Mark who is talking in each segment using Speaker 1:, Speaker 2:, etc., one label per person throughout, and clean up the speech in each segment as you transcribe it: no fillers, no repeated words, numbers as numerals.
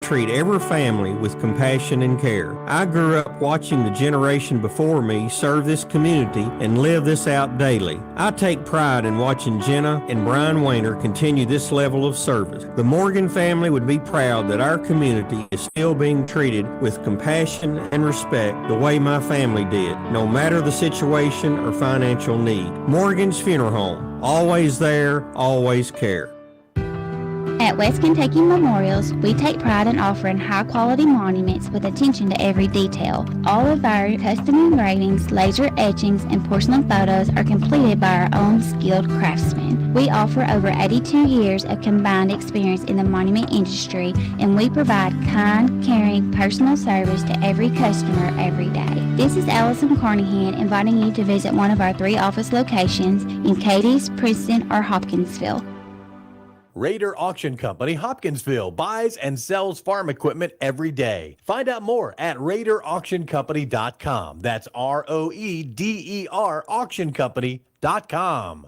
Speaker 1: treat every family with compassion and care. I grew up watching the generation before me serve this community and live this out daily. I take pride in watching Jenna and Brian Wayner continue this level of service. The Morgan family would be proud that our community is still being treated with compassion and respect the way my family did, no matter the situation or financial need. Morgan's Funeral Home, always there, always care.
Speaker 2: At West Kentucky Memorials, we take pride in offering high-quality monuments with attention to every detail. All of our custom engravings, laser etchings, and porcelain photos are completed by our own skilled craftsmen. We offer over 82 years of combined experience in the monument industry, and we provide kind, caring, personal service to every customer every day. This is Allison Carnahan inviting you to visit one of our 3 office locations in Cadiz, Princeton, or Hopkinsville.
Speaker 3: Raider Auction Company, Hopkinsville, buys and sells farm equipment every day. Find out more at RaiderAuctionCompany.com. That's ROEDER AuctionCompany.com.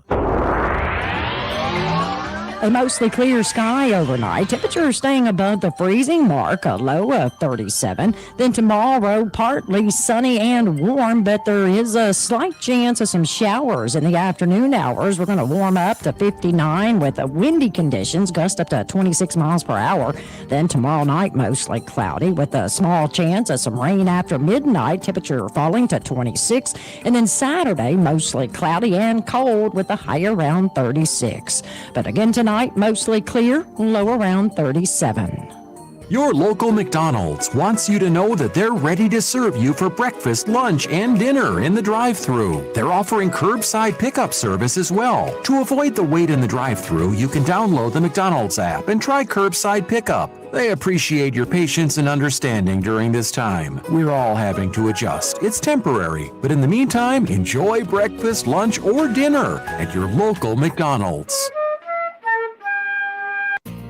Speaker 4: A mostly clear sky overnight. Temperatures staying above the freezing mark, a low of 37. Then tomorrow, partly sunny and warm, but there is a slight chance of some showers in the afternoon hours. We're going to warm up to 59 with windy conditions, gust up to 26 miles per hour. Then tomorrow night, mostly cloudy with a small chance of some rain after midnight. Temperature falling to 26. And then Saturday, mostly cloudy and cold with a high around 36. But again tonight, mostly clear, low around 37.
Speaker 5: Your local McDonald's wants you to know that they're ready to serve you for breakfast, lunch, and dinner in the drive-thru. They're offering curbside pickup service as well. To avoid the wait in the drive-thru, you can download the McDonald's app and try curbside pickup. They appreciate your patience and understanding during this time. We're all having to adjust. It's temporary, but in the meantime, enjoy breakfast, lunch, or dinner at your local McDonald's.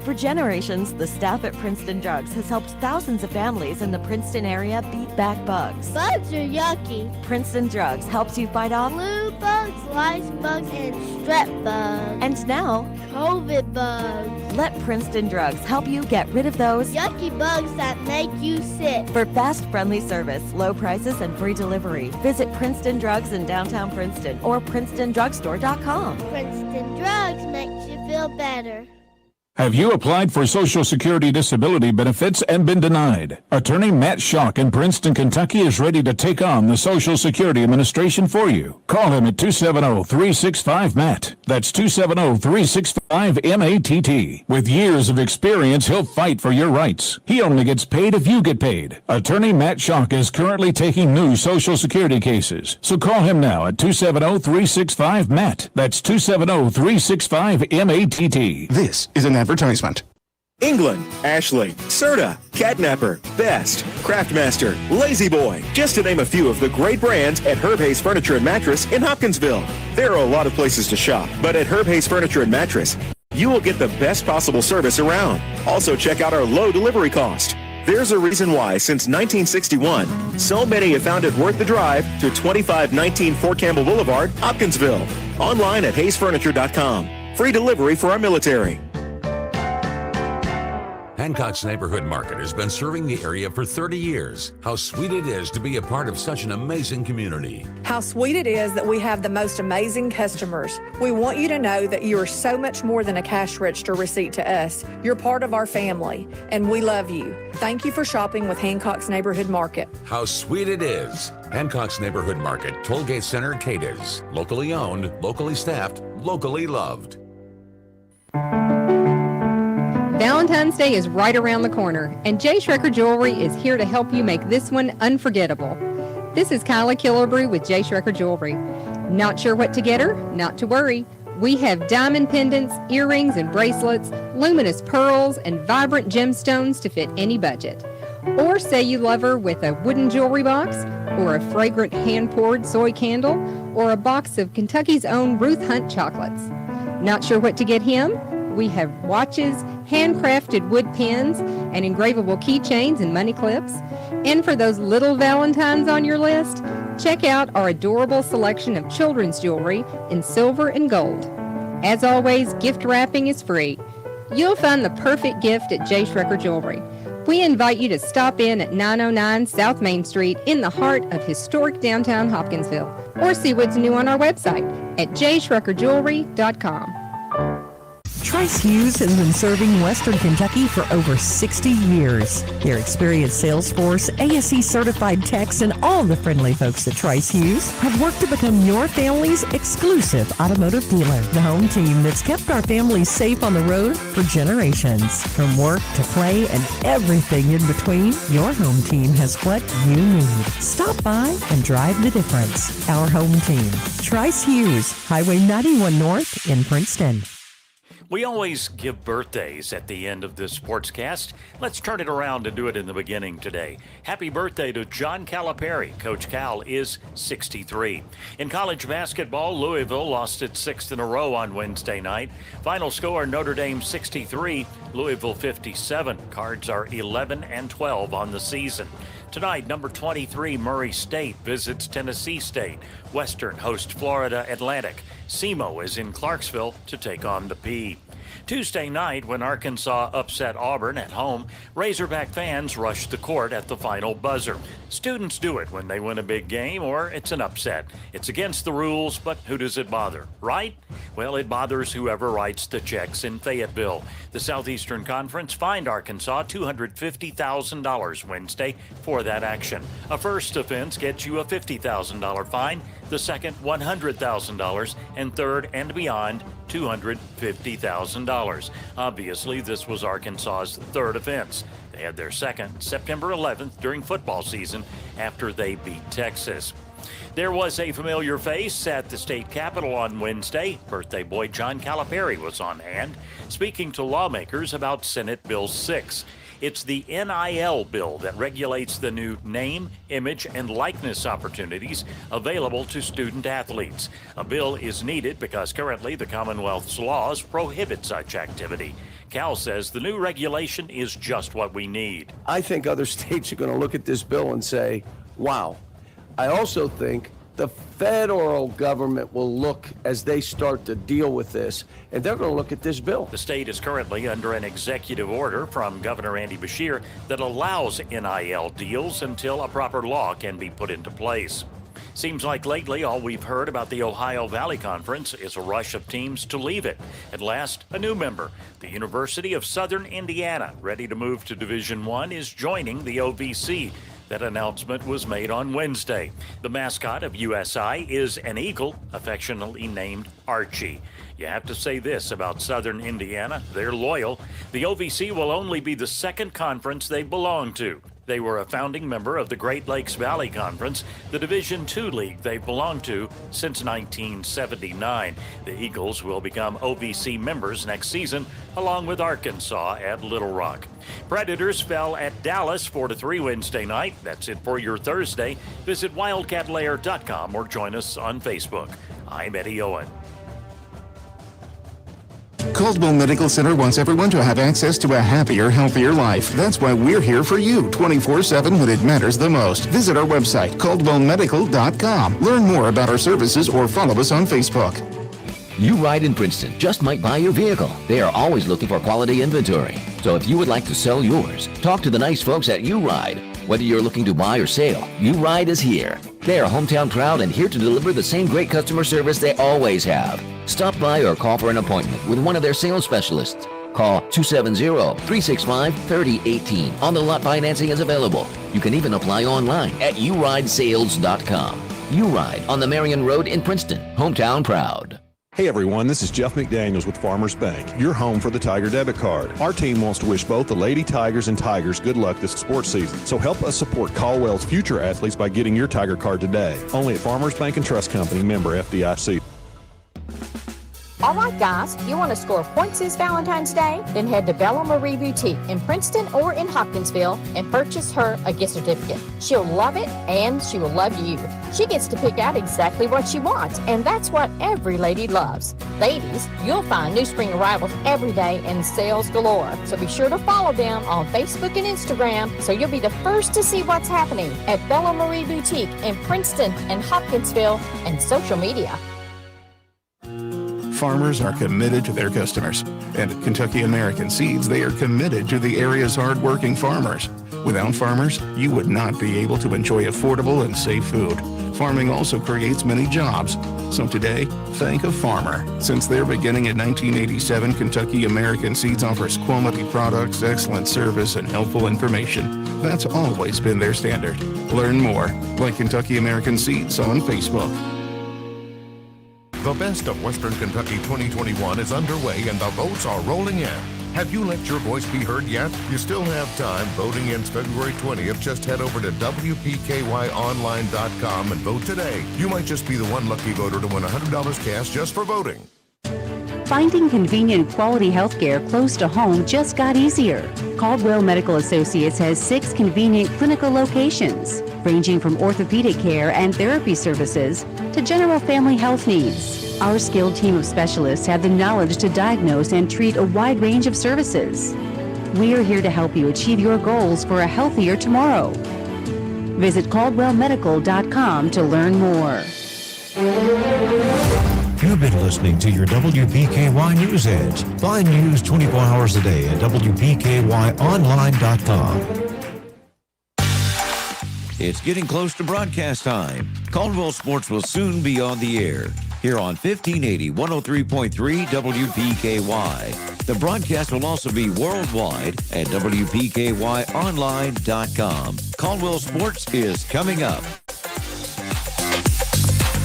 Speaker 6: For generations, the staff at Princeton Drugs has helped thousands of families in the Princeton area beat back bugs.
Speaker 7: Bugs are yucky.
Speaker 6: Princeton Drugs helps you fight off
Speaker 7: flu bugs, lice bugs, and strep bugs.
Speaker 6: And now,
Speaker 7: COVID bugs.
Speaker 6: Let Princeton Drugs help you get rid of those
Speaker 7: yucky bugs that make you sick.
Speaker 6: For fast, friendly service, low prices, and free delivery, visit Princeton Drugs in downtown Princeton or PrincetonDrugstore.com.
Speaker 7: Princeton Drugs makes you feel better.
Speaker 8: Have you applied for Social Security disability benefits and been denied? Attorney Matt Schock in Princeton, Kentucky is ready to take on the Social Security Administration for you. Call him at 270-365-MATT. That's 270-365-MATT. With years of experience, he'll fight for your rights. He only gets paid if you get paid. Attorney Matt Schock is currently taking new Social Security cases. So call him now at 270-365-MATT. That's 270-365-MATT.
Speaker 9: This is an advertisement.
Speaker 10: England, Ashley, Serta, Catnapper, Best, Craftmaster, Lazy Boy, just to name a few of the great brands at Herb Hayes Furniture and Mattress in Hopkinsville. There are a lot of places to shop, but at Herb Hayes Furniture and Mattress, you will get the best possible service around. Also check out our low delivery cost. There's a reason why, since 1961, so many have found it worth the drive to 2519 Fort Campbell Boulevard, Hopkinsville. Online at HayesFurniture.com. Free delivery for our military.
Speaker 11: Hancock's Neighborhood Market has been serving the area for 30 years. How sweet it is to be a part of such an amazing community.
Speaker 12: How sweet it is that we have the most amazing customers. We want you to know that you are so much more than a cash register receipt to us. You're part of our family, and we love you. Thank you for shopping with Hancock's Neighborhood Market.
Speaker 11: How sweet it is. Hancock's Neighborhood Market, Tollgate Center, Cadiz. Locally owned, locally staffed, locally loved.
Speaker 13: Valentine's Day is right around the corner, and J. Schrecker Jewelry is here to help you make this one unforgettable. This is Kyla Killebrew with J. Schrecker Jewelry. Not sure what to get her? Not to worry. We have diamond pendants, earrings and bracelets, luminous pearls, and vibrant gemstones to fit any budget. Or say you love her with a wooden jewelry box, or a fragrant hand-poured soy candle, or a box of Kentucky's own Ruth Hunt chocolates. Not sure what to get him? We have watches, handcrafted wood pins, and engravable keychains and money clips. And for those little Valentines on your list, check out our adorable selection of children's jewelry in silver and gold. As always, gift wrapping is free. You'll find the perfect gift at J. Schrecker Jewelry. We invite you to stop in at 909 South Main Street in the heart of historic downtown Hopkinsville, or see what's new on our website at jschreckerjewelry.com.
Speaker 9: Trice Hughes has been serving Western Kentucky for over 60 years. Their experienced sales force, ASE certified techs, and all the friendly folks at Trice Hughes have worked to become your family's exclusive automotive dealer. The home team that's kept our families safe on the road for generations. From work to play and everything in between, your home team has what you need. Stop by and drive the difference. Our home team, Trice Hughes, Highway 91 North in Princeton.
Speaker 14: We always give birthdays at the end of this sportscast. Let's turn it around and do it in the beginning today. Happy birthday to John Calipari. Coach Cal is 63. In college basketball, Louisville lost its sixth in a row on Wednesday night. Final score, Notre Dame 63, Louisville 57. Cards are 11-12 on the season. Tonight, number 23, Murray State visits Tennessee State. Western hosts Florida Atlantic. SEMO is in Clarksville to take on the P. Tuesday night, when Arkansas upset Auburn at home, Razorback fans rushed the court at the final buzzer. Students do it when they win a big game or it's an upset. It's against the rules, but who does it bother, right? Well, it bothers whoever writes the checks in Fayetteville. The Southeastern Conference fined Arkansas $250,000 Wednesday for that action. A first offense gets you a $50,000 fine, the second $100,000, and third and beyond $250,000. Obviously, this was Arkansas's third offense. They had their second September 11th during football season after they beat Texas. There was a familiar face at the state capitol on Wednesday. Birthday boy John Calipari was on hand, speaking to lawmakers about Senate Bill 6. It's the NIL bill that regulates the new name, image, and likeness opportunities available to student athletes. A bill is needed because currently the Commonwealth's laws prohibit such activity. Cal says the new regulation is just what we need.
Speaker 15: I think other states are going to look at this bill and say, wow. I also think the federal government will look as they start to deal with this, and they're going to look at this bill.
Speaker 14: The state is currently under an executive order from Governor Andy Beshear that allows NIL deals until a proper law can be put into place. Seems like lately all we've heard about the Ohio Valley Conference is a rush of teams to leave it. At last, a new member, the University of Southern Indiana, ready to move to Division I, is joining the OVC. That announcement was made on Wednesday. The mascot of USI is an eagle, affectionately named Archie. You have to say this about Southern Indiana, they're loyal. The OVC will only be the second conference they belong to. They were a founding member of the Great Lakes Valley Conference, the Division II league they've belonged to since 1979. The Eagles will become OVC members next season, along with Arkansas at Little Rock. Predators fell at Dallas 4-3 Wednesday night. That's it for your Thursday. Visit wildcatlair.com or join us on Facebook. I'm Eddie Owen.
Speaker 16: Caldwell Medical Center wants everyone to have access to a happier, healthier life. That's why we're here for you 24/7 when it matters the most. Visit our website, caldwellmedical.com. Learn more about our services or follow us on Facebook.
Speaker 17: You Ride in Princeton just might buy your vehicle. They are always looking for quality inventory. So if you would like to sell yours, talk to the nice folks at You Ride. Whether you're looking to buy or sell, You Ride is here. They are hometown proud and here to deliver the same great customer service they always have. Stop by or call for an appointment with one of their sales specialists. Call 270-365-3018. On-the-lot financing is available. You can even apply online at yourideSales.com. You Ride on the Marion Road in Princeton. Hometown proud.
Speaker 18: Hey everyone, this is Jeff McDaniels with Farmers Bank, your home for the Tiger debit card. Our team wants to wish both the Lady Tigers and Tigers good luck this sports season. So help us support Caldwell's future athletes by getting your Tiger card today. Only at Farmers Bank and Trust Company, member FDIC.
Speaker 19: All right, guys, you want to score points this Valentine's Day? Then head to Bella Marie Boutique in Princeton or in Hopkinsville and purchase her a gift certificate. She'll love it and she will love you. She gets to pick out exactly what she wants, and that's what every lady loves. Ladies, you'll find new spring arrivals every day and sales galore. So be sure to follow them on Facebook and Instagram so you'll be the first to see what's happening at Bella Marie Boutique in Princeton and Hopkinsville and social media.
Speaker 16: Farmers are committed to their customers. And at Kentucky American Seeds, they are committed to the area's hardworking farmers. Without farmers, you would not be able to enjoy affordable and safe food. Farming also creates many jobs. So today, thank a farmer. Since their beginning in 1987, Kentucky American Seeds offers quality products, excellent service, and helpful information. That's always been their standard. Learn more, like Kentucky American Seeds on Facebook.
Speaker 20: The Best of Western Kentucky 2021 is underway and the votes are rolling in. Have you let your voice be heard yet? You still have time. Voting ends February 20th. Just head over to WPKYonline.com and vote today. You might just be the one lucky voter to win $100 cash just for voting.
Speaker 21: Finding convenient quality health care close to home just got easier. Caldwell Medical Associates has 6 convenient clinical locations, ranging from orthopedic care and therapy services to general family health needs. Our skilled team of specialists have the knowledge to diagnose and treat a wide range of services. We are here to help you achieve your goals for a healthier tomorrow. Visit CaldwellMedical.com to learn more.
Speaker 22: You've been listening to your WPKY News Edge. Find news 24 hours a day at WPKYonline.com.
Speaker 23: It's getting close to broadcast time. Caldwell Sports will soon be on the air here on 1580 103.3 WPKY. The broadcast will also be worldwide at WPKYonline.com. Caldwell Sports is coming up.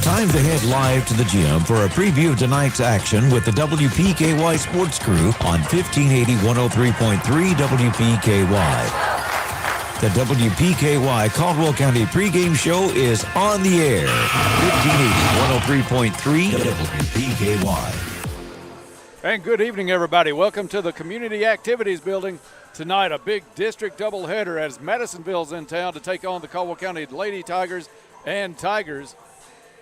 Speaker 22: Time to head live to the gym for a preview of tonight's action with the WPKY Sports Crew on 1580 103.3 WPKY. The WPKY Caldwell County pregame show is on the air. 1580 103.3 WPKY.
Speaker 24: And good evening, everybody. Welcome to the Community Activities Building. Tonight, a big district doubleheader as Madisonville's in town to take on the Caldwell County Lady Tigers and Tigers.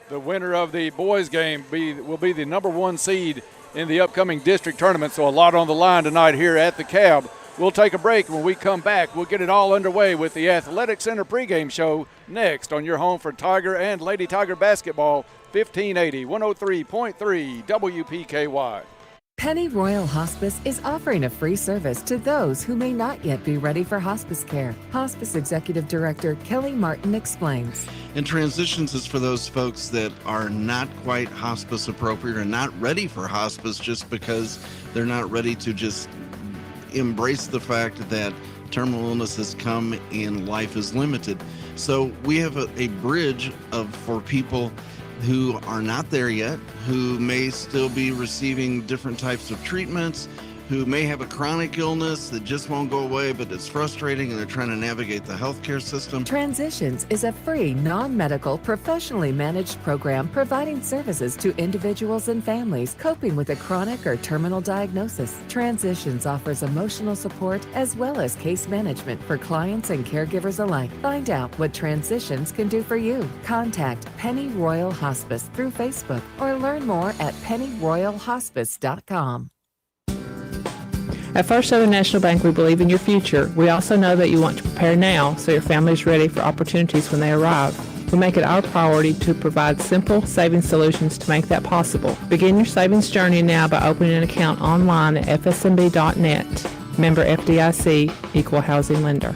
Speaker 24: The winner of the boys game will be the number 1 seed in the upcoming district tournament, so a lot on the line tonight here at the Cab. We'll take a break. When we come back, we'll get it all underway with the Athletic Center pregame show next on your home for Tiger and Lady Tiger basketball, 1580 103.3 WPKY.
Speaker 25: Penny Royal Hospice is offering a free service to those who may not yet be ready for hospice care. Hospice Executive Director Kelly Martin explains.
Speaker 26: And transitions is for those folks that are not quite hospice appropriate or not ready for hospice just because they're not ready to just embrace the fact that terminal illness has come and life is limited. So we have a bridge for people who are not there yet, who may still be receiving different types of treatments, who may have a chronic illness that just won't go away, but it's frustrating and they're trying to navigate the healthcare system.
Speaker 25: Transitions is a free, non-medical, professionally managed program providing services to individuals and families coping with a chronic or terminal diagnosis. Transitions offers emotional support as well as case management for clients and caregivers alike. Find out what Transitions can do for you. Contact Penny Royal Hospice through Facebook or learn more at pennyroyalhospice.com.
Speaker 27: At First Southern National Bank, we believe in your future. We also know that you want to prepare now so your family is ready for opportunities when they arrive. We make it our priority to provide simple savings solutions to make that possible. Begin your savings journey now by opening an account online at fsmb.net. Member FDIC, Equal Housing Lender.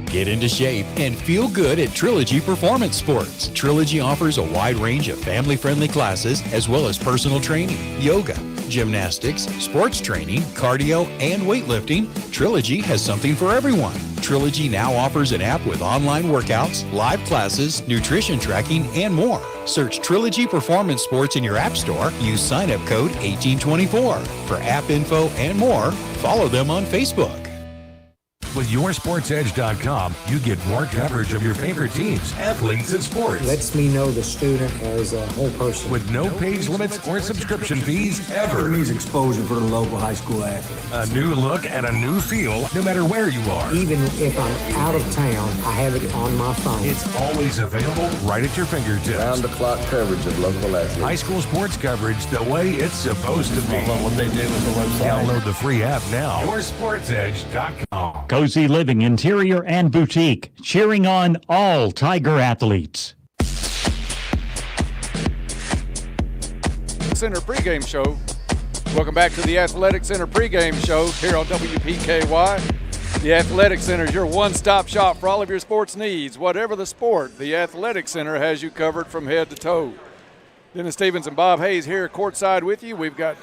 Speaker 28: Get into shape and feel good at Trilogy Performance Sports. Trilogy offers a wide range of family-friendly classes as well as personal training, yoga, gymnastics, sports training, cardio, and weightlifting. Trilogy has something for everyone. Trilogy now offers an app with online workouts, live classes, nutrition tracking, and more. Search Trilogy Performance Sports in your app store. Use sign-up code 1824. For app info and more, follow them on Facebook.
Speaker 20: With YourSportsEdge.com, you get more coverage of your favorite teams, athletes, and sports.
Speaker 29: Lets me know the student as a whole person.
Speaker 20: With no page limits or subscription fees ever.
Speaker 29: It means exposure for the local high school athlete.
Speaker 20: A new look and a new feel, no matter where you are.
Speaker 29: Even if I'm out of town, I have it on my phone.
Speaker 20: It's always available right at your fingertips.
Speaker 30: Round-the-clock coverage of local athletes.
Speaker 20: High school sports coverage the way it's supposed to be.
Speaker 29: I love what they did with the website.
Speaker 20: Download the free app now. YourSportsEdge.com.
Speaker 31: Cozy Living Interior and Boutique, cheering on all Tiger athletes.
Speaker 24: Athletic Center pregame show. Welcome back to the Athletic Center pregame show here on WPKY. The Athletic Center is your one-stop shop for all of your sports needs. Whatever the sport, the Athletic Center has you covered from head to toe. Dennis Stevens and Bob Hayes here courtside with you. We've got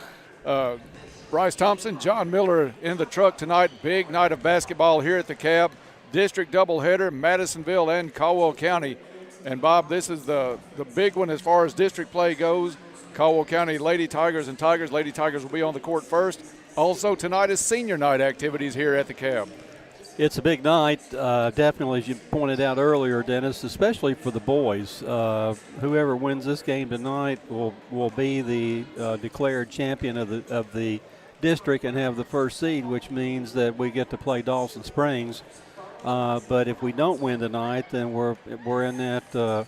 Speaker 24: Bryce Thompson, John Miller in the truck tonight. Big night of basketball here at the Cab. District doubleheader, Madisonville and Caldwell County. And, Bob, this is the big one as far as district play goes. Caldwell County Lady Tigers and Tigers. Lady Tigers will be on the court first. Also, tonight is senior night activities here at the Cab.
Speaker 1: It's a big night, definitely, as you pointed out earlier, Dennis, especially for the boys. Whoever wins this game tonight will be the declared champion of the district and have the first seed, which means that we get to play Dawson Springs. But if we don't win tonight, then we're in that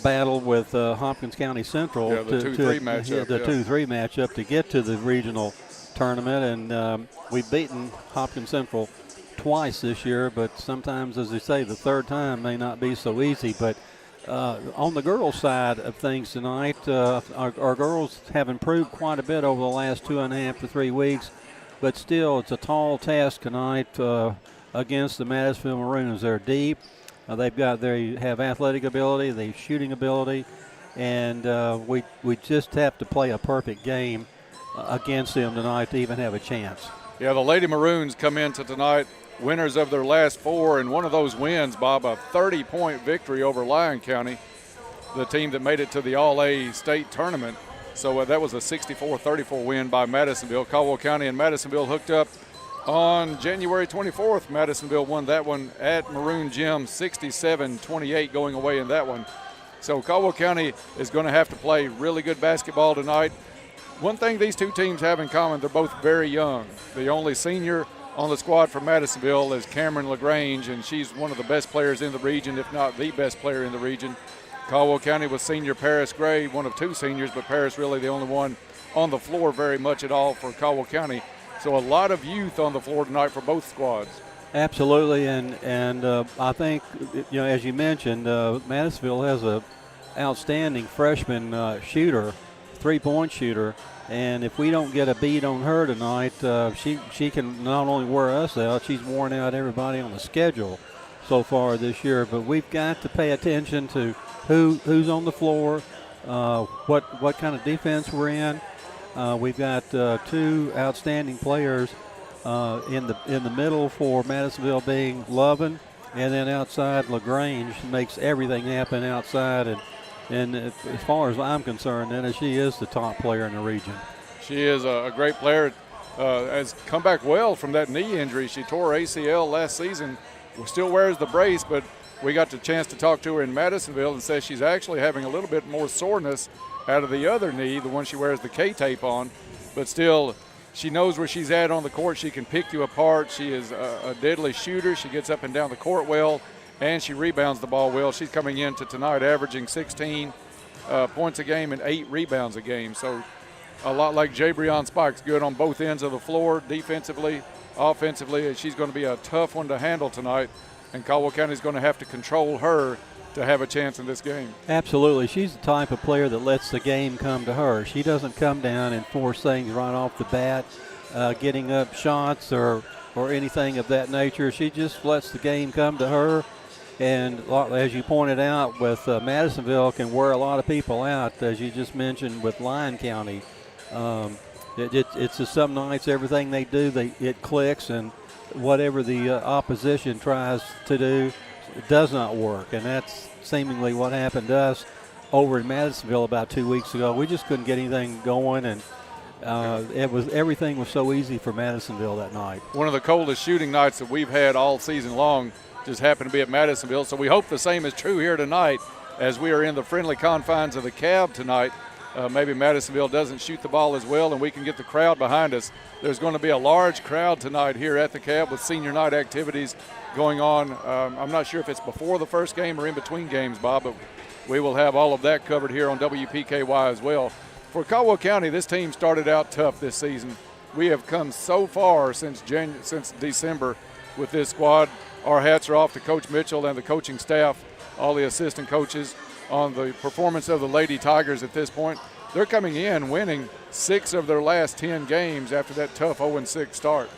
Speaker 1: battle with Hopkins County Central.
Speaker 24: Yeah, the 2-3 matchup.
Speaker 1: The 2-3 matchup to get to the regional tournament. And we've beaten Hopkins Central twice this year, but sometimes, as they say, the third time may not be so easy. But on the girls' side of things tonight, our girls have improved quite a bit over the last 2.5 to 3 weeks, but still it's a tall task tonight against the Madisonville Maroons. They're deep. They have athletic ability, they have shooting ability, and we just have to play a perfect game against them tonight to even have a chance.
Speaker 24: Yeah, the Lady Maroons come into tonight winners of their last 4, and one of those wins, Bob, a 30-point victory over Lyon County, the team that made it to the All-A state tournament. So that was a 64-34 win by Madisonville. Caldwell County and Madisonville hooked up on January 24th. Madisonville won that one at Maroon Gym, 67-28 going away in that one. So Caldwell County is going to have to play really good basketball tonight. One thing these two teams have in common, they're both very young. The only senior on the squad for Madisonville is Cameron LaGrange, and she's one of the best players in the region, if not the best player in the region. Caldwell County was senior Paris Gray, one of 2 seniors, but Paris really the only one on the floor very much at all for Caldwell County. So a lot of youth on the floor tonight for both squads.
Speaker 1: Absolutely, and I think, as you mentioned, Madisonville has a outstanding freshman shooter, three-point shooter, and if we don't get a beat on her tonight, she can not only wear us out, she's worn out everybody on the schedule so far this year. But we've got to pay attention to who's on the floor, what kind of defense we're in. We've got 2 outstanding players in the middle for Madisonville, being Lovin, and then outside LaGrange makes everything happen outside. And as far as I'm concerned, Dennis, she is the top player in the region. She is a great player. Has come back well from that knee injury. She tore ACL last season. Still wears the brace, but we got the chance to talk to her in Madisonville and says she's actually having a little bit more soreness out of the other knee, the one she wears the K-tape on. But still, she knows where she's at on the court. She can pick you apart. She is a deadly shooter. She gets up and down the court well, and she rebounds the ball well. She's coming into tonight averaging 16 points a game and 8 rebounds a game. So a lot like Jabrion Spikes, good on both ends of the floor, defensively, offensively, and she's going to be a tough one to handle tonight. And Caldwell County is going to have to control her to have a chance in this game. Absolutely. She's the type of player that lets the game come to her. She doesn't come down and force things right off the bat, getting up shots or anything of that nature. She just lets the game come to her. And as you pointed out, with Madisonville can wear a lot of people out, as you just mentioned with Lyon County. It's just some nights everything they do, it clicks, and whatever the opposition tries to do, it does not work. And that's seemingly what happened to us over in Madisonville about 2 weeks ago. We just couldn't get anything going, and everything was so easy for Madisonville that night. One of the coldest shooting nights that we've had all season long just happened to be at Madisonville. So we hope the same is true here tonight as we are in the friendly confines of the Cab tonight. Maybe Madisonville doesn't shoot the ball as well and we can get the crowd behind us. There's going to be a large crowd tonight here at the Cab with senior night activities going on. I'm not sure if it's before the first game or in between games, Bob, but we will have all of that covered here on WPKY as well. For Caldwell County, this team started out tough this season. We have come so far since December with this squad. Our hats are off to Coach Mitchell and the coaching staff, all the assistant coaches, on the performance of the Lady Tigers at this point.
Speaker 24: they're coming in winning 6 of their last 10 games after that tough 0-6 start.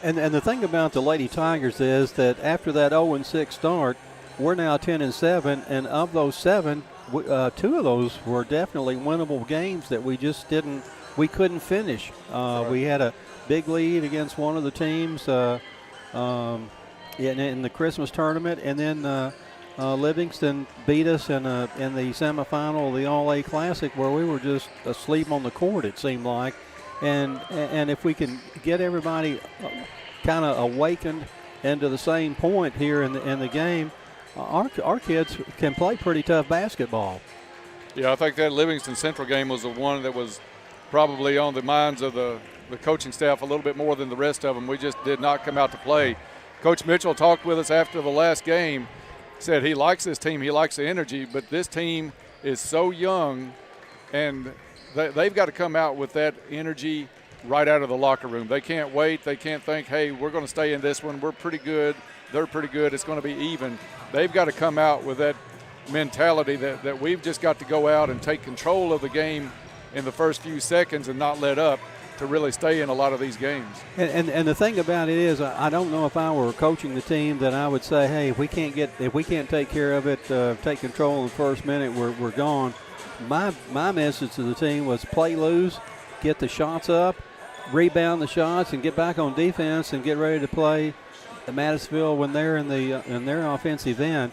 Speaker 1: And the thing about the Lady Tigers is that after that 0-6 start, we're now 10-7, and of those 7, 2 of those were definitely winnable games that we couldn't finish. We had a big lead against one of the teams in the Christmas tournament, and then Livingston beat us in the semifinal of the All-A Classic, where we were just asleep on the court, it seemed like. And if we can get everybody kind of awakened into the same point here in the game, our kids can play pretty tough basketball.
Speaker 24: Yeah, I think that Livingston Central game was the one that was probably on the minds of the coaching staff a little bit more than the rest of them. We just did not come out to play. Coach Mitchell talked with us after the last game, said he likes this team, he likes the energy, but this team is so young, and they've got to come out with that energy right out of the locker room. They can't wait. They can't think, hey, we're going to stay in this one. We're pretty good. They're pretty good. It's going to be even. They've got to come out with that mentality that we've just got to go out and take control of the game in the first few seconds and not let up to really stay in a lot of these games.
Speaker 1: And the thing about it is, I don't know if I were coaching the team that I would say, hey, if we can't take care of it, take control in the first minute, we're gone. My message to the team was play loose, get the shots up, rebound the shots, and get back on defense and get ready to play Madisonville when they're in their offensive end.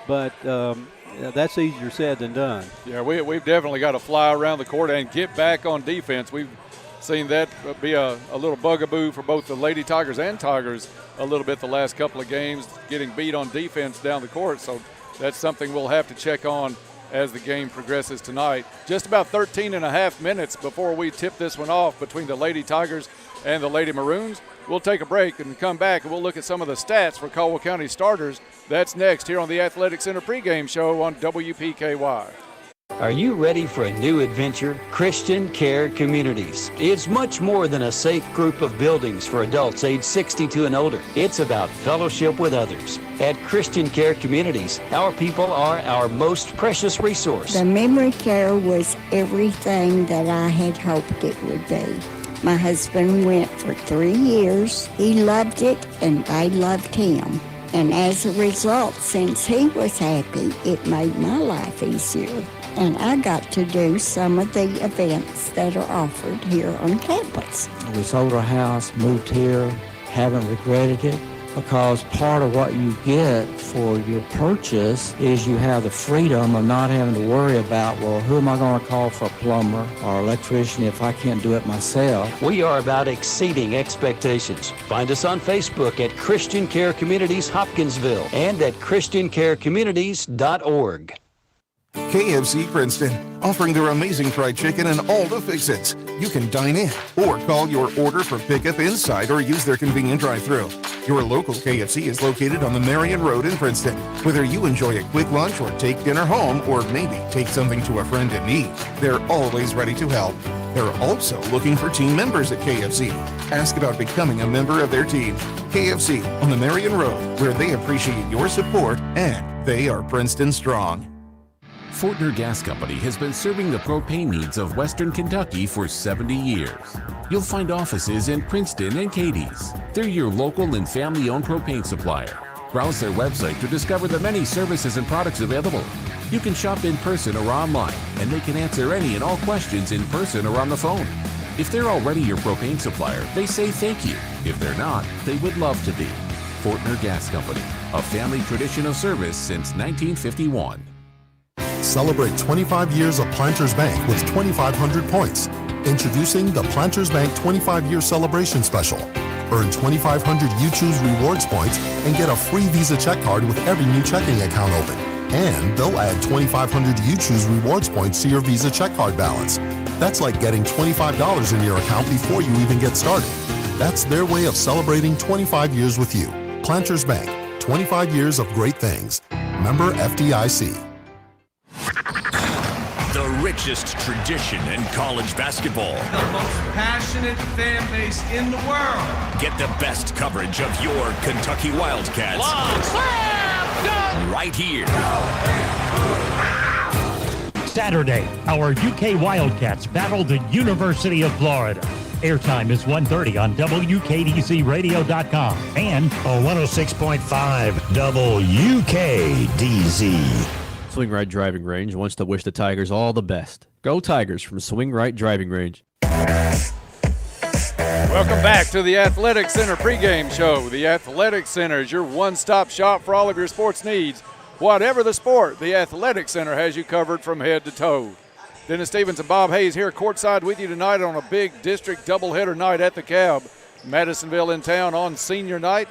Speaker 1: But that's easier said than done.
Speaker 24: Yeah, we've definitely got to fly around the court and get back on defense. We've seen that be a little bugaboo for both the Lady Tigers and Tigers a little bit the last couple of games, getting beat on defense down the court. So that's something we'll have to check on as the game progresses tonight. Just about 13 and a half minutes before we tip this one off between the Lady Tigers and the Lady Maroons. We'll take a break and come back, and we'll look at some of the stats for Caldwell County starters. That's next here on the Athletic Center pregame show on WPKY.
Speaker 2: Are you ready for a new adventure? Christian Care Communities. It's much more than a safe group of buildings for adults age 62 and older. It's about fellowship with others. At Christian Care Communities, our people are our most precious resource.
Speaker 3: The memory care was everything that I had hoped it would be. My husband went for 3 years. He loved it, and I loved him. And as a result, since he was happy, it made my life easier. And I got to do some of the events that are offered here on campus.
Speaker 4: We sold our house, moved here, haven't regretted it, because part of what you get for your purchase is you have the freedom of not having to worry about, well, who am I going to call for a plumber or electrician if I can't do it myself?
Speaker 2: We are about exceeding expectations. Find us on Facebook at Christian Care Communities Hopkinsville and at christiancarecommunities.org.
Speaker 16: KFC Princeton, offering their amazing fried chicken and all the fix-its. You can dine in or call your order for pickup inside or use their convenient drive-thru. Your local KFC is located on the Marion Road in Princeton. Whether you enjoy a quick lunch or take dinner home or maybe take something to a friend in need, they're always ready to help. They're also looking for team members at KFC. Ask about becoming a member of their team. KFC on the Marion Road, where they appreciate your support and they are Princeton strong.
Speaker 5: Fortner Gas Company has been serving the propane needs of Western Kentucky for 70 years. You'll find offices in Princeton and Cadiz. They're your local and family-owned propane supplier. Browse their website to discover the many services and products available. You can shop in person or online, and they can answer any and all questions in person or on the phone. If they're already your propane supplier, they say thank you. If they're not, they would love to be. Fortner Gas Company, a family tradition of service since 1951.
Speaker 6: Celebrate 25 years of Planters Bank with 2,500 points. Introducing the Planters Bank 25-year celebration special. Earn 2,500 You Choose Rewards points and get a free Visa check card with every new checking account open. And they'll add 2,500 You Choose Rewards points to your Visa check card balance. That's like getting $25 in your account before you even get started. That's their way of celebrating 25 years with you. Planters Bank, 25 years of great things. Member FDIC.
Speaker 7: The richest tradition in college basketball.
Speaker 8: The most passionate fan base in the world.
Speaker 7: Get the best coverage of your Kentucky Wildcats.
Speaker 8: Long slam, dunk.
Speaker 7: Right here.
Speaker 31: Saturday, our UK Wildcats battle the University of Florida. Airtime is 1:30 on WKDZRadio.com and on 106.5 WKDZ.
Speaker 9: Swing Right Driving Range wants to wish the Tigers all the best. Go Tigers from Swing Right Driving Range.
Speaker 24: Welcome back to the Athletic Center pregame show. The Athletic Center is your one-stop shop for all of your sports needs. Whatever the sport, the Athletic Center has you covered from head to toe. Dennis Stevens and Bob Hayes here courtside with you tonight on a big district doubleheader night at the Cab. Madisonville in town on senior night.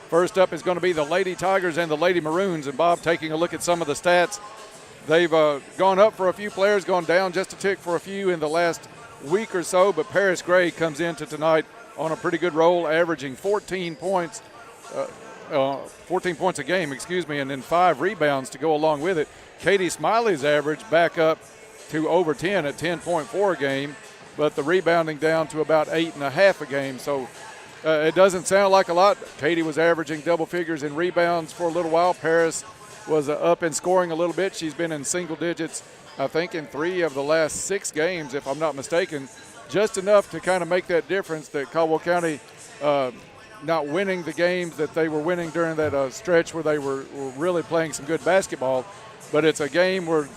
Speaker 24: First up is going to be the Lady Tigers and the Lady Maroons. And Bob, taking a look at some of the stats, they've gone up for a few players, gone down just a tick for a few in the last week or so. But Paris Gray comes into tonight on a pretty good roll, averaging 14 points. 14 points a game, and then 5 rebounds to go along with it. Katie Smiley's average back up to over 10 at 10.4 a game, but the rebounding down to about 8.5 a game. So it doesn't sound like a lot. Katie was averaging double figures in rebounds for a little while. Paris was up in scoring a little bit. She's been in single digits, I think, in 3 of the last 6 games, if I'm not mistaken, just enough to kind of make that difference that Caldwell County not winning the games that they were winning during that stretch where they were really playing some good basketball. But it's a game where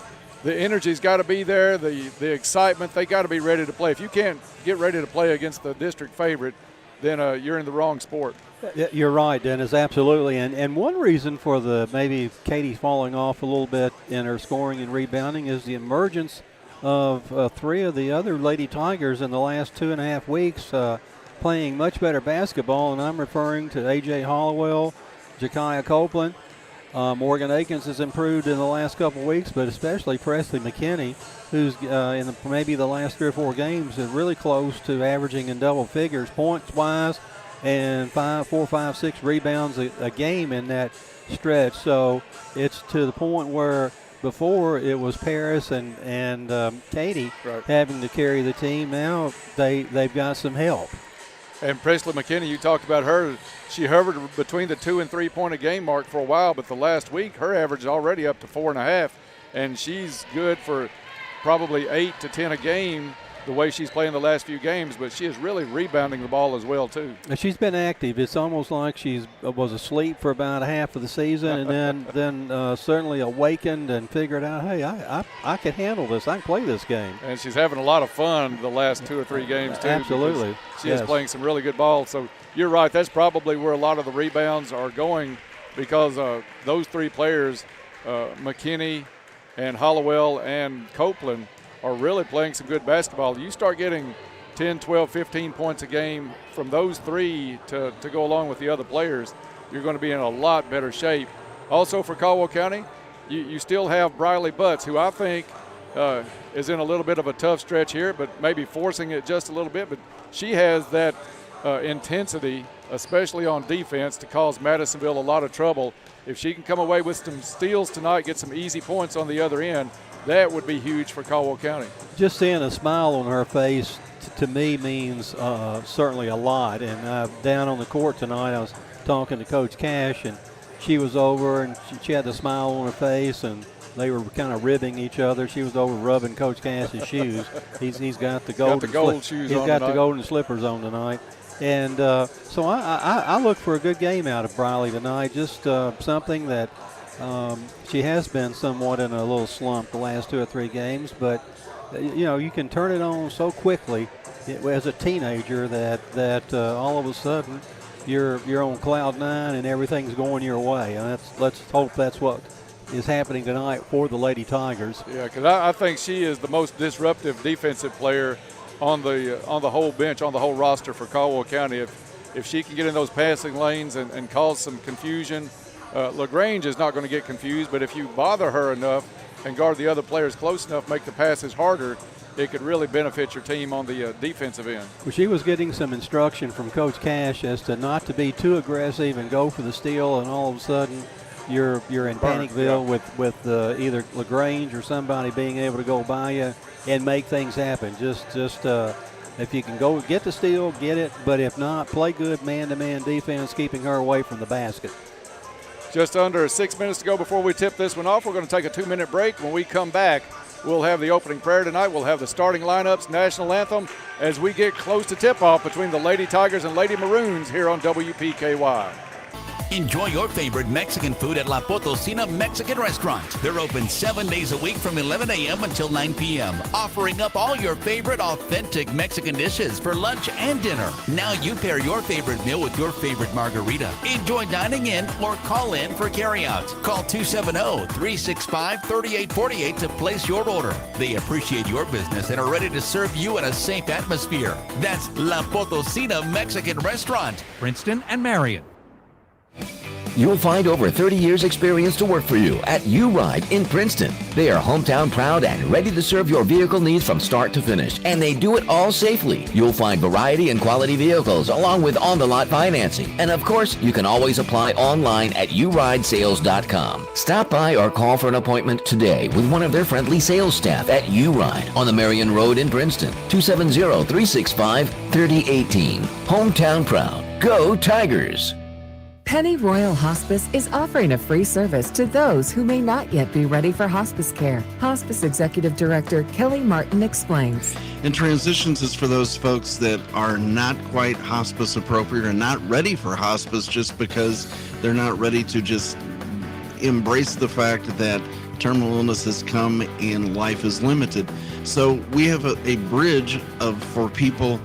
Speaker 24: the energy's got to be there, the excitement, they got to be ready to play. If you can't get ready to play against the district favorite, then you're in the wrong sport.
Speaker 1: Yeah, you're right, Dennis, absolutely. And one reason for maybe Katie falling off a little bit in her scoring and rebounding is the emergence of 3 of the other Lady Tigers in the last 2.5 weeks playing much better basketball, and I'm referring to A.J. Hollowell, Jakiah Copeland. Morgan Akins has improved in the last couple of weeks, but especially Presley McKinney, who's in maybe the last 3 or 4 games is really close to averaging in double figures points-wise and 4, 5, 6 rebounds a game in that stretch. So it's to the point where before it was Paris and Katie having to carry the team. Now they've got some help.
Speaker 24: And Presley McKinney, you talked about her. She hovered between the 2 and 3 point a game mark for a while, but the last week her average is already up to 4.5, and she's good for probably 8 to 10 a game the way she's playing the last few games, but she is really rebounding the ball as well too.
Speaker 1: She's been active. It's almost like she was asleep for about half of the season, and then certainly awakened and figured out, hey, I can handle this. I can play this game.
Speaker 24: And she's having a lot of fun the last 2 or 3 games too.
Speaker 1: Absolutely.
Speaker 24: She is playing some really good ball. So you're right. That's probably where a lot of the rebounds are going, because those 3 players, McKinney and Hollowell and Copeland, are really playing some good basketball. You start getting 10, 12, 15 points a game from those 3 to go along with the other players, you're going to be in a lot better shape. Also for Caldwell County, you still have Briley Butts, who I think is in a little bit of a tough stretch here, but maybe forcing it just a little bit. But she has that intensity, especially on defense, to cause Madisonville a lot of trouble. If she can come away with some steals tonight, get some easy points on the other end, that would be huge for Caldwell County.
Speaker 1: Just seeing a smile on her face to me means certainly a lot. And down on the court tonight, I was talking to Coach Cash, and she was over, and she had the smile on her face, and they were kind of ribbing each other. She was over rubbing Coach Cash's shoes. He's got the golden
Speaker 24: shoes
Speaker 1: He's
Speaker 24: on
Speaker 1: got
Speaker 24: tonight.
Speaker 1: the golden slippers on tonight. And so I look for a good game out of Briley tonight, just something that she has been somewhat in a little slump the last 2 or 3 games, but you can turn it on so quickly as a teenager that all of a sudden you're on cloud 9 and everything's going your way. And let's hope that's what is happening tonight for the Lady Tigers.
Speaker 24: Yeah, because I think she is the most disruptive defensive player on the whole bench, on the whole roster for Caldwell County. If she can get in those passing lanes and cause some confusion, LaGrange is not going to get confused, but if you bother her enough and guard the other players close enough, make the passes harder, it could really benefit your team on the defensive end.
Speaker 1: Well, she was getting some instruction from Coach Cash as to not to be too aggressive and go for the steal, and all of a sudden you're in Panicville with either LaGrange or somebody being able to go by you and make things happen. Just if you can go get the steal, get it, but if not, play good man-to-man defense, keeping her away from the basket.
Speaker 24: Just under 6 minutes to go before we tip this one off. We're going to take a 2-minute break. When we come back, We'll have the opening prayer tonight. We'll have the starting lineups, national anthem, as we get close to tip-off between the Lady Tigers and Lady Maroons here on WPKY.
Speaker 10: Enjoy your favorite Mexican food at La Potosina Mexican Restaurant. They're open 7 days a week from 11 a.m. until 9 p.m., offering up all your favorite authentic Mexican dishes for lunch and dinner. Now you pair your favorite meal with your favorite margarita. Enjoy dining in or call in for carryout. Call 270-365-3848 to place your order. They appreciate your business and are ready to serve you in a safe atmosphere. That's La Potosina Mexican Restaurant,
Speaker 28: Princeton and Marion.
Speaker 11: You'll find over 30 years experience to work for you at U-Ride in Princeton. They are hometown proud and ready to serve your vehicle needs from start to finish, and they do it all safely. You'll find variety and quality vehicles along with on-the-lot financing. And of course, you can always apply online at uridesales.com. Stop by or call for an appointment today with one of their friendly sales staff at U-Ride on the Marion Road in Princeton. 270-365-3018. Hometown proud. Go Tigers!
Speaker 25: Penny Royal Hospice is offering a free service to those who may not yet be ready for hospice care. Hospice Executive Director Kelly Martin explains.
Speaker 26: And transitions is for those folks that are not quite hospice appropriate or not ready for hospice just because they're not ready to just embrace the fact that terminal illness has come and life is limited. So we have a bridge for people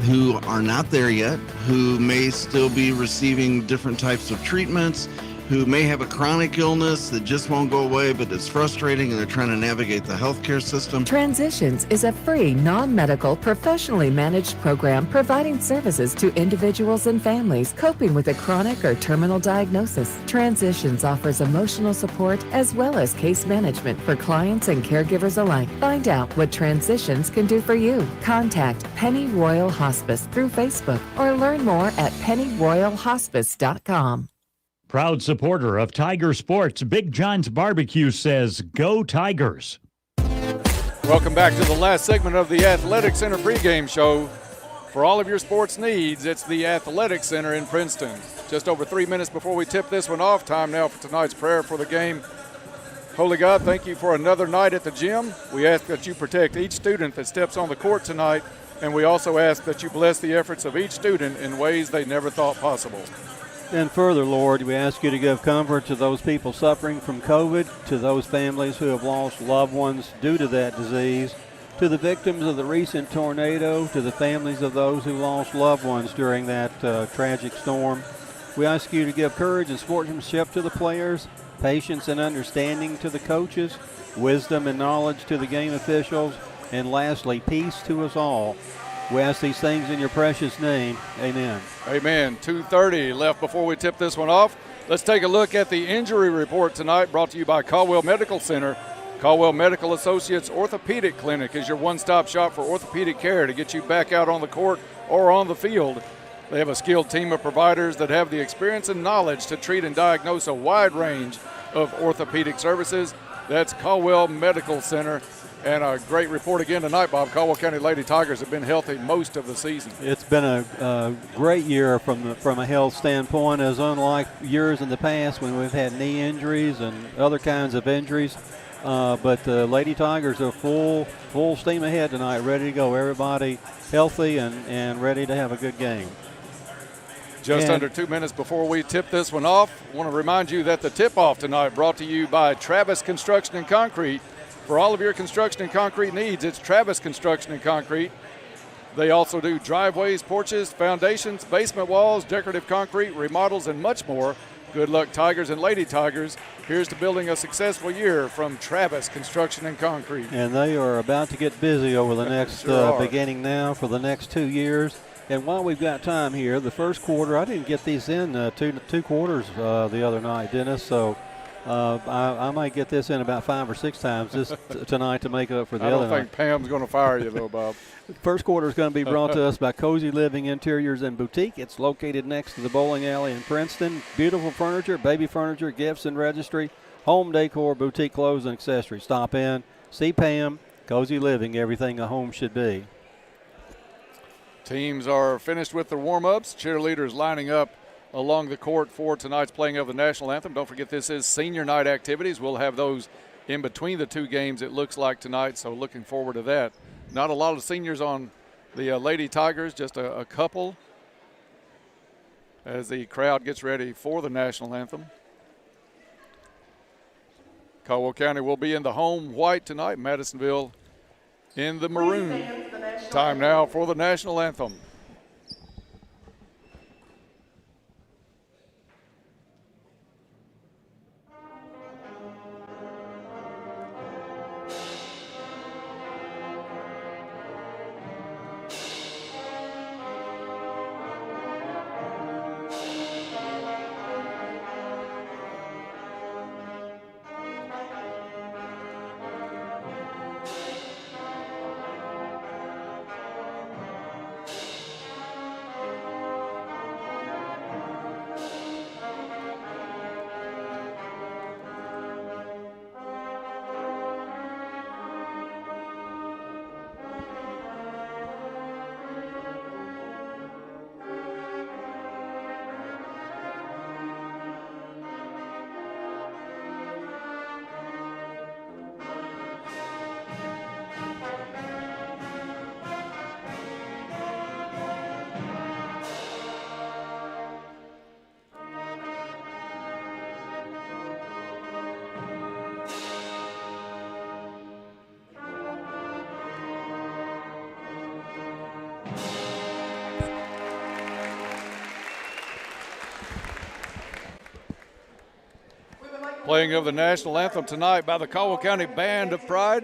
Speaker 26: who are not there yet, who may still be receiving different types of treatments, who may have a chronic illness that just won't go away, but it's frustrating and they're trying to navigate the healthcare system.
Speaker 25: Transitions is a free, non-medical, professionally managed program providing services to individuals and families coping with a chronic or terminal diagnosis. Transitions offers emotional support as well as case management for clients and caregivers alike. Find out what Transitions can do for you. Contact Penny Royal Hospice through Facebook or learn more at pennyroyalhospice.com.
Speaker 31: Proud supporter of Tiger Sports, Big John's Barbecue says, "Go Tigers."
Speaker 24: Welcome back to the last segment of the Athletic Center pregame show. For all of your sports needs, it's the Athletic Center in Princeton. Just over 3 minutes before we tip this one off, time now for tonight's prayer for the game. Holy God, thank you for another night at the gym. We ask that you protect each student that steps on the court tonight, and we also ask that you bless the efforts of each student in ways they never thought possible.
Speaker 1: And further, Lord, we ask you to give comfort to those people suffering from COVID, to those families who have lost loved ones due to that disease, to the victims of the recent tornado, to the families of those who lost loved ones during that tragic storm. We ask you to give courage and sportsmanship to the players, patience and understanding to the coaches, wisdom and knowledge to the game officials, and lastly, peace to us all. We ask these things in your precious name. Amen.
Speaker 24: Amen. 2:30 left before we tip this one off. Let's take a look at the injury report tonight, brought to you by Caldwell Medical Center. Caldwell Medical Associates Orthopedic Clinic is your one-stop shop for orthopedic care to get you back out on the court or on the field. They have a skilled team of providers that have the experience and knowledge to treat and diagnose a wide range of orthopedic services. That's Caldwell Medical Center. And a great report again tonight, Bob. Caldwell County Lady Tigers have been healthy most of the season.
Speaker 1: It's been a great year from a health standpoint, as unlike years in the past when we've had knee injuries and other kinds of injuries. But the Lady Tigers are full steam ahead tonight, ready to go. Everybody healthy and ready to have a good game.
Speaker 24: Just under 2 minutes before we tip this one off, I want to remind you that the tip-off tonight brought to you by Travis Construction and Concrete. For all of your construction and concrete needs, it's Travis Construction and Concrete. They also do driveways, porches, foundations, basement walls, decorative concrete, remodels, and much more. Good luck, Tigers and Lady Tigers. Here's to building a successful year from Travis Construction and Concrete.
Speaker 1: And they are about to get busy over the next, beginning now for the next 2 years. And while we've got time here, the first quarter, I didn't get these in two quarters the other night, Dennis, so I might get this in about 5 or 6 times tonight to make up for the other night.
Speaker 24: I don't think Pam's going to fire you, though, Bob.
Speaker 1: First quarter is going to be brought to us by Cozy Living Interiors and Boutique. It's located next to the bowling alley in Princeton. Beautiful furniture, baby furniture, gifts and registry, home decor, boutique clothes and accessories. Stop in, see Pam. Cozy Living, everything a home should be.
Speaker 24: Teams are finished with their warm-ups. Cheerleaders lining up along the court for tonight's playing of the national anthem. Don't forget, this is senior night activities. We'll have those in between the two games, it looks like tonight, so looking forward to that. Not a lot of seniors on the Lady Tigers, just a couple as the crowd gets ready for the national anthem. Caldwell County will be in the home white tonight, Madisonville in the maroon. Time now for the national anthem. Playing of the national anthem tonight by the Caldwell County Band of Pride.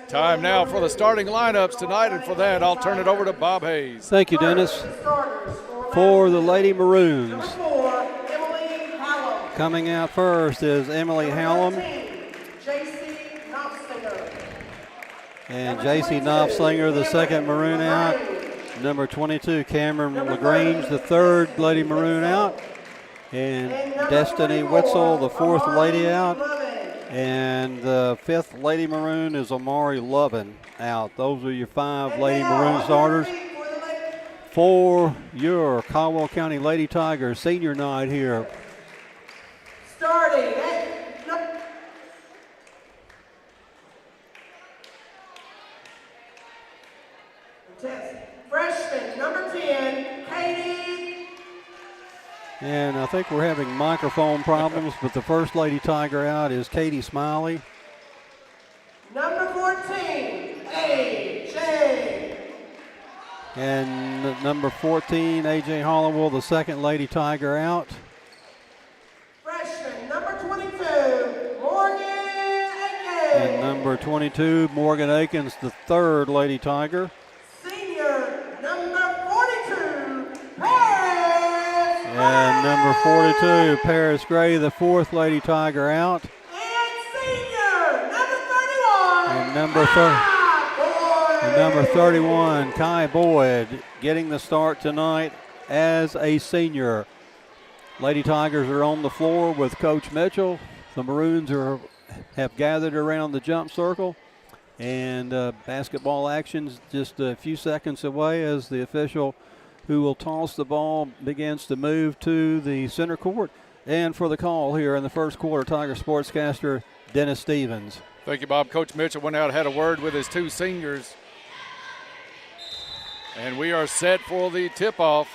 Speaker 24: Time now for the starting lineups tonight, and for that, I'll turn it over to Bob Hayes.
Speaker 1: Thank you, Dennis. For the Lady Maroons, coming out first is Emily Hallam. And J.C. Knopfslinger, the second Maroon out. Number 22, Cameron LaGrange, the third Lady Maroon out. And Destiny Wetzel, the fourth lady out. And the fifth Lady Maroon is Amari Lovin out. Those are your 5 Lady Maroon starters for your Caldwell County Lady Tigers senior night here.
Speaker 12: Starting freshman number 10, Katie.
Speaker 1: And I think we're having microphone problems, but the first Lady Tiger out is Katie Smiley.
Speaker 12: Number 14, A.J.
Speaker 1: And number 14, A.J. Hollowell, the second Lady Tiger out.
Speaker 12: Freshman number 22, Morgan Akins.
Speaker 1: And number 22, Morgan Akins, the third Lady Tiger.
Speaker 12: Senior number 42, Paris.
Speaker 1: And number 42, Paris Gray, the fourth Lady Tiger out.
Speaker 12: And senior number 31,
Speaker 1: And number 31, Kai Boyd, getting the start tonight as a senior. Lady Tigers are on the floor with Coach Mitchell. The Maroons have gathered around the jump circle. And basketball action's just a few seconds away as the official who will toss the ball begins to move to the center court. And for the call here in the first quarter, Tiger sportscaster Dennis Stevens.
Speaker 24: Thank you, Bob. Coach Mitchell went out and had a word with his 2 seniors. And we are set for the tip-off,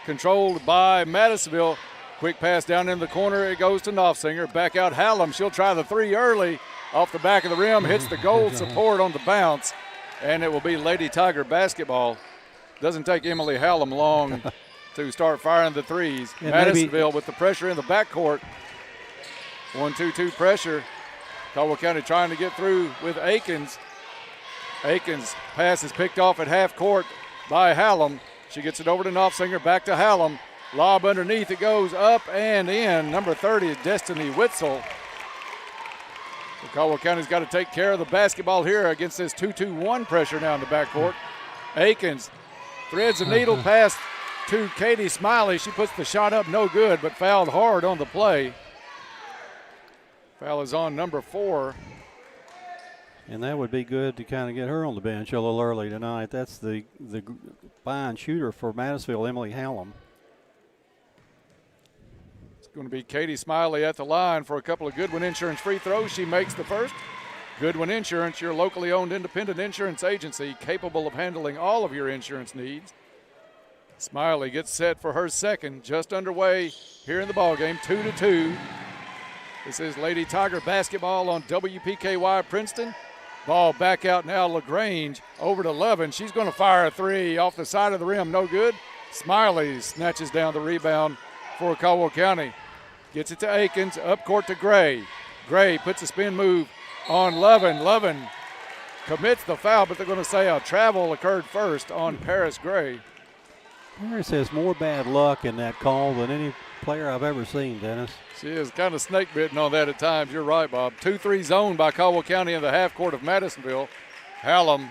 Speaker 24: controlled by Madisonville. Quick pass down in the corner. It goes to Knopfsinger. Back out Hallam. She'll try the 3 early. Off the back of the rim, hits the goal support on the bounce, and it will be Lady Tiger basketball. Doesn't take Emily Hallam long to start firing the threes.
Speaker 1: Yeah,
Speaker 24: Madisonville with the pressure in the backcourt. 1-2-2 pressure. Caldwell County trying to get through with Akins. Akins' pass is picked off at half court by Hallam. She gets it over to Knopfsinger, back to Hallam. Lob underneath, it goes up and in. Number 30 is Destiny Witzel. So Caldwell County's got to take care of the basketball here against this 2-2-1 pressure now in the backcourt. Akins threads the needle pass to Katie Smiley. She puts the shot up, no good, but fouled hard on the play. Foul is on number 4.
Speaker 1: And that would be good to kind of get her on the bench a little early tonight. That's the fine shooter for Madisonville, Emily Hallam.
Speaker 24: going to be Katie Smiley at the line for a couple of Goodwin Insurance free throws. She makes the first. Goodwin Insurance, your locally owned independent insurance agency capable of handling all of your insurance needs. Smiley gets set for her second, just underway here in the ballgame, 2-2. This is Lady Tiger basketball on WPKY Princeton. Ball back out now, LaGrange over to Lovin. She's going to fire a three off the side of the rim, no good. Smiley snatches down the rebound for Caldwell County. Gets it to Akins, up court to Gray. Gray puts a spin move on Lovin. Lovin commits the foul, but they're going to say a travel occurred first on Paris Gray.
Speaker 1: Paris has more bad luck in that call than any player I've ever seen, Dennis.
Speaker 24: She is kind of snake bitten on that at times. You're right, Bob. 2-3 zone by Caldwell County in the half court of Madisonville. Hallam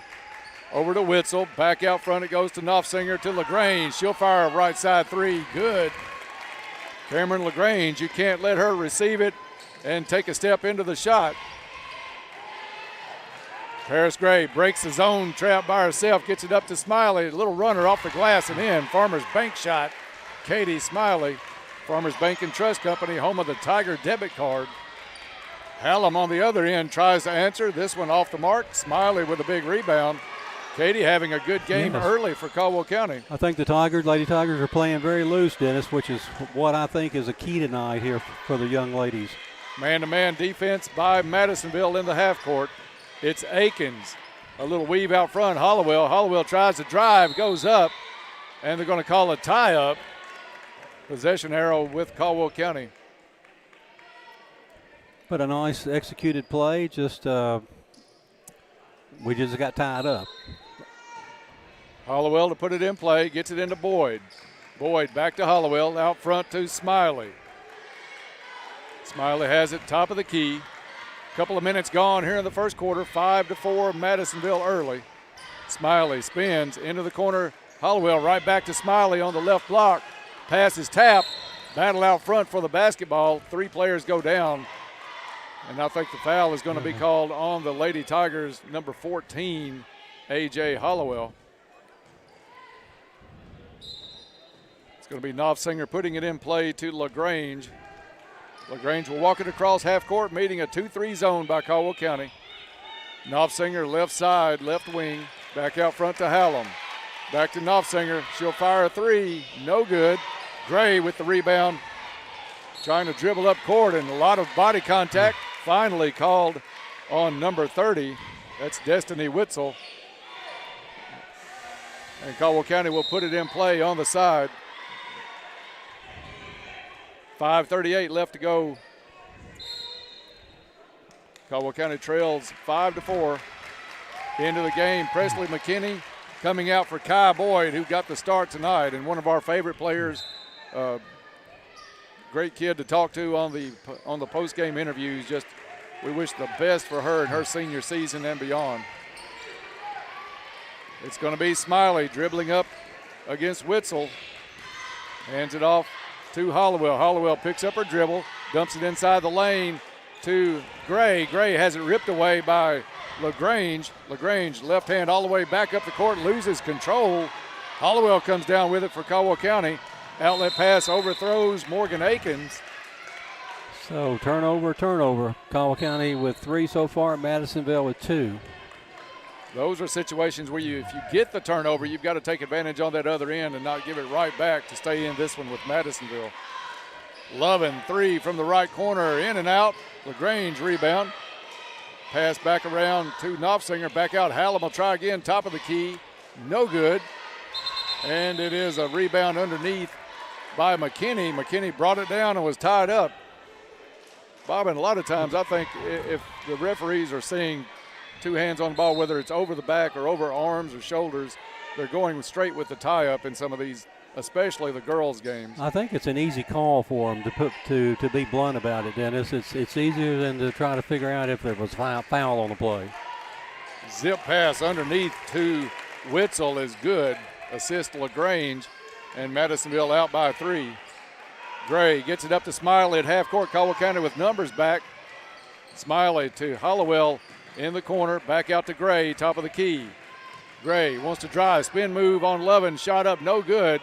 Speaker 24: over to Witzel. Back out front it goes to Knopfsinger to LaGrange. She'll fire a right side three. Good. Cameron LaGrange, you can't let her receive it and take a step into the shot. Paris Gray breaks the zone trap by herself, gets it up to Smiley. A little runner off the glass and in. Farmers Bank shot. Katie Smiley. Farmers Bank and Trust Company, home of the Tiger debit card. Hallam on the other end tries to answer. This one off the mark. Smiley with a big rebound. Katie having a good game early for Caldwell County.
Speaker 1: I think the Lady Tigers are playing very loose, Dennis, which is what I think is a key tonight here for the young ladies.
Speaker 24: Man-to-man defense by Madisonville in the half court. It's Akins. A little weave out front. Hollowell tries to drive, goes up, and they're going to call a tie-up. Possession arrow with Caldwell County.
Speaker 1: But a nice executed play. We just got tied up.
Speaker 24: Hollowell to put it in play, gets it into Boyd. Boyd back to Hollowell, out front to Smiley. Smiley has it top of the key. Couple of minutes gone here in the first quarter. 5-4 Madisonville early. Smiley spins into the corner. Hollowell right back to Smiley on the left block. Pass is tapped. Battle out front for the basketball. 3 players go down. And I think the foul is going to be called on the Lady Tigers, number 14, A.J. Hollowell. It's going to be Knopfsinger putting it in play to LaGrange. LaGrange will walk it across half court, meeting a 2-3 zone by Caldwell County. Knopfsinger left side, left wing, back out front to Hallam. Back to Knopfsinger. She'll fire a three. No good. Gray with the rebound. Trying to dribble up court and a lot of body contact. Finally called on number 30. That's Destiny Witzel. And Caldwell County will put it in play on the side. 5:38 left to go. Caldwell County trails 5-4 into the game. Presley McKinney coming out for Kai Boyd, who got the start tonight, and one of our favorite players. Great kid to talk to on the post-game interviews. Just we wish the best for her in her senior season and beyond. It's going to be Smiley dribbling up against Witzel. Hands it off to Hollowell. Hollowell picks up her dribble, dumps it inside the lane to Gray. Gray has it ripped away by LaGrange. LaGrange left hand all the way back up the court, loses control. Hollowell comes down with it for Caldwell County. Outlet pass overthrows Morgan Akins.
Speaker 1: So turnover. Caldwell County with 3 so far, Madisonville with 2.
Speaker 24: Those are situations where if you get the turnover, you've got to take advantage on that other end and not give it right back to stay in this one with Madisonville. Lovin, 3 from the right corner, in and out. LaGrange rebound. Pass back around to Knopfsinger. Back out. Hallam will try again. Top of the key. No good. And it is a rebound underneath by McKinney. McKinney brought it down and was tied up. Bob, and a lot of times I think if the referees are seeing 2 hands on the ball, whether it's over the back or over arms or shoulders, they're going straight with the tie-up in some of these, especially the girls' games.
Speaker 1: I think it's an easy call for them to be blunt about it, Dennis. It's easier than to try to figure out if there was a foul on the play.
Speaker 24: Zip pass underneath to Witzel is good. Assist LaGrange, and Madisonville out by 3. Gray gets it up to Smiley at half court. Caldwell County with numbers back. Smiley to Hollowell in the corner. Back out to Gray, top of the key. Gray wants to drive. Spin move on Lovin. Shot up, no good.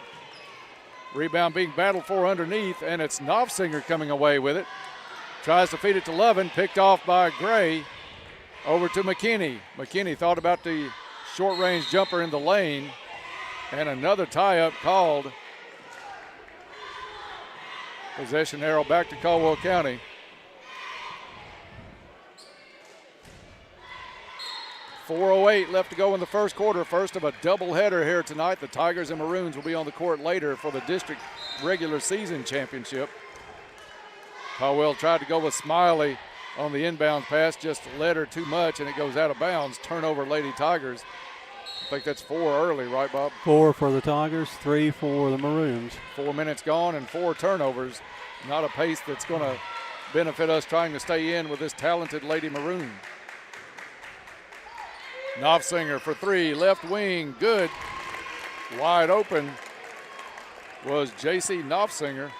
Speaker 24: Rebound being battled for underneath, and it's Knopfsinger coming away with it. Tries to feed it to Lovin, picked off by Gray. Over to McKinney. McKinney thought about the short-range jumper in the lane, and another tie-up called. Possession arrow back to Caldwell County. .408 left to go in the first quarter. First of a doubleheader here tonight. The Tigers and Maroons will be on the court later for the district regular season championship. Caldwell tried to go with Smiley on the inbound pass, just led her too much, and it goes out of bounds. Turnover, Lady Tigers. I think that's 4 early, right, Bob?
Speaker 1: 4 for the Tigers, 3 for the Maroons.
Speaker 24: 4 minutes gone and 4 turnovers. Not a pace that's going to benefit us trying to stay in with this talented Lady Maroon. Knopfsinger for 3, left wing, good. Wide open was J.C. Knopfsinger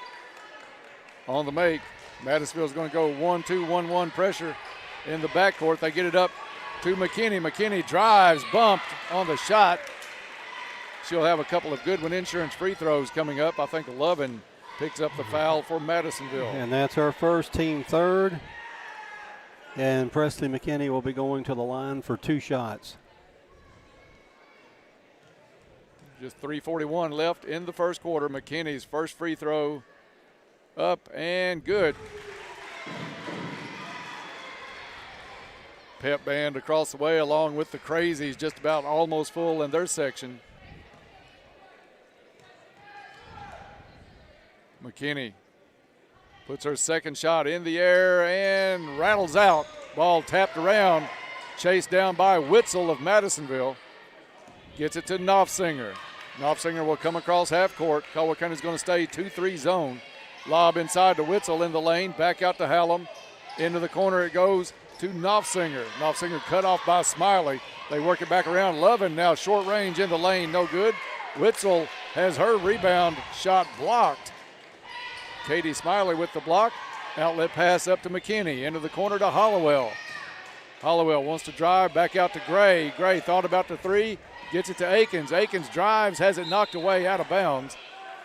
Speaker 24: on the make. Madisonville's going to go 1-2, 1-1 pressure in the backcourt. They get it up to McKinney. McKinney drives, bumped on the shot. She'll have a couple of Goodwin Insurance free throws coming up. I think Lovin picks up the foul for Madisonville.
Speaker 1: And that's her first, team third. And Presley McKinney will be going to the line for 2 shots.
Speaker 24: Just 3:41 left in the first quarter. McKinney's first free throw up and good. Pep band across the way along with the Crazies, just about almost full in their section. McKinney puts her second shot in the air and rattles out. Ball tapped around, chased down by Witzel of Madisonville. Gets it to Knopfsinger. Knopfsinger will come across half court. Caldwell County's going to stay 2-3 zone. Lob inside to Witzel in the lane. Back out to Hallam. Into the corner it goes to Knopfsinger. Knopfsinger cut off by Smiley. They work it back around. Lovin now short range in the lane. No good. Witzel has her rebound shot blocked. Katie Smiley with the block. Outlet pass up to McKinney. Into the corner to Hollowell. Hollowell wants to drive back out to Gray. Gray thought about the 3. Gets it to Akins. Akins drives, has it knocked away out of bounds.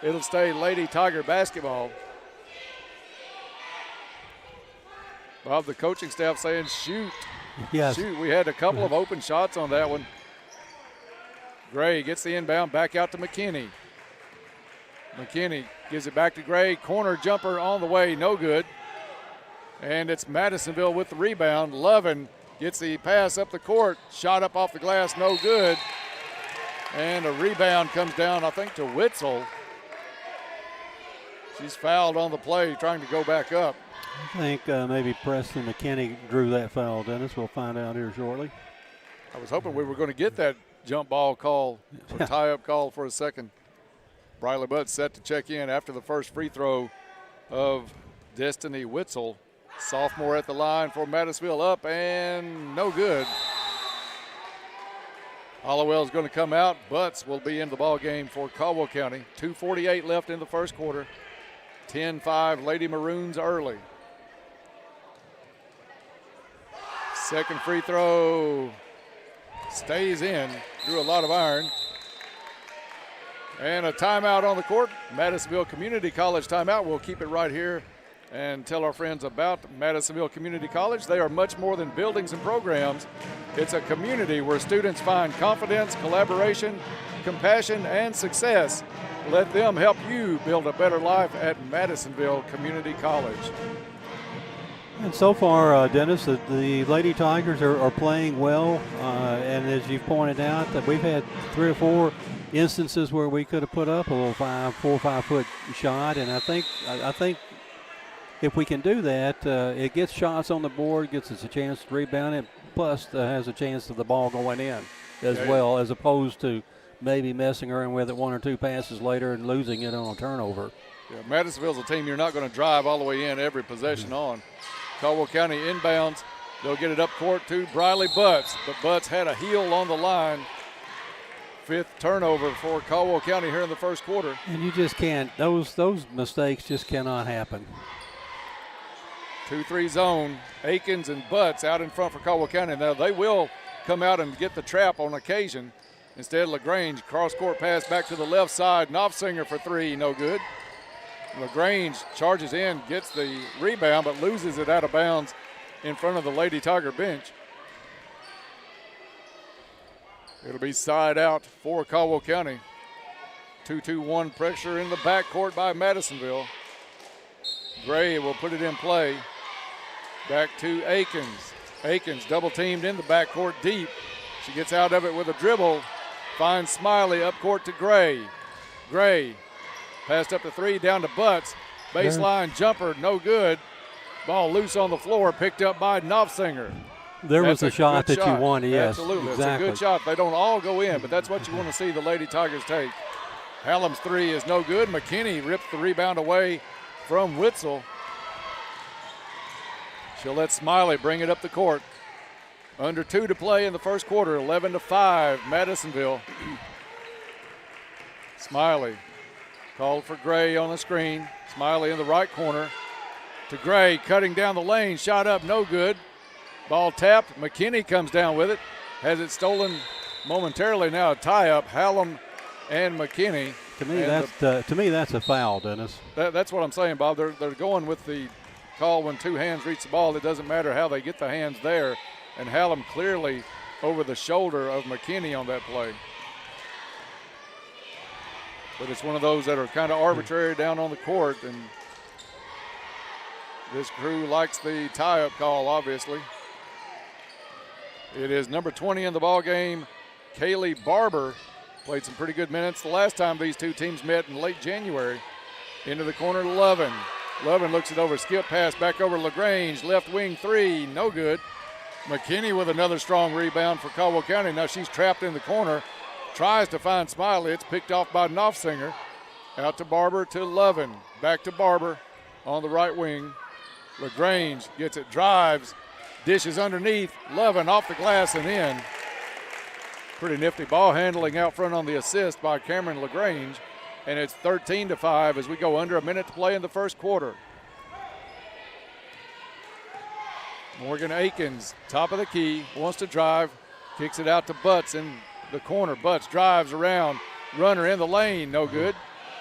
Speaker 24: It'll stay Lady Tiger basketball. Bob, the coaching staff saying shoot.
Speaker 1: Yes.
Speaker 24: Shoot, we had a couple of open shots on that one. Gray gets the inbound back out to McKinney. McKinney gives it back to Gray. Corner jumper on the way, no good. And it's Madisonville with the rebound. Lovin gets the pass up the court. Shot up off the glass, no good. And a rebound comes down, I think, to Witzel. She's fouled on the play, trying to go back up.
Speaker 1: I think maybe Preston McKinney drew that foul, Dennis. We'll find out here shortly.
Speaker 24: I was hoping we were going to get that jump ball call, or tie-up call for a second. Briley Butt set to check in after the first free throw of Destiny Witzel. Sophomore at the line for Madisonville, up and no good. Hollowell's going to come out. Butts will be in the ball game for Caldwell County. 2:48 left in the first quarter. 10-5 Lady Maroons early. Second free throw stays in. Drew a lot of iron. And a timeout on the court. Madisonville Community College timeout. We'll keep it right here and tell our friends about Madisonville Community College. They are much more than buildings and programs. It's a community where students find confidence, collaboration, compassion, and success. Let them help you build a better life at Madisonville Community College.
Speaker 1: And so far, Dennis, the Lady Tigers are playing well. And as you pointed out, that we've had 3 or 4 instances where we could have put up a little 4 or 5 foot shot. And I think if we can do that, it gets shots on the board, gets us a chance to rebound it, plus has a chance of the ball going in as well, as opposed to maybe messing around with it 1 or 2 passes later and losing it on a turnover.
Speaker 24: Yeah, Madisonville's a team you're not going to drive all the way in every possession on. Caldwell County inbounds. They'll get it up court to Briley Butts, but Butts had a heel on the line. 5th turnover for Caldwell County here in the first quarter.
Speaker 1: And you just can't, those mistakes just cannot happen.
Speaker 24: 2-3 zone. Akins and Butts out in front for Caldwell County. Now they will come out and get the trap on occasion. Instead, LaGrange, cross-court pass back to the left side. Knopfsinger for three, no good. LaGrange charges in, gets the rebound, but loses it out of bounds in front of the Lady Tiger bench. It'll be side out for Caldwell County. 2-2-1 pressure in the backcourt by Madisonville. Gray will put it in play. Back to Akins. Akins double teamed in the backcourt deep. She gets out of it with a dribble. Finds Smiley up court to Gray. Gray passed up the three, down to Butts. Baseline jumper, no good. Ball loose on the floor, picked up by Knopfsinger.
Speaker 1: There was a shot that you wanted, yes.
Speaker 24: Absolutely,
Speaker 1: exactly.
Speaker 24: It's a good shot. They don't all go in, but that's what you want to see the Lady Tigers take. Hallam's three is no good. McKinney ripped the rebound away from Witzel. She'll let Smiley bring it up the court. Under 2 to play in the first quarter, 11-5, Madisonville. Smiley called for Gray on the screen. Smiley in the right corner to Gray, cutting down the lane, shot up, no good. Ball tapped, McKinney comes down with it, has it stolen momentarily. Now a tie-up, Hallam and McKinney.
Speaker 1: To me, that's a foul, Dennis.
Speaker 24: That's what I'm saying, Bob. They're going with the call when two hands reach the ball. It doesn't matter how they get the hands there. And Hallam clearly over the shoulder of McKinney on that play. But it's one of those that are kind of arbitrary down on the court, and this crew likes the tie-up call, obviously. It is number 20 in the ball game, Kaylee Barber. Played some pretty good minutes the last time these two teams met in late January. Into the corner, Lovin. Lovin looks it over, skip pass back over LaGrange, left wing three, no good. McKinney with another strong rebound for Caldwell County. Now she's trapped in the corner, tries to find Smiley. It's picked off by Knopfsinger. Out to Barber to Lovin, back to Barber on the right wing. LaGrange gets it, drives, dishes underneath. Lovin off the glass and in. Pretty nifty ball handling out front on the assist by Cameron LaGrange. And it's 13-5 as we go under a minute to play in the first quarter. Morgan Akins, top of the key, wants to drive, kicks it out to Butts in the corner. Butts drives around, runner in the lane, no good.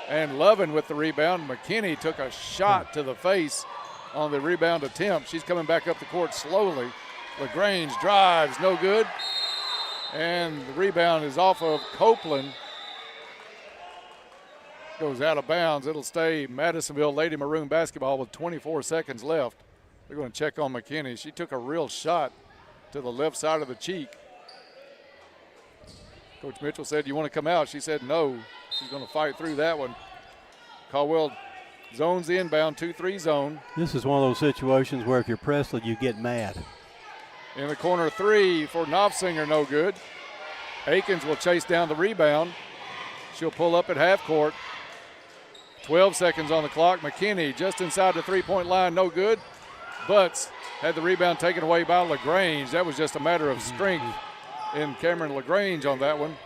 Speaker 24: And Lovin with the rebound. McKinney took a shot to the face on the rebound attempt. She's coming back up the court slowly. LaGrange drives, no good. And the rebound is off of Copeland. Goes out of bounds. It'll stay Madisonville Lady Maroon basketball with 24 seconds left. They're going to check on McKinney. She took a real shot to the left side of the cheek. Coach Mitchell said, "You want to come out?" She said no. She's going to fight through that one. Caldwell zones the inbound, 2-3 zone.
Speaker 1: This is one of those situations where if you're Presley, you get mad.
Speaker 24: In the corner three for Knopfsinger, no good. Akins will chase down the rebound. She'll pull up at half court. 12 seconds on the clock. McKinney just inside the three-point line, no good. Butts had the rebound taken away by LaGrange. That was just a matter of strength in Cameron LaGrange on that one.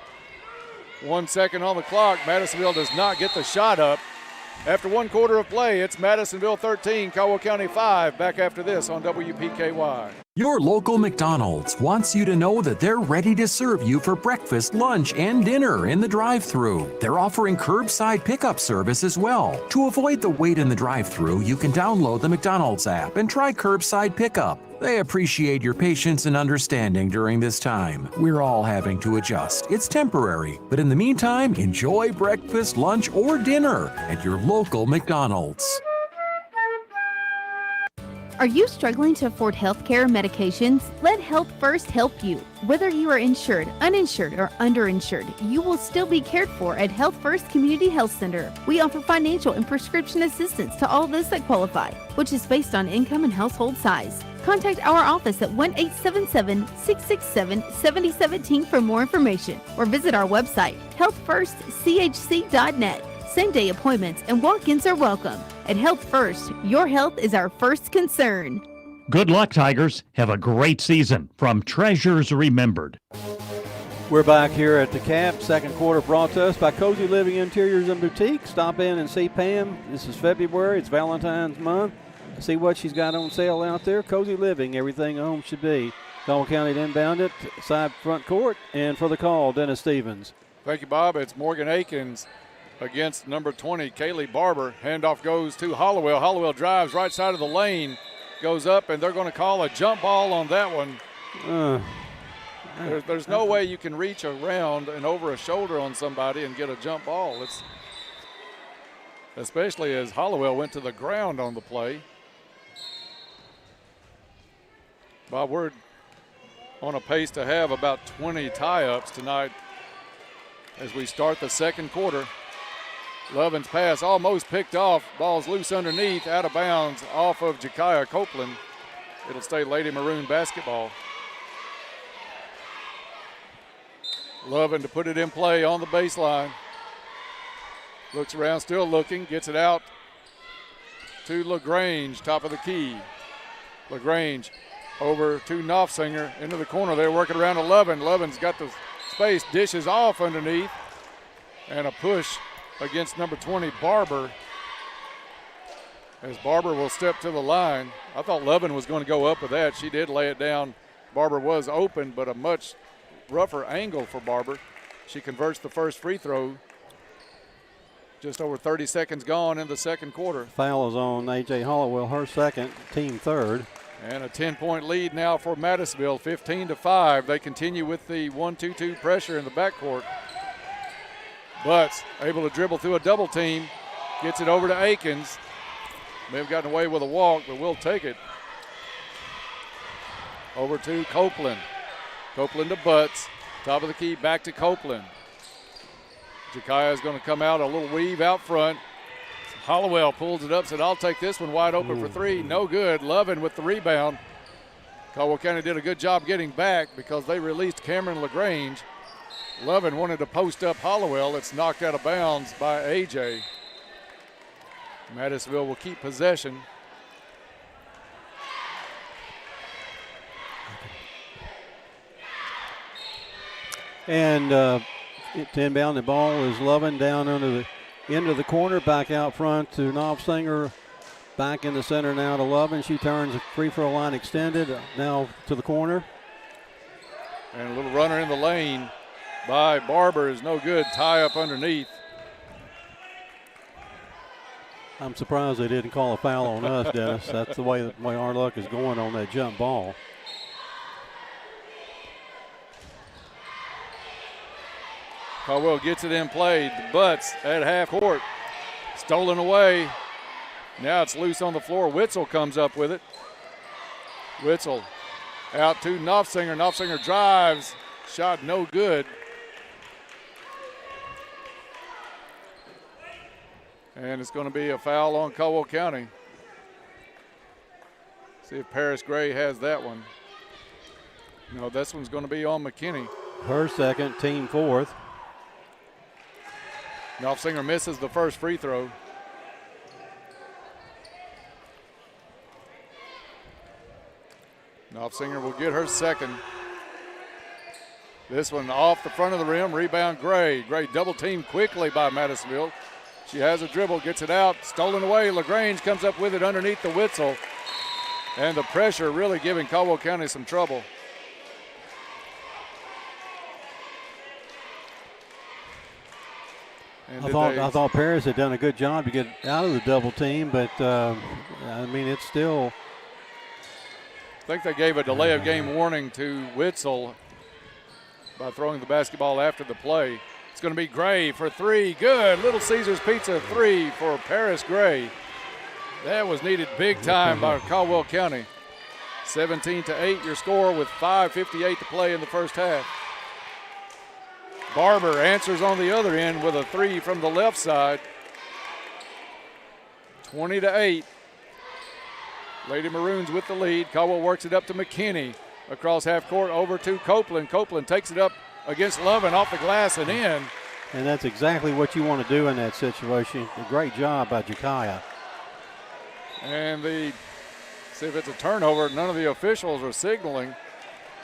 Speaker 24: 1 second on the clock. Madisonville does not get the shot up. After one quarter of play, it's Madisonville 13, Caldwell County 5. Back after this on WPKY.
Speaker 28: Your local McDonald's wants you to know that they're ready to serve you for breakfast, lunch, and dinner in the drive-thru. They're offering curbside pickup service as well. To avoid the wait in the drive-thru, you can download the McDonald's app and try curbside pickup. They appreciate your patience and understanding during this time. We're all having to adjust. It's temporary, but in the meantime, enjoy breakfast, lunch, or dinner at your local McDonald's.
Speaker 13: Are you struggling to afford healthcare medications? Let Health First help you. Whether you are insured, uninsured, or underinsured, you will still be cared for at Health First Community Health Center. We offer financial and prescription assistance to all those that qualify, which is based on income and household size. Contact our office at 1-877-667-7017 for more information, or visit our website, healthfirstchc.net. Same-day appointments and walk-ins are welcome. At Health First, your health is our first concern.
Speaker 31: Good luck, Tigers. Have a great season. From Treasures Remembered.
Speaker 1: We're back here at the Cap. Second quarter brought to us by Cozy Living Interiors and Boutique. Stop in and see Pam. This is February. It's Valentine's month. See what she's got on sale out there. Cozy Living, everything a home should be. Caldwell County to inbound it, side front court, and for the call, Dennis Stevens.
Speaker 24: Thank you, Bob. It's Morgan Akins against number 20, Kaylee Barber. Handoff goes to Hollowell. Hollowell drives right side of the lane, goes up, and they're going to call a jump ball on that one. There's no way you can reach around and over a shoulder on somebody and get a jump ball. It's especially as Hollowell went to the ground on the play. Bob, we're on a pace to have about 20 tie-ups tonight as we start the second quarter. Lovin's pass almost picked off. Ball's loose underneath, out of bounds, off of Jakaya Copeland. It'll stay Lady Maroon basketball. Lovin to put it in play on the baseline. Looks around, still looking, gets it out to LaGrange, top of the key. LaGrange over to Knopfsinger, into the corner. They're working around 11. Lovin's got the space, dishes off underneath, and a push against number 20, Barber, as Barber will step to the line. I thought Lovin was going to go up with that. She did lay it down. Barber was open, but a much rougher angle for Barber. She converts the first free throw. Just over 30 seconds gone in the second quarter.
Speaker 1: Foul is on A.J. Hollowell, her second, team third.
Speaker 24: And a 10-point lead now for Madisonville, 15-5. They continue with the 1-2-2 pressure in the backcourt. Butts able to dribble through a double team, gets it over to Akins. May have gotten away with a walk, but we'll take it. Over to Copeland. Copeland to Butts, top of the key, back to Copeland. Jakaya is going to come out, a little weave out front. Hollowell pulls it up, said, I'll take this one wide open for three. No good. Lovin with the rebound. Caldwell County did a good job getting back because they released Cameron LaGrange. Lovin wanted to post up Hollowell. It's knocked out of bounds by AJ. Madisonville will keep possession.
Speaker 1: And to inbound the ball is Lovin down under the end of the corner, back out front to Knopfsinger. Back in the center now to Lovin. She turns, free throw line extended, now to the corner.
Speaker 24: And a little runner in the lane by Barber is no good. Tie up underneath.
Speaker 1: I'm surprised they didn't call a foul on us, Dennis. That's the way our luck is going on that jump ball.
Speaker 24: Caldwell gets it in play. The Butts at half court. Stolen away. Now it's loose on the floor. Witzel comes up with it. Witzel out to Knopfsinger. Knopfsinger drives. Shot no good. And it's going to be a foul on Caldwell County. See if Paris Gray has that one. No, this one's going to be on McKinney.
Speaker 1: Her second, team fourth.
Speaker 24: Knopfsinger misses the first free throw. Knopfsinger will get her second. This one off the front of the rim, rebound Gray. Gray double teamed quickly by Madisonville. She has a dribble, gets it out, stolen away. LaGrange comes up with it underneath the Witzel. And the pressure really giving Caldwell County some trouble.
Speaker 1: I thought Paris had done a good job to get out of the double team, but I mean, it's still.
Speaker 24: I think they gave a delay of game warning to Witzel by throwing the basketball after the play. It's going to be Gray for three. Good. Little Caesars Pizza three for Paris Gray. That was needed big time by Caldwell County. 17-8 your score with 5:58 to play in the first half. Barber answers on the other end with a three from the left side. 20-8. Lady Maroons with the lead. Caldwell works it up to McKinney. Across half court over to Copeland. Copeland takes it up against Lovin off the glass and in.
Speaker 1: And that's exactly what you want to do in that situation. A great job by Jakaya.
Speaker 24: And see if it's a turnover. None of the officials are signaling.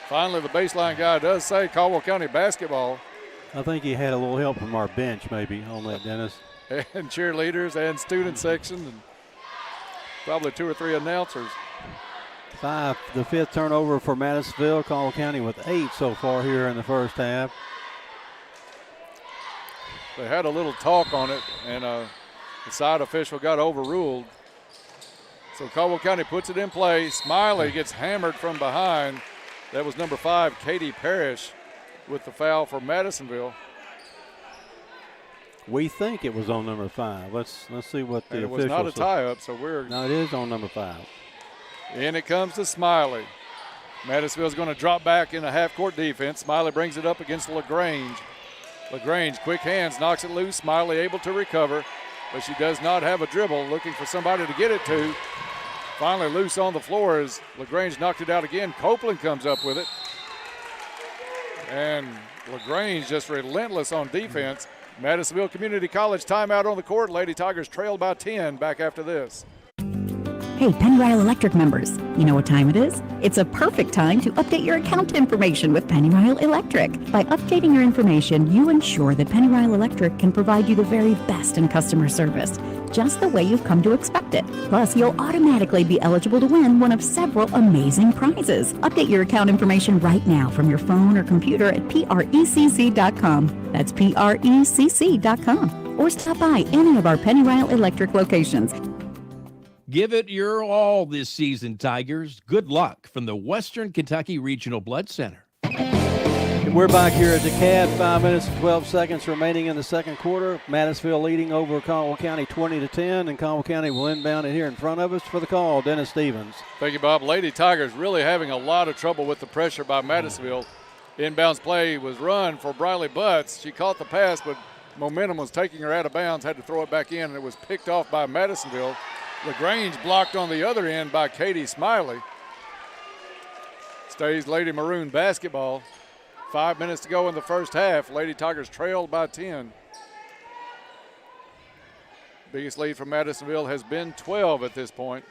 Speaker 24: Finally, the baseline guy does say Caldwell County basketball.
Speaker 1: I think he had a little help from our bench maybe on that, Dennis.
Speaker 24: And cheerleaders and student section and probably two or three announcers.
Speaker 1: The fifth turnover for Madisonville. Caldwell County with 8 so far here in the first half.
Speaker 24: They had a little talk on it, and the side official got overruled. So Caldwell County puts it in play. Smiley gets hammered from behind. That was number 5, Katie Parrish, with the foul for Madisonville.
Speaker 1: We think it was on number 5. Let's see what the official said.
Speaker 24: It was not a tie-up, so we're...
Speaker 1: No, it is on number 5.
Speaker 24: In it comes to Smiley. Madisonville's going to drop back in a half-court defense. Smiley brings it up against LaGrange. LaGrange, quick hands, knocks it loose. Smiley able to recover, but she does not have a dribble, looking for somebody to get it to. Finally loose on the floor as LaGrange knocked it out again. Copeland comes up with it. And LaGrange just relentless on defense. Madisonville Community College timeout on the court. Lady Tigers trailed by 10 back after this.
Speaker 14: Hey, Pennywile Electric members, you know what time it is? It's a perfect time to update your account information with Pennywile Electric. By updating your information, you ensure that Pennywile Electric can provide you the very best in customer service, just the way you've come to expect it. Plus, you'll automatically be eligible to win one of several amazing prizes. Update your account information right now from your phone or computer at precc.com. That's precc.com. Or stop by any of our Pennywile Electric locations.
Speaker 15: Give it your all this season, Tigers. Good luck from the Western Kentucky Regional Blood Center.
Speaker 1: We're back here at the CAD. 5 minutes and 12 seconds remaining in the second quarter. Madisonville leading over Caldwell County 20-10, and Caldwell County will inbound it here in front of us for the call. Dennis Stevens.
Speaker 24: Thank you, Bob. Lady Tigers really having a lot of trouble with the pressure by Madisonville. Inbounds play was run for Briley Butts. She caught the pass, but momentum was taking her out of bounds, had to throw it back in, and it was picked off by Madisonville. LaGrange blocked on the other end by Katie Smiley. Stays Lady Maroon basketball. 5 minutes to go in the first half. Lady Tigers trailed by 10. Biggest lead for Madisonville has been 12 at this point.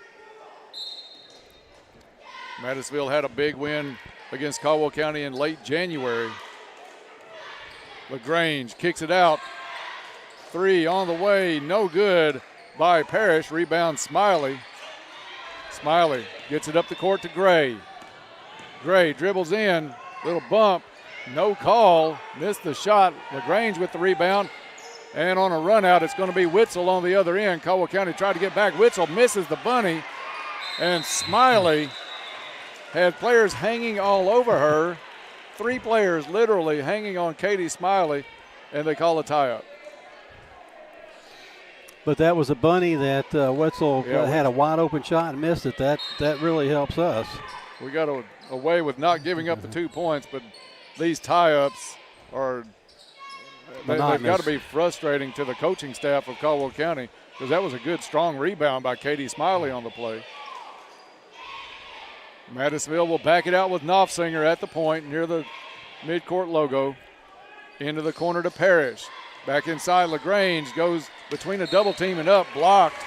Speaker 24: Madisonville had a big win against Caldwell County in late January. LaGrange kicks it out. 3 on the way, no good by Parrish. Rebound Smiley. Smiley gets it up the court to Gray. Gray dribbles in, little bump, no call, missed the shot. LaGrange with the rebound, and on a run out, it's going to be Witzel on the other end. Caldwell County tried to get back. Witzel misses the bunny, and Smiley had players hanging all over her. 3 players literally hanging on Katie Smiley, and they call a tie-up.
Speaker 1: But that was a bunny that Wetzel had a wide open shot and missed it. That really helps us.
Speaker 24: We got away with not giving up the 2 points, but these tie-ups are they've got to be frustrating to the coaching staff of Caldwell County, because that was a good, strong rebound by Katie Smiley on the play. Madisonville will back it out with Knopfsinger at the point near the midcourt logo. Into the corner to Parrish. Back inside, LaGrange goes between a double team and up, blocked.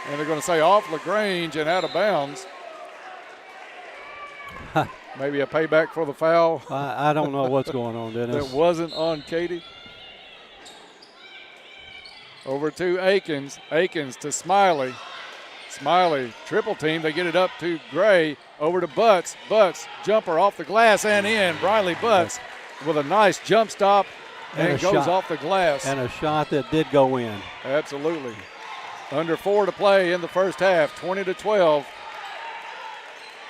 Speaker 24: And they're going to say off LaGrange and out of bounds. Maybe a payback for the foul.
Speaker 1: I don't know what's going on, Dennis.
Speaker 24: That wasn't on Katie. Over to Akins. Akins to Smiley. Smiley, triple team. They get it up to Gray. Over to Butts. Butts, jumper off the glass and in. Briley Butts with a nice jump stop and goes off the glass.
Speaker 1: And a shot that did go in.
Speaker 24: Absolutely. Under 4 to play in the first half, 20-12.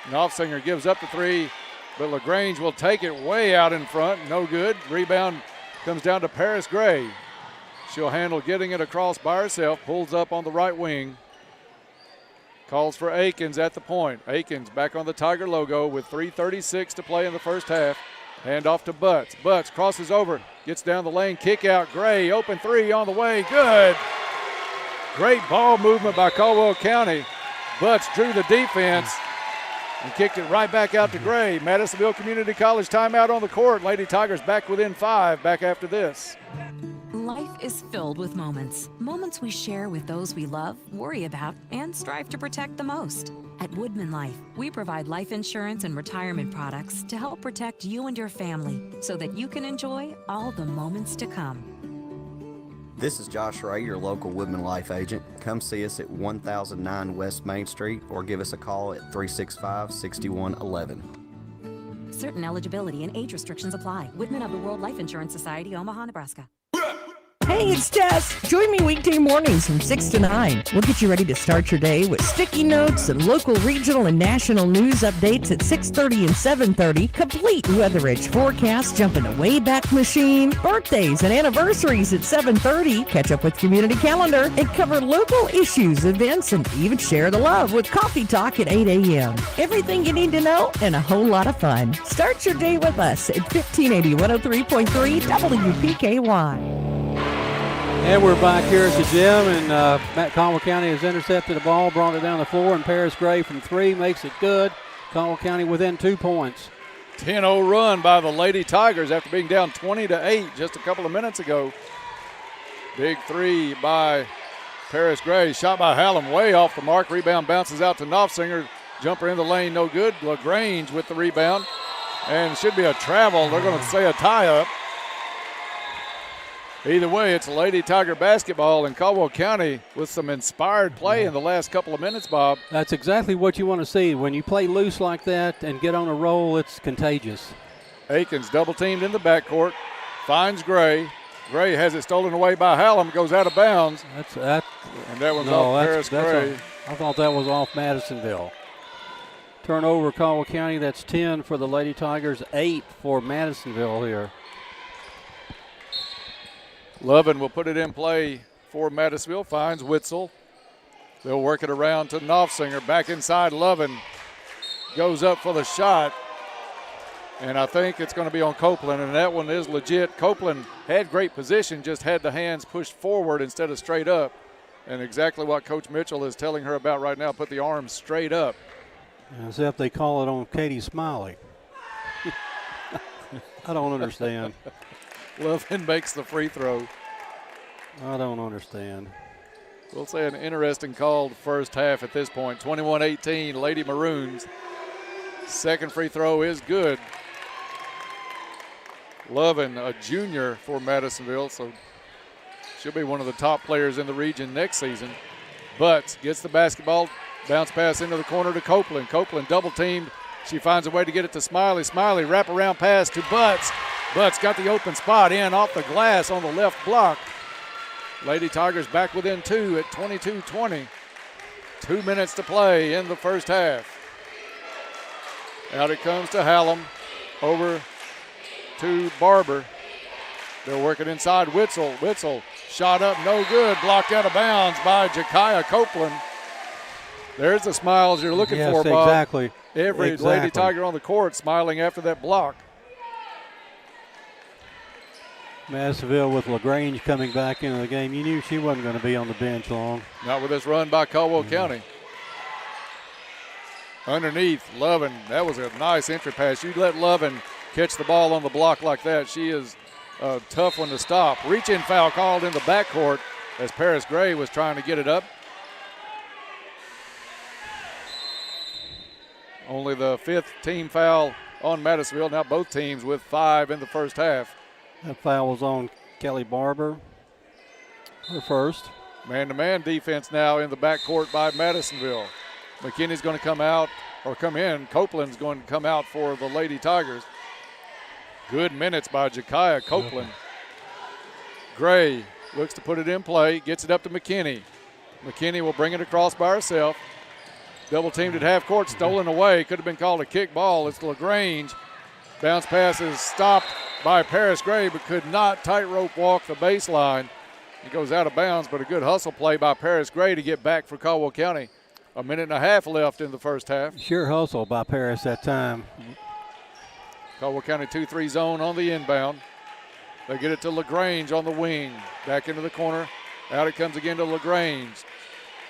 Speaker 24: Knopfsinger gives up the 3, but LaGrange will take it way out in front. No good. Rebound comes down to Paris Gray. She'll handle getting it across by herself. Pulls up on the right wing. Calls for Akins at the point. Akins back on the Tiger logo with 3:36 to play in the first half. Hand off to Butts. Butts crosses over, gets down the lane, kick out. Gray, open 3 on the way. Good. Great ball movement by Caldwell County. Butts drew the defense and kicked it right back out to Gray. Madisonville Community College timeout on the court. Lady Tigers back within 5 back after this.
Speaker 17: Life is filled with moments. Moments we share with those we love, worry about, and strive to protect the most. At Woodman Life, we provide life insurance and retirement products to help protect you and your family so that you can enjoy all the moments to come.
Speaker 3: This is Josh Ray, your local Woodman Life agent. Come see us at 1009 West Main Street or give us a call at 365-6111.
Speaker 17: Certain eligibility and age restrictions apply. Woodman of the World Life Insurance Society, Omaha, Nebraska.
Speaker 4: Hey, it's Jess. Join me weekday mornings from 6 to 9. We'll get you ready to start your day with sticky notes and local, regional, and national news updates at 6:30 and 7:30. Complete weather-edge forecast, jump in the Wayback Machine, birthdays and anniversaries at 7:30. Catch up with Community Calendar and cover local issues, events, and even share the love with Coffee Talk at 8 a.m. Everything you need to know and a whole lot of fun. Start your day with us at 1580 103.3 WPKY.
Speaker 1: And we're back here at the gym, and Caldwell County has intercepted the ball, brought it down the floor, and Paris Gray from 3 makes it good. Caldwell County within 2 points.
Speaker 24: 10-0 run by the Lady Tigers after being down 20-8 just a couple of minutes ago. Big 3 by Paris Gray. Shot by Hallam way off the mark. Rebound bounces out to Knopfsinger. Jumper in the lane, no good. LaGrange with the rebound. And it should be a travel. They're going to say a tie-up. Either way, it's Lady Tiger basketball in Caldwell County with some inspired play in the last couple of minutes, Bob.
Speaker 1: That's exactly what you want to see. When you play loose like that and get on a roll, it's contagious.
Speaker 24: Aikens double-teamed in the backcourt, finds Gray. Gray has it stolen away by Hallam, goes out of bounds. And that one's off Paris Gray.
Speaker 1: I thought that was off Madisonville. Turnover, Caldwell County. That's 10 for the Lady Tigers, 8 for Madisonville here.
Speaker 24: Lovin will put it in play for Madisonville, finds Witzel. They'll work it around to Knopfsinger. Back inside, Lovin goes up for the shot. And I think it's going to be on Copeland, and that one is legit. Copeland had great position, just had the hands pushed forward instead of straight up. And exactly what Coach Mitchell is telling her about right now, put the arms straight up.
Speaker 1: As if they call it on Katie Smiley. I don't understand.
Speaker 24: Lovin makes the free throw.
Speaker 1: I don't understand.
Speaker 24: We'll say an interesting call the first half at this point. 21-18, Lady Maroons. Second free throw is good. Lovin, a junior for Madisonville, so she'll be one of the top players in the region next season. Butts gets the basketball, bounce pass into the corner to Copeland. Copeland double teamed. She finds a way to get it to Smiley. Smiley wraparound pass to Butts. Butts got the open spot in off the glass on the left block. Lady Tigers back within 2 at 22-20. 2 minutes to play in the first half. Out it comes to Hallam. Over to Barber. They'll work it inside Witzel. Witzel shot up, no good. Blocked out of bounds by Jakaya Copeland. There's the smiles you're looking for, Bob.
Speaker 1: Exactly.
Speaker 24: Every Lady Tiger on the court smiling after that block.
Speaker 1: Madisonville with LaGrange coming back into the game. You knew she wasn't going to be on the bench long.
Speaker 24: Not with this run by Caldwell County. Underneath, Lovin. That was a nice entry pass. You let Lovin catch the ball on the block like that. She is a tough one to stop. Reach-in foul called in the backcourt as Paris Gray was trying to get it up. Only the 5th team foul on Madisonville. Now both teams with 5 in the first half.
Speaker 1: That foul was on Kelly Barber, her first.
Speaker 24: Man-to-man defense now in the backcourt by Madisonville. McKinney's going to come out, or come in. Copeland's going to come out for the Lady Tigers. Good minutes by Jakaya Copeland. Gray looks to put it in play, gets it up to McKinney. McKinney will bring it across by herself. Double teamed at half court, stolen away. Could have been called a kick ball. It's LaGrange. Bounce pass is stopped by Paris Gray, but could not tightrope walk the baseline. It goes out of bounds, but a good hustle play by Paris Gray to get back for Caldwell County. 1.5 minutes left in the first half.
Speaker 1: Sure hustle by Paris that time.
Speaker 24: Caldwell County 2-3 zone on the inbound. They get it to LaGrange on the wing. Back into the corner. Out it comes again to LaGrange.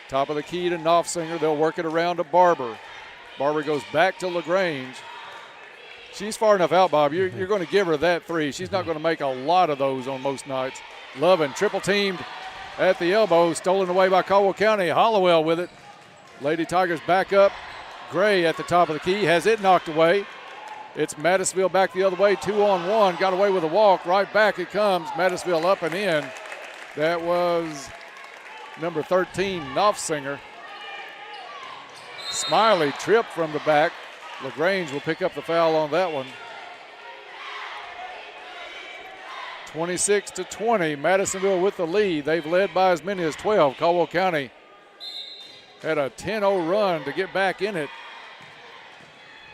Speaker 24: Top of the key to Knopfsinger. They'll work it around to Barber. Barber goes back to LaGrange. She's far enough out, Bob. You're going to give her that three. She's not going to make a lot of those on most nights. Lovin triple teamed at the elbow. Stolen away by Caldwell County. Hollowell with it. Lady Tigers back up. Gray at the top of the key. Has it knocked away. It's Madisonville back the other way. 2-on-1. Got away with a walk. Right back it comes. Madisonville up and in. That was number 13, Knopfsinger. Smiley tripped from the back. LaGrange will pick up the foul on that one. 26-20, Madisonville with the lead. They've led by as many as 12. Caldwell County had a 10-0 run to get back in it.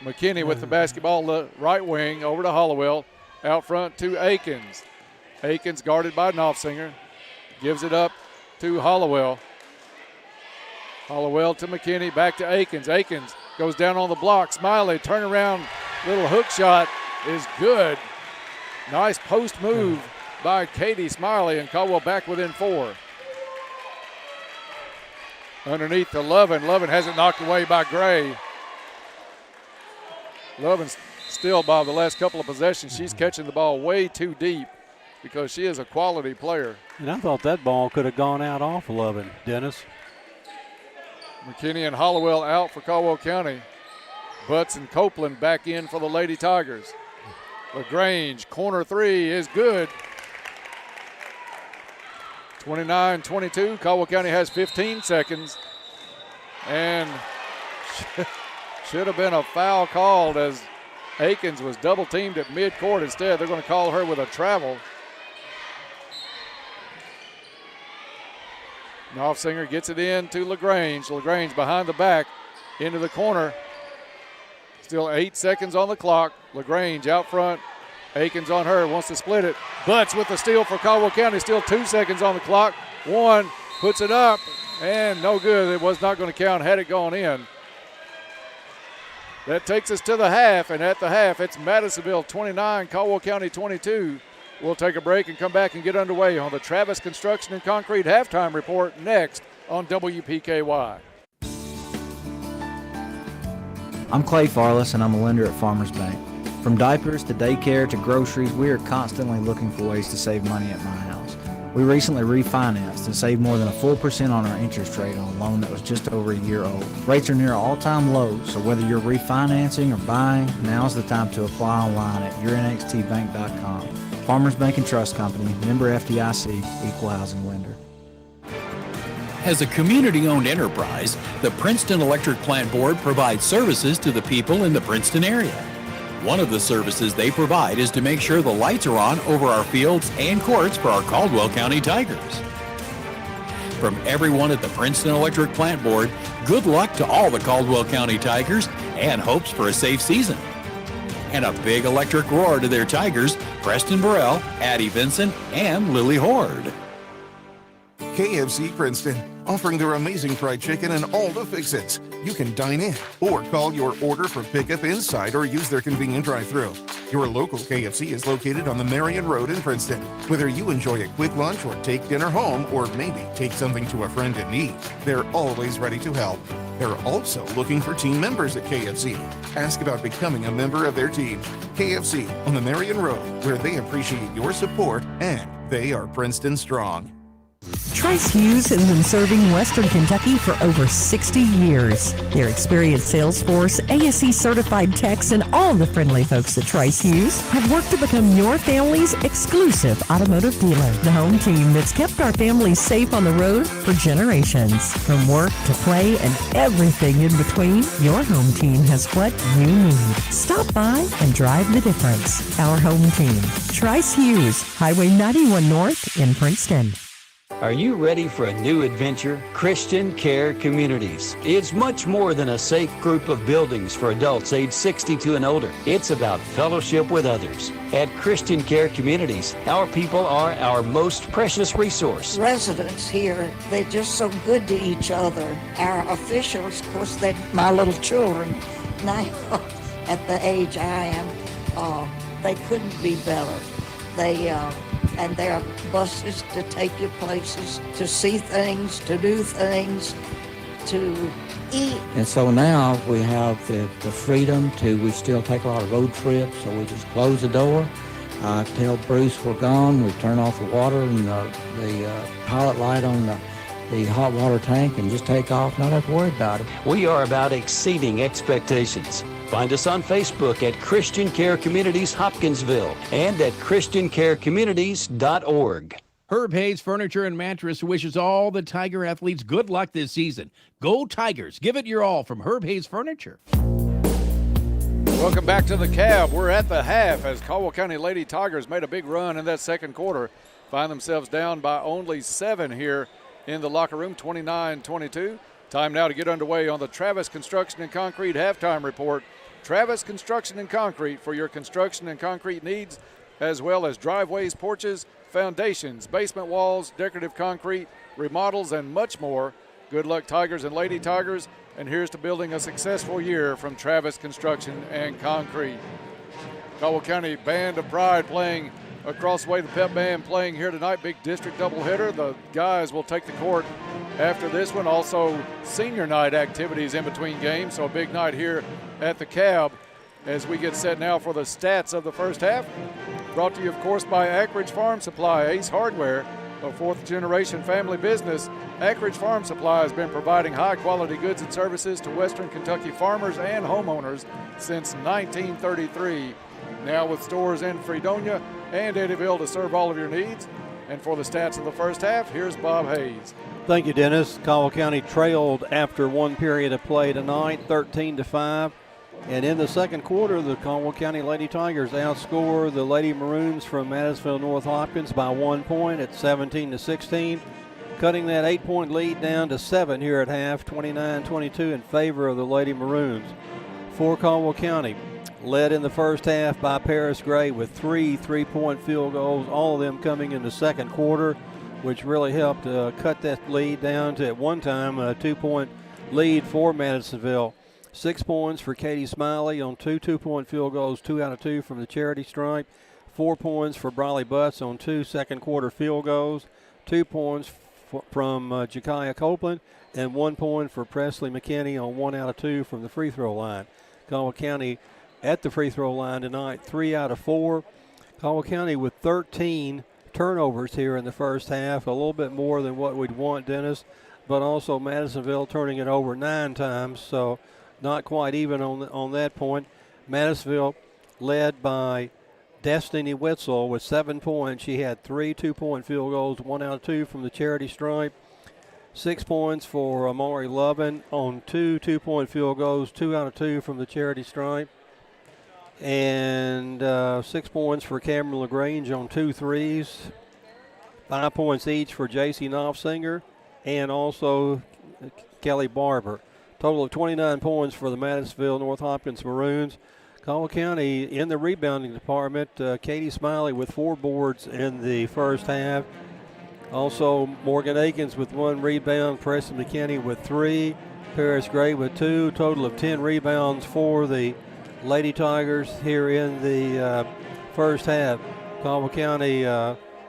Speaker 24: McKinney with the basketball, the right wing, over to Hollowell. Out front to Akins. Akins guarded by Knopfsinger. Gives it up to Hollowell. Hollowell to McKinney, back to Akins. Akins goes down on the block. Smiley, turnaround, little hook shot is good. Nice post move by Katie Smiley, and Caldwell back within 4. Underneath to Lovin. Lovin has it knocked away by Gray. Lovin's still, by the last couple of possessions, she's catching the ball way too deep because she is a quality player.
Speaker 1: And I thought that ball could have gone out off Lovin, Dennis.
Speaker 24: McKinney and Hollowell out for Caldwell County. Butts and Copeland back in for the Lady Tigers. LaGrange, corner 3 is good. 29-22, Caldwell County has 15 seconds. And should have been a foul called as Akins was double teamed at midcourt. Instead, they're going to call her with a travel. Knopfsinger gets it in to LaGrange. LaGrange behind the back into the corner. Still 8 seconds on the clock. LaGrange out front. Akins on her, wants to split it. Butts with the steal for Caldwell County. Still 2 seconds on the clock. One, puts it up, and no good. It was not going to count had it gone in. That takes us to the half, and at the half, it's Madisonville 29, Caldwell County 22. We'll take a break and come back and get underway on the Travis Construction and Concrete Halftime Report next on WPKY.
Speaker 2: I'm Clay Farless, and I'm a lender at Farmers Bank. From diapers to daycare to groceries, we are constantly looking for ways to save money at my house. We recently refinanced and saved more than a full percent on our interest rate on a loan that was just over a year old. Rates are near all-time lows, so whether you're refinancing or buying, now's the time to apply online at yournxtbank.com. Farmers Bank and Trust Company, member FDIC, equal housing lender.
Speaker 28: As a community-owned enterprise, the Princeton Electric Plant Board provides services to the people in the Princeton area. One of the services they provide is to make sure the lights are on over our fields and courts for our Caldwell County Tigers. From everyone at the Princeton Electric Plant Board, good luck to all the Caldwell County Tigers and hopes for a safe season. And a big electric roar to their Tigers, Preston Burrell, Addie Vincent, and Lily Horde.
Speaker 16: KFC Princeton, offering their amazing fried chicken and all the fix-its. You can dine in or call your order for pickup inside or use their convenient drive-thru. Your local KFC is located on the Marion Road in Princeton. Whether you enjoy a quick lunch or take dinner home or maybe take something to a friend in need, they're always ready to help. They're also looking for team members at KFC. Ask about becoming a member of their team. KFC on the Marion Road, where they appreciate your support and they are Princeton strong.
Speaker 4: Trice Hughes has been serving Western Kentucky for over 60 years. Their experienced sales force, ASE certified techs, and all the friendly folks at Trice Hughes have worked to become your family's exclusive automotive dealer. The home team that's kept our families safe on the road for generations. From work to play and everything in between, your home team has what you need. Stop by and drive the difference. Our home team, Trice Hughes, Highway 91 North in Princeton.
Speaker 18: Are you ready for a new adventure? Christian Care Communities. It's much more than a safe group of buildings for adults age 62 and older. It's about fellowship with others. At Christian Care Communities, our people are our most precious resource.
Speaker 19: Residents here, they're just so good to each other. Our officials, of course, they're my little children now at the age I am. They couldn't be better. And there are buses to take you places, to see things, to do things, to eat.
Speaker 20: And so now we have the freedom we still take a lot of road trips, so we just close the door, tell Bruce we're gone, we turn off the water and the pilot light on the hot water tank and just take off, not have to worry about it.
Speaker 18: We are about exceeding expectations. Find us on Facebook at Christian Care Communities Hopkinsville and at ChristianCareCommunities.org.
Speaker 15: Herb Hayes Furniture and Mattress wishes all the Tiger athletes good luck this season. Go Tigers. Give it your all from Herb Hayes Furniture.
Speaker 24: Welcome back to the Cab. We're at the half as Caldwell County Lady Tigers made a big run in that second quarter. Find themselves down by only 7 here in the locker room, 29-22. Time now to get underway on the Travis Construction and Concrete halftime report. Travis Construction and Concrete for your construction and concrete needs, as well as driveways, porches, foundations, basement walls, decorative concrete, remodels, and much more. Good luck, Tigers and Lady Tigers, and here's to building a successful year from Travis Construction and Concrete. Caldwell County Band of Pride playing across the way, the pep band playing here tonight, big district doubleheader. The guys will take the court after this one. Also, senior night activities in between games, so a big night here at the Cab as we get set now for the stats of the first half. Brought to you, of course, by Ackridge Farm Supply, Ace Hardware, a fourth-generation family business. Ackridge Farm Supply has been providing high-quality goods and services to Western Kentucky farmers and homeowners since 1933. Now with stores in Fredonia and Eddyville to serve all of your needs. And for the stats of the first half, here's Bob Hayes.
Speaker 1: Thank you, Dennis. Caldwell County trailed after one period of play tonight, 13-5. And in the second quarter, the Caldwell County Lady Tigers outscore the Lady Maroons from Madisonville North Hopkins by 1 point at 17-16, cutting that 8-point lead down to 7 here at half, 29-22 in favor of the Lady Maroons. For Caldwell County, led in the first half by Paris Gray with 3 3-point field goals, all of them coming in the second quarter, which really helped cut that lead down to, at one time, a 2-point lead for Madisonville. 6 points for Katie Smiley on 2 2-point field goals, 2 out of 2 from the charity stripe. 4 points for Briley Butts on 2 second-quarter field goals. 2 points from Jakaya Copeland, and 1 point for Presley McKinney on 1 out of 2 from the free throw line. Caldwell County at the free throw line tonight, 3 out of 4. Caldwell County with 13 turnovers here in the first half, a little bit more than what we'd want, Dennis, but also Madisonville turning it over 9 times, so not quite even on that point. Madisonville led by Destiny Witzel with 7 points. She had 3 2-point field goals, 1 out of 2 from the charity stripe. 6 points for Amari Lovin on 2 2-point field goals, 2 out of 2 from the charity stripe. And 6 points for Cameron LaGrange on 2 threes. 5 points each for J.C. Knopfsinger and also Kelly Barber. Total of 29 points for the Madisonville North Hopkins Maroons. Caldwell County in the rebounding department, Katie Smiley with 4 boards in the first half. Also Morgan Akins with 1 rebound, Preston McKinney with 3, Paris Gray with 2. Total of 10 rebounds for the Lady Tigers here in the first half. Caldwell County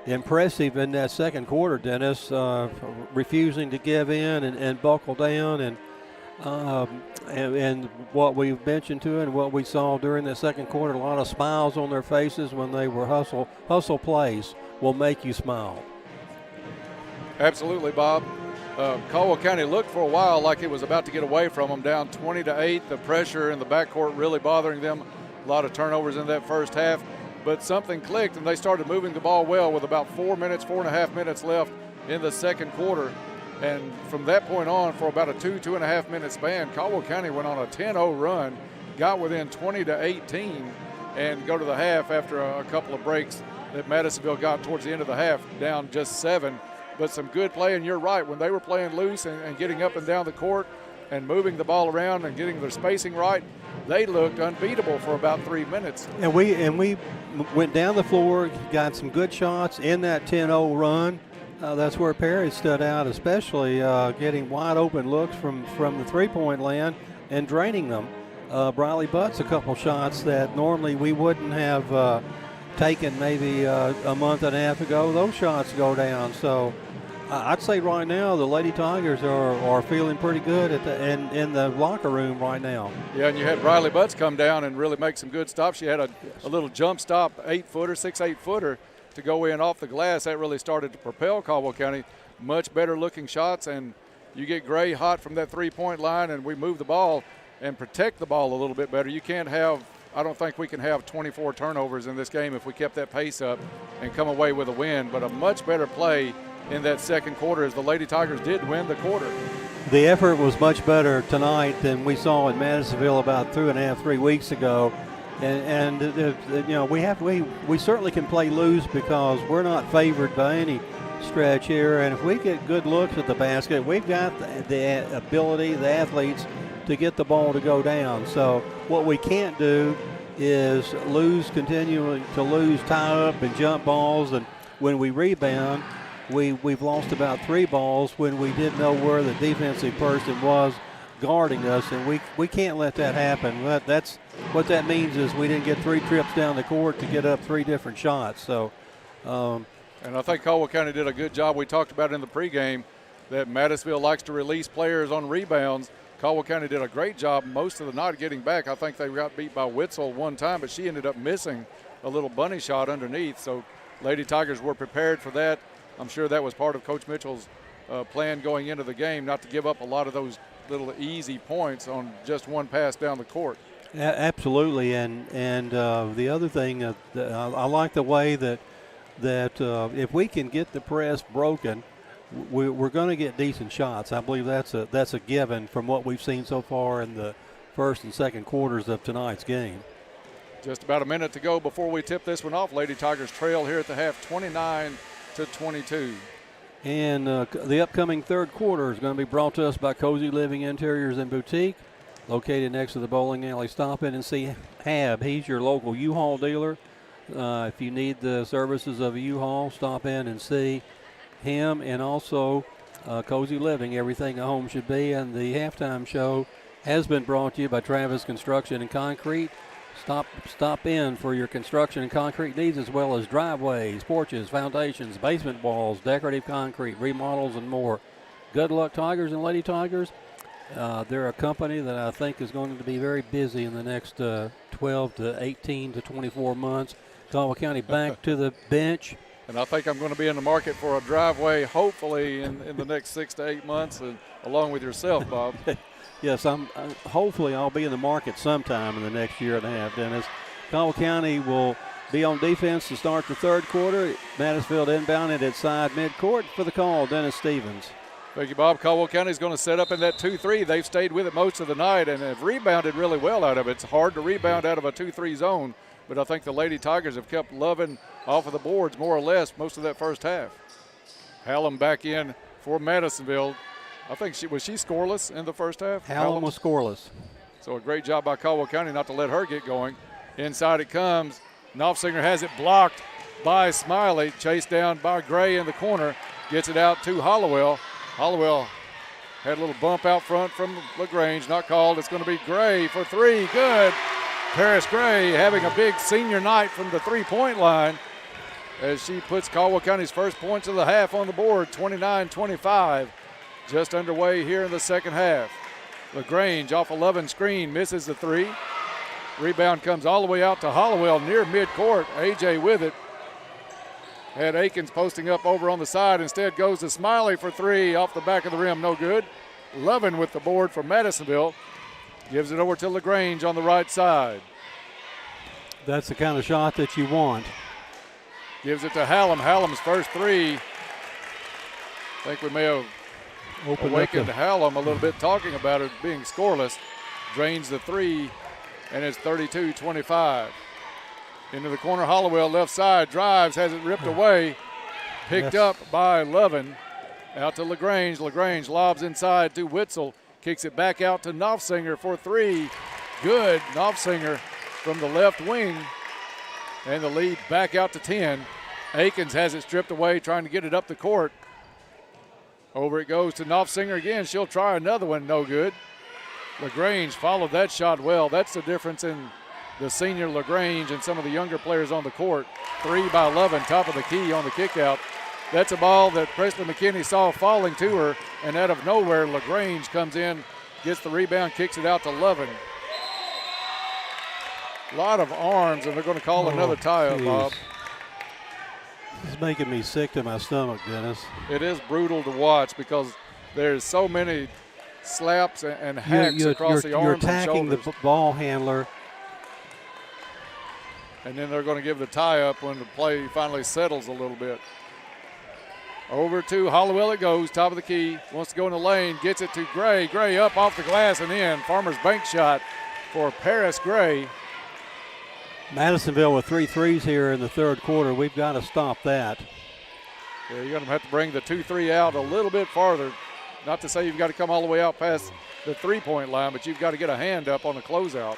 Speaker 1: impressive in that second quarter, Dennis, refusing to give in and buckle down, and what we've mentioned to it and what we saw during the second quarter, a lot of smiles on their faces when they were hustle plays will make you smile.
Speaker 24: Absolutely, Bob. Caldwell County looked for a while like it was about to get away from them, down 20-8. The pressure in the backcourt really bothering them. A lot of turnovers in that first half, but something clicked and they started moving the ball well with about 4.5 minutes left in the second quarter. And from that point on, for about a 2.5 minute span, Caldwell County went on a 10-0 run, got within 20-18, and go to the half after a couple of breaks that Madisonville got towards the end of the half, down just 7. But some good play, and you're right, when they were playing loose and getting up and down the court and moving the ball around and getting their spacing right, they looked unbeatable for about 3 minutes.
Speaker 1: And we went down the floor, got some good shots in that 10-0 run. That's where Perry stood out, especially getting wide open looks from the three-point land and draining them. Briley Butts a couple shots that normally we wouldn't have taken maybe a month and a half ago. Those shots go down. So I'd say right now the Lady Tigers are feeling pretty good in the locker room right now.
Speaker 24: Yeah, and you had Briley Butts come down and really make some good stops. She had a little jump stop, 6'8" to go in off the glass. That really started to propel Caldwell County. Much better looking shots, and you get Gray hot from that three-point line, and we move the ball and protect the ball a little bit better. You can't have I don't think we can have 24 turnovers in this game if we kept that pace up and come away with a win. But a much better play in that second quarter as the Lady Tigers did win the quarter.
Speaker 1: The effort was much better tonight than we saw in Madisonville about 3 weeks ago. And we certainly can play loose because we're not favored by any stretch here. And if we get good looks at the basket, we've got the ability, the athletes, to get the ball to go down. So what we can't do is continuing to lose tie-up and jump balls. And when we rebound, we've lost about 3 balls when we didn't know where the defensive person was guarding us, and we can't let that happen. But that's what that means is we didn't get 3 trips down the court to get up 3 different shots. So,
Speaker 24: and I think Caldwell County did a good job. We talked about in the pregame that Madisonville likes to release players on rebounds. Caldwell County did a great job most of the night getting back. I think they got beat by Witzel one time, but she ended up missing a little bunny shot underneath. So Lady Tigers were prepared for that. I'm sure that was part of Coach Mitchell's plan going into the game, not to give up a lot of those little easy points on just one pass down the court.
Speaker 1: Absolutely, and the other thing, I like the way that if we can get the press broken, we're going to get decent shots. I believe that's a given from what we've seen so far in the first and second quarters of tonight's game.
Speaker 24: Just about a minute to go before we tip this one off. Lady Tigers trail here at the half, 29-22.
Speaker 1: And the upcoming third quarter is going to be brought to us by Cozy Living Interiors and Boutique, located next to the bowling alley. Stop in and see Hab. He's your local U-Haul dealer. If you need the services of a U-Haul, stop in and see him. And also Cozy Living, everything a home should be. And the halftime show has been brought to you by Travis Construction and Concrete. Stop in for your construction and concrete needs, as well as driveways, porches, foundations, basement walls, decorative concrete, remodels, and more. Good luck, Tigers and Lady Tigers. They're a company that I think is going to be very busy in the next 12 to 18 to 24 months. Caldwell County back to the bench.
Speaker 24: And I think I'm going to be in the market for a driveway, hopefully, in the next 6 to 8 months, and along with yourself, Bob.
Speaker 1: Yes, hopefully I'll be in the market sometime in the next year and a half, Dennis. Caldwell County will be on defense to start the third quarter. Madisonville inbound at its side midcourt for the call, Dennis Stevens.
Speaker 24: Thank you, Bob. Caldwell County is going to set up in that 2-3. They've stayed with it most of the night and have rebounded really well out of it. It's hard to rebound out of a 2-3 zone, but I think the Lady Tigers have kept loving off of the boards more or less most of that first half. Hallam back in for Madisonville. I think she scoreless in the first half?
Speaker 1: Hallam was scoreless.
Speaker 24: So a great job by Caldwell County not to let her get going. Inside it comes. Knopfsinger has it blocked by Smiley. Chased down by Gray in the corner. Gets it out to Hollowell. Hollowell had a little bump out front from LaGrange. Not called. It's going to be Gray for 3. Good. Paris Gray having a big senior night from the three-point line as she puts Caldwell County's first points of the half on the board, 29-25. Just underway here in the second half. LaGrange off 11 screen, misses the 3. Rebound comes all the way out to Hollowell near midcourt. AJ with it. Had Akins posting up over on the side. Instead goes to Smiley for 3 off the back of the rim. No good. Lovin with the board for Madisonville. Gives it over to LaGrange on the right side.
Speaker 1: That's the kind of shot that you want.
Speaker 24: Gives it to Hallam. Hallam's first 3. I think we may have awakened Hallam a little bit talking about it being scoreless. Drains the 3, and it's 32-25. Into the corner, Hollowell left side, drives, has it ripped away. Picked up by Lovin. Out to LaGrange. LaGrange lobs inside to Witzel. Kicks it back out to Knopfsinger for 3. Good. Knopfsinger from the left wing. And the lead back out to 10. Akins has it stripped away, trying to get it up the court. Over it goes to Knopfsinger again. She'll try another one. No good. LaGrange followed that shot well. That's the difference in the senior LaGrange and some of the younger players on the court. 3 by Lovin, top of the key on the kick out. That's a ball that Preston McKinney saw falling to her, and out of nowhere, LaGrange comes in, gets the rebound, kicks it out to Lovin. A lot of arms, and they're going to call another tie-up, Bob.
Speaker 1: It's making me sick to my stomach, Dennis.
Speaker 24: It is brutal to watch because there's so many slaps and hacks across the arms and shoulders.
Speaker 1: You're attacking the ball handler
Speaker 24: And then they're going to give the tie up when the play finally settles a little bit. Over to Hollowell it goes, top of the key, wants to go in the lane, gets it to Gray. Gray up off the glass and in. Farmers bank shot for Paris Gray.
Speaker 1: Madisonville with 3 threes here in the third quarter. We've got to stop that.
Speaker 24: Yeah, you're going to have to bring the 2-3 out a little bit farther. Not to say you've got to come all the way out past the three-point line, but you've got to get a hand up on the closeout.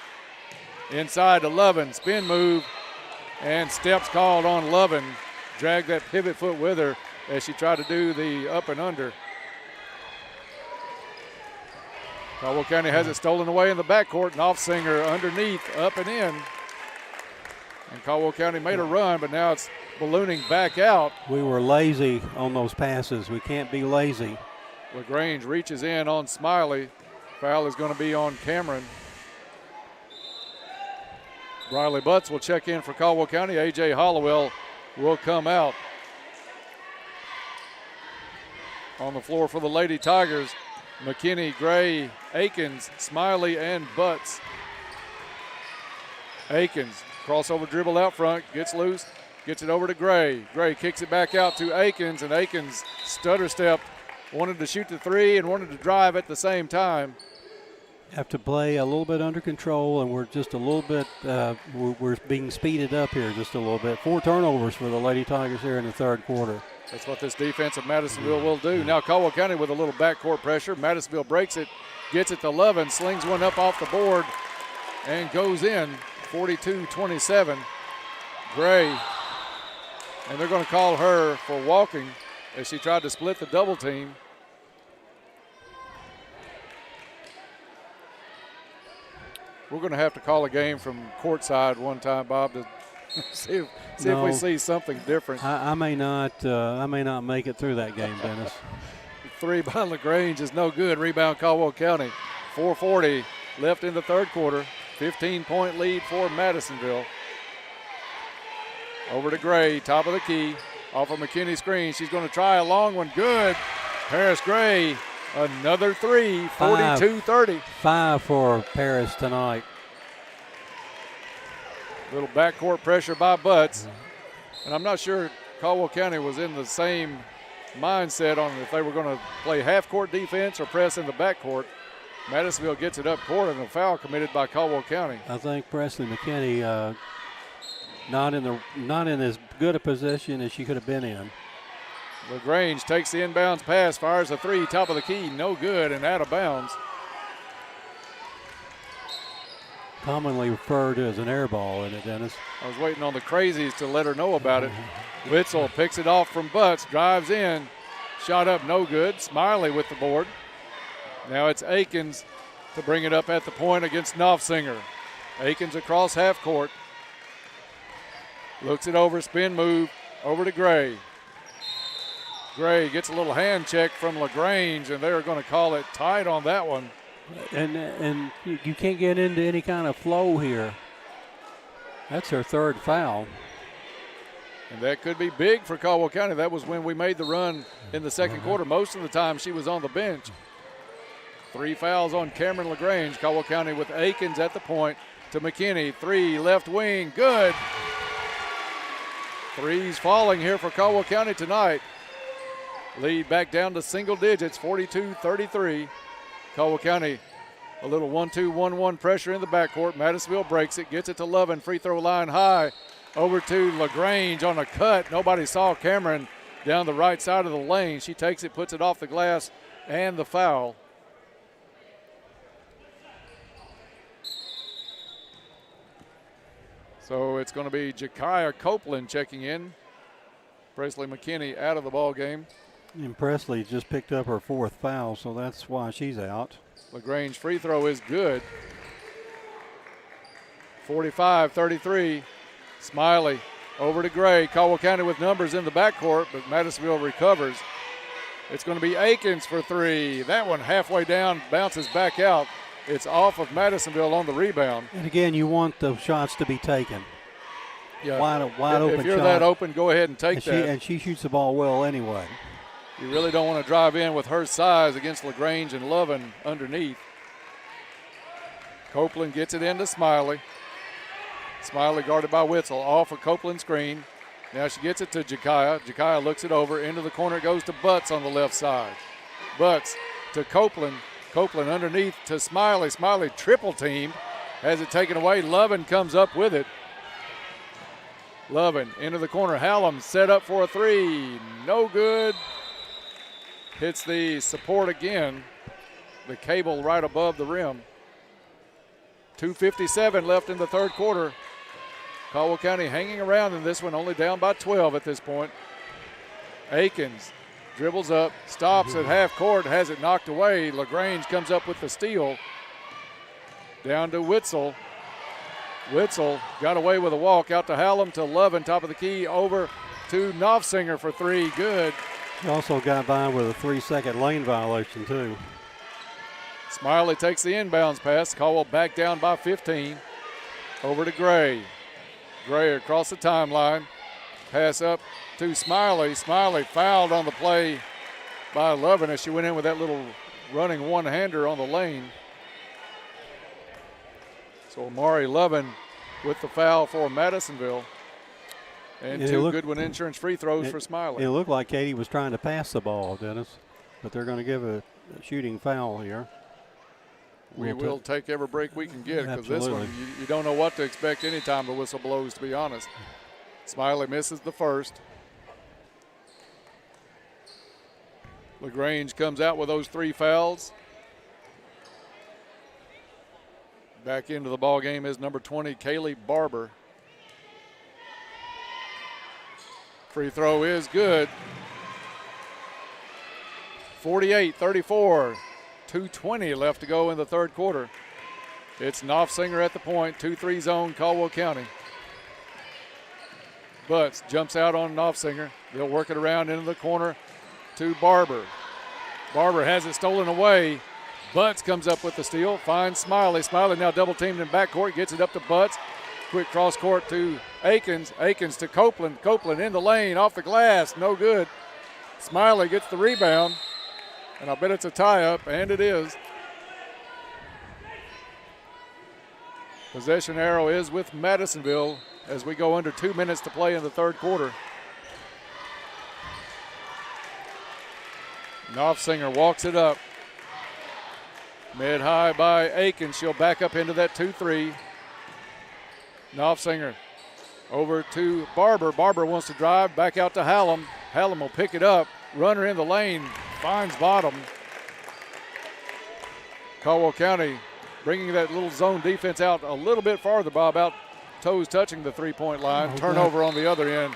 Speaker 24: Inside to Lovin, spin move, and steps called on Lovin. Dragged that pivot foot with her as she tried to do the up and under. Caldwell County has it stolen away in the backcourt. Knopfsinger underneath, up and in. And Caldwell County made a run, but now it's ballooning back out.
Speaker 1: We were lazy on those passes. We can't be lazy.
Speaker 24: LaGrange reaches in on Smiley. Foul is going to be on Cameron. Briley Butts will check in for Caldwell County. A.J. Hollowell will come out. On the floor for the Lady Tigers, McKinney, Gray, Akins, Smiley, and Butts. Akins, crossover dribble out front, gets loose, gets it over to Gray. Gray kicks it back out to Akins, and Akins stutter stepped, wanted to shoot the three and wanted to drive at the same time.
Speaker 1: Have to play a little bit under control, and we're just a little bit, we're being speeded up here just a little bit. 4 turnovers for the Lady Tigers here in the third quarter.
Speaker 24: That's what this defense of Madisonville will do. Now Caldwell County with a little backcourt pressure. Madisonville breaks it, gets it to Lovin, slings one up off the board, and goes in, 42-27. Gray, and they're going to call her for walking as she tried to split the double team. We're going to have to call a game from courtside one time, Bob, to see if we see something different.
Speaker 1: I may not make it through that game, Dennis.
Speaker 24: 3 by LaGrange is no good. Rebound Caldwell County. 4:40 left in the third quarter. 15-point lead for Madisonville. Over to Gray, top of the key. Off of McKinney's screen. She's going to try a long one. Good. Paris Gray, another 3, 42-30.
Speaker 1: 5 for Paris tonight.
Speaker 24: Little backcourt pressure by Butts. And I'm not sure Caldwell County was in the same mindset on if they were going to play half-court defense or press in the backcourt. Madisonville gets it up court and a foul committed by Caldwell County.
Speaker 1: I think Presley McKinney not in as good a position as she could have been in.
Speaker 24: LaGrange takes the inbounds pass, fires a 3, top of the key, no good and out of bounds.
Speaker 1: Commonly referred to as an air ball, isn't it, Dennis?
Speaker 24: I was waiting on the crazies to let her know about it. Witzel picks it off from Butts, drives in, shot up, no good. Smiley with the board. Now it's Akins to bring it up at the point against Knopfsinger. Akins across half court. Looks it over, spin move, over to Gray. Gray gets a little hand check from LaGrange, and they're going to call it tight on that one.
Speaker 1: And you can't get into any kind of flow here. That's her third foul.
Speaker 24: And that could be big for Caldwell County. That was when we made the run in the second quarter. Most of the time she was on the bench. 3 fouls on Cameron LaGrange. Caldwell County with Akins at the point to McKinney. 3 left wing, good. 3's falling here for Caldwell County tonight. Lead back down to single digits, 42-33. Caldwell County, a little 1-2-1-1 pressure in the backcourt. Madisonville breaks it, gets it to Lovin, free throw line high. Over to LaGrange on a cut. Nobody saw Cameron down the right side of the lane. She takes it, puts it off the glass, and the foul. So it's going to be Jakaya Copeland checking in. Presley McKinney out of the ball game.
Speaker 1: And Presley just picked up her 4th foul, so that's why she's out.
Speaker 24: LaGrange free throw is good. 45-33. Smiley over to Gray. Caldwell County with numbers in the backcourt, but Madisonville recovers. It's going to be Akins for 3. That one halfway down, bounces back out. It's off of Madisonville on the rebound.
Speaker 1: And again, you want the shots to be taken.
Speaker 24: Yeah.
Speaker 1: Wide open
Speaker 24: If you're
Speaker 1: shot.
Speaker 24: that open, go ahead and take that.
Speaker 1: And she shoots the ball well anyway.
Speaker 24: You really don't want to drive in with her size against LaGrange and Lovin underneath. Copeland gets it into Smiley. Smiley guarded by Witzel. Off a Copeland screen. Now she gets it to Jakaya. Jakaya looks it over. Into the corner it goes to Butts on the left side. Butts to Copeland. Copeland underneath to Smiley. Smiley triple teamed. Has it taken away. Lovin comes up with it. Lovin into the corner. Hallam set up for a three. No good. Hits the support again. The cable right above the rim. 2:57 left in the third quarter. Caldwell County hanging around in this one, only down by 12 at this point. Akins dribbles up, stops at half court, has it knocked away. LaGrange comes up with the steal. Down to Witzel. Witzel got away with a walk out to Hallam to Lovin, top of the key, over to Knopfsinger for three. Good.
Speaker 1: He also got by with a 3-second lane violation, too.
Speaker 24: Smiley takes the inbounds pass. Caldwell back down by 15. Over to Gray. Gray across the timeline. Pass up to Smiley. Smiley fouled on the play by Lovin as she went in with that little running one-hander on the lane. So Amari Lovin with the foul for Madisonville. And two Goodwin Insurance free throws for Smiley.
Speaker 1: It looked like Katie was trying to pass the ball, Dennis, but they're going to give a shooting foul here.
Speaker 24: We will take every break we can get because this one, you don't know what to expect any time the whistle blows, to be honest. Smiley misses the first. LaGrange comes out with those three fouls. Back into the ball game is number 20, Kaylee Barber. Free throw is good. 48-34. 2:20 left to go in the third quarter. It's Knopfsinger at the point, 2-3 zone, Caldwell County. Butts jumps out on Knopfsinger. They'll work it around into the corner to Barber. Barber has it stolen away. Butts comes up with the steal, finds Smiley. Smiley now double teamed in backcourt, gets it up to Butts. Quick cross court to Akins. Akins to Copeland. Copeland in the lane, off the glass, no good. Smiley gets the rebound. And I bet it's a tie-up, and it is. Possession arrow is with Madisonville as we go under 2 minutes to play in the third quarter. Knopfsinger walks it up. Mid-high by Aiken. She'll back up into that 2-3. Knopfsinger over to Barber. Barber wants to drive, back out to Hallam. Hallam will pick it up. Runner in the lane. Finds bottom. Caldwell County bringing that little zone defense out a little bit farther by about toes touching the three-point line. Turnover on the other end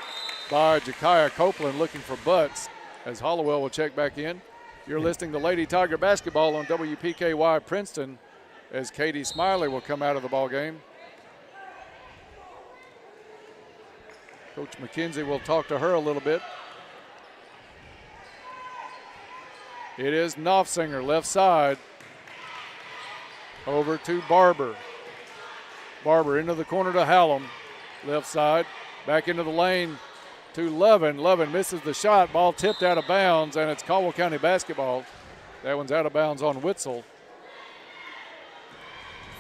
Speaker 24: by Jakaya Copeland looking for Butts as Hollowell will check back in. You're listening to Lady Tiger basketball on WPKY Princeton as Katie Smiley will come out of the ball game. Coach McKenzie will talk to her a little bit. It is Knopfsinger, left side. Over to Barber. Barber into the corner to Hallam. Left side. Back into the lane to Lovin. Lovin misses the shot. Ball tipped out of bounds, and it's Caldwell County basketball. That one's out of bounds on Witzel.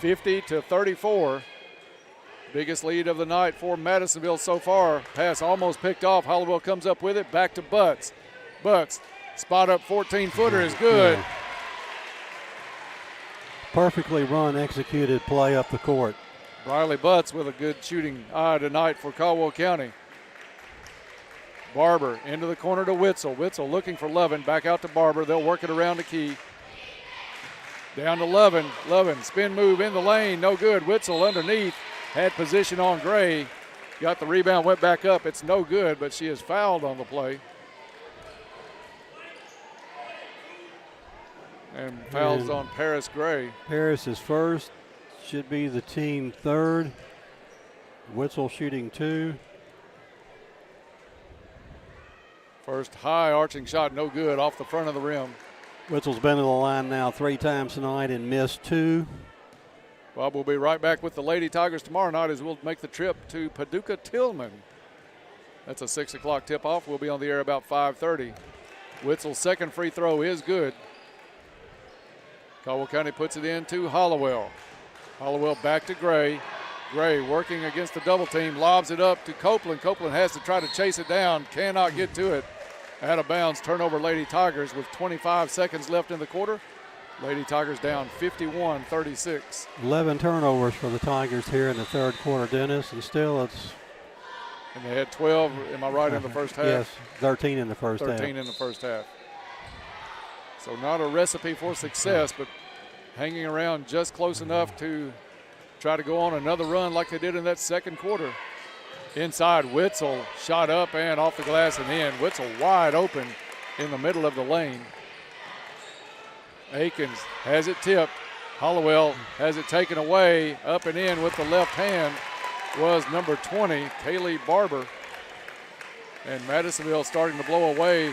Speaker 24: 50-34. Biggest lead of the night for Madisonville so far. Pass almost picked off. Hollowell comes up with it. Back to Butts. Butts. Spot up 14-footer is good.
Speaker 1: Yeah. Perfectly run, executed play up the court.
Speaker 24: Riley Butts with a good shooting eye tonight for Caldwell County. Barber into the corner to Witzel. Witzel looking for Lovin. Back out to Barber. They'll work it around the key. Down to Lovin. Lovin, spin move in the lane. No good. Witzel underneath. Had position on Gray. Got the rebound, went back up. It's no good, but she is fouled on the play. And fouls on Paris Gray.
Speaker 1: Paris is first, should be the team third. Witzel shooting 2.
Speaker 24: First high arching shot, no good, off the front of the rim.
Speaker 1: Witzel's been to the line now 3 times tonight and missed 2.
Speaker 24: Bob will be right back with the Lady Tigers tomorrow night as we'll make the trip to Paducah Tillman. That's a 6 o'clock tip-off. We'll be on the air about 5:30. Witzel's second free throw is good. Caldwell County puts it in to Hollowell. Hollowell back to Gray. Gray working against the double team, lobs it up to Copeland. Copeland has to try to chase it down, cannot get to it. Out of bounds, turnover Lady Tigers with 25 seconds left in the quarter. Lady Tigers down 51-36.
Speaker 1: 11 turnovers for the Tigers here in the third quarter, Dennis, and still it's...
Speaker 24: And they had 12, am I right, in the first half?
Speaker 1: Yes, 13 in the first half.
Speaker 24: 13 in the first half. So not a recipe for success, but hanging around just close enough to try to go on another run like they did in that second quarter. Inside, Witzel shot up and off the glass and in. Witzel wide open in the middle of the lane. Akins has it tipped. Hollowell has it taken away. Up and in with the left hand was number 20, Kaylee Barber. And Madisonville starting to blow away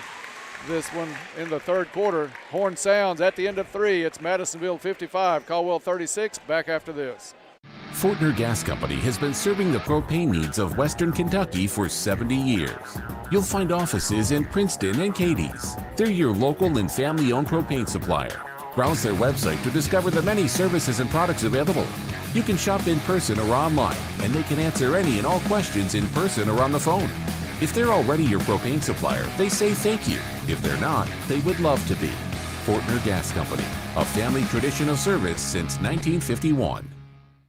Speaker 24: this one in the third quarter. Horn sounds at the end of 3. It's Madisonville 55, Caldwell 36. Back after this.
Speaker 5: Fortner Gas Company has been serving the propane needs of Western Kentucky for 70 years. You'll find offices in Princeton and Cadiz. They're your local and family-owned propane supplier. Browse their website to discover the many services and products available. You can shop in person or online, and they can answer any and all questions in person or on the phone. If they're already your propane supplier, they say thank you. If they're not, they would love to be. Fortner Gas Company, a family tradition of service since 1951.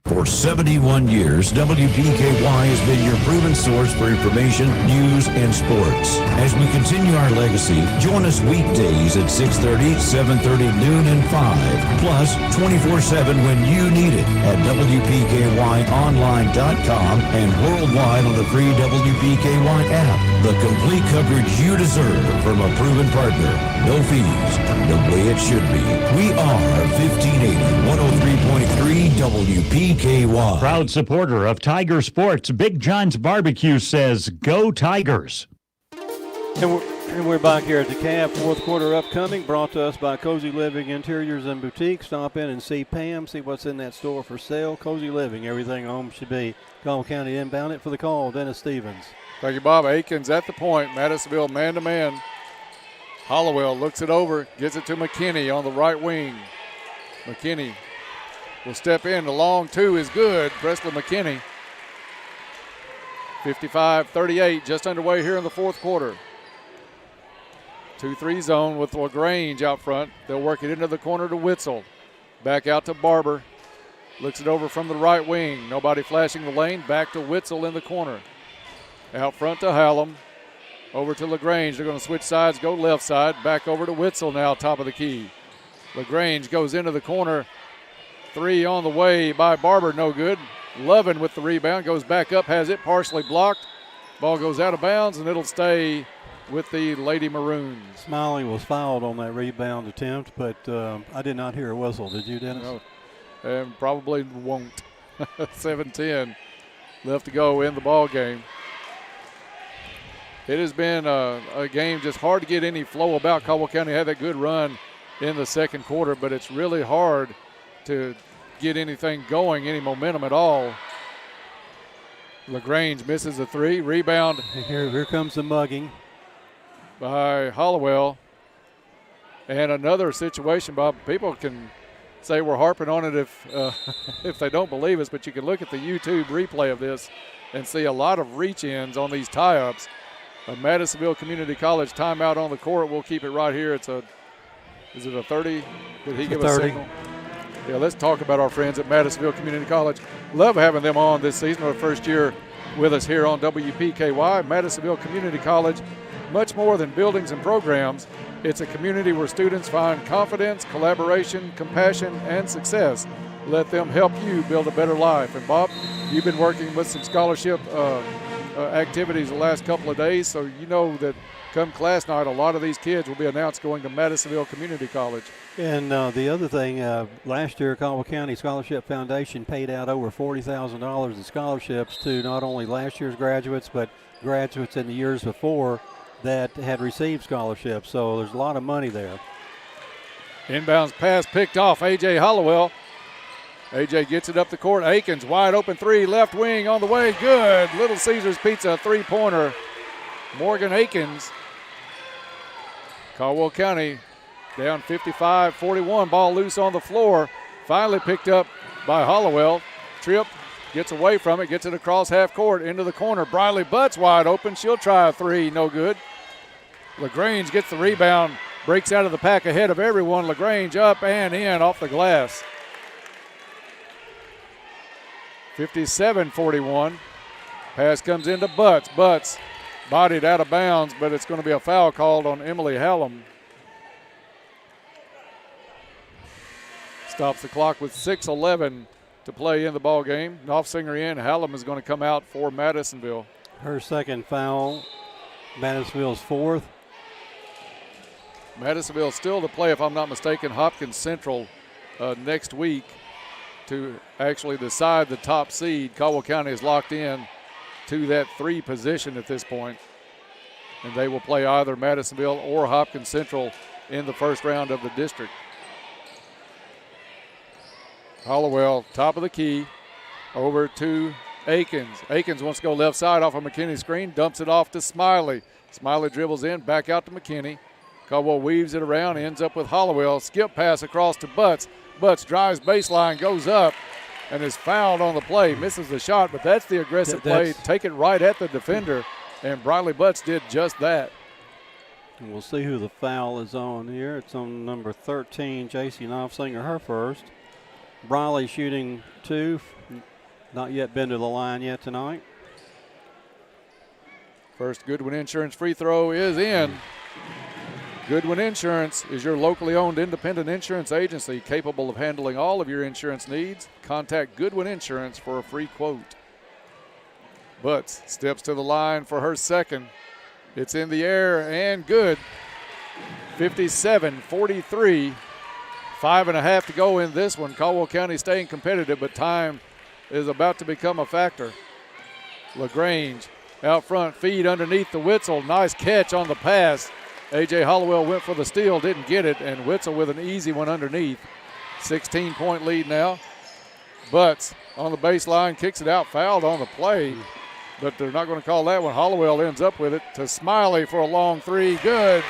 Speaker 6: For 71 years, WPKY has been your proven source for information, news, and sports. As we continue our legacy, join us weekdays at 6:30, 7:30, noon, and 5, plus 24/7 when you need it at WPKYonline.com and worldwide on the free WPKY app. The complete coverage you deserve from a proven partner. No fees, the way it should be. We are 1580, 103.3 WPKY.
Speaker 31: Proud supporter of Tiger Sports, Big John's Barbecue says, "Go Tigers."
Speaker 1: And we're back here at the cab. Fourth quarter upcoming, brought to us by Cozy Living Interiors and Boutique. Stop in and see Pam, see what's in that store for sale. Cozy Living, everything home should be. Caldwell County inbound it for the call, Dennis Stevens.
Speaker 24: Thank you, Bob. Akins at the point. Madisonville man-to-man. Hollowell looks it over, gets it to McKinney on the right wing. McKinney will step in. The long two is good. Presley McKinney. 55-38, just underway here in the fourth quarter. 2-3 zone with LaGrange out front. They'll work it into the corner to Witzel. Back out to Barber. Looks it over from the right wing. Nobody flashing the lane. Back to Witzel in the corner. Out front to Hallam. Over to LaGrange. They're going to switch sides, go left side. Back over to Witzel now, top of the key. LaGrange goes into the corner. 3 on the way by Barber, no good. Lovin with the rebound, goes back up, has it partially blocked. Ball goes out of bounds, and it'll stay with the Lady Maroons.
Speaker 1: Smiley was fouled on that rebound attempt, but I did not hear a whistle. Did you, Dennis?
Speaker 24: No, and probably won't. 7-10 left to go in the ball game. It has been a game just hard to get any flow about. Caldwell County had that good run in the second quarter, but it's really hard to get anything going, any momentum at all. LaGrange misses a 3. Rebound.
Speaker 1: Here comes the mugging
Speaker 24: by Hollowell. And another situation, Bob. People can say we're harping on it if they don't believe us, but you can look at the YouTube replay of this and see a lot of reach-ins on these tie-ups. A Madisonville Community College timeout on the court. We'll keep it right here. Is it a 30? Did he give a signal? Yeah, let's talk about our friends at Madisonville Community College. Love having them on this season, our first year with us here on WPKY. Madisonville Community College, much more than buildings and programs. It's a community where students find confidence, collaboration, compassion, and success. Let them help you build a better life. And Bob, you've been working with some scholarship activities the last couple of days, so you know that come class night, a lot of these kids will be announced going to Madisonville Community College.
Speaker 1: And the other thing, last year, Caldwell County Scholarship Foundation paid out over $40,000 in scholarships to not only last year's graduates, but graduates in the years before that had received scholarships. So there's a lot of money there.
Speaker 24: Inbounds pass picked off. A.J. Hollowell. A.J. gets it up the court. Akins, wide open 3, left wing on the way. Good. Little Caesars Pizza, 3-pointer. Morgan Akins. Caldwell County down 55-41. Ball loose on the floor. Finally picked up by Hollowell. Tripped, gets away from it, gets it across half court into the corner. Briley Butts wide open. She'll try a three, no good. LaGrange gets the rebound, breaks out of the pack ahead of everyone. LaGrange up and in off the glass. 57-41. Pass comes into Butts. Butts bodied out of bounds, but it's going to be a foul called on Emily Hallam. Stops the clock with 6:11 to play in the ball game. Knopfsinger in. Hallam is going to come out for Madisonville.
Speaker 1: Her second foul. Madisonville's fourth.
Speaker 24: Madisonville still to play, if I'm not mistaken, Hopkins Central next week to actually decide the top seed. Caldwell County is locked in to that 3 position at this point, and they will play either Madisonville or Hopkins Central in the first round of the district. Hollowell, top of the key, over to Akins. Akins wants to go left side off of McKinney's screen, dumps it off to Smiley. Smiley dribbles in, back out to McKinney. Caldwell weaves it around, ends up with Hollowell. Skip pass across to Butts. Butts drives baseline, goes up, and is fouled on the play. Misses the shot, but that's the aggressive play. Take it right at the defender, and Briley Butts did just that.
Speaker 1: And we'll see who the foul is on here. It's on number 13, J.C. Knopfsinger, her first. Briley shooting 2, not yet been to the line yet tonight.
Speaker 24: First Goodwin Insurance free throw is in. Goodwin Insurance is your locally owned independent insurance agency capable of handling all of your insurance needs. Contact Goodwin Insurance for a free quote. Butts steps to the line for her second. It's in the air and good. 57-43. 5.5 to go in this one. Caldwell County staying competitive, but time is about to become a factor. LaGrange out front, feed underneath the Witzel. Nice catch on the pass. A.J. Hollowell went for the steal, didn't get it, and Witzel with an easy one underneath. 16-point lead now. Butts on the baseline, kicks it out, fouled on the play, but they're not going to call that one. Hollowell ends up with it to Smiley for a long three. Good.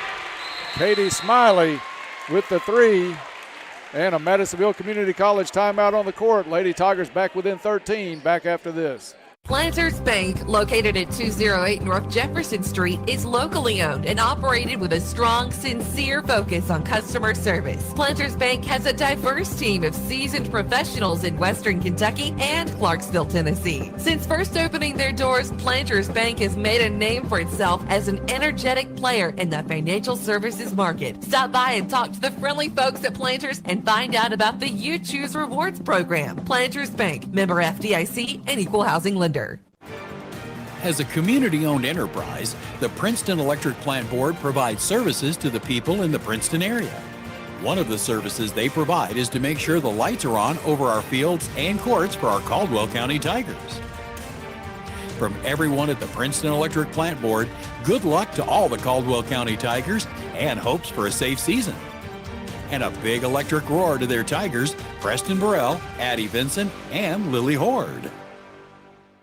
Speaker 24: Katie Smiley with the three. And a Madisonville Community College timeout on the court. Lady Tigers back within 13, back after this.
Speaker 7: Planters Bank, located at 208 North Jefferson Street, is locally owned and operated with a strong, sincere focus on customer service. Planters Bank has a diverse team of seasoned professionals in Western Kentucky and Clarksville, Tennessee. Since first opening their doors, Planters Bank has made a name for itself as an energetic player in the financial services market. Stop by and talk to the friendly folks at Planters and find out about the You Choose Rewards program. Planters Bank, member FDIC and equal housing lender.
Speaker 28: As a community-owned enterprise, the Princeton Electric Plant Board provides services to the people in the Princeton area. One of the services they provide is to make sure the lights are on over our fields and courts for our Caldwell County Tigers. From everyone at the Princeton Electric Plant Board, good luck to all the Caldwell County Tigers and hopes for a safe season. And a big electric roar to their Tigers, Preston Burrell, Addie Vincent, and Lily Horde.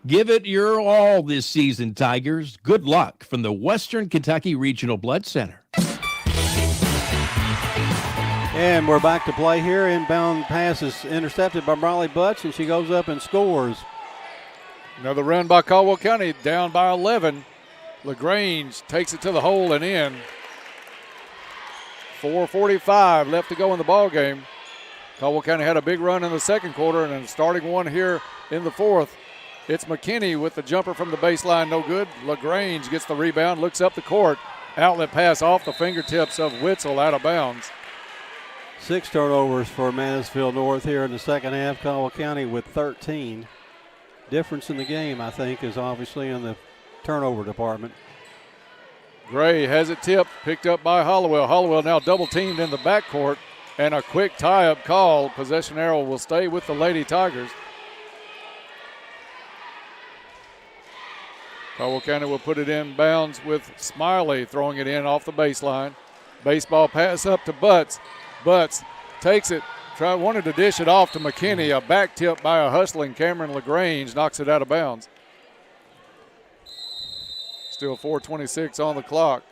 Speaker 15: Give it your all this season, Tigers. Good luck from the Western Kentucky Regional Blood Center.
Speaker 1: And we're back to play here. Inbound pass is intercepted by Briley Butts, and she goes up and scores.
Speaker 24: Another run by Caldwell County, down by 11. LaGrange takes it to the hole and in. 4:45 left to go in the ball game. Caldwell County had a big run in the second quarter and then starting one here in the fourth. It's McKinney with the jumper from the baseline, no good. LaGrange gets the rebound, looks up the court. Outlet pass off the fingertips of Witzel, out of bounds.
Speaker 1: 6 turnovers for Mansfield North here in the second half. Caldwell County with 13. Difference in the game, I think, is obviously in the turnover department.
Speaker 24: Gray has it tipped, picked up by Hollowell. Hollowell now double teamed in the backcourt, and a quick tie-up call. Possession arrow will stay with the Lady Tigers. Caldwell County will put it in bounds with Smiley throwing it in off the baseline. Baseball pass up to Butts. Butts takes it, wanted to dish it off to McKinney. A back tip by a hustling Cameron LaGrange knocks it out of bounds. Still 4:26 on the clock.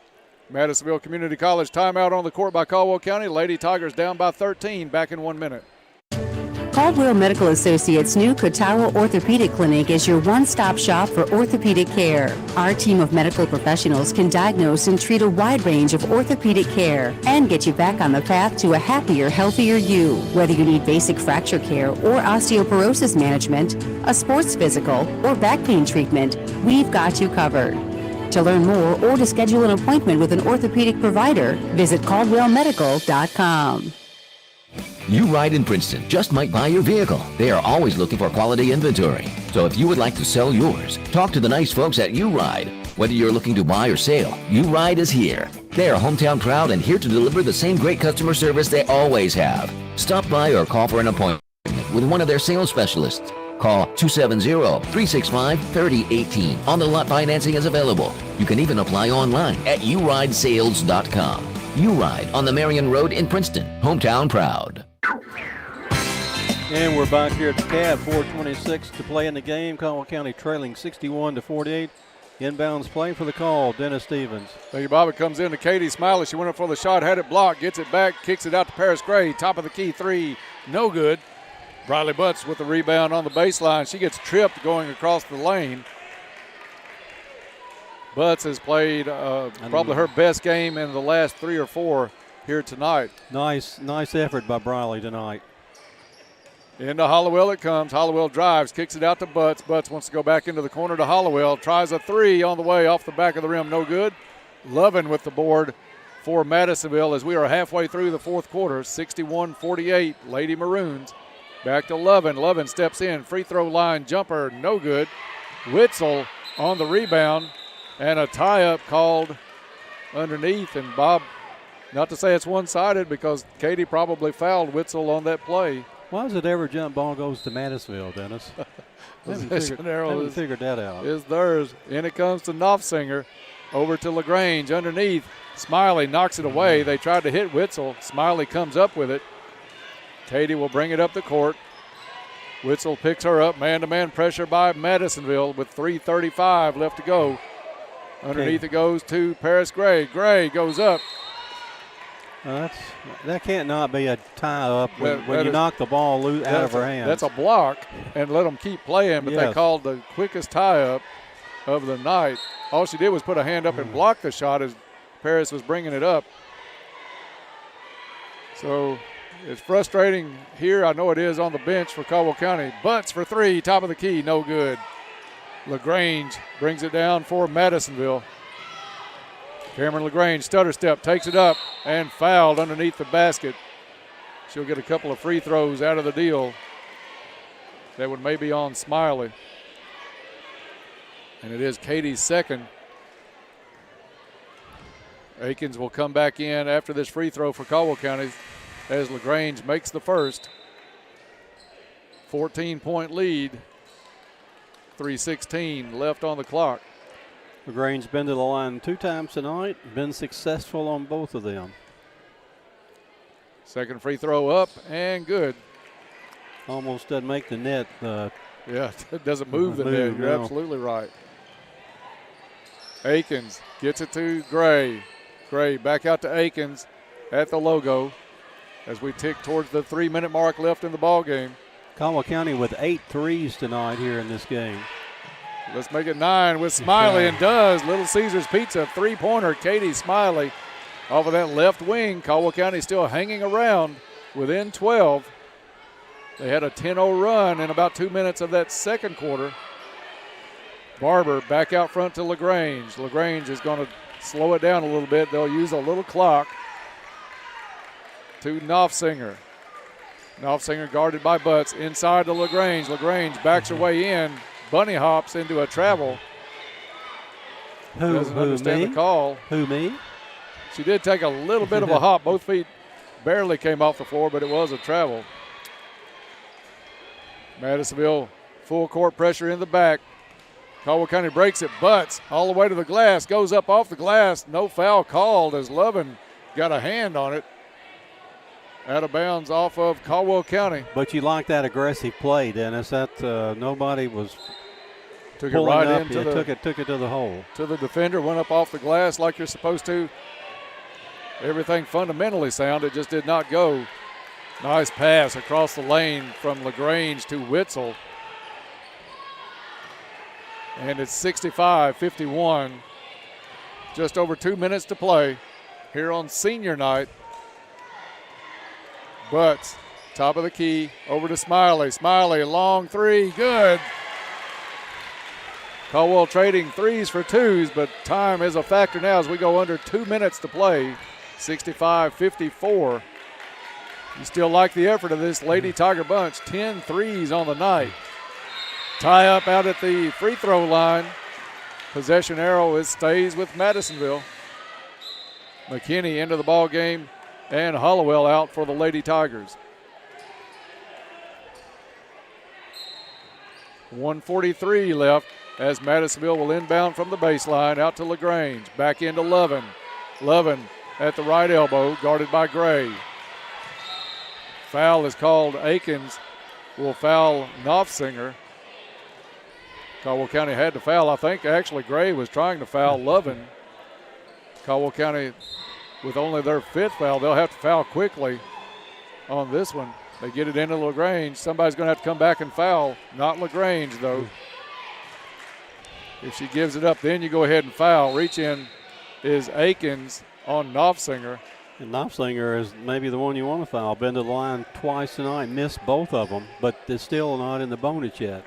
Speaker 24: Madisonville Community College timeout on the court by Caldwell County. Lady Tigers down by 13, back in 1 minute.
Speaker 14: Caldwell Medical Associates' new Katawa Orthopedic Clinic is your one-stop shop for orthopedic care. Our team of medical professionals can diagnose and treat a wide range of orthopedic care and get you back on the path to a happier, healthier you. Whether you need basic fracture care or osteoporosis management, a sports physical, or back pain treatment, we've got you covered. To learn more or to schedule an appointment with an orthopedic provider, visit CaldwellMedical.com.
Speaker 8: You Ride in Princeton just might buy your vehicle. They are always looking for quality inventory. So if you would like to sell yours, talk to the nice folks at You Ride. Whether you're looking to buy or sell, You Ride is here. They are hometown proud and here to deliver the same great customer service they always have. Stop by or call for an appointment with one of their sales specialists. Call 270-365-3018. On-the-lot financing is available. You can even apply online at uridesales.com. You Ride on the Marion Road in Princeton. Hometown proud.
Speaker 1: And we're back here at the Cab, 4:26 to play in the game. Caldwell County trailing 61-48. Inbounds play for the call, Dennis Stevens.
Speaker 24: Thank you, Bob. It comes in to Katie Smiley. She went up for the shot, had it blocked, gets it back, kicks it out to Paris Gray. Top of the key three, no good. Briley Butts with the rebound on the baseline. She gets tripped going across the lane. Butts has played probably her best game in the last 3 or 4 here tonight.
Speaker 1: Nice effort by Briley tonight.
Speaker 24: Into Hollowell it comes. Hollowell drives, kicks it out to Butts. Butts wants to go back into the corner to Hollowell. Tries a three on the way off the back of the rim. No good. Lovin with the board for Madisonville as we are halfway through the fourth quarter. 61-48, Lady Maroons. Back to Lovin. Lovin steps in. Free throw line jumper. No good. Witzel on the rebound. And a tie-up called underneath. And Bob, not to say it's one-sided because Katie probably fouled Witzel on that play.
Speaker 1: Why does it ever jump ball goes to Madisonville, Dennis? haven't figured that out.
Speaker 24: Is theirs. In it comes to Knopfsinger. Over to LaGrange underneath. Smiley knocks it away. They tried to hit Witzel. Smiley comes up with it. Katie will bring it up the court. Witzel picks her up. Man-to-man pressure by Madisonville with 3:35 left to go. Underneath it goes to Paris Gray. Gray goes up.
Speaker 1: That can't not be a tie-up when you knock the ball out of her hands.
Speaker 24: That's a block and let them keep playing, but they called the quickest tie-up of the night. All she did was put a hand up and block the shot as Paris was bringing it up. So it's frustrating here. I know it is on the bench for Caldwell County. Butts for three, top of the key, no good. LaGrange brings it down for Madisonville. Cameron LaGrange, stutter step, takes it up and fouled underneath the basket. She'll get a couple of free throws out of the deal. That one may be on Smiley. And it is Katie's second. Akins will come back in after this free throw for Caldwell County as LaGrange makes the first. 14-point lead. 3:16 left on the clock.
Speaker 1: LaGrange's been to the line 2 times tonight, been successful on both of them.
Speaker 24: Second free throw up and good.
Speaker 1: Almost doesn't make the net.
Speaker 24: Yeah, it doesn't move the net. You're absolutely right. Akins gets it to Gray. Gray back out to Akins at the logo as we tick towards the 3-minute mark left in the ball game.
Speaker 1: Caldwell County with 8 threes tonight here in this game.
Speaker 24: Let's make it 9 with Smiley and does. Little Caesar's Pizza three-pointer. Katie Smiley off of that left wing. Caldwell County still hanging around within 12. They had a 10-0 run in about 2 minutes of that second quarter. Barber back out front to LaGrange. LaGrange is going to slow it down a little bit. They'll use a little clock. To Knopfsinger. Knopfsinger guarded by Butts. Inside to LaGrange. LaGrange backs her way in. Bunny hops into a travel. Doesn't understand the call.
Speaker 1: Who, me?
Speaker 24: She did take a little bit of a hop. Both feet barely came off the floor, but it was a travel. Madisonville full court pressure in the back. Caldwell County breaks it. Butts all the way to the glass. Goes up off the glass. No foul called as Lovin got a hand on it. Out of bounds off of Caldwell County.
Speaker 1: But you like that aggressive play, Dennis. That nobody was
Speaker 24: took it right
Speaker 1: up.
Speaker 24: into
Speaker 1: took it to the hole.
Speaker 24: To the defender, went up off the glass like you're supposed to. Everything fundamentally sound. It just did not go Nice pass across the lane from LaGrange to Witzel. And it's 65-51. Just over 2 minutes to play here on senior night. Butts, top of the key, over to Smiley. Smiley, long three, good. Caldwell trading threes for twos, but time is a factor now as we go under 2 minutes to play. 65-54. You still like the effort of this Lady Tiger bunch. 10 threes on the night. Tie up out at the free throw line. Possession arrow stays with Madisonville. McKinney into the ball game and Hollowell out for the Lady Tigers. 1:43 left as Madisonville will inbound from the baseline out to LaGrange. Back into Lovin. Lovin at the right elbow, guarded by Gray. Foul is called. Akins will foul Knopfsinger. Caldwell County had to foul. I think actually Gray was trying to foul Lovin. Caldwell County with only their 5th foul. They'll have to foul quickly on this one. They get it into LaGrange. Somebody's going to have to come back and foul. Not LaGrange, though. If she gives it up, then you go ahead and foul. Reach in is Akins on Knopfsinger.
Speaker 1: And Knopfsinger is maybe the one you want to foul. Been to the line twice tonight, missed both of them, but they're still not in the bonus yet.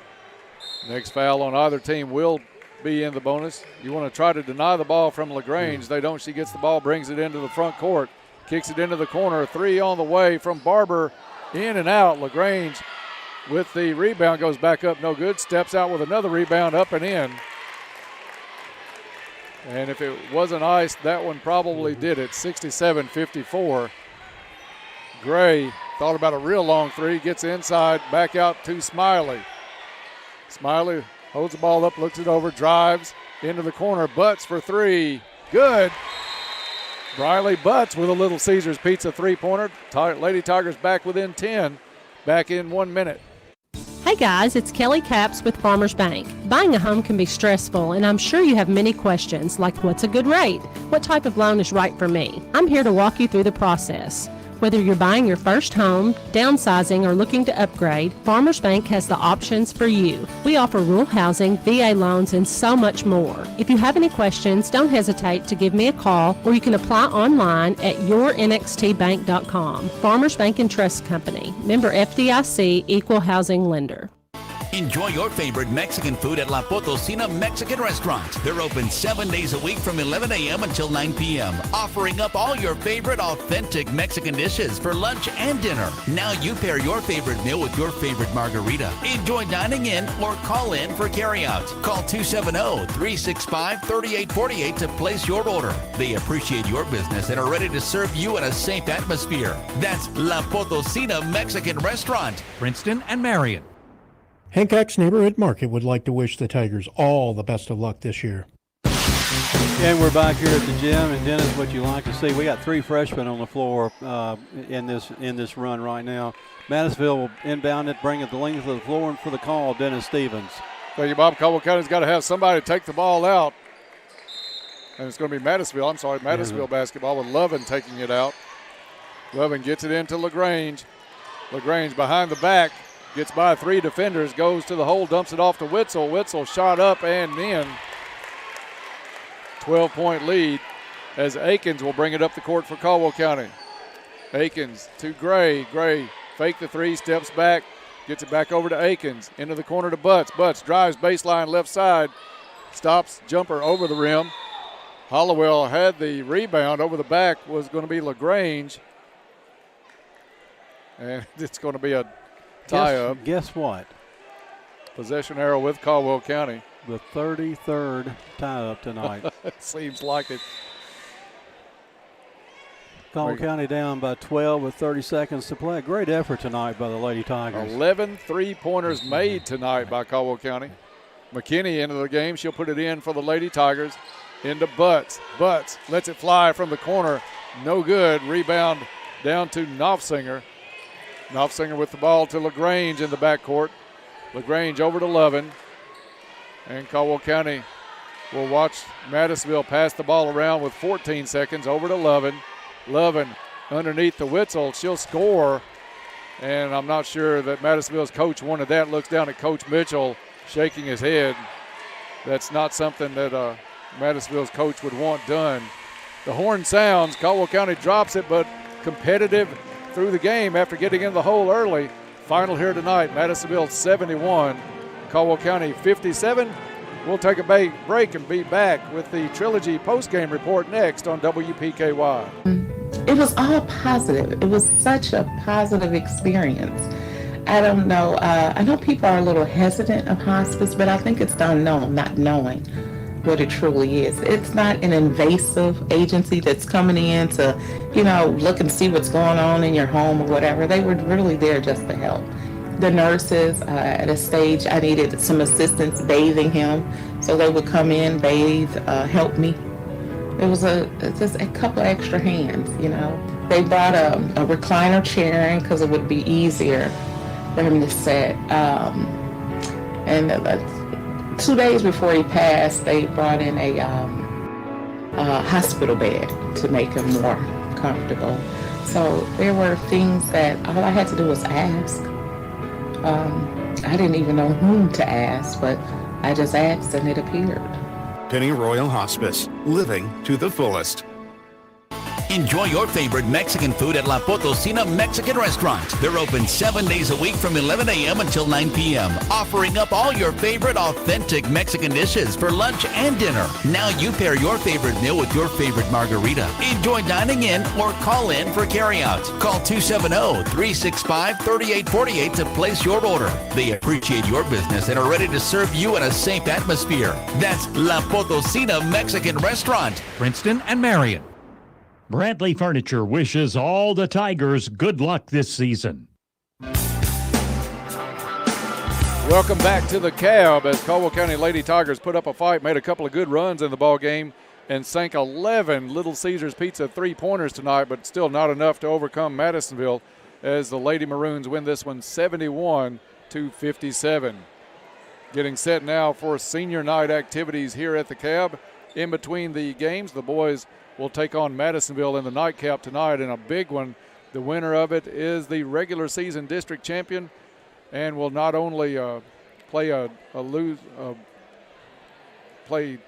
Speaker 24: Next foul on either team will be in the bonus. You want to try to deny the ball from LaGrange. They don't. She gets the ball, brings it into the front court, kicks it into the corner. 3 on the way from Barber. In and out. LaGrange with the rebound goes back up, no good. Steps out with another rebound, up and in. And if it wasn't iced, that one probably did it. 67-54. Gray thought about a real long three, gets inside, back out to Smiley. Smiley holds the ball up, looks it over, drives into the corner. Butts for 3. Good. Briley Butts with a Little Caesars Pizza 3-pointer. Lady Tigers back within 10. Back in 1 minute.
Speaker 9: Hey guys, it's Kelly Capps with Farmers Bank. Buying a home can be stressful, and I'm sure you have many questions like what's a good rate? What type of loan is right for me? I'm here to walk you through the process. Whether you're buying your first home, downsizing, or looking to upgrade, Farmers Bank has the options for you. We offer rural housing, VA loans, and so much more. If you have any questions, don't hesitate to give me a call, or you can apply online at yournxtbank.com. Farmers Bank and Trust Company. Member FDIC, Equal Housing Lender.
Speaker 10: Enjoy your favorite Mexican food at La Potosina Mexican Restaurant. They're open 7 days a week from 11 a.m. until 9 p.m., offering up all your favorite authentic Mexican dishes for lunch and dinner. Now you pair your favorite meal with your favorite margarita. Enjoy dining in or call in for carryout. Call 270-365-3848 to place your order. They appreciate your business and are ready to serve you in a safe atmosphere. That's La Potosina Mexican Restaurant.
Speaker 28: Princeton and Marion.
Speaker 11: Hancock's Neighborhood Market would like to wish the Tigers all the best of luck this year.
Speaker 1: And we're back here at the gym, and Dennis, what you like to see, we got 3 freshmen on the floor in this run right now. Madisonville will inbound it, bring it the length of the floor, and for the call, Dennis Stevens.
Speaker 24: Thank you, Bob. Caldwell County's got to have somebody take the ball out. And it's going to be Madisonville basketball with Lovin taking it out. Lovin gets it into LaGrange. LaGrange behind the back. Gets by 3 defenders, goes to the hole, dumps it off to Witzel. Witzel shot up and in. 12-point lead as Akins will bring it up the court for Caldwell County. Akins to Gray. Gray fake the 3, steps back, gets it back over to Akins. Into the corner to Butts. Butts drives baseline left side, stops jumper over the rim. Hollowell had the rebound over the back, was going to be LaGrange. And it's going to be a tie-up.
Speaker 1: Guess what?
Speaker 24: Possession arrow with Caldwell County.
Speaker 1: The 33rd tie-up tonight.
Speaker 24: It seems like it.
Speaker 1: Caldwell County down by 12 with 30 seconds to play. Great effort tonight by the Lady Tigers.
Speaker 24: 11 3-pointers made tonight by Caldwell County. McKinney into the game. She'll put it in for the Lady Tigers. Into Butts. Butts lets it fly from the corner. No good. Rebound down to Knopfsinger. Knopfsinger with the ball to LaGrange in the backcourt. LaGrange over to Lovin. And Caldwell County will watch Madisonville pass the ball around with 14 seconds over to Lovin. Lovin underneath the Witzel. She'll score And I'm not sure that Madisonville's coach wanted that. Looks down at Coach Mitchell, shaking his head. That's not something that Madisonville's coach would want done. The horn sounds. Caldwell County drops it, but competitive through the game after getting in the hole early. Final here tonight, Madisonville 71, Caldwell County 57. We'll take a break and be back with the Trilogy postgame report next on WPKY.
Speaker 3: It was all positive. It was such a positive experience. I don't know. I know people are a little hesitant of hospice, but I think it's the unknown, not knowing what it truly is. It's not an invasive agency that's coming in to, look and see what's going on in your home or whatever. They were really there just to help. The nurses, at a stage, I needed some assistance bathing him, so they would come in, bathe, help me. It was just a couple extra hands, They brought a recliner chair in because it would be easier for him to sit. And 2 days before he passed, they brought in a hospital bed to make him more comfortable. So there were things that all I had to do was ask. I didn't even know whom to ask, but I just asked and it appeared.
Speaker 16: Penny Royal Hospice, living to the fullest.
Speaker 10: Enjoy your favorite Mexican food at La Potosina Mexican Restaurant. They're open 7 days a week from 11 a.m. until 9 p.m., offering up all your favorite authentic Mexican dishes for lunch and dinner. Now you pair your favorite meal with your favorite margarita. Enjoy dining in or call in for carryout. Call 270-365-3848 to place your order. They appreciate your business and are ready to serve you in a safe atmosphere. That's La Potosina Mexican Restaurant.
Speaker 31: Princeton and Marion. Bradley Furniture wishes all the Tigers good luck this season.
Speaker 24: Welcome back to the Cab as Caldwell County Lady Tigers put up a fight, made a couple of good runs in the ball game, and sank 11 Little Caesars Pizza three-pointers tonight, but still not enough to overcome Madisonville as the Lady Maroons win this one 71-57. Getting set now for senior night activities here at the Cab. In between the games, the boys will take on Madisonville in the nightcap tonight, and a big one. The winner of it is the regular season district champion, and will not only play play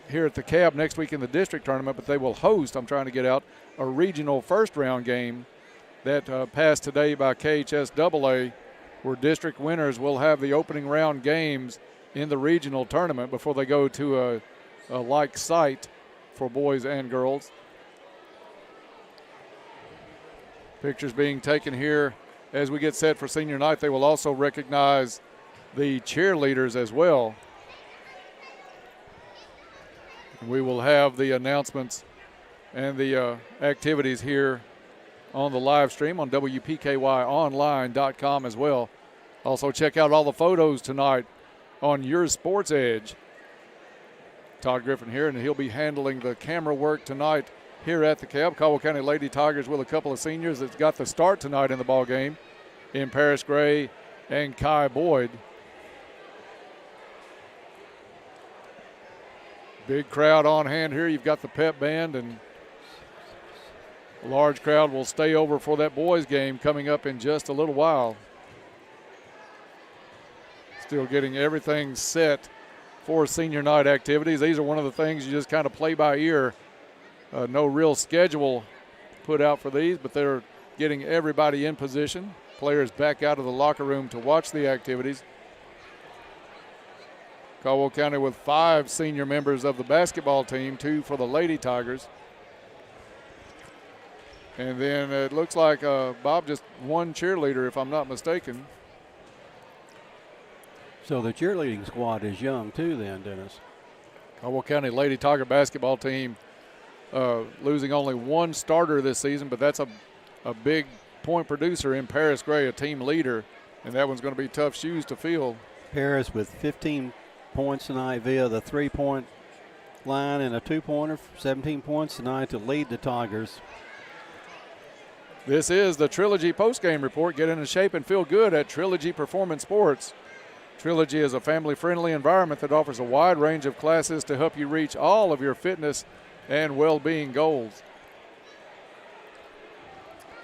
Speaker 24: here at the Cab next week in the district tournament, but they will host, I'm trying to get out, a regional first round game that passed today by KHSAA, where district winners will have the opening round games in the regional tournament before they go to a like site for boys and girls. Pictures being taken here as we get set for senior night. They will also recognize the cheerleaders as well. We will have the announcements and the activities here on the live stream on WPKYonline.com as well. Also check out all the photos tonight on Your Sports Edge. Todd Griffin here, and he'll be handling the camera work tonight here at the Cab. Caldwell County Lady Tigers with a couple of seniors that got the start tonight in the ball game in Paris Gray and Kai Boyd. Big crowd on hand here. You've got the pep band, and a large crowd will stay over for that boys game coming up in just a little while. Still getting everything set for senior night activities. These are one of the things you just kind of play by ear. No real schedule put out for these, but they're getting everybody in position. Players back out of the locker room to watch the activities. Caldwell County with 5 senior members of the basketball team, 2 for the Lady Tigers. And then it looks like, Bob, just one cheerleader, if I'm not mistaken.
Speaker 1: So the cheerleading squad is young too then, Dennis.
Speaker 24: Caldwell County Lady Tiger basketball team losing only one starter this season, but that's a big point producer in Paris Gray, a team leader, and that one's going to be tough shoes to fill.
Speaker 1: Paris with 15 points tonight via the three-point line and a two-pointer, 17 points tonight to lead the Tigers.
Speaker 24: This is the Trilogy postgame report. Get into shape and feel good at Trilogy Performance Sports. Trilogy is a family-friendly environment that offers a wide range of classes to help you reach all of your fitness and well-being goals.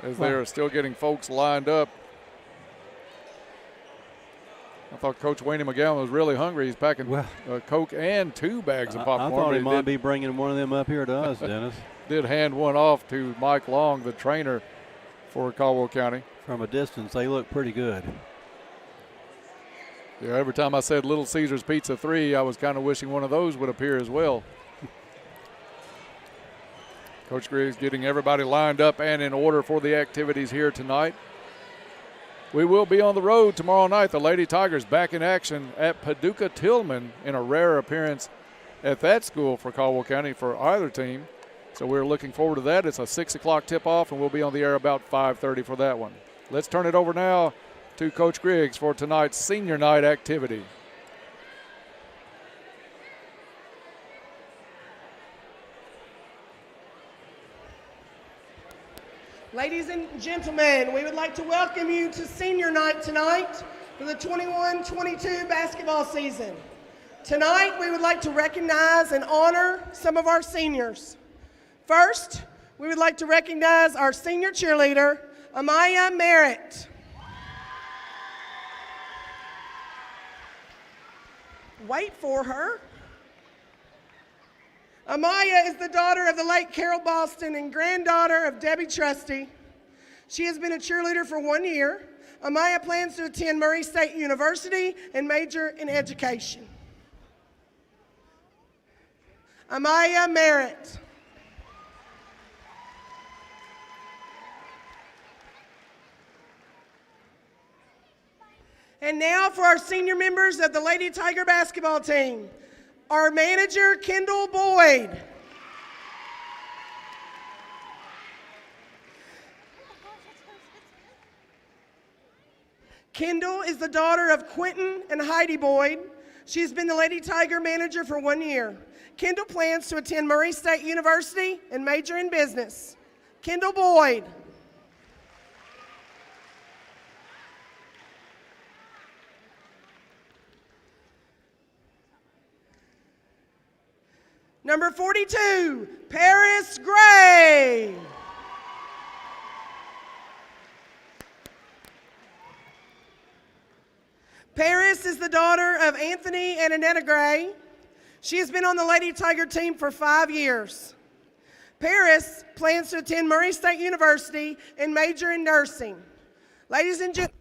Speaker 24: as they're still getting folks lined up. I thought Coach Wayne McGowan was really hungry. He's packing Coke and 2 bags of popcorn.
Speaker 1: I thought he might be bringing one of them up here to us, Dennis.
Speaker 24: Did hand one off to Mike Long, the trainer for Caldwell County.
Speaker 1: From a distance, they look pretty good.
Speaker 24: Yeah, every time I said Little Caesars Pizza 3, I was kind of wishing one of those would appear as well. Coach Griggs getting everybody lined up and in order for the activities here tonight. We will be on the road tomorrow night. The Lady Tigers back in action at Paducah Tillman in a rare appearance at that school for Caldwell County for either team. So we're looking forward to that. It's a 6 o'clock tip-off, and we'll be on the air about 5:30 for that one. Let's turn it over now to Coach Griggs for tonight's senior night activity.
Speaker 12: Ladies and gentlemen, we would like to welcome you to senior night tonight for the 21-22 basketball season. Tonight, we would like to recognize and honor some of our seniors. First, we would like to recognize our senior cheerleader, Amaya Merritt. Wait for her. Amaya is the daughter of the late Carol Boston and granddaughter of Debbie Trusty. She has been a cheerleader for 1 year. Amaya plans to attend Murray State University and major in education. Amaya Merritt. And now for our senior members of the Lady Tiger basketball team. Our manager, Kendall Boyd. Kendall is the daughter of Quentin and Heidi Boyd. She has been the Lady Tiger manager for 1 year. Kendall plans to attend Murray State University and major in business. Kendall Boyd. Number 42, Paris Gray. Paris is the daughter of Anthony and Annetta Gray. She has been on the Lady Tiger team for 5 years. Paris plans to attend Murray State University and major in nursing. Ladies and gentlemen,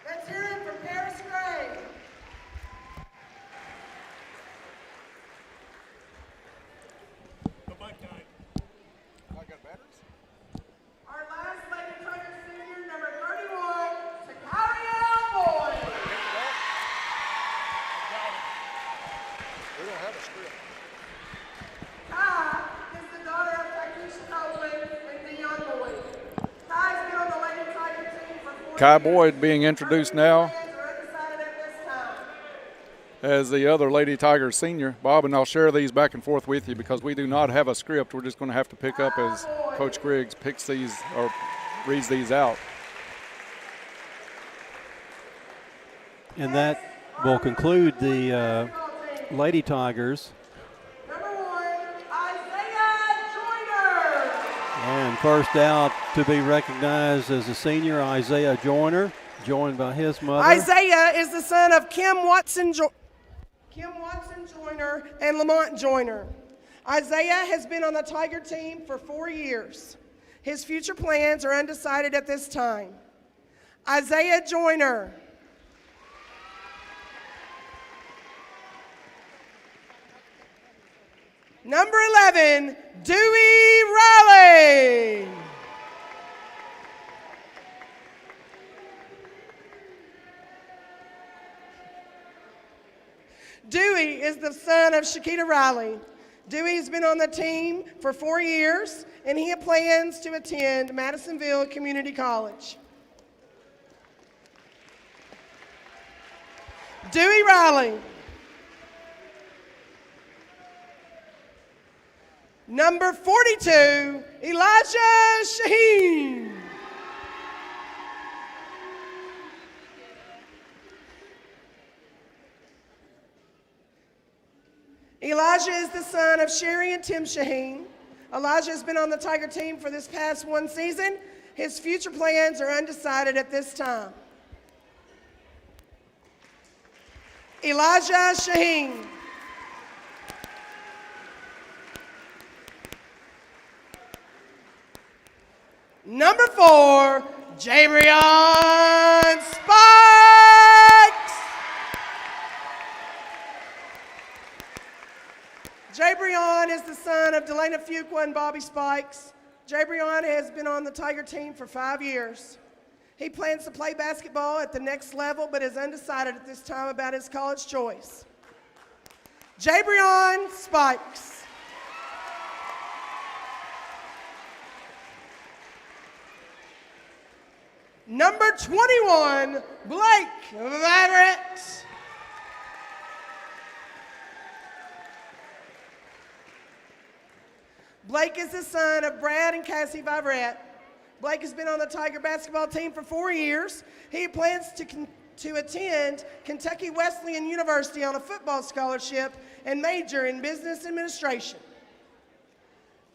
Speaker 12: let's hear it for Paris Gray. Our last Lady Tiger senior, number 31, Takaria Boyd.
Speaker 24: We don't have a script.
Speaker 12: Kai is the daughter of Takesha Copeland and Dion Boyd. Kai's been on the Lady Tiger team for 4 years.
Speaker 24: Kai Boyd being introduced now as the other Lady Tiger senior. Bob, and I'll share these back and forth with you because we do not have a script. We're just going to have to pick up as Coach Griggs picks these or reads these out.
Speaker 1: And that will conclude the Lady Tigers.
Speaker 12: Number 1, Isaiah Joyner.
Speaker 1: And first out to be recognized as a senior, Isaiah Joyner, joined by his mother.
Speaker 12: Isaiah is the son of Kim Watson Joyner and Lamont Joyner. Isaiah has been on the Tiger team for 4 years. His future plans are undecided at this time. Isaiah Joyner. Number 11, Dewey Raleigh. Dewey is the son of Shakita Riley. Dewey's been on the team for 4 years, and he plans to attend Madisonville Community College. Dewey Riley. Number 42, Elijah Shaheen. Elijah is the son of Sherry and Tim Shaheen. Elijah has been on the Tiger team for this past one season. His future plans are undecided at this time. Elijah Shaheen. Number 4, Jabrion Spikes. Jabrion is the son of Delana Fuqua and Bobby Spikes. Jabrion has been on the Tiger team for 5 years. He plans to play basketball at the next level, but is undecided at this time about his college choice. Jabrion Spikes. Number 21, Blake Vaverett. Blake is the son of Brad and Cassie Vaverett. Blake has been on the Tiger basketball team for 4 years. He plans to attend Kentucky Wesleyan University on a football scholarship and major in business administration.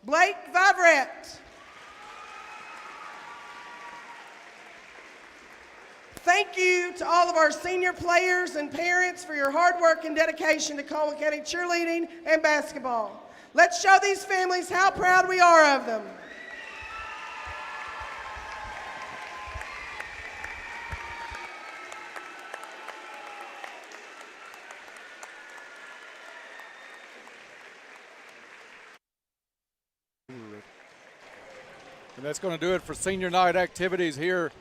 Speaker 12: Blake Vaverett. Thank you to all of our senior players and parents for your hard work and dedication to Caldwell County cheerleading and basketball. Let's show these families how proud we are of them.
Speaker 24: And that's going to do it for senior night activities here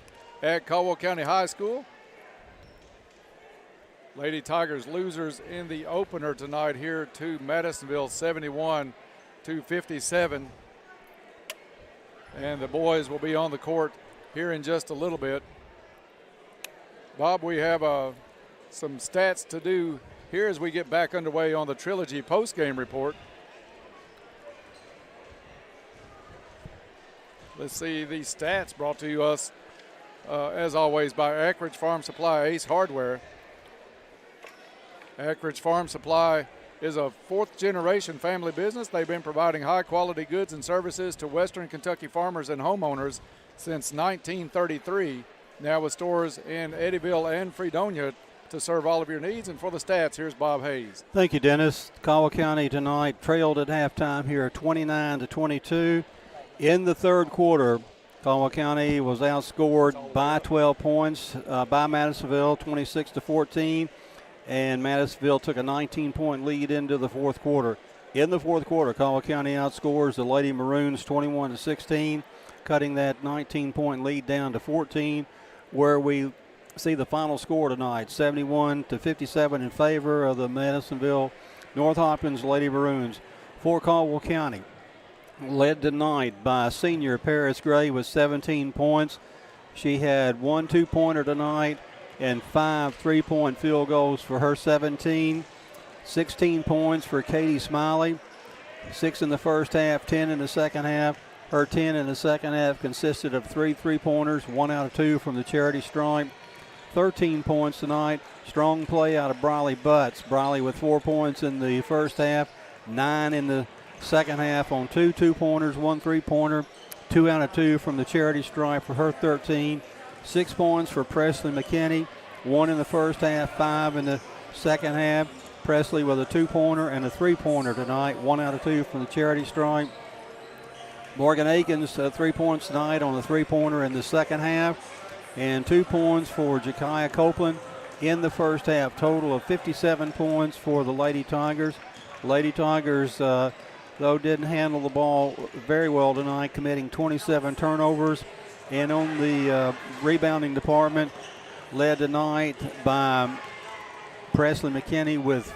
Speaker 24: at Caldwell County High School. Lady Tigers losers in the opener tonight here to Madisonville, 71-57. And the boys will be on the court here in just a little bit. Bob, we have some stats to do here as we get back underway on the Trilogy postgame report. Let's see these stats brought to us, as always, by Ackridge Farm Supply, Ace Hardware. Ackridge Farm Supply is a fourth-generation family business. They've been providing high-quality goods and services to Western Kentucky farmers and homeowners since 1933, now with stores in Eddyville and Fredonia to serve all of your needs. And for the stats, here's Bob Hayes.
Speaker 1: Thank you, Dennis. Caldwell County tonight trailed at halftime here 29-22. In the third quarter, Caldwell County was outscored by 12 points by Madisonville, 26-14, and Madisonville took a 19-point lead into the fourth quarter. In the fourth quarter, Caldwell County outscores the Lady Maroons 21-16, cutting that 19-point lead down to 14, where we see the final score tonight, 71-57 in favor of the Madisonville North Hopkins Lady Maroons. For Caldwell County, led tonight by senior Paris Gray with 17 points. She had 1 2-pointer tonight and 5 3-point field goals for her 17. 16 points for Katie Smiley. 6 in the first half, 10 in the second half. Her 10 in the second half consisted of 3 3-pointers, 1 out of 2 from the charity stripe. 13 points tonight. Strong play out of Briley Butts. Briley with 4 points in the first half, 9 in the second half on 2 2-pointers, 1 3-pointer, 2 out of 2 from the charity stripe for her 13. 6 points for Presley McKinney, 1 in the first half, 5 in the second half. Presley with a 2-pointer and a 3-pointer tonight, 1 out of 2 from the charity stripe. Morgan Akins, 3 points tonight on the 3-pointer in the second half, and 2 points for Jakiah Copeland in the first half. Total of 57 points for the Lady Tigers. Lady Tigers, though, didn't handle the ball very well tonight, committing 27 turnovers. And on the rebounding department, led tonight by Presley McKinney with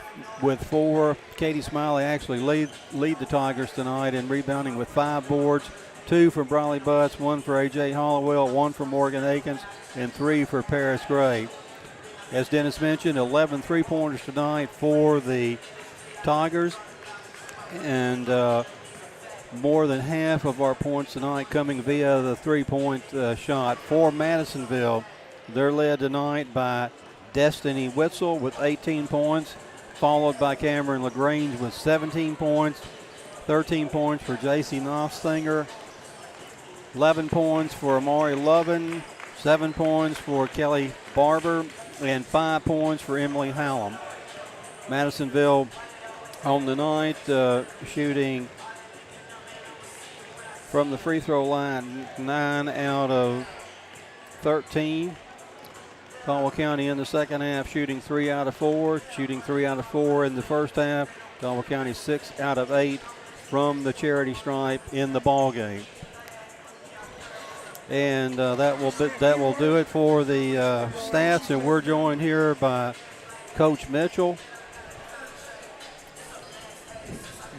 Speaker 1: 4. Katie Smiley actually lead the Tigers tonight in rebounding with 5 boards, 2 for Briley Butts, 1 for A.J. Hollowell, 1 for Morgan Akins, and 3 for Paris Gray. As Dennis mentioned, 11 3-pointers tonight for the Tigers. And more than half of our points tonight coming via the 3-point shot. For Madisonville, they're led tonight by Destiny Witzel with 18 points, followed by Cameron LaGrange with 17 points. 13 points for J.C. Knopfstinger, 11 points for Amari Lovin, 7 points for Kelly Barber, and 5 points for Emily Hallam. Madisonville on the night shooting from the free throw line 9 out of 13. Caldwell County in the second half shooting 3 out of 4, shooting 3 out of 4 in the first half. Caldwell County 6 out of 8 from the charity stripe in the ball game. And that will do it for the stats. And we're joined here by Coach Mitchell.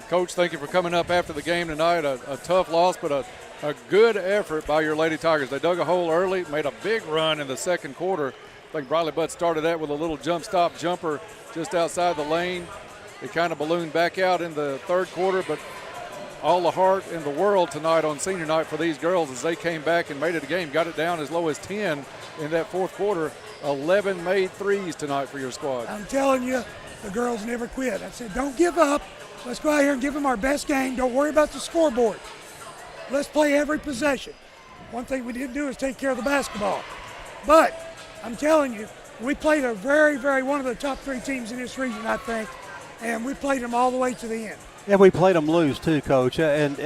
Speaker 24: Coach, thank you for coming up after the game tonight. A tough loss, but a good effort by your Lady Tigers. They dug a hole early, made a big run in the second quarter. I think Briley Butt started that with a little jump stop jumper just outside the lane. It kind of ballooned back out in the third quarter, but all the heart in the world tonight on senior night for these girls as they came back and made it a game. Got it down as low as 10 in that fourth quarter. 11 made threes tonight for your squad.
Speaker 2: I'm telling you, the girls never quit. I said, don't give up. Let's go out here and give them our best game. Don't worry about the scoreboard. Let's play every possession. One thing we didn't do is take care of the basketball. But I'm telling you, we played a very, very one of the top 3 teams in this region, I think, and we played them all the way to the end.
Speaker 1: Yeah, we played them loose too, Coach. And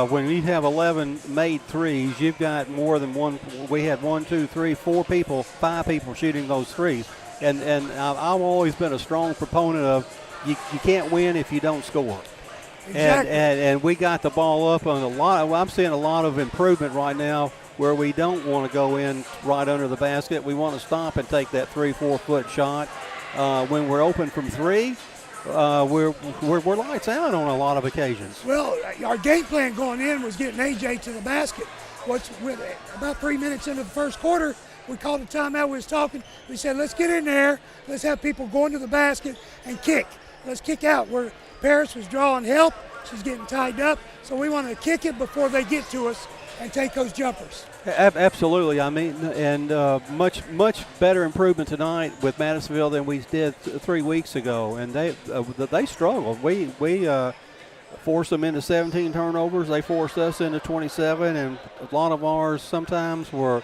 Speaker 1: when you have 11 made threes, you've got more than one. We had 1, 2, 3, 4 people, 5 people shooting those threes. And I've always been a strong proponent of you can't win if you don't score.
Speaker 2: Exactly.
Speaker 1: And we got the ball up on a lot. I'm seeing a lot of improvement right now where we don't want to go in right under the basket. We want to stop and take that 3-4 foot shot. When we're open from 3. We're lights out on a lot of occasions.
Speaker 2: Well, our game plan going in was getting AJ to the basket. About 3 minutes into the first quarter, we called a timeout. We was talking. We said, let's get in there. Let's have people going to the basket and kick. Let's kick out where Paris was drawing help. She's getting tied up. So we wanted to kick it before they get to us and take those jumpers.
Speaker 1: Absolutely. I mean, and much better improvement tonight with Madisonville than we did 3 weeks ago. And they struggled. We forced them into 17 turnovers. They forced us into 27. And a lot of ours sometimes were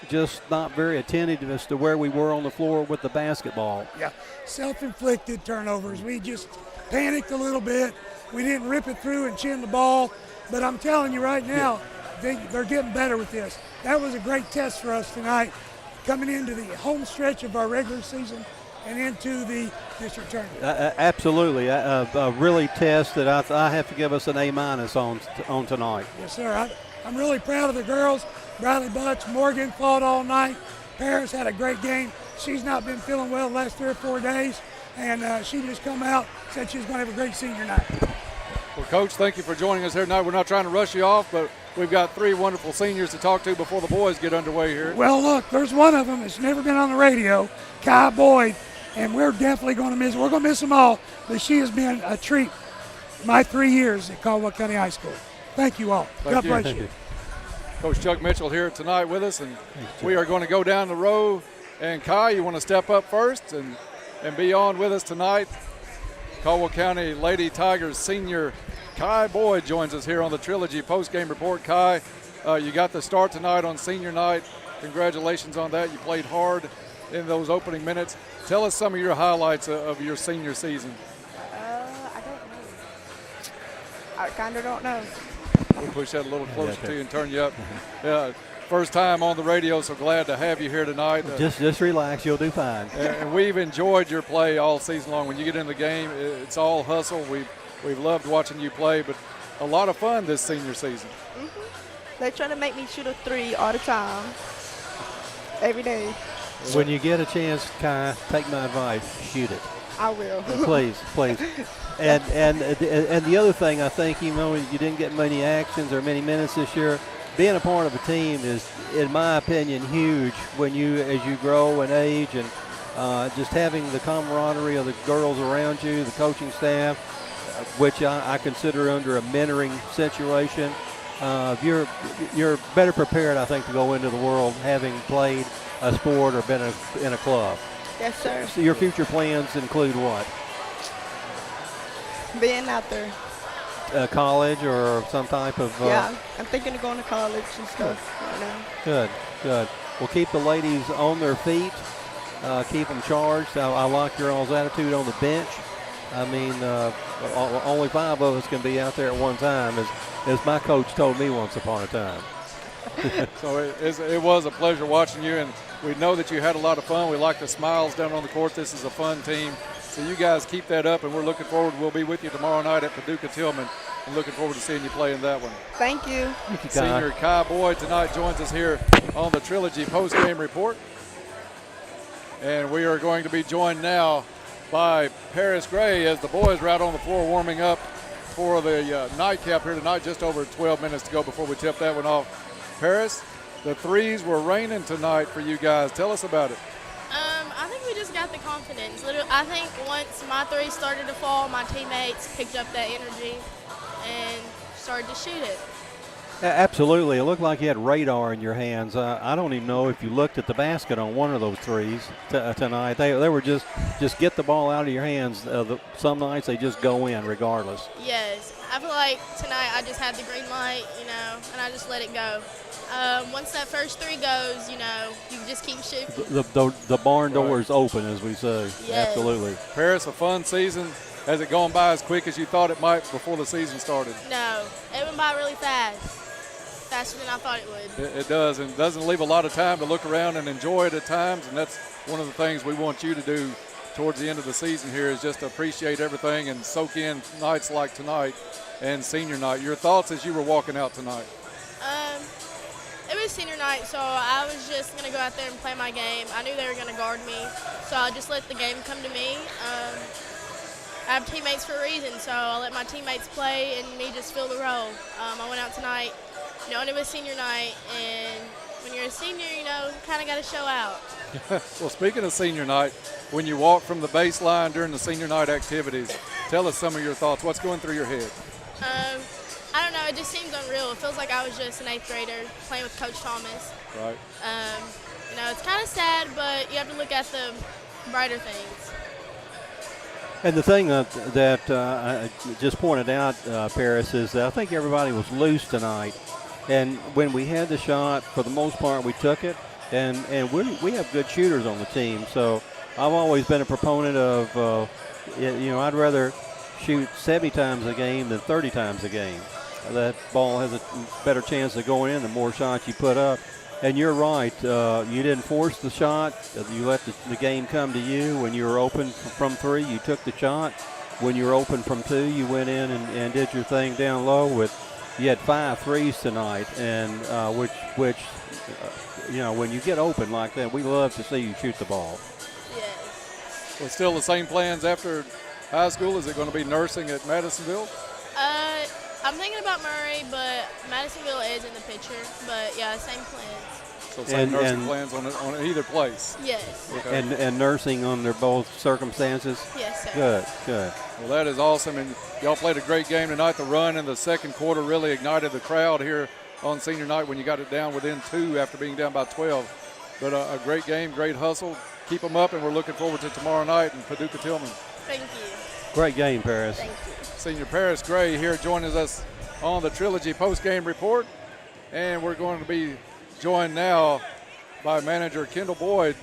Speaker 1: just not very attentive as to where we were on the floor with the basketball.
Speaker 2: Yeah, self-inflicted turnovers. We just panicked a little bit. We didn't rip it through and chin the ball. But I'm telling you right now, they're getting better with this. That was a great test for us tonight, coming into the home stretch of our regular season and into the district tournament.
Speaker 1: Absolutely. A really test that I have to give us an A- on tonight.
Speaker 2: Yes, sir. I'm really proud of the girls. Bradley Butch, Morgan fought all night. Paris had a great game. She's not been feeling well the last 3 or 4 days, and she just come out, said she was going to have a great senior night.
Speaker 24: Well, Coach, thank you for joining us here tonight. We're not trying to rush you off, but we've got 3 wonderful seniors to talk to before the boys get underway here.
Speaker 2: Well, look, there's one of them that's never been on the radio, Kai Boyd, and we're definitely going to miss her. We're going to miss them all, but she has been a treat my 3 years at Caldwell County High School. Thank you all. God bless you.
Speaker 24: Coach Chuck Mitchell here tonight with us, and we are going to go down the row. And Kai, you want to step up first and be on with us tonight? Caldwell County Lady Tigers senior Kai Boyd joins us here on the Trilogy postgame report. Kai, you got the start tonight on senior night. Congratulations on that. You played hard in those opening minutes. Tell us some of your highlights of your senior season.
Speaker 13: I don't know. I kind of don't know.
Speaker 24: We'll push that a little closer to you and turn you up. Yeah, first time on the radio, so glad to have you here tonight.
Speaker 1: Just relax, you'll do fine.
Speaker 24: And we've enjoyed your play all season long. When you get in the game, it's all hustle. We've loved watching you play, but a lot of fun this senior season.
Speaker 13: Mm-hmm. They try to make me shoot a 3 all the time, every day.
Speaker 1: When you get a chance, Kai, take my advice, shoot it.
Speaker 13: I will.
Speaker 1: Please. And the other thing, I think, even though you didn't get many actions or many minutes this year, being a part of a team is, in my opinion, huge as you grow and age, and just having the camaraderie of the girls around you, the coaching staff, which I consider under a mentoring situation. You're better prepared, I think, to go into the world having played a sport or been in a club.
Speaker 13: Yes, sir.
Speaker 1: So your future plans include what?
Speaker 13: Being out there.
Speaker 1: college or some type of?
Speaker 13: Yeah, I'm thinking of going to college and stuff right now.
Speaker 1: Good, good. Well, keep the ladies on their feet. Keep them charged. I like your all's attitude on the bench. I mean, only 5 of us can be out there at one time, as my coach told me once upon a time.
Speaker 24: So it was a pleasure watching you, and we know that you had a lot of fun. We like the smiles down on the court. This is a fun team. So you guys keep that up, and we're looking forward. We'll be with you tomorrow night at Paducah Tillman, and looking forward to seeing you play in that one.
Speaker 13: Thank you.
Speaker 1: Thank you,
Speaker 24: Senior Kai Boyd tonight joins us here on the Trilogy post-game report. And we are going to be joined now by Paris Gray as the boys are out on the floor warming up for the nightcap here tonight. Just over 12 minutes to go before we tip that one off. Paris, the threes were raining tonight for you guys. Tell us about it.
Speaker 4: I think we just got the confidence. I think once my three started to fall, my teammates picked up that energy and started to shoot it.
Speaker 1: Absolutely. It looked like you had radar in your hands. I don't even know if you looked at the basket on one of those threes tonight. They were just get the ball out of your hands. Some nights they just go in regardless.
Speaker 4: Yes. I feel like tonight I just had the green light, and I just let it go. Once that first three goes, you just keep shooting.
Speaker 1: The barn door is open, as we say.
Speaker 4: Yes.
Speaker 1: Absolutely.
Speaker 24: Paris, a fun season. Has it gone by as quick as you thought it might before the season started?
Speaker 4: No. It went by really fast. Faster than I thought it would.
Speaker 24: It does, and doesn't leave a lot of time to look around and enjoy it at times, and that's one of the things we want you to do towards the end of the season here is just appreciate everything and soak in nights like tonight and senior night. Your thoughts as you were walking out tonight?
Speaker 4: It was senior night, so I was just going to go out there and play my game. I knew they were going to guard me, so I just let the game come to me. I have teammates for a reason, so I'll let my teammates play and me just fill the role. I went out tonight knowing it was senior night, and when you're a senior, kind of got to show out.
Speaker 24: Well, speaking of senior night, when you walk from the baseline during the senior night activities, tell us some of your thoughts. What's going through your head?
Speaker 4: I don't know. It just seems unreal. It feels like I was just an 8th grader playing with Coach Thomas.
Speaker 24: Right.
Speaker 4: It's kind of sad, but you have to look at the brighter things.
Speaker 1: And the thing that I just pointed out, Paris, is that I think everybody was loose tonight. And when we had the shot, for the most part, we took it. And we have good shooters on the team. So I've always been a proponent of, I'd rather shoot 70 times a game than 30 times a game. That ball has a better chance of going in the more shots you put up. And you're right. You didn't force the shot. You let the game come to you. When you were open from 3, you took the shot. When you were open from 2, you went in and did your thing down low. You had 5 threes tonight, and which when you get open like that, we love to see you shoot the ball.
Speaker 4: Yes.
Speaker 24: Well, still the same plans after high school? Is it going to be nursing at Madisonville?
Speaker 4: I'm thinking about Murray, but Madisonville is in the picture. But, yeah, same plans.
Speaker 24: So same nursing plans on either place?
Speaker 4: Yes.
Speaker 1: Okay. And nursing under both circumstances?
Speaker 4: Yes, sir.
Speaker 1: Good.
Speaker 24: Well, that is awesome. And y'all played a great game tonight. The run in the second quarter really ignited the crowd here on senior night when you got it down within 2 after being down by 12. But a great game, great hustle. Keep them up, and we're looking forward to tomorrow night in Paducah Tillman.
Speaker 4: Thank you.
Speaker 1: Great game, Paris.
Speaker 4: Thank you.
Speaker 24: Senior Paris Gray here joining us on the Trilogy post-game report. And we're going to be joined now by manager Kendall Boyd.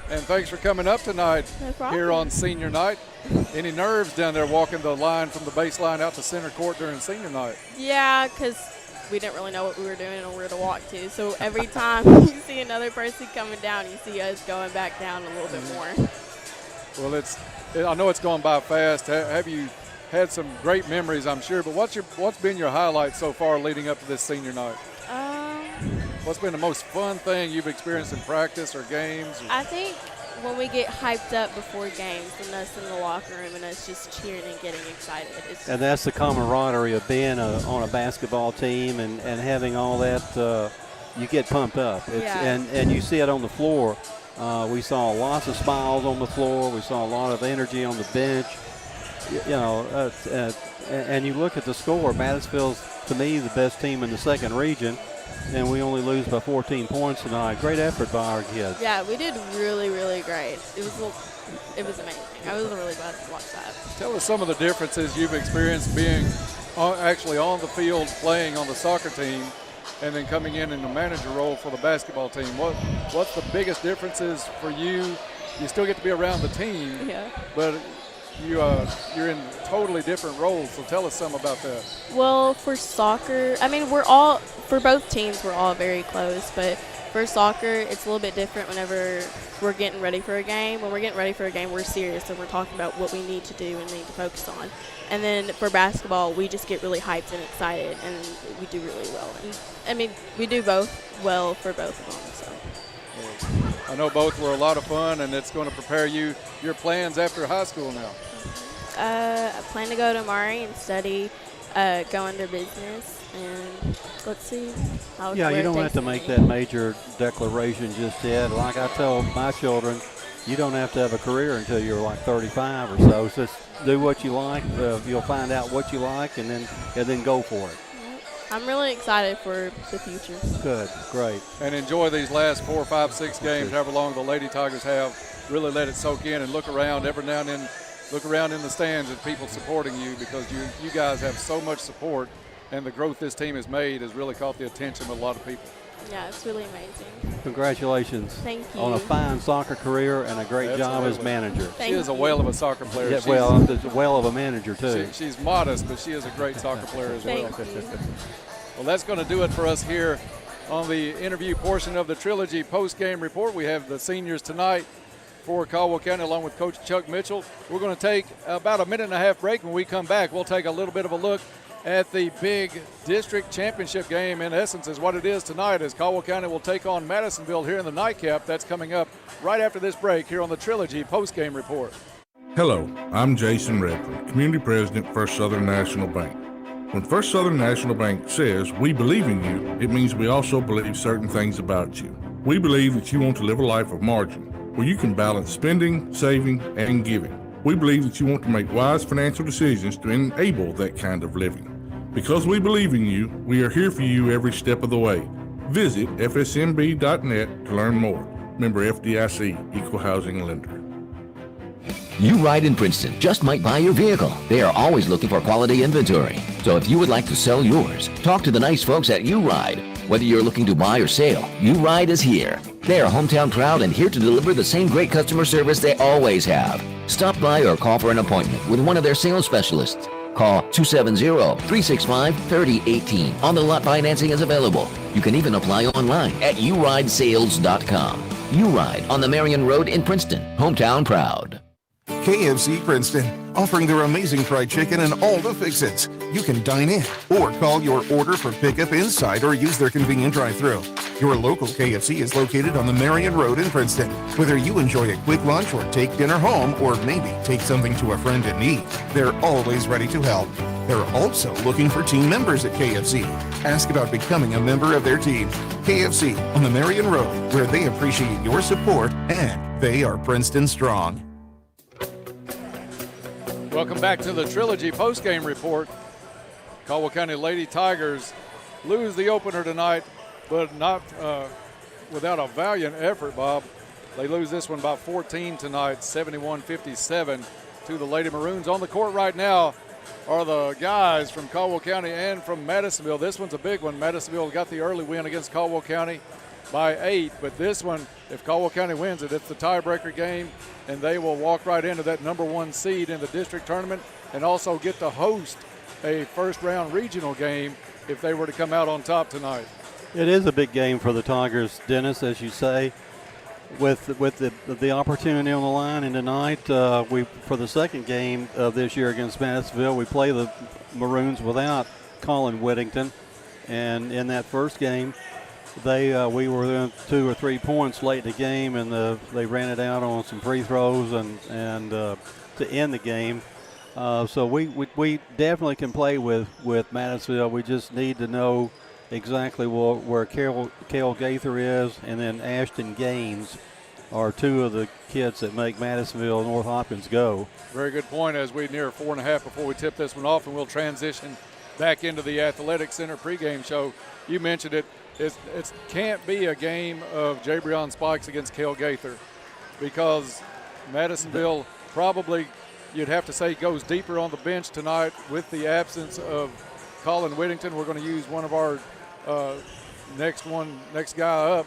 Speaker 24: And thanks for coming up tonight here on senior night. Any nerves down there walking the line from the baseline out to center court during senior night?
Speaker 17: Yeah, because we didn't really know what we were doing and where to walk to. So every time you see another person coming down, you see us going back down a little bit more.
Speaker 24: Well, I know it's gone by fast. Have you had some great memories, I'm sure, but what's been your highlight so far leading up to this senior night? What's been the most fun thing you've experienced in practice or games?
Speaker 17: I think when we get hyped up before games and us in the locker room and us just cheering and getting excited.
Speaker 1: And that's the camaraderie of being on a basketball team and having all that. You get pumped up. And you see it on the floor. We saw lots of smiles on the floor. We saw a lot of energy on the bench. And you look at the score. Madisonville's, to me, the best team in the second region. and we only lose by 14 points tonight. Great effort by our kids.
Speaker 17: Yeah, we did really, really great. It was amazing. I was really glad to watch that.
Speaker 24: Tell us some of the differences you've experienced being actually on the field playing on the soccer team and then coming in the manager role for the basketball team. What's the biggest differences for you? You still get to be around the team, but you're in totally different roles, so tell us some about that.
Speaker 17: Well, for soccer, I mean, for both teams, we're all very close, but for soccer, it's a little bit different whenever we're getting ready for a game. When we're getting ready for a game, we're serious and we're talking about what we need to do and need to focus on. And then for basketball, we just get really hyped and excited, and we do really well. And I mean, we do both well for both of them. So
Speaker 24: I know both were a lot of fun, and it's going to prepare your plans after high school now.
Speaker 17: I plan to go to Murray and study, go into business, and let's see how
Speaker 1: Yeah, you don't have to make that major declaration just yet. Like I tell my children, you don't have to have a career until you're like 35 or so. So just do what you like. You'll find out what you like, and then go for it.
Speaker 17: I'm really excited for the future.
Speaker 1: Good, great.
Speaker 24: And enjoy these last 4, 5, 6 games, however long the Lady Tigers have. Really let it soak in and look around every now and then. Look around in the stands at people supporting you, because you guys have so much support, and the growth this team has made has really caught the attention of a lot of people.
Speaker 17: Yeah, it's really amazing.
Speaker 1: Congratulations.
Speaker 17: Thank you.
Speaker 1: On a fine soccer career and a great job as manager.
Speaker 24: She is a whale of a soccer player.
Speaker 1: Yeah, well, a whale of a manager, too.
Speaker 24: She's modest, but she is a great soccer player as well. Well, that's going to do it for us here on the interview portion of the Trilogy post-game report. We have the seniors tonight for Caldwell County along with Coach Chuck Mitchell. We're going to take about a minute-and-a-half break. When we come back, we'll take a little bit of a look at the big district championship game, in essence, is what it is tonight, as Caldwell County will take on Madisonville here in the nightcap. That's coming up right after this break here on the Trilogy post-game report.
Speaker 18: Hello, I'm Jason Redford, Community President, First Southern National Bank. When First Southern National Bank says we believe in you, it means we also believe certain things about you. We believe that you want to live a life of margin, where you can balance spending, saving, and giving. We believe that you want to make wise financial decisions to enable that kind of living. Because we believe in you, we are here for you every step of the way. Visit fsmb.net to learn more. Member FDIC, Equal Housing Lender.
Speaker 8: You Ride in Princeton just might buy your vehicle. They are always looking for quality inventory. So if you would like to sell yours, talk to the nice folks at You Ride. Whether you're looking to buy or sell, You Ride is here. They are hometown proud and here to deliver the same great customer service they always have. Stop by or call for an appointment with one of their sales specialists. Call 270-365-3018. On-the-lot financing is available. You can even apply online at uridesales.com. You Ride on the Marion Road in Princeton, hometown proud.
Speaker 16: KFC Princeton, offering their amazing fried chicken and all the fix-its. You can dine in or call your order for pickup inside or use their convenient drive-thru. Your local KFC is located on the Marion Road in Princeton. Whether you enjoy a quick lunch or take dinner home or maybe take something to a friend in need, they're always ready to help. They're also looking for team members at KFC. Ask about becoming a member of their team. KFC on the Marion Road, where they appreciate your support and they are Princeton strong.
Speaker 24: Welcome back to the Trilogy postgame report. Caldwell County Lady Tigers lose the opener tonight, but not without a valiant effort, Bob. They lose this one by 14 tonight, 71-57 to the Lady Maroons. On the court right now are the guys from Caldwell County and from Madisonville. This one's a big one. Madisonville got the early win against Caldwell County by 8, but this one, if Caldwell County wins it, it's the tiebreaker game, and they will walk right into that #1 seed in the district tournament and also get to host a first-round regional game if they were to come out on top tonight.
Speaker 1: It is a big game for the Tigers, Dennis, as you say, with the opportunity on the line. And tonight, for the second game of this year against Madisonville, we play the Maroons without Colin Whittington, and in that first game, we were within 2 or 3 points late in the game, and they ran it out on some free throws and to end the game. So we definitely can play with Madisonville. We just need to know exactly where Cale Gaither is, and then Ashton Gaines are two of the kids that make Madisonville and North Hopkins go.
Speaker 24: Very good point as we near 4.5 before we tip this one off, and we'll transition back into the Athletic Center pregame show. You mentioned it. it can't be a game of Jabrion Spikes against Cale Gaither, because Madisonville probably, you'd have to say, goes deeper on the bench tonight with the absence of Colin Whittington. We're going to use one of our next guy up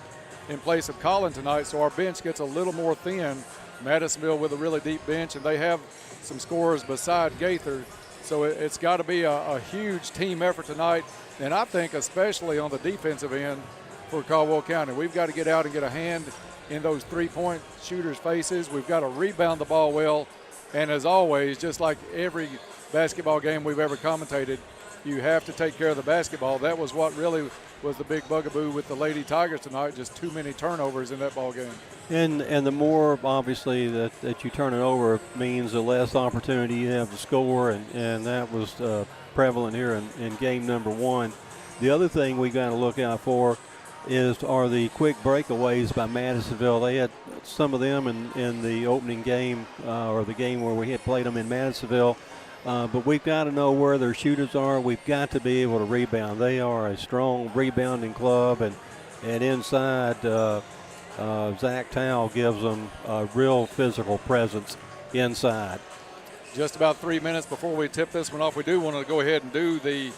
Speaker 24: in place of Colin tonight, so our bench gets a little more thin. Madisonville with a really deep bench, and they have some scorers beside Gaither, so it's got to be a huge team effort tonight, and I think especially on the defensive end for Caldwell County. We've got to get out and get a hand in those three-point shooters' faces. We've got to rebound the ball well, and as always, just like every basketball game we've ever commentated, you have to take care of the basketball. That was what really was the big bugaboo with the Lady Tigers tonight, just too many turnovers in that ball game.
Speaker 1: And the more, obviously, that you turn it over means the less opportunity you have to score, and that was prevalent here in game number one. The other thing we got to look out for are the quick breakaways by Madisonville. They had some of them in the opening game, or the game where we had played them in Madisonville. But we've got to know where their shooters are. We've got to be able to rebound. They are a strong rebounding club, and inside, Zach Towle gives them a real physical presence inside.
Speaker 24: Just about 3 minutes before we tip this one off, we do want to go ahead and do the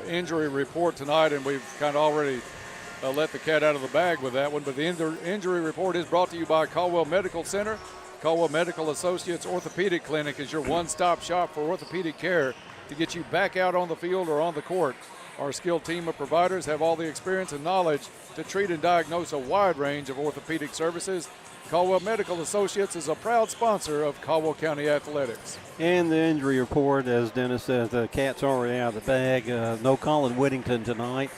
Speaker 24: injury report tonight, and we've kind of already let the cat out of the bag with that one. But the injury report is brought to you by Caldwell Medical Center. Caldwell Medical Associates Orthopedic Clinic is your one-stop shop for orthopedic care to get you back out on the field or on the court. Our skilled team of providers have all the experience and knowledge to treat and diagnose a wide range of orthopedic services. Caldwell Medical Associates is a proud sponsor of Caldwell County Athletics.
Speaker 1: And the injury report, as Dennis says, the cat's already out of the bag. No Colin Whittington tonight.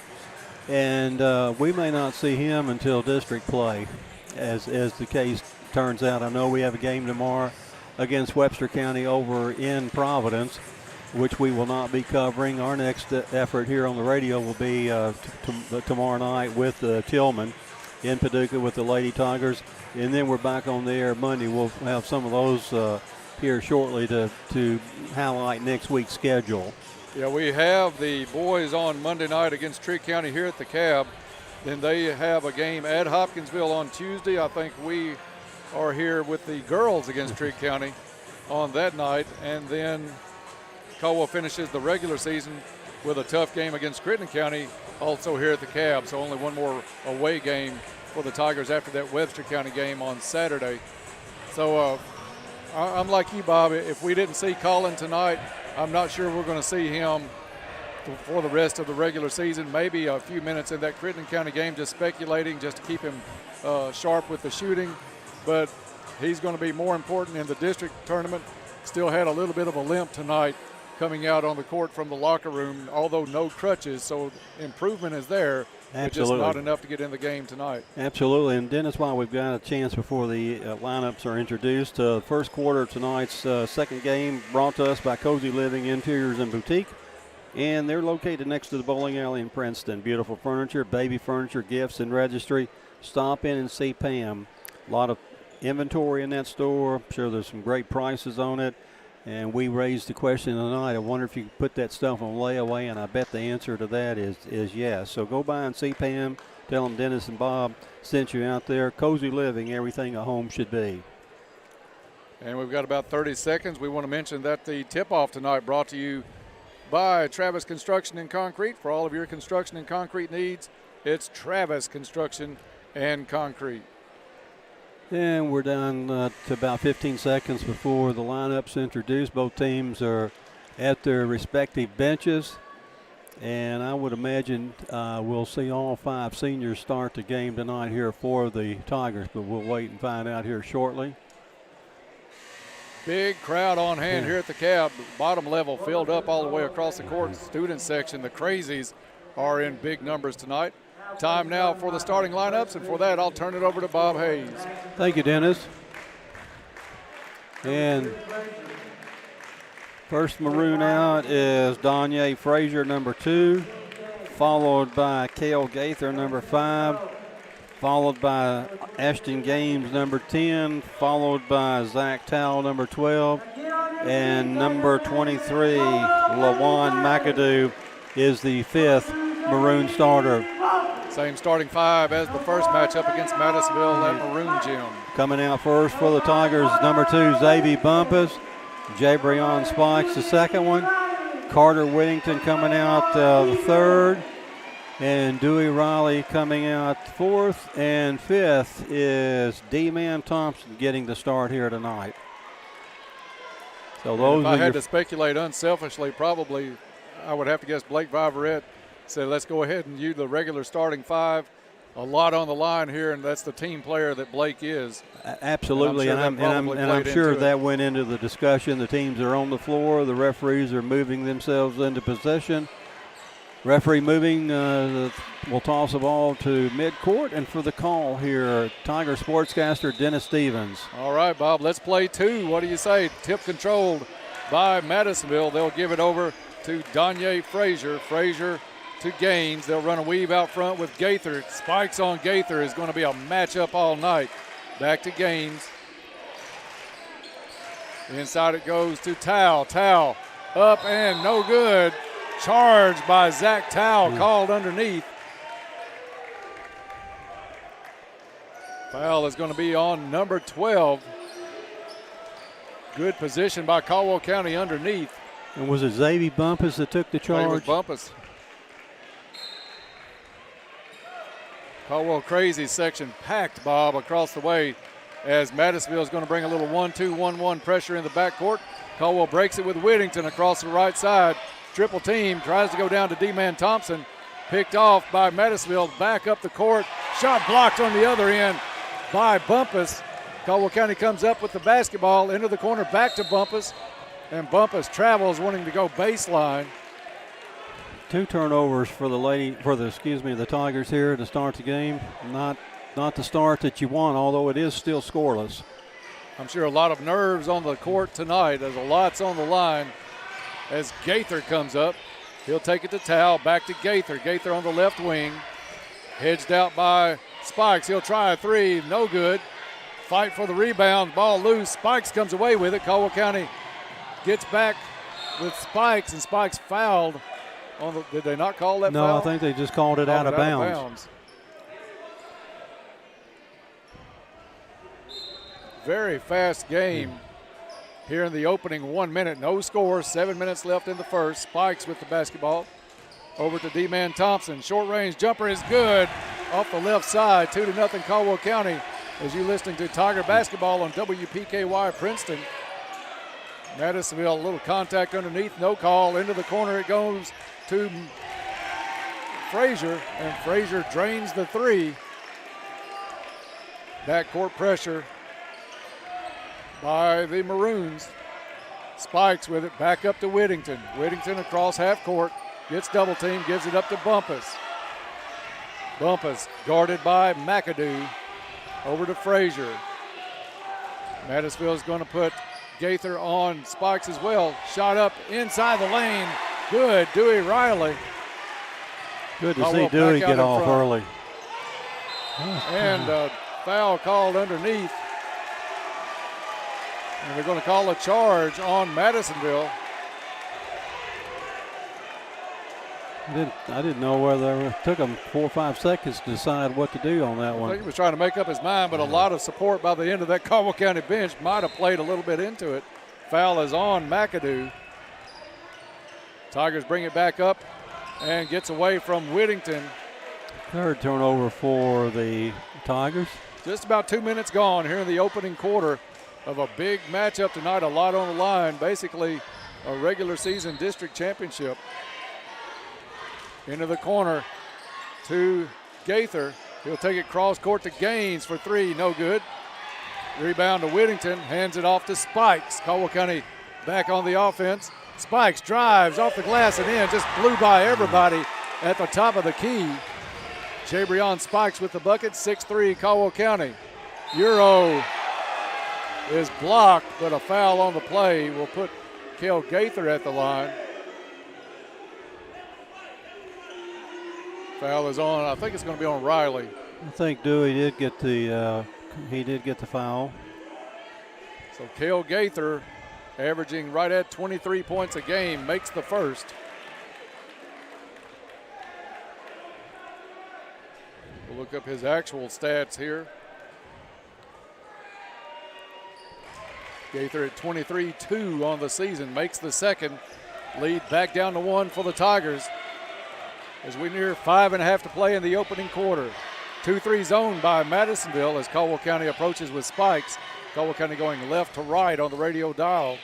Speaker 1: And we may not see him until district play, as the case turns out. I know we have a game tomorrow against Webster County over in Providence, which we will not be covering. Our next effort here on the radio will be tomorrow night with Tillman in Paducah with the Lady Tigers. And then we're back on the air Monday. We'll have some of those here shortly to highlight next week's schedule.
Speaker 24: Yeah, we have the boys on Monday night against Trigg County here at the Cab. Then they have a game at Hopkinsville on Tuesday. I think we are here with the girls against Trigg County on that night. And then Caldwell finishes the regular season with a tough game against Crittenden County, also here at the Cab. So only one more away game for the Tigers after that Webster County game on Saturday. So I'm like you, Bob. If we didn't see Colin tonight, I'm not sure we're going to see him for the rest of the regular season. Maybe a few minutes in that Crittenden County game, just speculating, just to keep him sharp with the shooting. But he's going to be more important in the district tournament. Still had a little bit of a limp tonight coming out on the court from the locker room, although no crutches, so improvement is there.
Speaker 1: Absolutely.
Speaker 24: But just not enough to get in the game tonight.
Speaker 1: Absolutely. And Dennis, while we've got a chance before the lineups are introduced, first quarter of tonight's second game brought to us by Cozy Living Interiors and Boutique. And they're located next to the bowling alley in Princeton. Beautiful furniture, baby furniture, gifts, and registry. Stop in and see Pam. A lot of inventory in that store. I'm sure there's some great prices on it. And we raised the question tonight, I wonder if you could put that stuff on layaway, and I bet the answer to that is yes. So go by and see Pam. Tell them Dennis and Bob sent you out there. Cozy Living, everything a home should be.
Speaker 24: And we've got about 30 seconds. We want to mention that the tip-off tonight brought to you by Travis Construction and Concrete. For all of your construction and concrete needs, it's Travis Construction and Concrete.
Speaker 1: And we're down to about 15 seconds before the lineups introduced. Both teams are at their respective benches. And I would imagine we'll see all five seniors start the game tonight here for the Tigers, but we'll wait and find out here shortly.
Speaker 24: Big crowd on hand here at the Cab. Bottom level filled up all the way across the court. Student section, the Crazies, are in big numbers tonight. Time now for the starting lineups, and for that, I'll turn it over to Bob Hayes.
Speaker 1: Thank you, Dennis. And first maroon out is Danye Frazier, number 2, followed by Cale Gaither, number 5, followed by Ashton Games, number 10, followed by Zach Towle, number 12, and number 23, LaJuan McAdoo, is the 5th maroon starter.
Speaker 24: Same starting five as the first matchup against Madisonville at Maroon Gym.
Speaker 1: Coming out first for the Tigers, number 2, Xavier Bumpus. Jabrion Spikes, the second one. Carter Whittington coming out the third. And Dewey Riley coming out fourth. And fifth is D-Man Thompson getting the start here tonight. So those
Speaker 24: if I had to speculate unselfishly, probably I would have to guess Blake Viverette said, let's go ahead and use the regular starting five. A lot on the line here, and that's the team player that Blake is.
Speaker 1: Absolutely, and I'm sure that went into the discussion. The teams are on the floor. The referees are moving themselves into position. Referee moving will toss the ball to midcourt, and for the call here, Tiger sportscaster Dennis Stevens.
Speaker 24: All right, Bob, let's play 2. What do you say? Tip controlled by Madisonville. They'll give it over to Danye Frazier. Frazier to Gaines. They'll run a weave out front with Gaither. Spikes on Gaither is going to be a matchup all night. Back to Gaines. Inside it goes to Tao. Tao up and no good. Charged by Zach Tao, called underneath. Foul is going to be on number 12. Good position by Caldwell County underneath.
Speaker 1: And was it Xavier Bumpus that took the charge?
Speaker 24: It was Bumpus. Caldwell Crazy section packed, Bob, across the way as Madisonville is going to bring a little 1-2-1-1 pressure in the backcourt. Caldwell breaks it with Whittington across the right side. Triple team, tries to go down to D-Man Thompson. Picked off by Madisonville, back up the court. Shot blocked on the other end by Bumpus. Caldwell County comes up with the basketball into the corner, back to Bumpus. And Bumpus travels, wanting to go baseline.
Speaker 1: 2 turnovers for the Tigers here to start the game. Not the start that you want, although it is still scoreless.
Speaker 24: I'm sure a lot of nerves on the court tonight. There's a lot's on the line as Gaither comes up. He'll take it to Tao, back to Gaither. Gaither on the left wing. Hedged out by Spikes. He'll try a 3, no good. Fight for the rebound, ball loose. Spikes comes away with it. Caldwell County gets back with Spikes, and Spikes fouled. Did they not call that foul?
Speaker 1: No, I think they just called it out of bounds.
Speaker 24: Very fast game here in the opening 1 minute. No score, 7 minutes left in the first. Spikes with the basketball. Over to D-Man Thompson. Short range jumper is good off the left side. 2-0 Caldwell County as you listening to Tiger basketball on WPKY Princeton. Madisonville, a little contact underneath, no call. Into the corner it goes to Frazier, and Frazier drains the 3. Backcourt pressure by the Maroons. Spikes with it, back up to Whittington. Whittington across half court, gets double team, gives it up to Bumpus. Bumpus guarded by McAdoo. Over to Frazier. Madisonville is going to put Gaither on Spikes as well. Shot up inside the lane. Good, Dewey Riley.
Speaker 1: Good to see Dewey get off early.
Speaker 24: And a foul called underneath. And they're going to call a charge on Madisonville.
Speaker 1: I didn't know whether it took him 4 or 5 seconds to decide what to do on that one.
Speaker 24: I think he was trying to make up his mind, but a lot of support by the end of that Caldwell County bench might have played a little bit into it. Foul is on McAdoo. Tigers bring it back up and gets away from Whittington.
Speaker 1: 3rd turnover for the Tigers.
Speaker 24: Just about 2 minutes gone here in the opening quarter of a big matchup tonight. A lot on the line. Basically a regular season district championship. Into the corner to Gaither. He'll take it cross court to Gaines for 3. No good. Rebound to Whittington. Hands it off to Spikes. Caldwell County back on the offense. Spikes drives off the glass and in. Just blew by everybody at the top of the key. Jabrion Spikes with the bucket. 6-3 Caldwell County. Euro is blocked, but a foul on the play will put Kel Gaither at the line. Foul is on. I think it's going to be on Riley.
Speaker 1: I think Dewey did get the foul.
Speaker 24: So Kel Gaither, averaging right at 23 points a game, makes the first. look up his actual stats here. Gaither at 23-2 on the season, makes the second. Lead back down to 1 for the Tigers as we near 5.5 to play in the opening quarter. 2-3 zone by Madisonville as Caldwell County approaches with spikes. Caldwell County going left to right on the radio dial.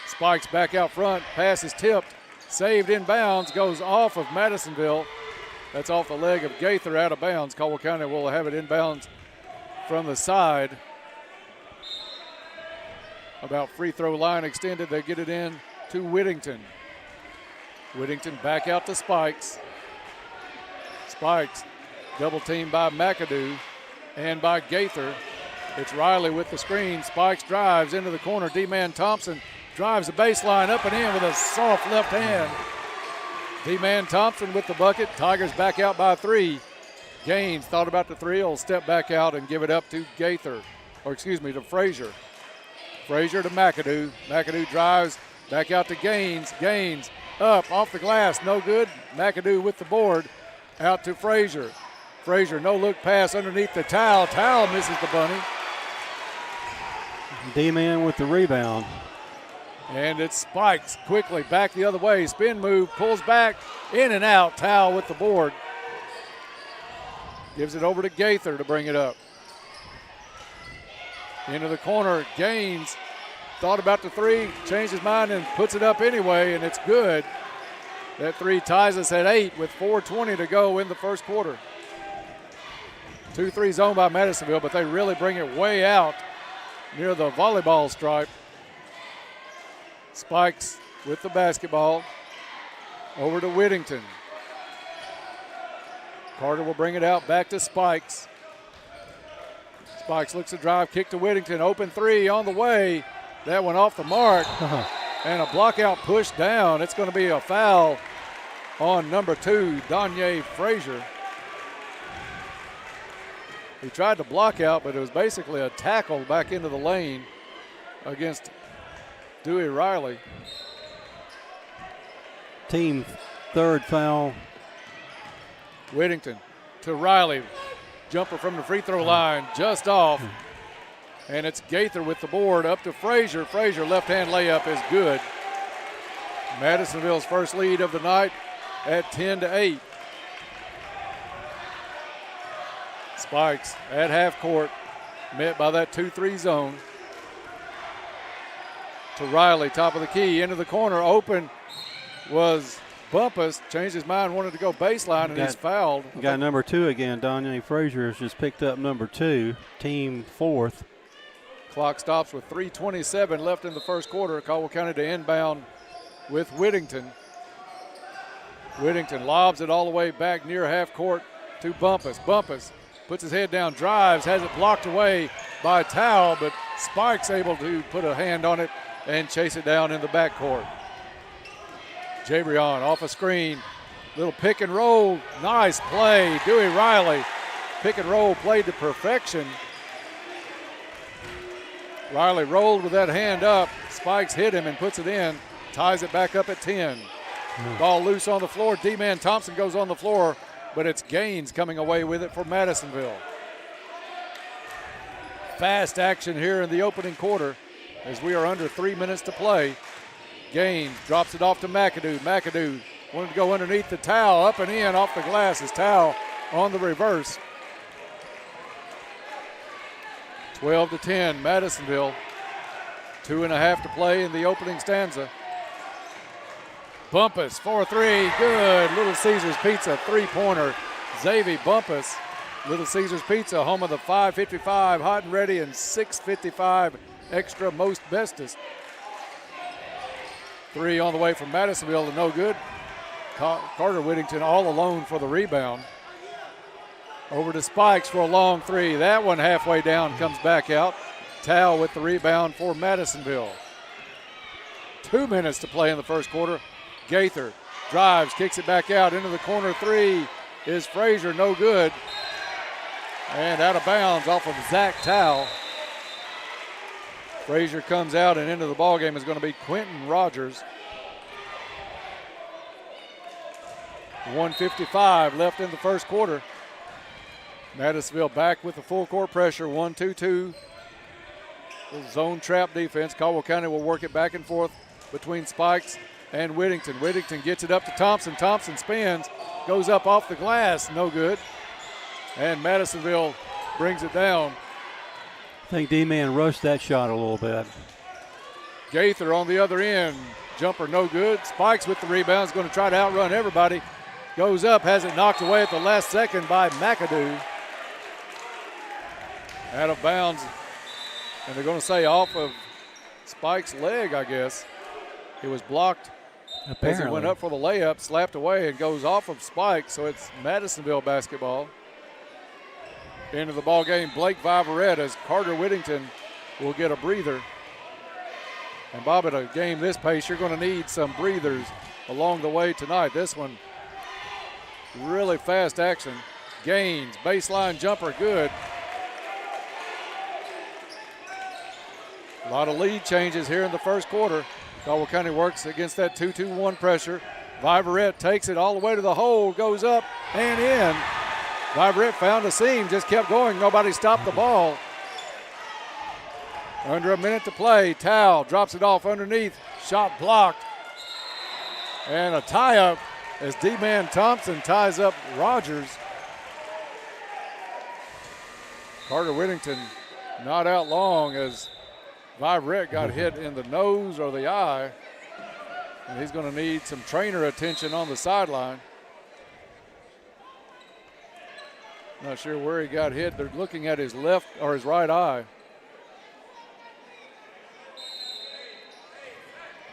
Speaker 24: Spikes back out front, pass is tipped, saved inbounds, goes off of Madisonville. That's off the leg of Gaither, out of bounds. Caldwell County will have it inbounds from the side. About free throw line extended, they get it in to Whittington. Whittington back out to Spikes. Spikes double teamed by McAdoo and by Gaither. It's Riley with the screen. Spikes drives into the corner. D-Man Thompson drives the baseline up and in with a soft left hand. D-Man Thompson with the bucket. Tigers back out by 3. Gaines thought about the 3. Will step back out and give it up to Gaither, to Frazier. Frazier to McAdoo. McAdoo drives back out to Gaines. Gaines up off the glass, no good. McAdoo with the board, out to Frazier. Frazier, no look pass underneath the towel. Towel misses the bunny.
Speaker 1: D-Man with the rebound.
Speaker 24: And it spikes quickly back the other way. Spin move, pulls back, in and out. Towel with the board. Gives it over to Gaither to bring it up. Into the corner, Gaines thought about the 3, changed his mind and puts it up anyway, and it's good. That 3 ties us at 8 with 4:20 to go in the first quarter. 2-3 zone by Madisonville, but they really bring it way out near the volleyball stripe. Spikes with the basketball over to Whittington. Carter will bring it out back to Spikes. Spikes looks to drive, kick to Whittington, open 3 on the way. That one off the mark, and a block out push down. It's going to be a foul on number 2, Donye Frazier. He tried to block out, but it was basically a tackle back into the lane against Dewey Riley.
Speaker 1: Team third foul.
Speaker 24: Whittington to Riley. Jumper from the free throw line, just off. And it's Gaither with the board up to Frazier. Frazier left-hand layup is good. Madisonville's first lead of the night at 10-8. Spikes at half court, met by that 2-3 zone. To Riley, top of the key, into the corner, open was Bumpus, changed his mind, wanted to go baseline, and he's fouled.
Speaker 1: Got number 2 again. Donnie Frazier has just picked up number 2, team 4th.
Speaker 24: Clock stops with 3:27 left in the first quarter. Caldwell County to inbound with Whittington. Whittington lobs it all the way back near half court to Bumpus. Bumpus puts his head down, drives, has it blocked away by Towel, but Spike's able to put a hand on it and chase it down in the backcourt. Jabrion off a screen, little pick and roll, nice play. Dewey Riley, pick and roll played to perfection. Riley rolled with that hand up. Spikes hit him and puts it in, ties it back up at 10. Ball loose on the floor. D-Man Thompson goes on the floor, but it's Gaines coming away with it for Madisonville. Fast action here in the opening quarter as we are under 3 minutes to play. Gaines drops it off to McAdoo. McAdoo wanted to go underneath the towel, up and in off the glass. His towel on the reverse. 12-10, Madisonville. 2.5 to play in the opening stanza. Bumpus, 4-3, good. Little Caesars Pizza, three-pointer. Xavier Bumpus, Little Caesars Pizza, home of the 555 hot and ready and 655 extra most bestest. 3 on the way from Madisonville to no good. Carter Whittington all alone for the rebound. Over to Spikes for a long 3. That one halfway down comes back out. Towel with the rebound for Madisonville. 2 minutes to play in the first quarter. Gaither drives, kicks it back out into the corner. 3 is Frazier, no good. And out of bounds off of Zach Towel. Frazier comes out, and into the ballgame is going to be Quentin Rogers. 1:55 left in the first quarter. Madisonville back with the full court pressure, 1-2-2. Zone trap defense. Caldwell County will work it back and forth between Spikes and Whittington. Whittington gets it up to Thompson. Thompson spins, goes up off the glass, no good. And Madisonville brings it down.
Speaker 1: I think D-Man rushed that shot a little bit.
Speaker 24: Gaither on the other end. Jumper no good. Spikes with the rebound, is going to try to outrun everybody. Goes up, has it knocked away at the last second by McAdoo. Out of bounds. And they're going to say off of Spike's leg, I guess. It was blocked as he went up for the layup, slapped away, and goes off of Spike. So it's Madisonville basketball. Into the ball game, Blake Viverette, as Carter Whittington will get a breather. And Bob, at a game this pace, you're going to need some breathers along the way tonight. This one, really fast action. Gaines, baseline jumper, good. A lot of lead changes here in the first quarter. Caldwell County works against that 2-2-1 pressure. Viverette takes it all the way to the hole, goes up and in. Viverette found a seam, just kept going. Nobody stopped the ball. Under a minute to play. Towel drops it off underneath. Shot blocked. And a tie-up as D-Man Thompson ties up Rogers. Carter Whittington not out long as Viverette got hit in the nose or the eye. And he's going to need some trainer attention on the sideline. Not sure where he got hit. They're looking at his left or his right eye.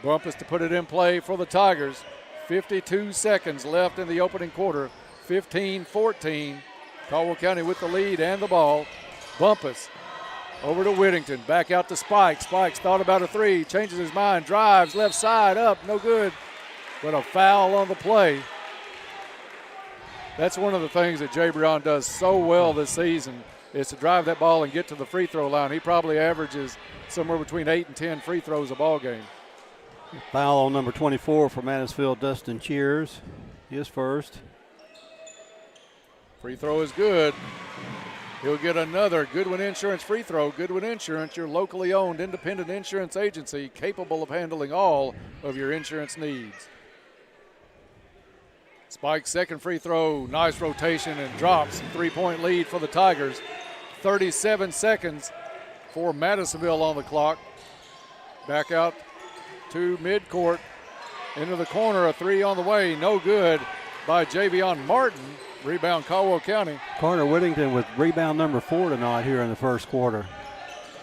Speaker 24: Bumpus to put it in play for the Tigers. 52 seconds left in the opening quarter. 15-14. Caldwell County with the lead and the ball. Bumpus over to Whittington. Back out to Spike. Spikes thought about a three. Changes his mind. Drives left side up. No good. But a foul on the play. That's one of the things that Jay Breon does so well this season is to drive that ball and get to the free throw line. He probably averages somewhere between 8 and 10 free throws a ball game.
Speaker 1: Foul on number 24 for Madisonville, Dustin Cheers. His first.
Speaker 24: Free throw is good. He'll get another Goodwin Insurance free throw. Goodwin Insurance, your locally owned independent insurance agency capable of handling all of your insurance needs. Spike's second free throw, nice rotation and drops. 3-point lead for the Tigers. 37 seconds for Madisonville on the clock. Back out to midcourt. Into the corner, a three on the way. No good by Javion Martin. Rebound Caldwell County.
Speaker 1: Carter Whittington with rebound number 4 tonight here in the first quarter.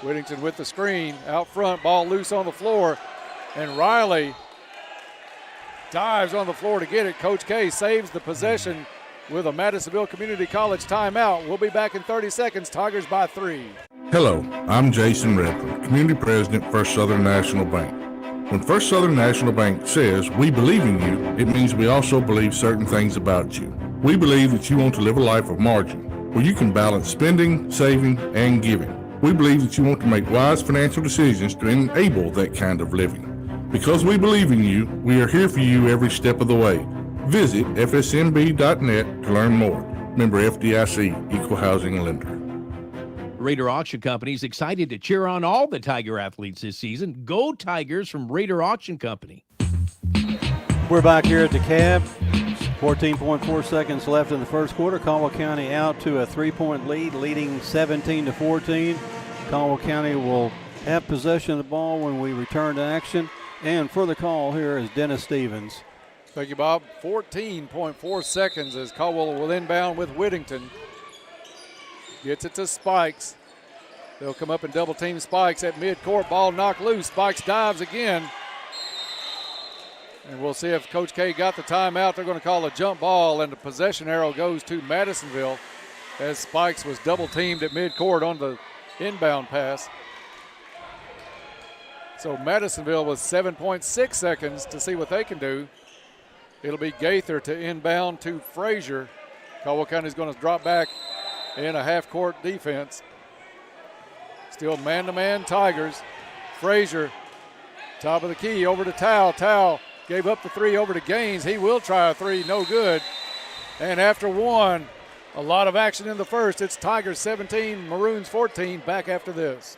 Speaker 24: Whittington with the screen. Out front, ball loose on the floor. And Riley dives on the floor to get it. Coach K saves the possession with a Madisonville Community College timeout. We'll be back in 30 seconds. Tigers by 3.
Speaker 18: Hello, I'm Jason Redford, Community President, First Southern National Bank. When First Southern National Bank says we believe in you, it means we also believe certain things about you. We believe that you want to live a life of margin, where you can balance spending, saving, and giving. We believe that you want to make wise financial decisions to enable that kind of living. Because we believe in you, we are here for you every step of the way. Visit fsmb.net to learn more. Member FDIC, Equal Housing Lender.
Speaker 15: Raider Auction Company is excited to cheer on all the Tiger athletes this season. Go Tigers from Raider Auction Company.
Speaker 1: We're back here at the Cab. 14.4 seconds left in the first quarter. Caldwell County out to a 3-point lead, leading 17-14. Caldwell County will have possession of the ball when we return to action. And for the call here is Dennis Stevens.
Speaker 24: Thank you, Bob. 14.4 seconds as Caldwell will inbound with Whittington. Gets it to Spikes. They'll come up and double team Spikes at midcourt. Ball knocked loose. Spikes dives again. And we'll see if Coach K got the timeout. They're going to call a jump ball, and the possession arrow goes to Madisonville as Spikes was double teamed at midcourt on the inbound pass. So Madisonville with 7.6 seconds to see what they can do. It'll be Gaither to inbound to Frazier. Caldwell County's going to drop back in a half-court defense. Still man-to-man Tigers. Frazier, top of the key, over to Towel. Towel gave up the three over to Gaines. He will try a three, no good. And after one, A lot of action in the first. It's Tigers 17, Maroons 14. Back after this.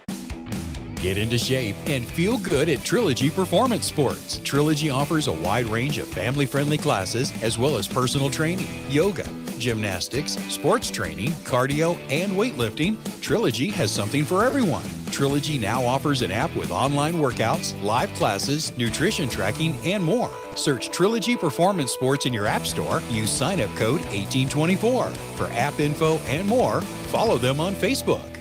Speaker 28: Get into shape and feel good at Trilogy Performance Sports. Trilogy offers a wide range of family-friendly classes as well as personal training, yoga, gymnastics, sports training, cardio, and weightlifting. Trilogy has something for everyone. Trilogy now offers an app with online workouts, live classes, nutrition tracking, and more. Search Trilogy Performance Sports in your app store. Use sign-up code 1824. For app info and more, follow them on Facebook.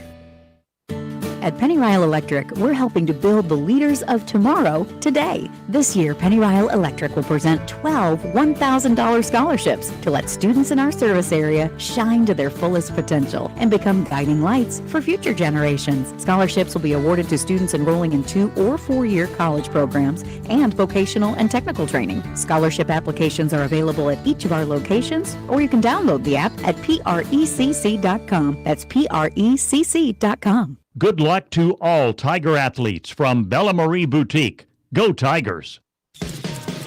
Speaker 14: At Penny Ryle Electric, we're helping to build the leaders of tomorrow today. This year, Penny Ryle Electric will present 12 $1,000 scholarships to let students in our service area shine to their fullest potential and become guiding lights for future generations. Scholarships will be awarded to students enrolling in 2- or 4-year college programs and vocational and technical training. Scholarship applications are available at each of our locations, or you can download the app at precc.com. That's precc.com.
Speaker 31: Good luck to all Tiger athletes from Bella Marie Boutique. Go Tigers!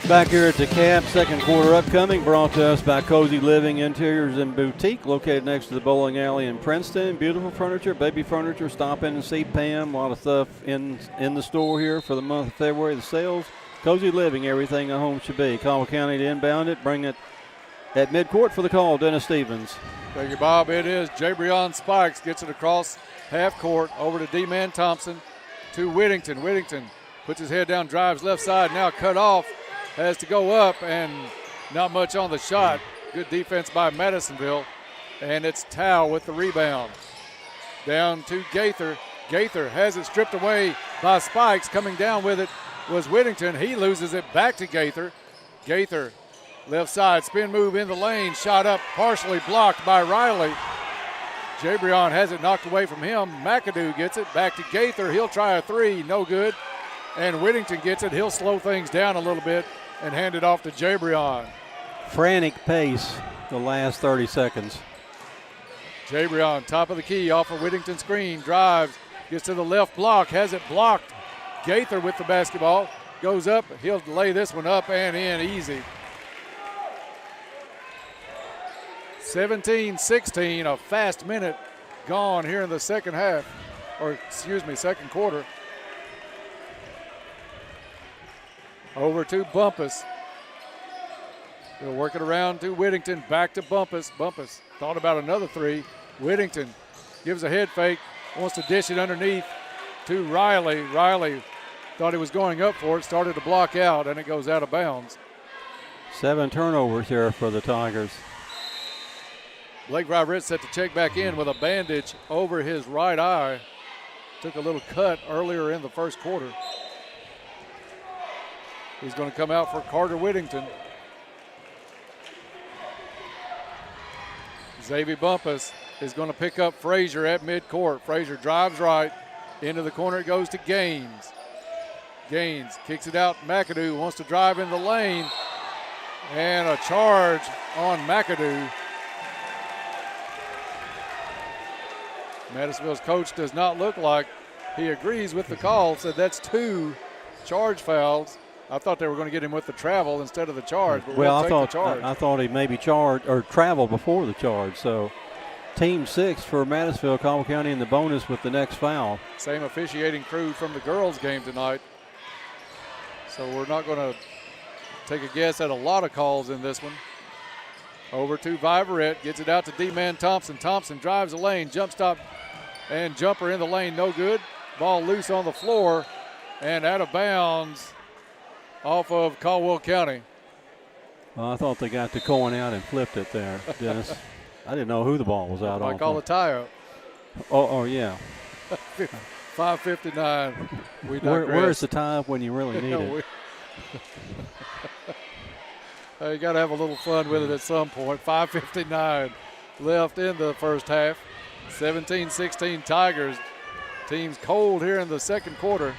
Speaker 1: Back here at the Cap, second quarter upcoming, brought to us by Cozy Living Interiors and Boutique, located next to the bowling alley in Princeton. Beautiful furniture, baby furniture. Stop in and see Pam. A lot of stuff in the store here for the month of February. The sales, Cozy Living, everything a home should be. Caldwell County to inbound it, bring it at midcourt for the call. Dennis Stevens.
Speaker 24: Thank you, Bob. It is Jabrion Spikes, gets it across half court over to D-Man Thompson to Whittington. Whittington puts his head down, drives left side, now cut off, has to go up, and not much on the shot. Good defense by Madisonville, and it's Tao with the rebound. Down to Gaither. Gaither has it stripped away by Spikes. Coming down with it was Whittington. He loses it back to Gaither. Gaither, left side, spin move in the lane, shot up, partially blocked by Riley. Jabrion has it knocked away from him. McAdoo gets it back to Gaither. He'll try a three, no good. And Whittington gets it. He'll slow things down a little bit and hand it off to Jabrion.
Speaker 1: Frantic pace the last 30 seconds.
Speaker 24: Jabrion, top of the key, off of Whittington screen, drives, gets to the left block, has it blocked. Gaither with the basketball, goes up. He'll lay this one up and in easy. 17-16, a fast minute gone here in the second half, or excuse me, second quarter. Over to Bumpus. They'll work it around to Whittington, back to Bumpus. Bumpus thought about another three. Whittington gives a head fake, wants to dish it underneath to Riley. Riley thought he was going up for it, started to block out, and it goes out of bounds.
Speaker 1: 7 turnovers here for the Tigers.
Speaker 24: Blake Viverette set to check back in with a bandage over his right eye. Took a little cut earlier in the first quarter. He's going to come out for Carter Whittington. Xavier Bumpus is going to pick up Frazier at midcourt. Frazier drives right. Into the corner it goes to Gaines. Gaines kicks it out. McAdoo wants to drive in the lane. And a charge on McAdoo. Madisonville's coach does not look like he agrees with the call, said that's 2 charge fouls. I thought they were going to get him with the travel instead of the charge, but
Speaker 1: well,
Speaker 24: we'll take the charge.
Speaker 1: I thought he maybe charged or traveled before the charge. So team 6 for Madisonville, Caldwell County in the bonus with the next foul.
Speaker 24: Same officiating crew from the girls game tonight. So we're not going to take a guess at a lot of calls in this one. Over to Viverette, gets it out to D-Man Thompson. Thompson drives the lane, jump stop and jumper in the lane, no good. Ball loose on the floor and out of bounds off of Caldwell County.
Speaker 1: Well, I thought they got the coin out and flipped it there, Dennis. I didn't know who the ball was out on.
Speaker 24: I call a tie-up.
Speaker 1: Oh, yeah.
Speaker 24: 5:59.
Speaker 1: Where's the tie-up when you really need it?
Speaker 24: You got to have a little fun with it at some point. 5:59 left in the first half. 17-16 Tigers. Teams cold here in the second quarter.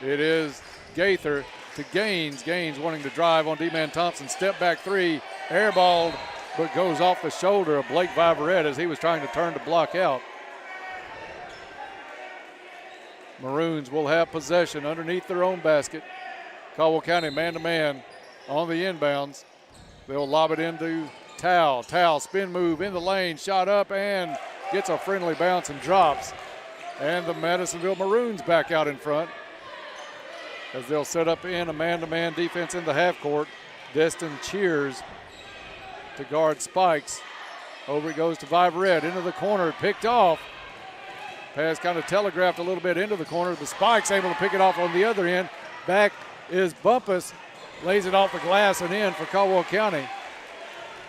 Speaker 24: It is Gaither to Gaines. Gaines wanting to drive on D-Man Thompson. Step back three. Airballed, but goes off the shoulder of Blake Viverette as he was trying to turn to block out. Maroons will have possession underneath their own basket. Caldwell County man-to-man on the inbounds. They'll lob it into Towel. Towel spin move in the lane, shot up and gets a friendly bounce and drops. And the Madisonville Maroons back out in front as they'll set up in a man-to-man defense in the half court. Destin Cheers to guard Spikes. Over it goes to Viverette, into the corner, picked off. Pass kind of telegraphed a little bit into the corner, but Spikes able to pick it off on the other end. Back is Bumpus, lays it off the glass and in for Caldwell County.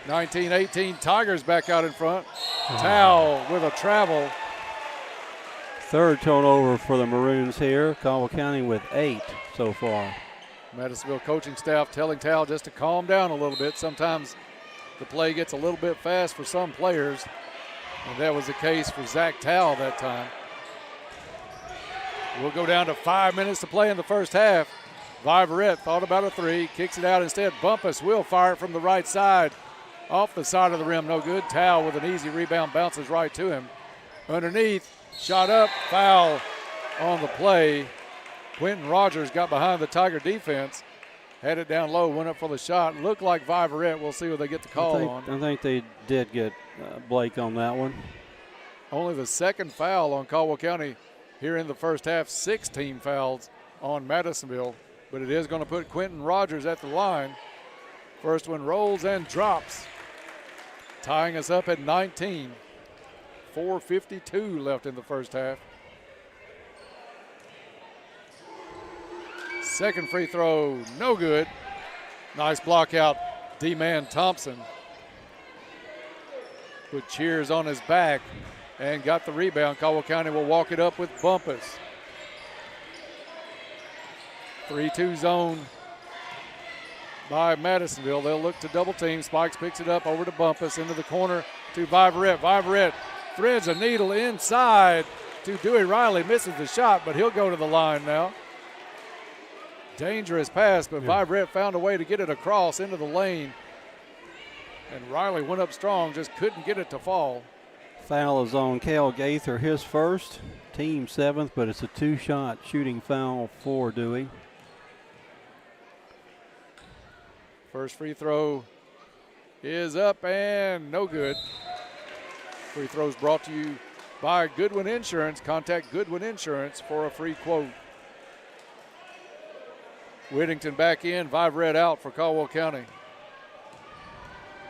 Speaker 24: 19-18, Tigers back out in front. Towel with a travel.
Speaker 1: Third turnover for the Maroons here. Caldwell County with 8 so far.
Speaker 24: Madisonville coaching staff telling Towel just to calm down a little bit. Sometimes the play gets a little bit fast for some players, and that was the case for Zach Towle that time. We'll go down to 5 minutes to play in the first half. Viverette thought about a three, kicks it out instead. Bumpus will fire it from the right side. Off the side of the rim, no good. Towle with an easy rebound, bounces right to him. Underneath, shot up, foul on the play. Quentin Rogers got behind the Tiger defense, had it down low, went up for the shot. Looked like Viverette. We'll see what they get the call on.
Speaker 1: I think they did get Blake on that one.
Speaker 24: Only the second foul on Caldwell County here in the first half. 6 team fouls on Madisonville, but it is going to put Quentin Rogers at the line. First one rolls and drops, tying us up at 19. 4:52 left in the first half. Second free throw, no good. Nice block out, D-Man Thompson. Put Cheers on his back and got the rebound. Caldwell County will walk it up with Bumpus. 3-2 zone by Madisonville. They'll look to double team. Spikes picks it up over to Bumpus, into the corner to Viverette. Viverette threads a needle inside to Dewey Riley. Misses the shot, but he'll go to the line now. Dangerous pass, but Viverette found a way to get it across into the lane. And Riley went up strong, just couldn't get it to fall.
Speaker 1: Foul is on Cale Gaither, his first, team 7th, but it's a 2-shot shooting foul for Dewey.
Speaker 24: First free throw is up and no good. Free throws brought to you by Goodwin Insurance. Contact Goodwin Insurance for a free quote. Whittington back in, Viverette out for Caldwell County.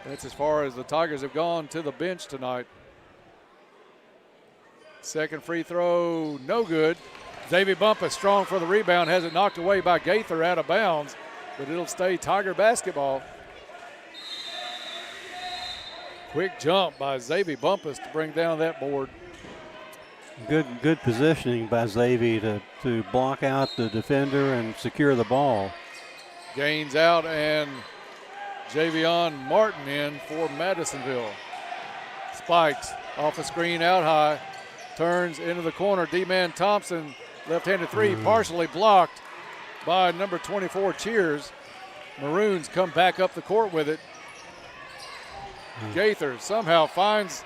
Speaker 24: That's as far as the Tigers have gone to the bench tonight. Second free throw, no good. Xavier Bumpus strong for the rebound, has it knocked away by Gaither out of bounds, but it'll stay Tiger basketball. Quick jump by Xavier Bumpus to bring down that board.
Speaker 1: Good positioning by Xavier to block out the defender and secure the ball.
Speaker 24: Gaines out and Javion Martin in for Madisonville. Spikes off the screen out high, turns into the corner. D-Man Thompson, left-handed three, partially blocked by number 24 Cheers. Maroons come back up the court with it. Gaither somehow finds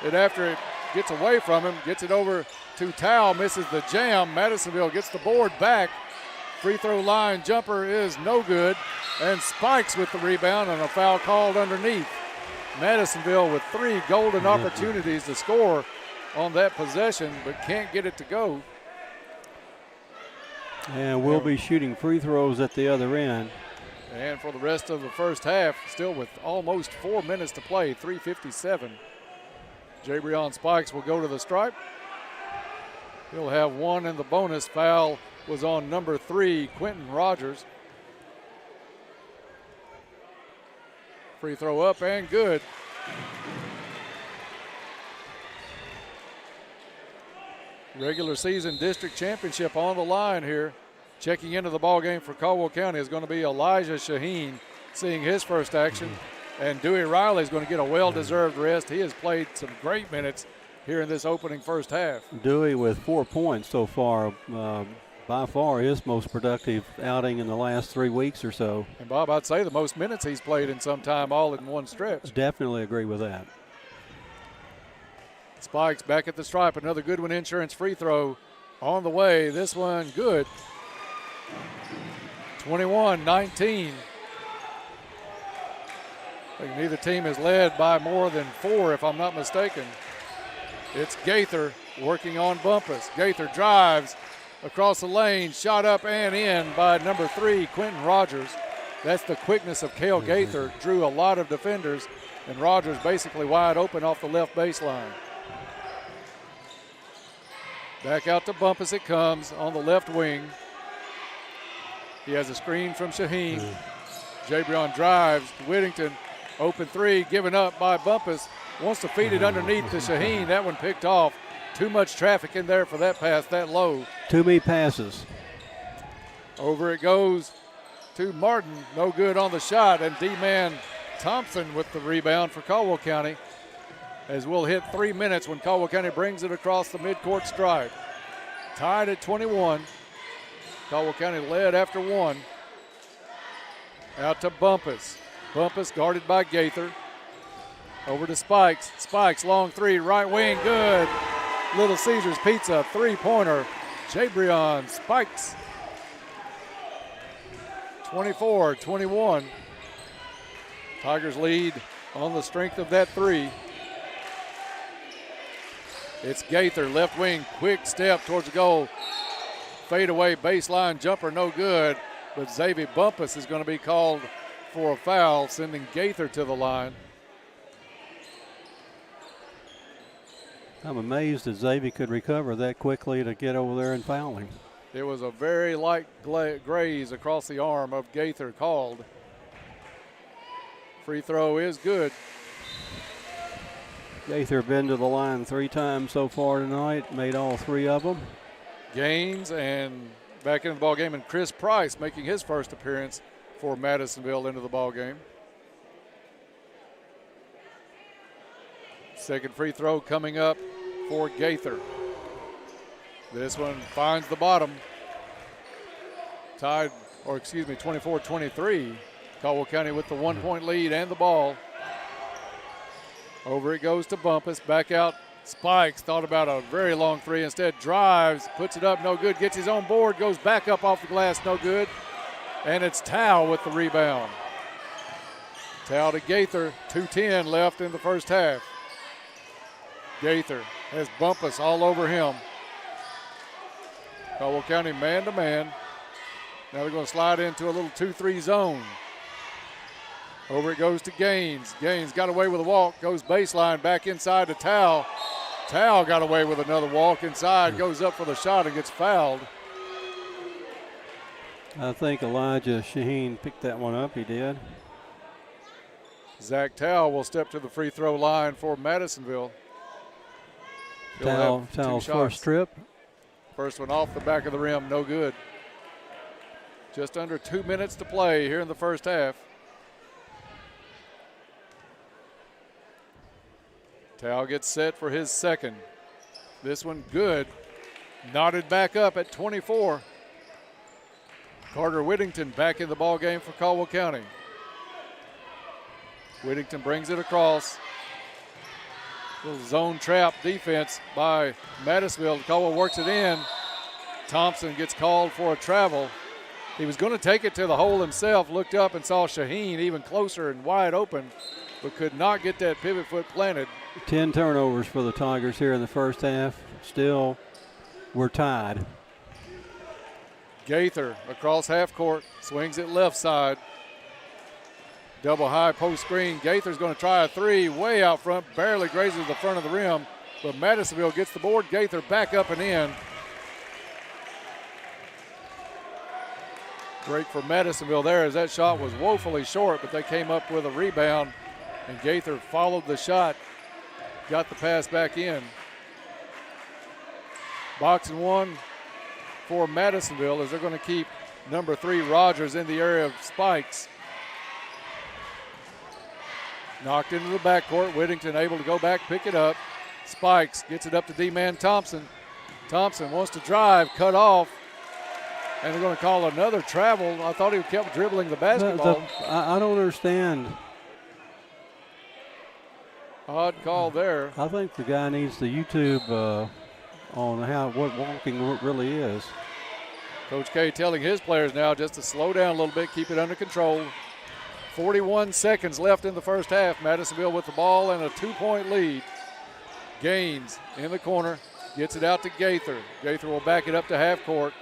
Speaker 24: it after it gets away from him, gets it over to Towle, misses the jam. Madisonville gets the board back. Free throw line jumper is no good, and Spikes with the rebound and a foul called underneath. Madisonville with 3 golden opportunities to score on that possession, but can't get it to go.
Speaker 1: And we'll be shooting free throws at the other end.
Speaker 24: And for the rest of the first half, still with almost 4 minutes to play, 3:57. Jabrion Spikes will go to the stripe. He'll have one, and the bonus foul was on number 3, Quentin Rogers. Free throw up and good. Regular season district championship on the line here. Checking into the ball game for Caldwell County is going to be Elijah Shaheen, seeing his first action. And Dewey Riley is going to get a well-deserved rest. He has played some great minutes here in this opening first half.
Speaker 1: Dewey with 4 points so far. By far his most productive outing in the last 3 weeks or so.
Speaker 24: And Bob, I'd say the most minutes he's played in some time, all in one stretch.
Speaker 1: Definitely agree with that.
Speaker 24: Spikes back at the stripe. Another Goodwin Insurance free throw on the way. This one good. 21-19. I think neither team is led by more than 4, if I'm not mistaken. It's Gaither working on Bumpus. Gaither drives across the lane, shot up and in by number 3, Quentin Rogers. That's the quickness of Cale Gaither. Drew a lot of defenders, and Rogers basically wide open off the left baseline. Back out to Bumpus it comes on the left wing. He has a screen from Shaheen. Jabrion drives to Whittington. Open 3, given up by Bumpus. Wants to feed it underneath to Shaheen. That one picked off. Too much traffic in there for that pass that low.
Speaker 1: Too many passes.
Speaker 24: Over it goes to Martin. No good on the shot. And D-Man Thompson with the rebound for Caldwell County, as we'll hit 3 minutes when Caldwell County brings it across the midcourt stripe. Tied at 21. Caldwell County led after 1. Out to Bumpus. Bumpus guarded by Gaither. Over to Spikes. Spikes, long 3, right wing, good. Little Caesars Pizza, 3-pointer. Jabrion Spikes. 24-21. Tigers lead on the strength of that 3. It's Gaither, left wing, quick step towards the goal. Fade away baseline jumper, no good. But Xavier Bumpus is going to be called for a foul, sending Gaither to the line.
Speaker 1: I'm amazed that Xavier could recover that quickly to get over there and foul him.
Speaker 24: It was a very light graze across the arm of Gaither called. Free throw is good.
Speaker 1: Gaither been to the line 3 times so far tonight, made all 3 of them.
Speaker 24: Gaines and back into the ball game, and Chris Price making his first appearance for Madisonville into the ball game. Second free throw coming up for Gaither. This one finds the bottom. Tied, or excuse me, 24-23. Caldwell County with the 1-point lead and the ball. Over it goes to Bumpus. Back out. Spikes thought about a very long 3. Instead drives, puts it up, no good. Gets his own board, goes back up off the glass, no good. And it's Tao with the rebound. Tao to Gaither. 2:10 left in the first half. Gaither has Bumpus all over him. Caldwell County man-to-man. Now they're going to slide into a little 2-3 zone. Over it goes to Gaines. Gaines got away with a walk, goes baseline, back inside to Tao. Tao got away with another walk inside, goes up for the shot and gets fouled.
Speaker 1: I think Elijah Shaheen picked that one up. He did.
Speaker 24: Zach Tao will step to the free throw line for Madisonville.
Speaker 1: Tao's first trip.
Speaker 24: First one off the back of the rim, no good. Just under 2 minutes to play here in the first half. Tao gets set for his second. This one good. Knotted back up at 24. Carter Whittington back in the ball game for Caldwell County. Whittington brings it across. Little zone trap defense by Madisonville. Caldwell works it in. Thompson gets called for a travel. He was going to take it to the hole himself, looked up and saw Shaheen even closer and wide open, but could not get that pivot foot planted.
Speaker 1: 10 turnovers for the Tigers here in the first half. Still, we're tied.
Speaker 24: Gaither across half court, swings it left side. Double high post screen. Gaither's going to try a 3 way out front, barely grazes the front of the rim, but Madisonville gets the board. Gaither back up and in. Break for Madisonville there as that shot was woefully short, but they came up with a rebound, and Gaither followed the shot, got the pass back in. Box and one for Madisonville as they're going to keep number 3 Rogers in the area of Spikes. Knocked into the backcourt. Whittington able to go back, pick it up. Spikes gets it up to D-Man Thompson. Thompson wants to drive, cut off, and they're going to call another travel. I thought he kept dribbling the basketball.
Speaker 1: I don't understand.
Speaker 24: Odd call there.
Speaker 1: I think the guy needs the YouTube on what walking really is.
Speaker 24: Coach K telling his players now just to slow down a little bit, keep it under control. 41 seconds left in the first half. Madisonville with the ball and a 2-point lead. Gaines in the corner, gets it out to Gaither. Gaither will back it up to half court.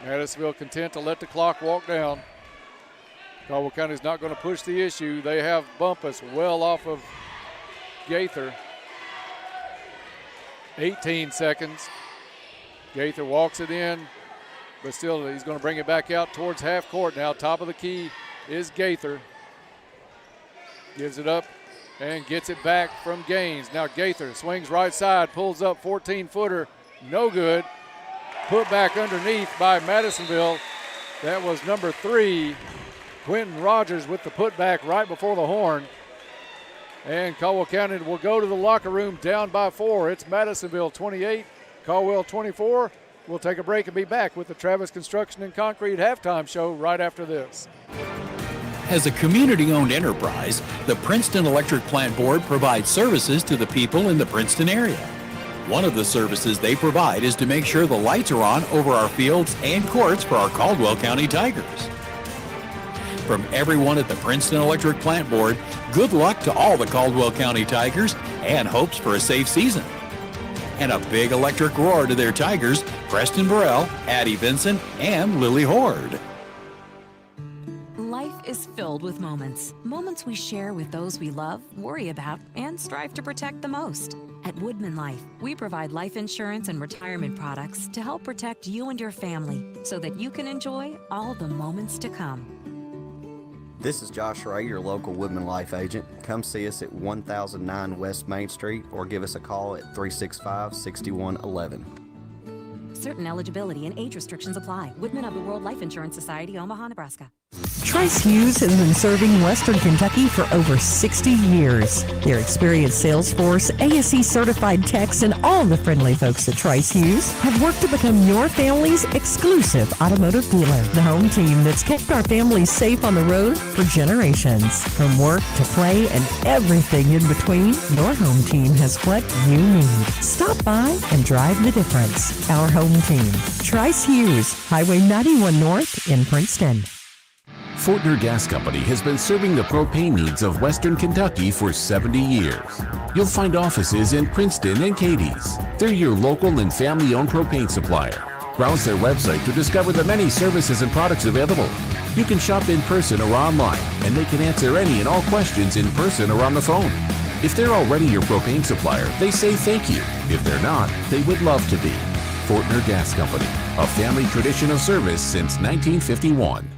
Speaker 24: Madisonville content to let the clock walk down. Caldwell County's not going to push the issue. They have Bumpus well off of Gaither. 18 seconds. Gaither walks it in, but still he's going to bring it back out towards half court now. Top of the key is Gaither. Gives it up and gets it back from Gaines. Now Gaither swings right side, pulls up 14-footer, no good. Put back underneath by Madisonville. That was number 3, Quentin Rogers, with the putback right before the horn. And Caldwell County will go to the locker room down by 4. It's Madisonville 28, Caldwell 24. We'll take a break and be back with the Travis Construction and Concrete halftime show right after this.
Speaker 28: As a community-owned enterprise, the Princeton Electric Plant Board provides services to the people in the Princeton area. One of the services they provide is to make sure the lights are on over our fields and courts for our Caldwell County Tigers. From everyone at the Princeton Electric Plant Board, good luck to all the Caldwell County Tigers and hopes for a safe season. And a big electric roar to their Tigers, Preston Burrell, Addie Vincent, and Lily Horde.
Speaker 5: Life is filled with moments. Moments we share with those we love, worry about, and strive to protect the most. At Woodman Life, we provide life insurance and retirement products to help protect you and your family so that you can enjoy all the moments to come.
Speaker 19: This is Josh Ray, your local Woodman Life agent. Come see us at 1009 West Main Street or give us a call at 365-6111.
Speaker 5: Certain eligibility and age restrictions apply. Woodman of the World Life Insurance Society, Omaha, Nebraska.
Speaker 20: Trice Hughes has been serving Western Kentucky for over 60 years. Their experienced sales force, ASE certified techs, and all the friendly folks at Trice Hughes have worked to become your family's exclusive automotive dealer. The home team that's kept our families safe on the road for generations. From work to play and everything in between, your home team has what you need. Stop by and drive the difference. Our home team, Trice Hughes, Highway 91 North in Princeton.
Speaker 21: Fortner Gas Company has been serving the propane needs of Western Kentucky for 70 years. You'll find offices in Princeton and Cadiz. They're your local and family-owned propane supplier. Browse their website to discover the many services and products available. You can shop in person or online, and they can answer any and all questions in person or on the phone. If they're already your propane supplier, they say thank you. If they're not, they would love to be. Fortner Gas Company, a family tradition of service since 1951.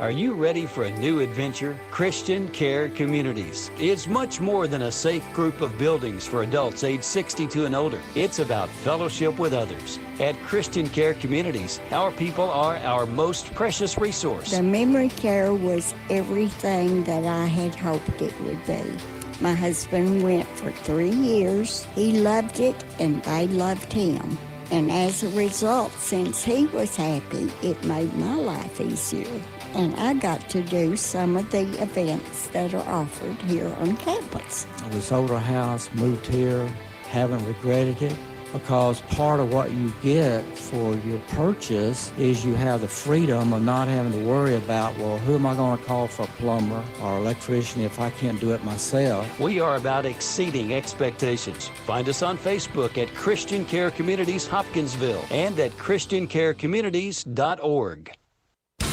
Speaker 22: Are you ready for a new adventure? Christian Care Communities. It's much more than a safe group of buildings for adults age 62 and older. It's about fellowship with others. At Christian Care Communities, our people are our most precious resource.
Speaker 28: The memory care was everything that I had hoped it would be. My husband went for 3 years. He loved it and they loved him. And as a result, since he was happy, it made my life easier. And I got to do some of the events that are offered here on campus.
Speaker 23: We sold our house, moved here, haven't regretted it, because part of what you get for your purchase is you have the freedom of not having to worry about, well, who am I going to call for a plumber or electrician if I can't do it myself?
Speaker 22: We are about exceeding expectations. Find us on Facebook at Christian Care Communities Hopkinsville and at christiancarecommunities.org.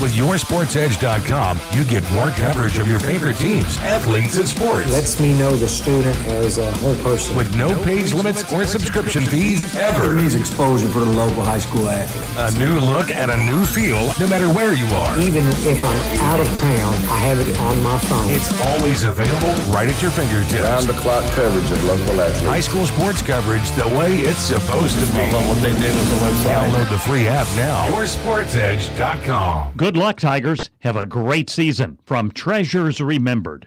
Speaker 6: With YourSportsEdge.com, you get more coverage of your favorite teams, athletes, and sports.
Speaker 25: Lets me know the student as a whole person.
Speaker 6: With no page limits or subscription fees ever.
Speaker 25: It means exposure for the local high school athlete.
Speaker 6: A new look and a new feel, no matter where you are.
Speaker 25: Even if I'm out of town, I have it on my phone.
Speaker 6: It's always available right at your fingertips.
Speaker 25: Round-the-clock coverage of local athletes.
Speaker 6: High school sports coverage the way it's supposed to be.
Speaker 25: I love what they did with the website.
Speaker 6: Download the free app now. YourSportsEdge.com.
Speaker 31: Good luck, Tigers. Have a great season. From Treasures Remembered.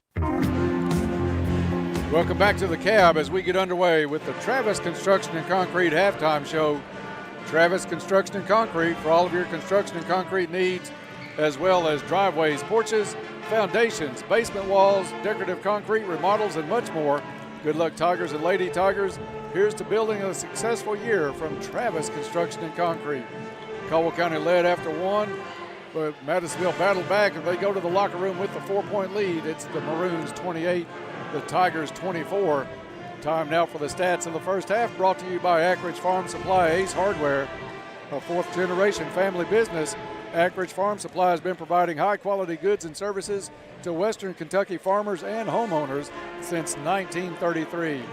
Speaker 24: Welcome back to the Cab as we get underway with the Travis Construction and Concrete halftime show. Travis Construction and Concrete for all of your construction and concrete needs, as well as driveways, porches, foundations, basement walls, decorative concrete remodels, and much more. Good luck, Tigers and Lady Tigers. Here's to building a successful year from Travis Construction and Concrete. Caldwell County led after one. but Madisonville battled back, and they go to the locker room with the 4-point lead. It's the Maroons 28, the Tigers 24. Time now for the stats of the first half, brought to you by Ackridge Farm Supply, Ace Hardware, a fourth-generation family business. Ackridge Farm Supply has been providing high-quality goods and services to Western Kentucky farmers and homeowners since 1933.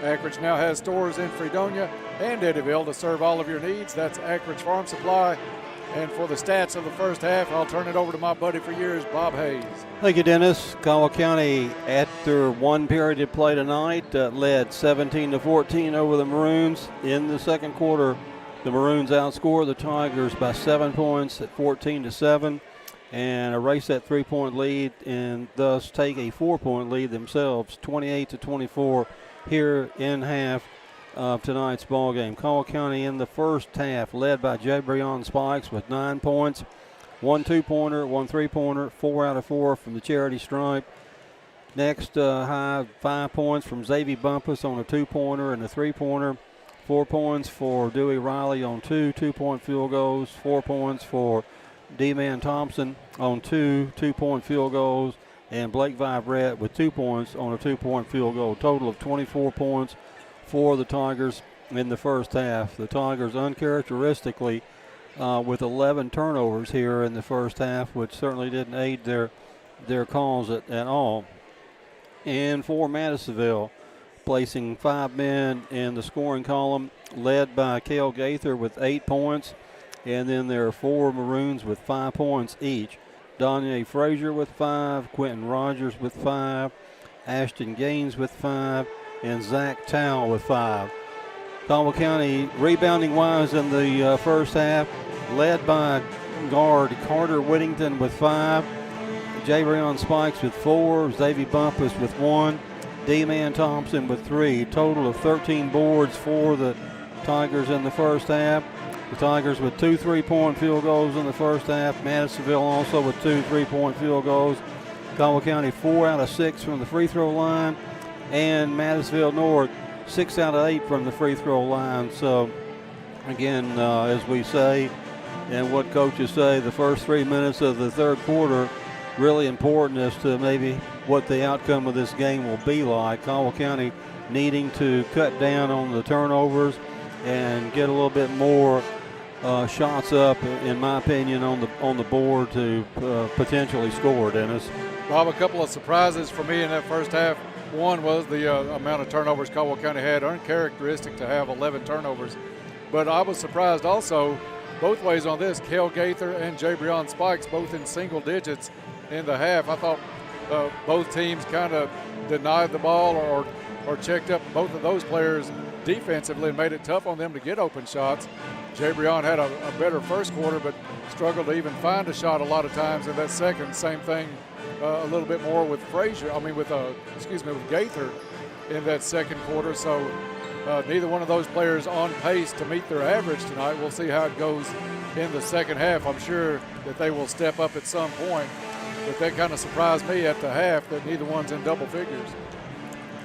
Speaker 24: Ackridge now has stores in Fredonia and Eddyville to serve all of your needs. That's Ackridge Farm Supply. And for the stats of the first half, I'll turn it over to my buddy for years, Bob Hayes.
Speaker 1: Thank you, Dennis. Caldwell County, after one period of play tonight, led 17-14 over the Maroons. In the second quarter, the Maroons outscored the Tigers by 7 points at 14-7 and erase that 3-point lead and thus take a 4-point lead themselves, 28-24 here in half of tonight's ball game. Caldwell County in the first half led by Jabrion Spikes with 9 points, 1 2-pointer, 1 3-pointer, 4 out of 4 from the charity stripe. Next, high 5 points from Xavier Bumpus on a 2-pointer and a 3-pointer. 4 points for Dewey Riley on 2 2-point field goals. 4 points for D-Man Thompson on 2 2-point field goals. And Blake Vibrett with 2 points on a 2-point field goal. Total of 24 points for the Tigers in the first half. The Tigers uncharacteristically with 11 turnovers here in the first half, which certainly didn't aid their cause at all. And for Madisonville, placing 5 men in the scoring column, led by Cale Gaither with 8 points. And then there are 4 Maroons with 5 points each. Donnie Frazier with 5, Quentin Rogers with 5, Ashton Gaines with 5, and Zach Towle with 5. Caldwell County rebounding-wise in the first half, led by guard Carter Whittington with 5, Jabrion Spikes with 4, Xavier Bumpus with 1, D-Man Thompson with 3. Total of 13 boards for the Tigers in the first half. The Tigers with 2 3-point field goals in the first half. Madisonville also with 2 3-point field goals. Caldwell County 4 out of 6 from the free throw line. And Madisonville North 6 out of 8 from the free throw line. So, again, as we say, and what coaches say, the first 3 minutes of the third quarter really important as to maybe what the outcome of this game will be like. Caldwell County needing to cut down on the turnovers and get a little bit more shots up, in my opinion, on the board to potentially score, Dennis.
Speaker 24: Bob, a couple of surprises for me in that first half. One was the amount of turnovers Caldwell County had, uncharacteristic to have 11 turnovers. But I was surprised also both ways on this. Cale Gaither and Jabrion Spikes both in single digits in the half. I thought both teams kind of denied the ball or checked up both of those players defensively and made it tough on them to get open shots. Jabrion had a better first quarter, but struggled to even find a shot a lot of times in that second. Same thing a little bit more with with Gaither in that second quarter. So neither one of those players on pace to meet their average tonight. We'll see how it goes in the second half. I'm sure that they will step up at some point, but that kind of surprised me at the half that neither one's in double figures.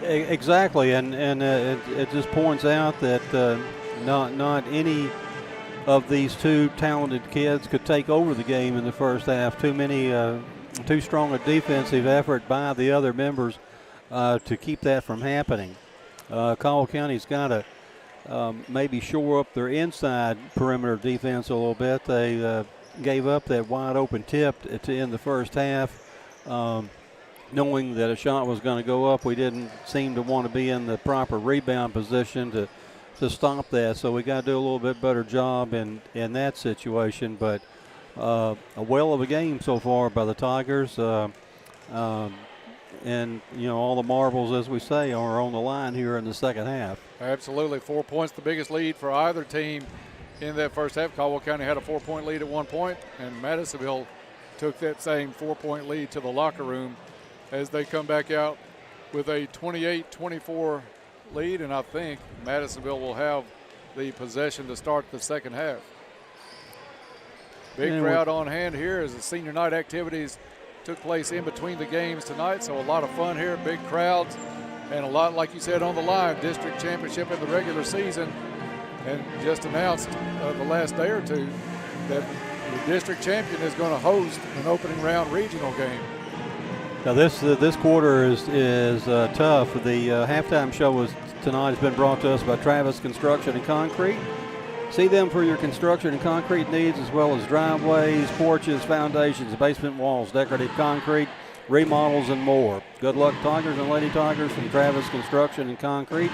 Speaker 1: Exactly, and it just points out that not any of these two talented kids could take over the game in the first half. Too strong a defensive effort by the other members to keep that from happening. Caldwell County's got to maybe shore up their inside perimeter defense a little bit. They gave up that wide open tip in the first half. Knowing that a shot was going to go up, we didn't seem to want to be in the proper rebound position to stop that. So we got to do a little bit better job in that situation. But a whale of a game so far by the Tigers. And, all the marbles, as we say, are on the line here in the second half.
Speaker 24: Absolutely. 4 points, the biggest lead for either team in that first half. Caldwell County had a 4-point lead at 1 point, and Madisonville took that same 4-point lead to the locker room as they come back out with a 28-24 lead, and I think Madisonville will have the possession to start the second half. Big crowd on hand here as the senior night activities took place in between the games tonight, so a lot of fun here, big crowds, and a lot, like you said, on the line. District championship in the regular season, and just announced the last day or two that The district champion is going to host an opening round regional game.
Speaker 1: Now this quarter is tough. The halftime show tonight has been brought to us by Travis Construction and Concrete. See them for your construction and concrete needs, as well as driveways, porches, foundations, basement walls, decorative concrete, remodels, and more. Good luck, Tigers and Lady Tigers, from Travis Construction and Concrete.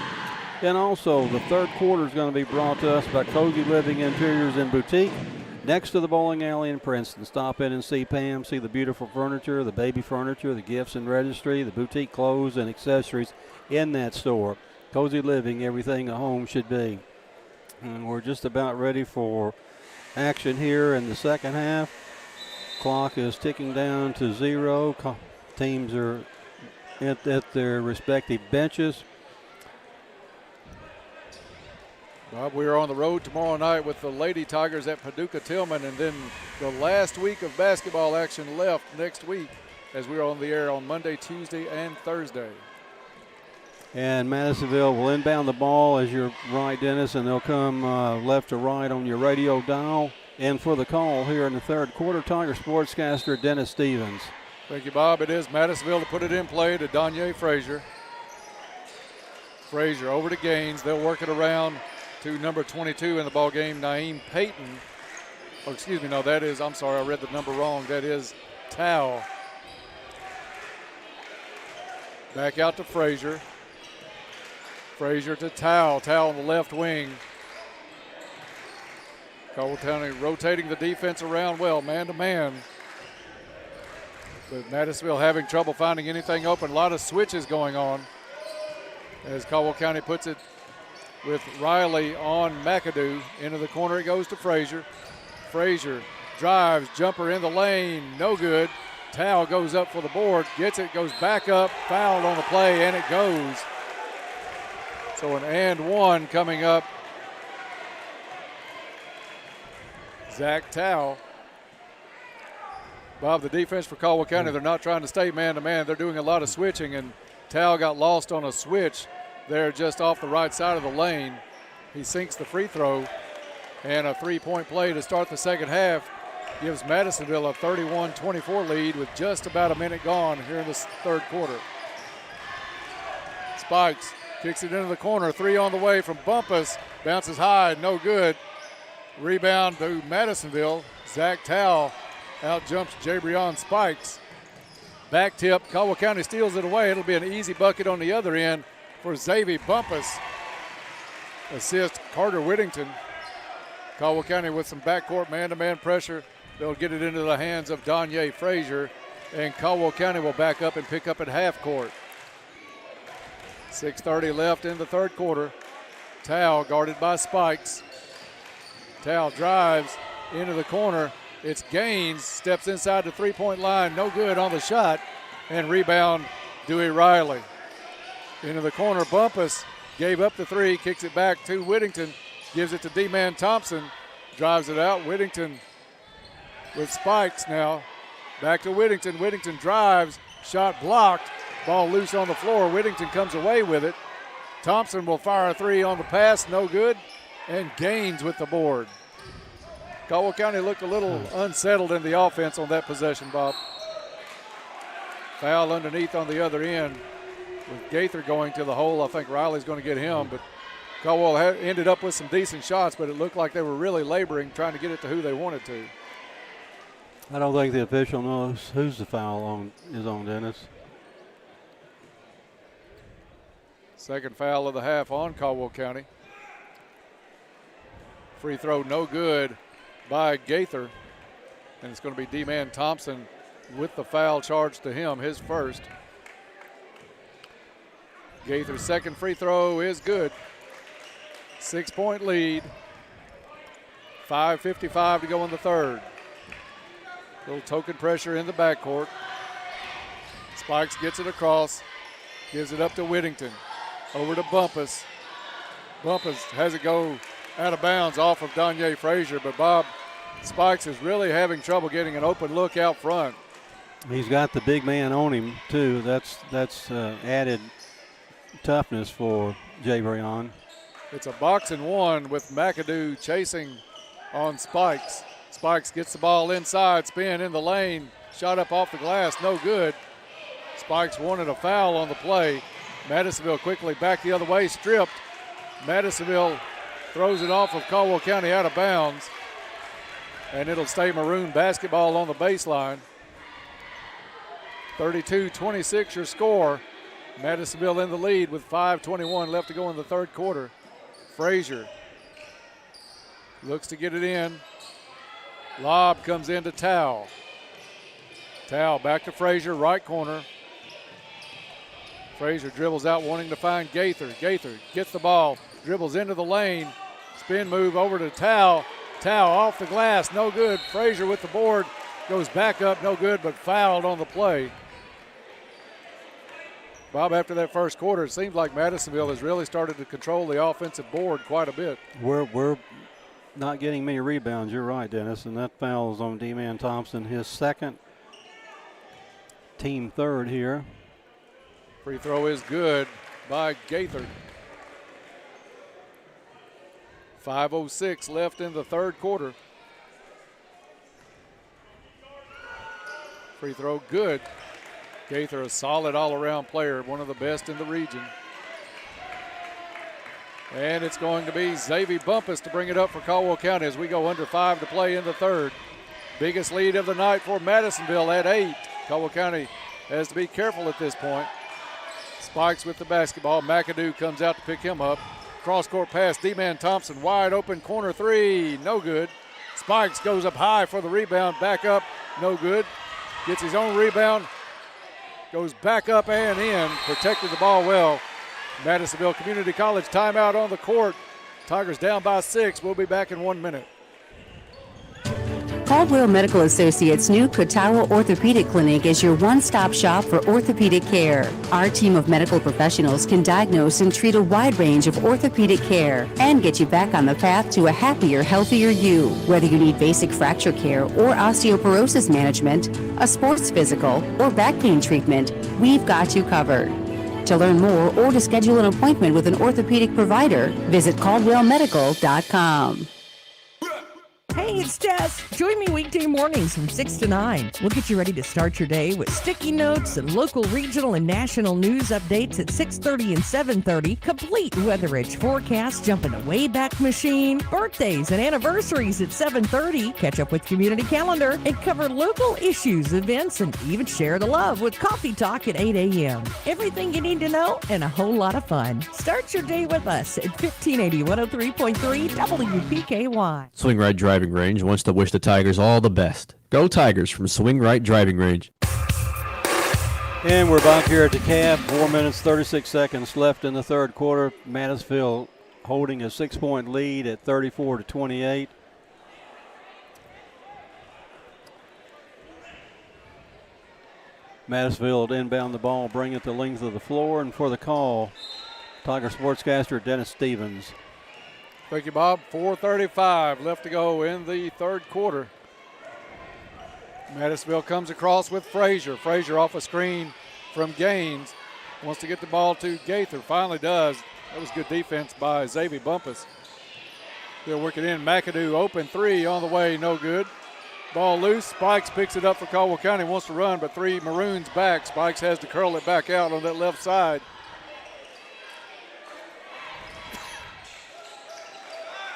Speaker 1: And also, the third quarter is going to be brought to us by Cozy Living Interiors and Boutique, next to the bowling alley in Princeton. Stop in and see Pam, see the beautiful furniture, the baby furniture, the gifts and registry, the boutique clothes and accessories in that store. Cozy Living, everything a home should be. And we're just about ready for action here in the second half. Clock is ticking down to 0. Teams are at their respective benches.
Speaker 24: Bob, we are on the road tomorrow night with the Lady Tigers at Paducah Tillman, and then the last week of basketball action left next week as we are on the air on Monday, Tuesday, and Thursday.
Speaker 1: And Madisonville will inbound the ball as you're right, Dennis, and they'll come left to right on your radio dial. And for the call here in the third quarter, Tiger sportscaster Dennis Stevens.
Speaker 24: Thank you, Bob. It is Madisonville to put it in play to Danye Frazier. Frazier over to Gaines. They'll work it around to number 22 in the ball game, Naeem Payton. Oh, excuse me, no, that is, I'm sorry, I read the number wrong. That is Tao. Back out to Frazier. Frazier to Tao. Tao on the left wing. Caldwell County rotating the defense around well, man to man. But Madisonville having trouble finding anything open. A lot of switches going on as Caldwell County puts it with Riley on McAdoo. Into the corner it goes to Frazier. Frazier drives, jumper in the lane, no good. Tao goes up for the board, gets it, goes back up, fouled on the play, and it goes. So an and one coming up. Zach Tao. Bob, the defense for Caldwell County, they're not trying to stay man-to-man. They're doing a lot of switching, and Tao got lost on a switch there just off the right side of the lane. He sinks the free throw, and a three-point play to start the second half gives Madisonville a 31-24 lead with just about a minute gone here in the third quarter. Spikes kicks it into the corner, three on the way from Bumpus, bounces high, no good. Rebound to Madisonville. Zach Tao out jumps Jabrion Spikes. Back tip, Caldwell County steals it away. It'll be an easy bucket on the other end for Xavier Bumpus. Assist Carter Whittington. Caldwell County with some backcourt man-to-man pressure. They'll get it into the hands of Danye Frazier, and Caldwell County will back up and pick up at half court. 6:30 left in the third quarter. Tao guarded by Spikes. Tao drives into the corner. It's Gaines, steps inside the three-point line, no good on the shot, and rebound Dewey Riley. Into the corner, Bumpus gave up the three, kicks it back to Whittington, gives it to D-Man Thompson, drives it out. Whittington with Spikes now. Back to Whittington. Whittington drives, shot blocked, ball loose on the floor. Whittington comes away with it. Thompson will fire a three on the pass, no good, and Gaines with the board. Caldwell County looked a little unsettled in the offense on that possession, Bob. Foul underneath on the other end with Gaither going to the hole. I think Riley's going to get him, but Caldwell ended up with some decent shots, but it looked like they were really laboring, trying to get it to who they wanted to.
Speaker 1: I don't think the official knows who's the foul is on, Dennis.
Speaker 24: Second foul of the half on Caldwell County. Free throw no good by Gaither, and it's going to be D-Man Thompson with the foul charged to him, his first. Gaither's second free throw is good. 6-point lead. 5:55 to go in the third. Little token pressure in the backcourt. Spikes gets it across, gives it up to Whittington. Over to Bumpus. Bumpus has it go out of bounds off of Danye Frazier, but Bob, Spikes is really having trouble getting an open look out front.
Speaker 1: He's got the big man on him too. That's added toughness for Jabrion.
Speaker 24: It's a box and one with McAdoo chasing on Spikes. Spikes gets the ball inside, spin in the lane, shot up off the glass, no good. Spikes wanted a foul on the play. Madisonville quickly back the other way, stripped. Madisonville throws it off of Caldwell County out of bounds, and it'll stay Maroon basketball on the baseline. 32-26 your score. Madisonville in the lead with 5:21 left to go in the third quarter. Frazier looks to get it in. Lob comes into Tao. Tao back to Frazier, right corner. Frazier dribbles out wanting to find Gaither. Gaither gets the ball, dribbles into the lane. Spin move over to Tao. Tao off the glass, no good. Frazier with the board, goes back up, no good, but fouled on the play. Bob, after that first quarter, it seems like Madisonville has really started to control the offensive board quite a bit.
Speaker 1: We're not getting many rebounds. You're right, Dennis, and that foul's on D-Man Thompson, his second, team third here.
Speaker 24: Free throw is good by Gaither. 5:06 left in the third quarter. Free throw good. Gaither, a solid all-around player, one of the best in the region. And it's going to be Xavier Bumpus to bring it up for Caldwell County as we go under 5 to play in the third. Biggest lead of the night for Madisonville at 8. Caldwell County has to be careful at this point. Spikes with the basketball. McAdoo comes out to pick him up. Cross-court pass, D-Man Thompson, wide open, corner three, no good. Spikes goes up high for the rebound, back up, no good. Gets his own rebound, goes back up and in, protected the ball well. Madisonville Community College timeout on the court. Tigers down by 6. We'll be back in 1 minute.
Speaker 2: Caldwell Medical Associates' new Katawa Orthopedic Clinic is your one-stop shop for orthopedic care. Our team of medical professionals can diagnose and treat a wide range of orthopedic care and get you back on the path to a happier, healthier you. Whether you need basic fracture care or osteoporosis management, a sports physical, or back pain treatment, we've got you covered. To learn more or to schedule an appointment with an orthopedic provider, visit CaldwellMedical.com.
Speaker 20: Hey, it's Jess. Join me weekday mornings from 6 to 9. We'll get you ready to start your day with sticky notes and local, regional, and national news updates at 6:30 and 7:30, complete weather-edge forecasts, jump in a Wayback Machine, birthdays and anniversaries at 7:30, catch up with community calendar, and cover local issues, events, and even share the love with Coffee Talk at 8 a.m. Everything you need to know and a whole lot of fun. Start your day with us at 1580 103.3 WPKY.
Speaker 3: Swing Right Driving Range wants to wish the Tigers all the best. Go Tigers from Swing Right Driving Range.
Speaker 1: And we're back here at the CAB. 4 minutes, 36 seconds left in the third quarter. Madisonville holding a 6-point lead at 34-28. Madisonville to inbound the ball, bring it the length of the floor, and for the call, Tiger sportscaster Dennis Stevens.
Speaker 24: Thank you, Bob. 4:35 left to go in the third quarter. Madisonville comes across with Frazier. Frazier off a screen from Gaines. Wants to get the ball to Gaither. Finally does. That was good defense by Xavier Bumpus. They'll work it in. McAdoo open three on the way. No good. Ball loose. Spikes picks it up for Caldwell County. Wants to run, but three Maroons back. Spikes has to curl it back out on that left side.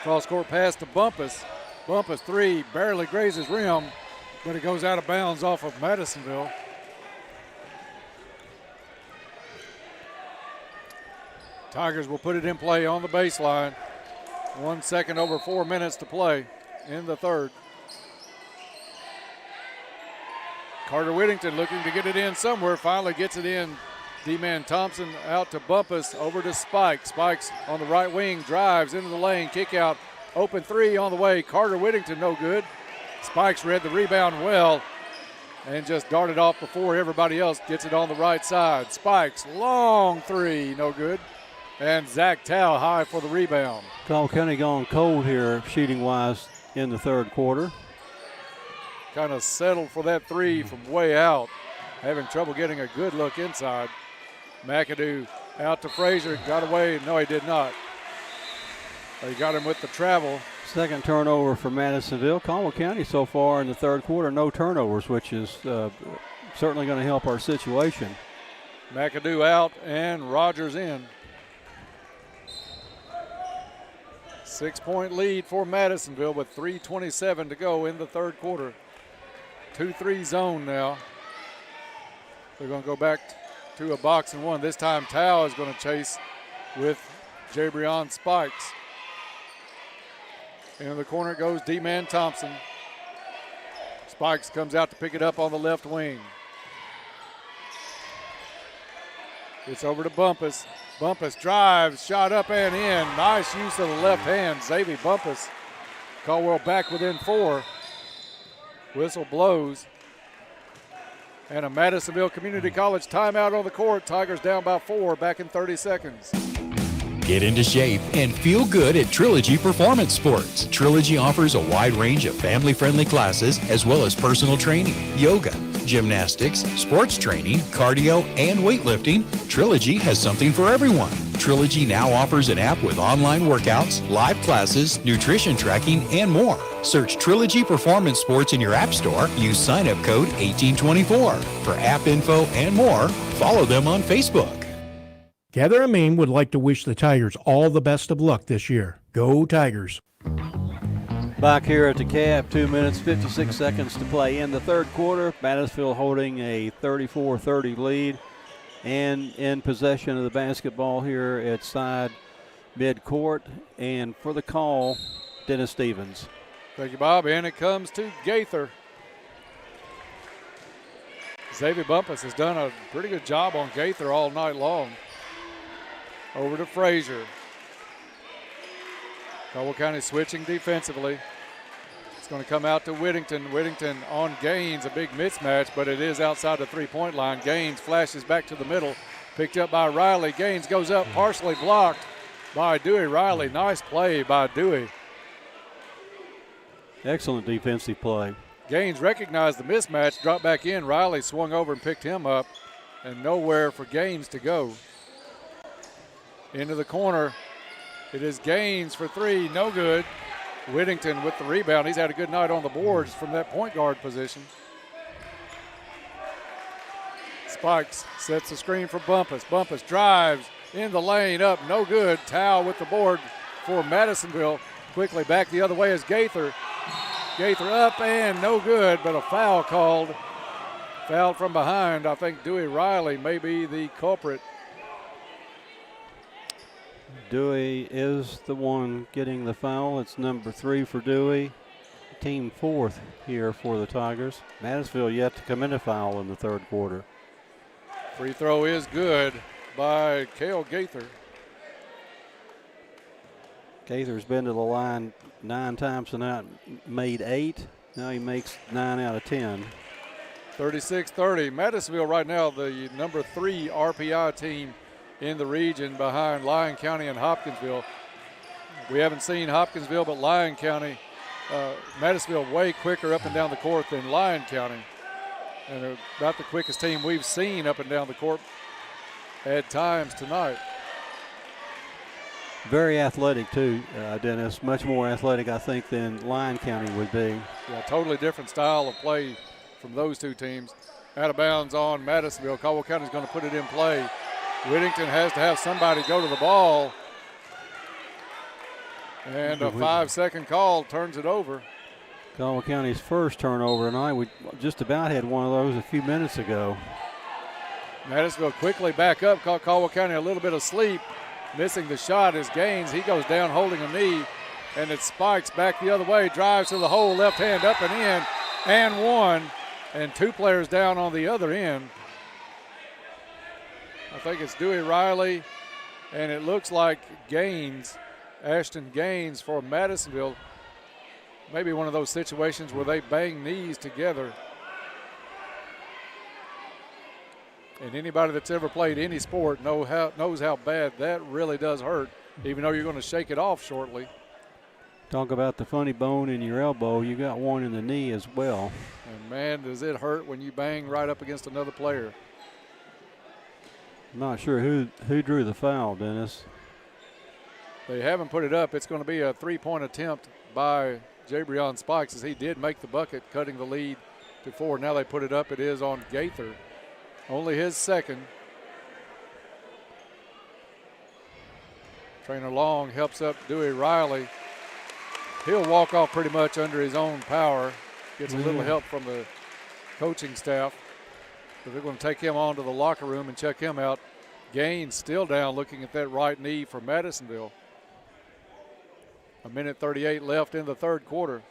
Speaker 24: Cross-court pass to Bumpus. Bumpus three, barely grazes rim, but it goes out of bounds off of Madisonville. Tigers will put it in play on the baseline. 1 second over 4 minutes to play in the third. Carter Whittington looking to get it in somewhere, finally gets it in. D-Man Thompson out to Bumpus, over to Spike. Spikes on the right wing, drives into the lane, kick out, open three on the way. Carter Whittington, no good. Spikes read the rebound well and just darted off before everybody else gets it on the right side. Spikes, long three, no good. And Zach Tao high for the rebound.
Speaker 1: Caldwell County gone cold here, shooting-wise, in the third quarter.
Speaker 24: Kind of settled for that three from way out. Having trouble getting a good look inside. McAdoo out to Frazier, got away. No, he did not. He got him with the travel.
Speaker 1: Second turnover for Madisonville. Caldwell County so far in the third quarter, no turnovers, which is certainly going to help our situation.
Speaker 24: McAdoo out and Rogers in. 6-point lead for Madisonville with 3:27 to go in the third quarter. 2-3 zone now. They're going to go back to a box and one. This time Tao is going to chase with Jabrion Spikes. In the corner goes D-Man Thompson. Spikes comes out to pick it up on the left wing. It's over to Bumpus. Bumpus drives, shot up and in. Nice use of the left hand. Xavier Bumpus. Caldwell back within 4. Whistle blows. And a Madisonville Community College timeout on the court. Tigers down by 4, back in 30 seconds.
Speaker 28: Get into shape and feel good at Trilogy Performance Sports. Trilogy offers a wide range of family-friendly classes as well as personal training, yoga, gymnastics, sports training, cardio, and weightlifting. Trilogy has something for everyone. Trilogy now offers an app with online workouts, live classes, nutrition tracking, and more. Search Trilogy Performance Sports in your app store. Use sign-up code 1824. For app info and more, follow them on Facebook.
Speaker 4: Gather Amin would like to wish the Tigers all the best of luck this year. Go Tigers.
Speaker 1: Back here at the Cab, 2 minutes, 56 seconds to play in the third quarter. Madisonville holding a 34-30 lead and in possession of the basketball here at side midcourt. And for the call, Dennis Stevens.
Speaker 24: Thank you, Bob. And it comes to Gaither. Xavier Bumpus has done a pretty good job on Gaither all night long. Over to Frazier. Caldwell County switching defensively. It's going to come out to Whittington. Whittington on Gaines, a big mismatch, but it is outside the three-point line. Gaines flashes back to the middle, picked up by Riley. Gaines goes up, partially blocked by Dewey Riley. Nice play by Dewey.
Speaker 1: Excellent defensive play.
Speaker 24: Gaines recognized the mismatch, dropped back in. Riley swung over and picked him up, and nowhere for Gaines to go. Into the corner. It is Gaines for 3, no good. Whittington with the rebound. He's had a good night on the boards from that point guard position. Spikes sets the screen for Bumpus. Bumpus drives in the lane, up, no good. Tao with the board for Madisonville. Quickly back the other way is Gaither. Gaither up and no good, but a foul called. Foul from behind. I think Dewey Riley may be the culprit.
Speaker 1: Dewey is the one getting the foul. It's number 3 for Dewey. Team 4th here for the Tigers. Madisonville yet to commit a foul in the third quarter.
Speaker 24: Free throw is good by Cale Gaither.
Speaker 1: Gaither's been to the line 9 times tonight, made 8. Now he makes 9 out of 10.
Speaker 24: 36-30. Madisonville right now the number 3 RPI team in the region behind Lyon County and Hopkinsville. We haven't seen Hopkinsville, but Lyon County, Madisonville way quicker up and down the court than Lyon County. And about the quickest team we've seen up and down the court at times tonight.
Speaker 1: Very athletic too, Dennis. Much more athletic, I think, than Lyon County would be.
Speaker 24: Yeah, totally different style of play from those two teams. Out of bounds on Madisonville. Caldwell County's going to put it in play. Whittington has to have somebody go to the ball. And a 5-second call turns it over.
Speaker 1: Caldwell County's first turnover tonight. We just about had one of those a few minutes ago.
Speaker 24: Madisonville quickly back up. Caught Caldwell County a little bit of sleep. Missing the shot is Gaines. He goes down holding a knee. And it Spikes back the other way. Drives to the hole. Left hand up and in. And one. And 2 players down on the other end. I think it's Dewey Riley, and it looks like Gaines, Ashton Gaines for Madisonville. Maybe one of those situations where they bang knees together. And anybody that's ever played any sport knows how bad that really does hurt, even though you're going to shake it off shortly.
Speaker 1: Talk about the funny bone in your elbow. You got one in the knee as well.
Speaker 24: And, man, does it hurt when you bang right up against another player.
Speaker 1: I'm not sure who drew the foul, Dennis.
Speaker 24: They haven't put it up. It's going to be a 3-point attempt by Jabrion Spikes, as he did make the bucket, cutting the lead to 4. Now they put it up. It is on Gaither. Only his second. Trainer Long helps up Dewey Riley. He'll walk off pretty much under his own power. Gets a little help from the coaching staff. But they're going to take him on to the locker room and check him out. Gaines still down, looking at that right knee for Madisonville. 1:38 left in the third quarter.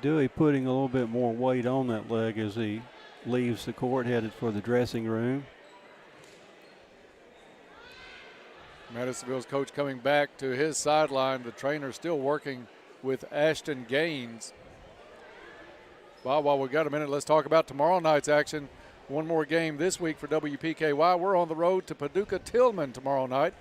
Speaker 1: Dewey putting a little bit more weight on that leg as he leaves the court, headed for the dressing room.
Speaker 24: Madisonville's coach coming back to his sideline. The trainer still working with Ashton Gaines. Well, while we got a minute, let's talk about tomorrow night's action. One more game this week for WPKY. We're on the road to Paducah Tillman tomorrow night,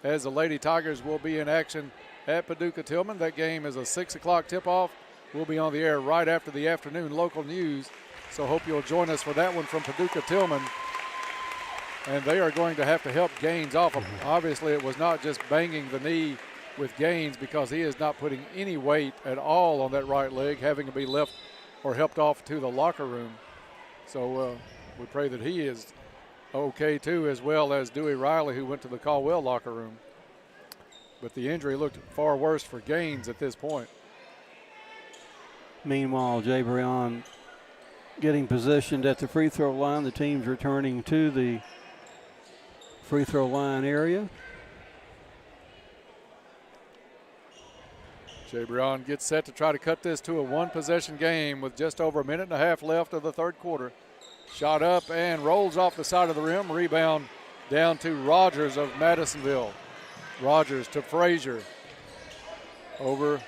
Speaker 24: as the Lady Tigers will be in action at Paducah Tillman. That game is a 6 o'clock tip-off. We'll be on the air right after the afternoon local news, so hope you'll join us for that one from Paducah Tillman. And they are going to have to help Gaines off. Obviously, it was not just banging the knee with Gaines, because he is not putting any weight at all on that right leg, having to be left or helped off to the locker room. So we pray that he is okay too, as well as Dewey Riley, who went to the Caldwell locker room. But the injury looked far worse for Gaines at this point.
Speaker 1: Meanwhile, Jabrion getting positioned at the free throw line. The team's returning to the free throw line area.
Speaker 24: Jabrion gets set to try to cut this to a one-possession game with just over a minute and a half left of the third quarter. Shot up and rolls off the side of the rim. Rebound down to Rogers of Madisonville. Rogers to Frazier. Over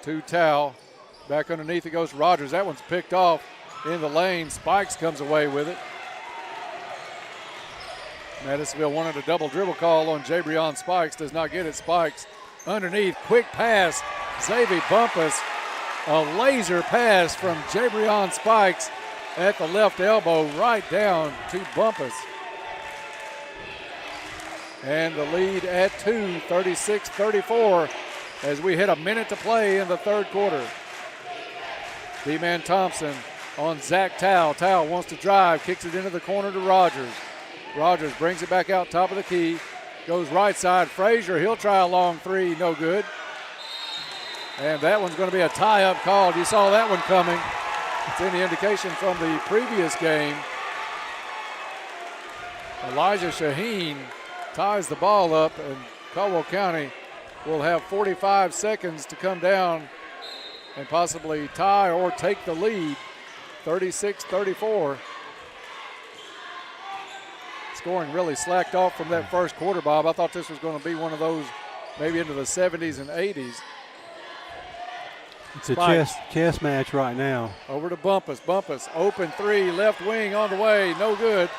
Speaker 24: to Tao. Back underneath it goes Rogers. That one's picked off in the lane. Spikes comes away with it. Madisonville wanted a double dribble call on Jabrion Spikes. Does not get it. Spikes underneath. Quick pass. Xavier Bumpus. A laser pass from Jabrion Spikes at the left elbow right down to Bumpus. And the lead at 2, 36-34, as we hit a minute to play in the third quarter. D-Man Thompson on Zach Tao. Tao wants to drive, kicks it into the corner to Rogers. Rogers brings it back out top of the key, goes right side. Frazier, he'll try a long three, no good. And that one's going to be a tie-up call. You saw that one coming. It's any indication from the previous game. Elijah Shaheen ties the ball up, and Caldwell County will have 45 seconds to come down and possibly tie or take the lead. 36-34. Scoring really slacked off from that first quarter, Bob. I thought this was going to be one of those maybe into the 70s and 80s.
Speaker 1: It's a chess match right now.
Speaker 24: Over to Bumpus. Bumpus, open three, left wing on the way, no good.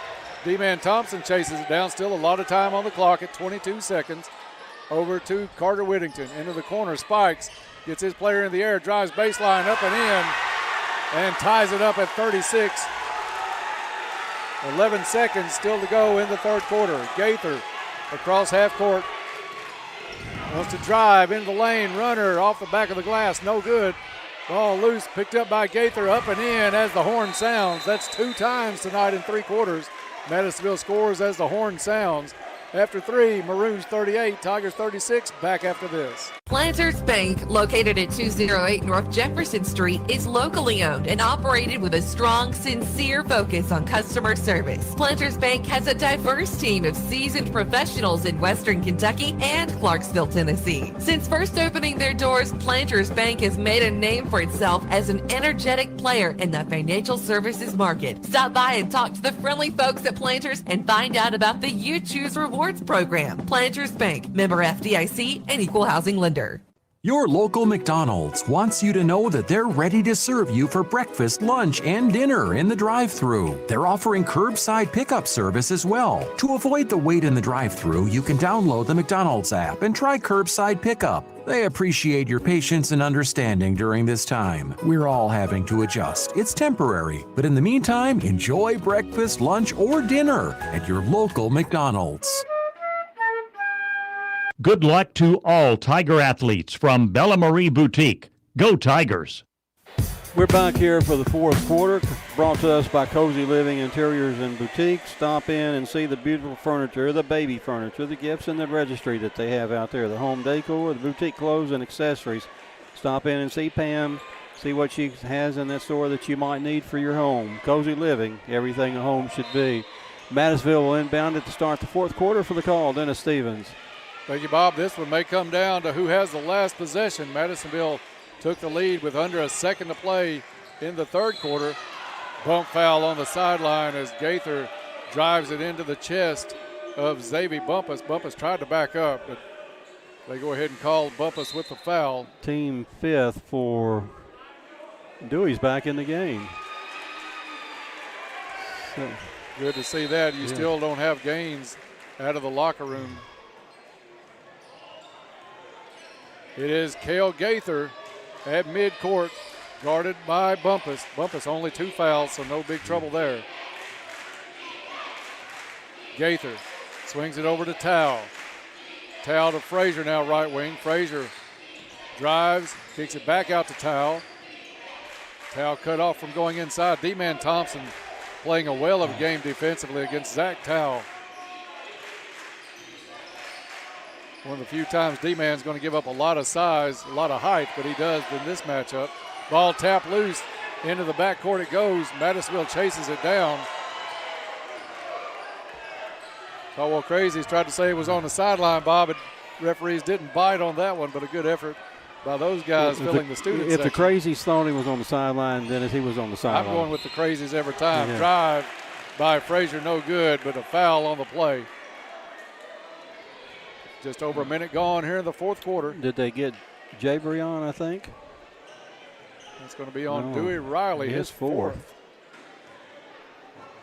Speaker 24: D-Man Thompson chases it down. Still a lot of time on the clock at 22 seconds. Over to Carter Whittington. Into the corner. Spikes gets his player in the air. Drives baseline up and in. And ties it up at 36. 11 seconds still to go in the third quarter. Gaither across half court. Wants to drive into the lane. Runner off the back of the glass. No good. Ball loose. Picked up by Gaither. Up and in as the horn sounds. That's 2 times tonight in 3 quarters. Madisonville scores as the horn sounds. After 3, Maroons 38, Tigers 36. Back after this.
Speaker 7: Planters Bank, located at 208 North Jefferson Street, is locally owned and operated with a strong, sincere focus on customer service. Planters Bank has a diverse team of seasoned professionals in Western Kentucky and Clarksville, Tennessee. Since first opening their doors, Planters Bank has made a name for itself as an energetic player in the financial services market. Stop by and talk to the friendly folks at Planters and find out about the You Choose Rewards program. Planters Bank, member FDIC, and equal housing lender.
Speaker 9: Your local McDonald's wants you to know that they're ready to serve you for breakfast, lunch, and dinner in the drive-thru. They're offering curbside pickup service as well. To avoid the wait in the drive-thru, you can download the McDonald's app and try curbside pickup. They appreciate your patience and understanding during this time. We're all having to adjust. It's temporary, but in the meantime, enjoy breakfast, lunch, or dinner at your local McDonald's.
Speaker 31: Good luck to all Tiger athletes from Bella Marie Boutique. Go Tigers!
Speaker 1: We're back here for the fourth quarter, brought to us by Cozy Living Interiors and Boutiques. Stop in and see the beautiful furniture, the baby furniture, the gifts, and the registry that they have out there, the home decor, the boutique clothes and accessories. Stop in and see Pam, see what she has in that store that you might need for your home. Cozy Living, everything a home should be. Madisonville will inbound it to start the fourth quarter for the call. Dennis Stevens.
Speaker 24: Thank you, Bob. This one may come down to who has the last possession. Madisonville took the lead with under a second to play in the third quarter. Bump foul on the sideline as Gaither drives it into the chest of Xavier Bumpus. Bumpus tried to back up, but they go ahead and call Bumpus with the foul.
Speaker 1: Team fifth for Dewey's back in the game. So,
Speaker 24: good to see that. You still don't have Gaines out of the locker room. It is Cale Gaither at midcourt, guarded by Bumpus. Bumpus only 2 fouls, so no big trouble there. Gaither swings it over to Tao. Tao to Frazier now, right wing. Frazier drives, kicks it back out to Tao. Tao cut off from going inside. D-Man Thompson playing a whale of a game defensively against Zach Tao. One of the few times D-Man's going to give up a lot of size, a lot of height, but he does in this matchup. Ball tapped loose. Into the backcourt it goes. Madisonville chases it down. Caldwell Crazies tried to say it was on the sideline, Bob, and referees didn't bite on that one, but a good effort by those guys filling the student
Speaker 1: section.
Speaker 24: section.
Speaker 1: If the Crazies thought he was on the sideline, then he was on the sideline.
Speaker 24: I'm going with the Crazies every time.
Speaker 1: Yeah.
Speaker 24: Drive by Frazier, no good, but a foul on the play. Just over a minute gone here in the fourth quarter.
Speaker 1: Did they get Jabrion, I think?
Speaker 24: It's going to be on Dewey Riley, his fourth.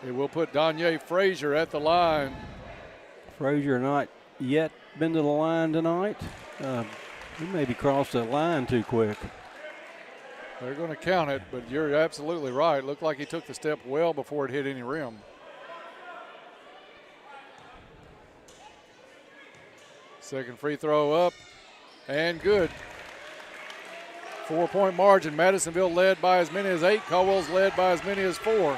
Speaker 24: It will put Danye Frazier at the line.
Speaker 1: Frazier not yet been to the line tonight. He maybe crossed that line too quick.
Speaker 24: They're going to count it, but you're absolutely right. Looked like he took the step well before it hit any rim. Second free throw up and good. 4-point margin. Madisonville led by as many as 8. Caldwell's led by as many as 4.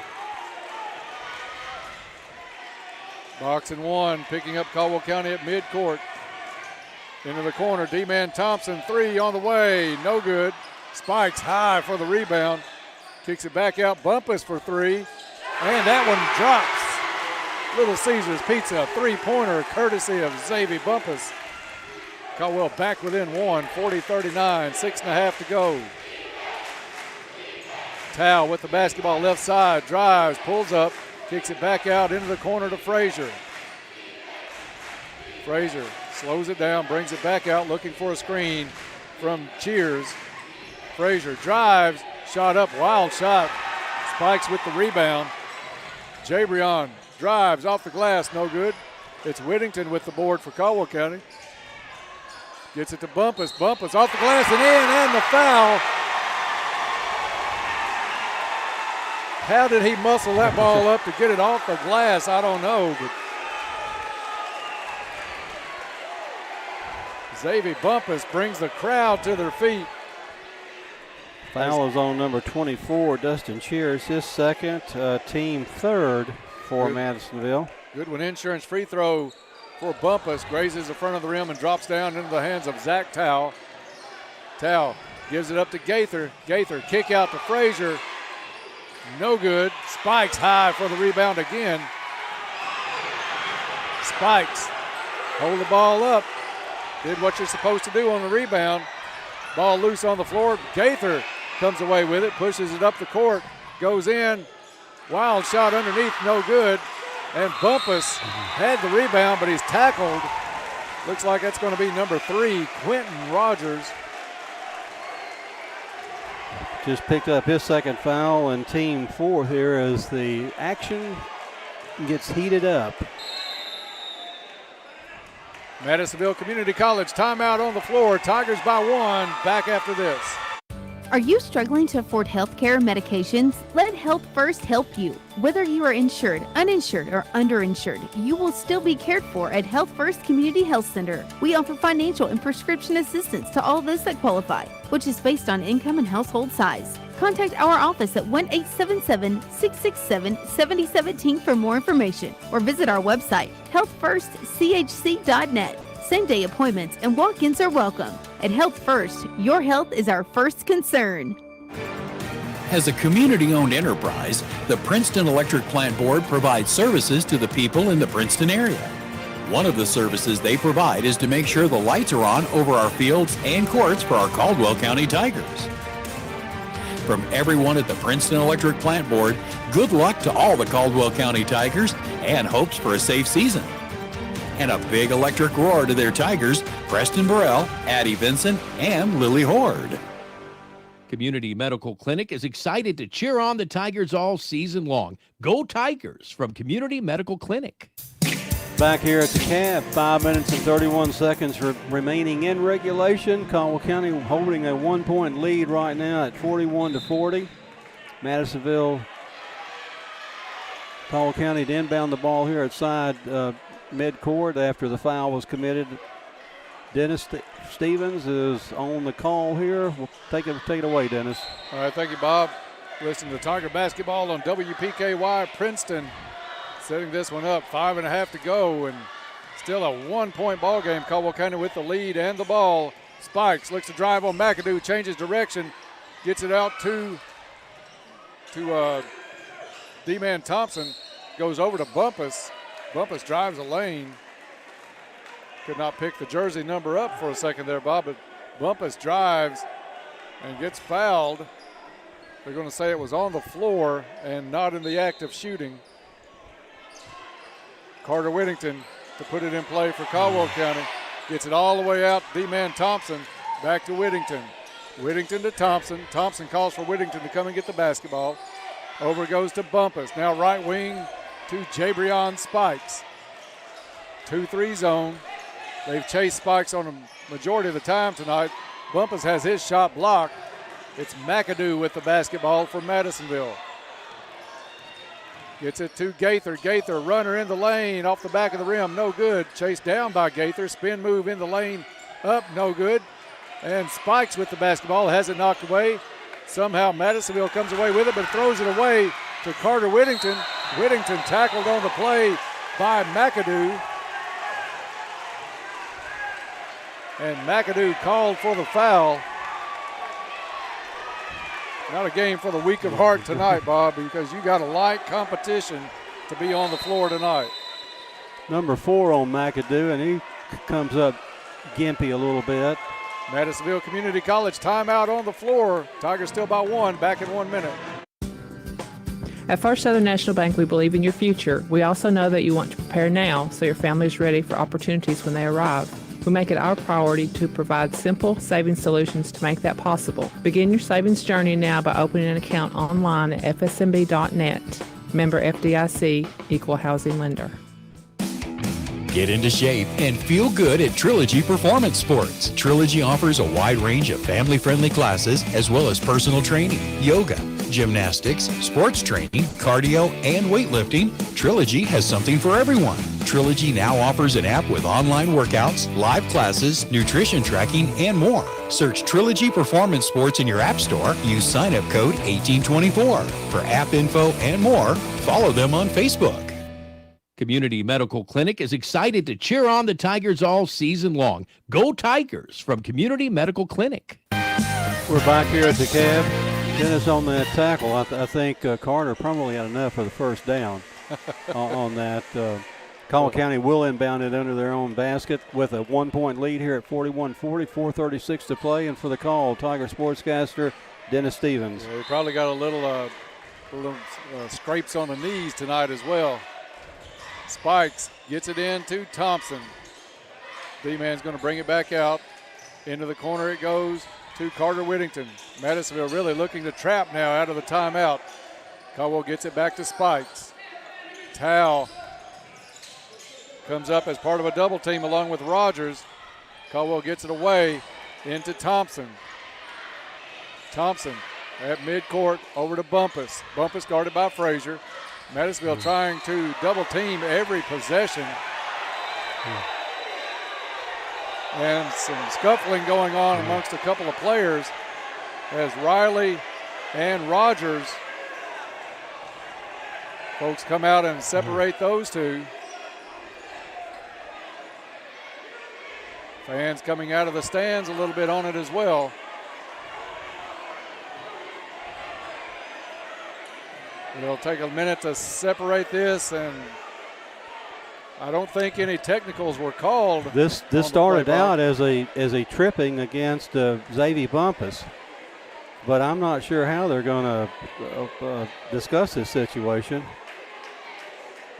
Speaker 24: Box and 1, picking up Caldwell County at midcourt. Into the corner, D-Man Thompson, 3 on the way, no good. Spikes high for the rebound. Kicks it back out, Bumpus for 3. And that one drops. Little Caesars Pizza, 3-pointer courtesy of Xavier Bumpus. Caldwell back within 1, 40-39, 6.5 to go. Tao with the basketball left side, drives, pulls up, kicks it back out into the corner to Frazier. Frazier slows it down, brings it back out, looking for a screen from Cheers. Frazier drives, shot up, wild shot. Spikes with the rebound. Jabrion drives off the glass, no good. It's Whittington with the board for Caldwell County. Gets it to Bumpus. Bumpus off the glass and in, and the foul. How did he muscle that ball up to get it off the glass? I don't know. But Xavier Bumpus brings the crowd to their feet.
Speaker 1: Foul is on number 24, Dustin Cheers, his second, team third for Madisonville.
Speaker 24: Goodwin Insurance free throw for Bumpus. Grazes the front of the rim and drops down into the hands of Zach Tao. Tao gives it up to Gaither. Gaither kick out to Frazier. No good. Spikes high for the rebound again. Spikes hold the ball up. Did what you're supposed to do on the rebound. Ball loose on the floor. Gaither comes away with it, pushes it up the court, goes in. Wild shot underneath, no good. And Bumpus had the rebound, but he's tackled. Looks like that's going to be number 3, Quentin Rogers.
Speaker 1: Just picked up his second foul, and team fourth here as the action gets heated up.
Speaker 24: Madisonville Community College timeout on the floor. Tigers by 1. Back after this.
Speaker 8: Are you struggling to afford health care and medications? Let Health First help you. Whether you are insured, uninsured, or underinsured, you will still be cared for at Health First Community Health Center. We offer financial and prescription assistance to all those that qualify, which is based on income and household size. Contact our office at 1-877-667-7017 for more information, or visit our website, healthfirstchc.net. Same-day appointments and walk-ins are welcome. At Health First, your health is our first concern.
Speaker 28: As a community-owned enterprise, the Princeton Electric Plant Board provides services to the people in the Princeton area. One of the services they provide is to make sure the lights are on over our fields and courts for our Caldwell County Tigers. From everyone at the Princeton Electric Plant Board, good luck to all the Caldwell County Tigers and hopes for a safe season. And a big electric roar to their Tigers, Preston Burrell, Addie Vinson, and Lily Horde.
Speaker 15: Community Medical Clinic is excited to cheer on the Tigers all season long. Go Tigers from Community Medical Clinic.
Speaker 1: Back here at the Cab, 5 minutes and 31 seconds remaining in regulation. Caldwell County holding a 1-point lead right now at 41-40. Madisonville, Caldwell County to inbound the ball here at side midcourt after the foul was committed. Dennis Stevens is on the call here. We'll take it away, Dennis.
Speaker 24: All right, thank you, Bob. Listen to Tiger basketball on WPKY. Princeton setting this one up, 5.5 to go, and still a 1-point ball game. Caldwell County with the lead and the ball. Spikes looks to drive on McAdoo, changes direction, gets it out to D-Man Thompson, goes over to Bumpus. Bumpus drives a lane. Could not pick the jersey number up for a second there, Bob, but Bumpus drives and gets fouled. They're going to say it was on the floor and not in the act of shooting. Carter Whittington to put it in play for Caldwell County. Gets it all the way out. D-Man Thompson back to Whittington. Whittington to Thompson. Thompson calls for Whittington to come and get the basketball. Over goes to Bumpus. Now right wing to Jabrion Spikes. 2-3 zone. They've chased Spikes on a majority of the time tonight. Bumpus has his shot blocked. It's McAdoo with the basketball for Madisonville. Gets it to Gaither. Gaither, runner in the lane, off the back of the rim, no good. Chased down by Gaither. Spin move in the lane, up, no good. And Spikes with the basketball, has it knocked away. Somehow Madisonville comes away with it, but throws it away to Carter Whittington. Whittington tackled on the play by McAdoo. And McAdoo called for the foul. Not a game for the weak of heart tonight, Bob, because you got a light competition to be on the floor tonight.
Speaker 1: Number 4 on McAdoo, and he comes up gimpy a little bit.
Speaker 24: Madisonville Community College timeout on the floor. Tigers still by 1, back in 1 minute.
Speaker 10: At First Southern National Bank, we believe in your future. We also know that you want to prepare now so your family is ready for opportunities when they arrive. We make it our priority to provide simple savings solutions to make that possible. Begin your savings journey now by opening an account online at fsmb.net. Member FDIC, Equal Housing Lender.
Speaker 28: Get into shape and feel good at Trilogy Performance Sports. Trilogy offers a wide range of family-friendly classes as well as personal training, yoga, gymnastics, sports training, cardio, and weightlifting. Trilogy has something for everyone. Trilogy now offers an app with online workouts, live classes, nutrition tracking, and more. Search Trilogy Performance Sports in your app store. Use sign-up code 1824. For app info and more, follow them on Facebook.
Speaker 15: Community Medical Clinic is excited to cheer on the Tigers all season long. Go Tigers from Community Medical Clinic.
Speaker 1: We're back here at the Cab. Dennis on that tackle. I think Carter probably had enough for the first down on that. Caldwell County will inbound it under their own basket with a 1-point lead here at 41-40, 4:36 to play. And for the call, Tiger sportscaster Dennis Stevens.
Speaker 24: Yeah, he probably got a little scrapes on the knees tonight as well. Spikes gets it in to Thompson. D-Man's going to bring it back out. Into the corner it goes to Carter Whittington. Madisonville really looking to trap now out of the timeout. Caldwell gets it back to Spikes. Towel comes up as part of a double team along with Rogers. Caldwell gets it away into Thompson. Thompson at midcourt over to Bumpus. Bumpus guarded by Frazier. Madisonville trying to double team every possession. And some scuffling going on amongst a couple of players as Riley and Rogers folks come out and separate those two. Fans coming out of the stands a little bit on it as well. It'll take a minute to separate this, and I don't think any technicals were called.
Speaker 1: This started out as a tripping against Xavier Bumpus, but I'm not sure how they're going to discuss this situation.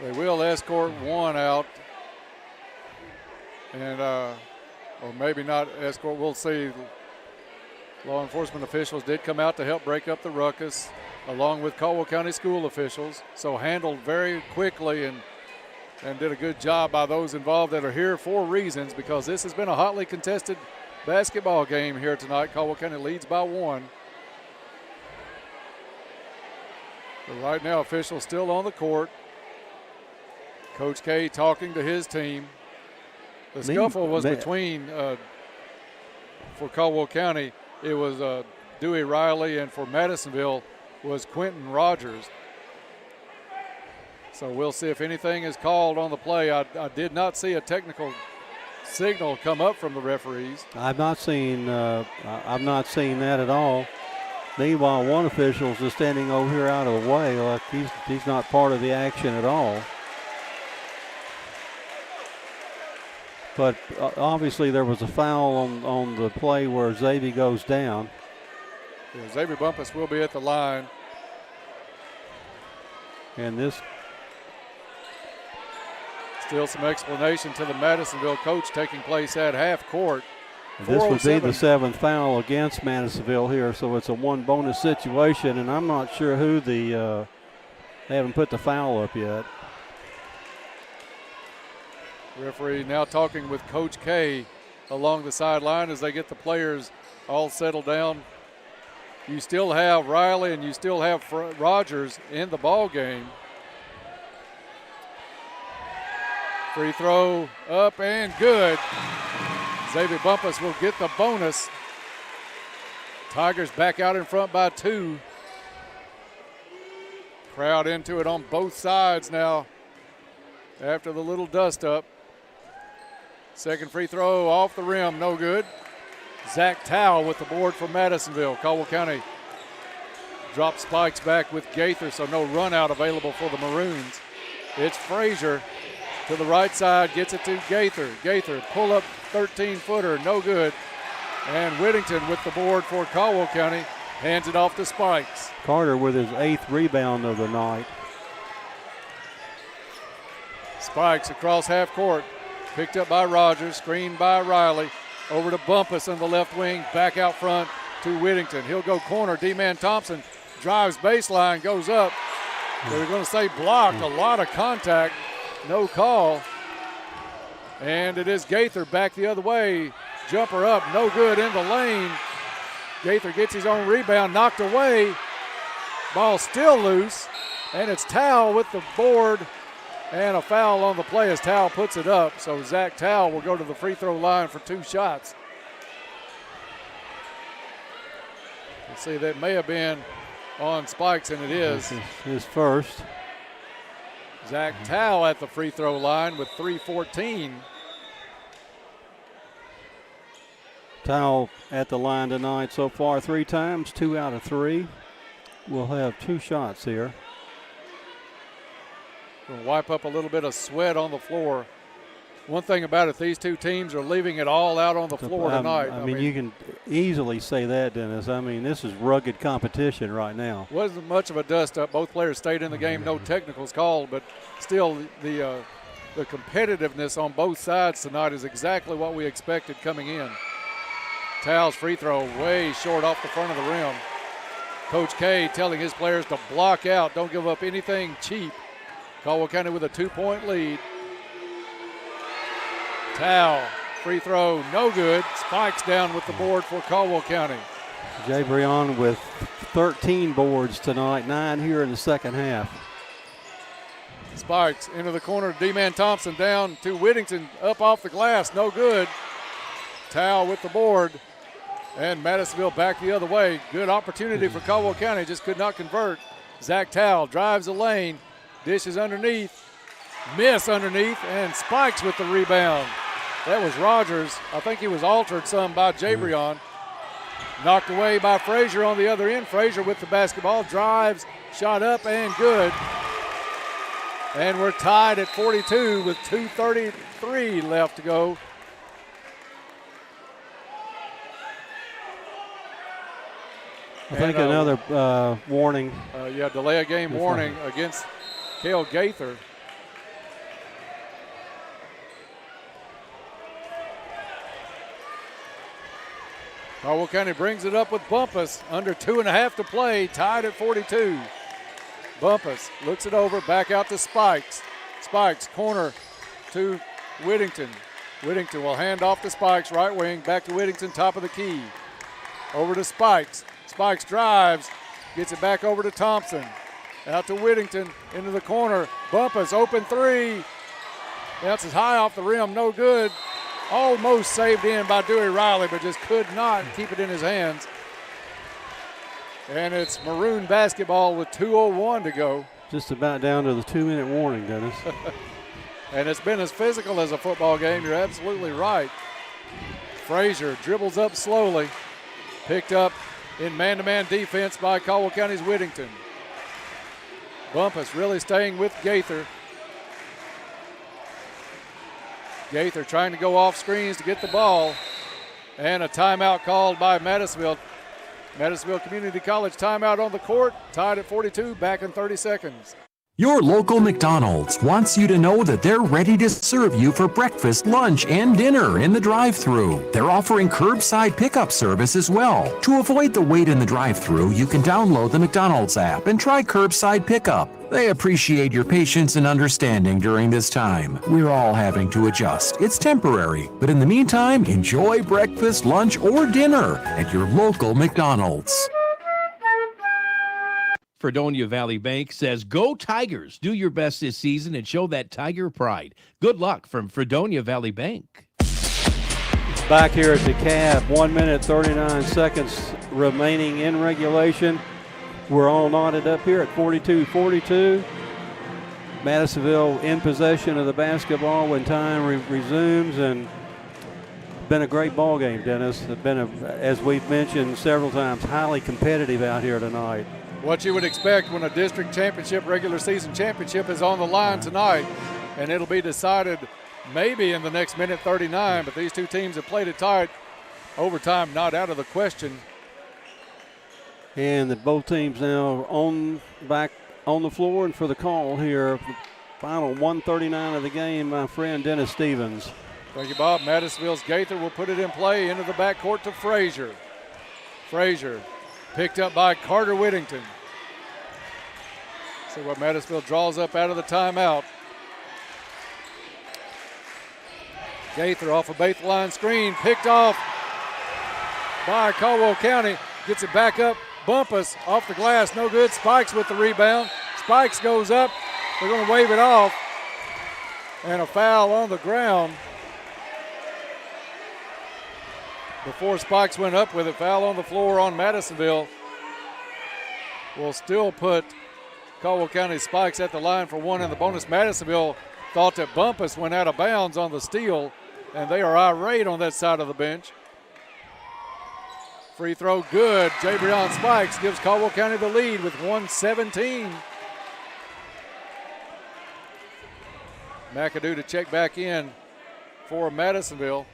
Speaker 24: They will escort one out, and or maybe not escort. We'll see. Law enforcement officials did come out to help break up the ruckus, along with Caldwell County school officials. So handled very quickly and did a good job by those involved that are here for reasons, because this has been a hotly contested basketball game here tonight. Caldwell County leads by 1. But right now, officials still on the court. Coach K talking to his team. The scuffle was between, for Caldwell County, it was Dewey Riley, and for Madisonville was Quentin Rogers. So we'll see if anything is called on the play. I did not see a technical signal come up from the referees.
Speaker 1: I've not seen that at all. Meanwhile, one official is just standing over here out of the way, like he's not part of the action at all. But obviously there was a foul on the play where Xavier goes down.
Speaker 24: Yeah, Xavier Bumpus will be at the line.
Speaker 1: And this.
Speaker 24: Still some explanation to the Madisonville coach taking place at half court.
Speaker 1: This would be the 7th foul against Madisonville here, so it's a 1 bonus situation, and I'm not sure who they haven't put the foul up yet.
Speaker 24: Referee now talking with Coach K along the sideline as they get the players all settled down. You still have Riley and you still have Rogers in the ball game. Free throw up and good. Xavier Bumpus will get the bonus. Tigers back out in front by 2. Crowd into it on both sides now after the little dust up. Second free throw off the rim, no good. Zach Tao with the board for Madisonville. Caldwell County drops spikes back with Gaither, so no run out available for the Maroons. It's Frazier to the right side, gets it to Gaither. Gaither, pull up 13-footer, no good. And Whittington with the board for Caldwell County, hands it off to Spikes.
Speaker 1: Carter with his 8th rebound of the night.
Speaker 24: Spikes across half court, picked up by Rogers, screened by Riley. Over to Bumpus in the left wing, back out front to Whittington. He'll go corner, D-Man Thompson drives baseline, goes up. They're going to say blocked, a lot of contact, no call. And it is Gaither back the other way. Jumper up, no good in the lane. Gaither gets his own rebound, knocked away. Ball still loose, and it's Towle with the board. And a foul on the play as Towle puts it up. So Zach Towle will go to the free throw line for 2 shots. Let's see, that may have been on Spikes, and it is.
Speaker 1: His first.
Speaker 24: Zach Towle at the free throw line with 3:14.
Speaker 1: Towle at the line tonight so far 3 times, 2 out of 3. We'll have 2 shots here.
Speaker 24: We'll wipe up a little bit of sweat on the floor. One thing about it, these 2 teams are leaving it all out on the floor tonight.
Speaker 1: I mean, you can easily say that, Dennis. I mean, this is rugged competition right now.
Speaker 24: Wasn't much of a dust-up. Both players stayed in the game. No technicals called, but still the competitiveness on both sides tonight is exactly what we expected coming in. Towle's free throw way short off the front of the rim. Coach K telling his players to block out. Don't give up anything cheap. Caldwell County with a 2-point lead. Towle, free throw, no good. Spikes down with the board for Caldwell County.
Speaker 1: Jay Breon with 13 boards tonight, 9 here in the second half.
Speaker 24: Spikes into the corner. D-Man Thompson down to Whittington. Up off the glass. No good. Towel with the board. And Madisonville back the other way. Good opportunity for Caldwell County. Just could not convert. Zach Towle drives the lane. Dishes underneath. Miss underneath. And Spikes with the rebound. That was Rogers. I think he was altered some by Jabrion. Knocked away by Frazier on the other end. Frazier with the basketball. Drives. Shot up and good. And we're tied at 42 with 2:33 left to go.
Speaker 1: I think another warning.
Speaker 24: Delay of game warning against Cale Gaither. Caldwell County brings it up with Bumpus. Under 2.5 to play, tied at 42. Bumpus looks it over, back out to Spikes. Spikes, corner to Whittington. Whittington will hand off to Spikes, right wing, back to Whittington, top of the key. Over to Spikes. Spikes drives, gets it back over to Thompson. Out to Whittington, into the corner. Bumpus, open three. Bounces high off the rim, no good. Almost saved in by Dewey Riley, but just could not keep it in his hands. And it's Maroon basketball with 2:01 to go.
Speaker 1: Just about down to the 2-minute warning, Dennis.
Speaker 24: And it's been as physical as a football game. You're absolutely right. Frazier dribbles up slowly. Picked up in man-to-man defense by Caldwell County's Whittington. Bumpus really staying with Gaither. Gaither trying to go off screens to get the ball. And a timeout called by Madisonville. Madisonville Community College timeout on the court. Tied at 42, back in 30 seconds.
Speaker 9: Your local McDonald's wants you to know that they're ready to serve you for breakfast, lunch, and dinner in the drive-thru. They're offering curbside pickup service as well. To avoid the wait in the drive-thru, you can download the McDonald's app and try curbside pickup. They appreciate your patience and understanding during this time. We're all having to adjust. It's temporary, but in the meantime, enjoy breakfast, lunch, or dinner at your local McDonald's.
Speaker 15: Fredonia Valley Bank says, go Tigers. Do your best this season and show that Tiger pride. Good luck from Fredonia Valley Bank.
Speaker 1: Back here at the cab, 1 minute, 39 seconds remaining in regulation. We're all knotted up here at 42-42. Madisonville in possession of the basketball when time resumes, and been a great ball game, Dennis. It's been, as we've mentioned several times, highly competitive out here tonight.
Speaker 24: What you would expect when a district championship, regular season championship is on the line tonight, and it'll be decided maybe in the next minute 39, but these two teams have played it tight. Overtime not out of the question.
Speaker 1: And both teams now back on the floor, and for the call here, the final 139 of the game, my friend Dennis Stevens.
Speaker 24: Thank you, Bob. Madisonville's Gaither will put it in play into the backcourt to Frazier. Frazier picked up by Carter Whittington. See what Madisonville draws up out of the timeout. Gaither off a baseline screen, picked off by Caldwell County. Gets it back up. Bumpus off the glass, no good. Spikes with the rebound. Spikes goes up. They're going to wave it off. And a foul on the ground. Before Spikes went up with it, foul on the floor on Madisonville. Will still put Caldwell County Spikes at the line for one in the bonus. Madisonville thought that Bumpus went out of bounds on the steal, and they are irate on that side of the bench. Free throw good. Jabrion Spikes gives Caldwell County the lead with 1:17. McAdoo to check back in for Madisonville.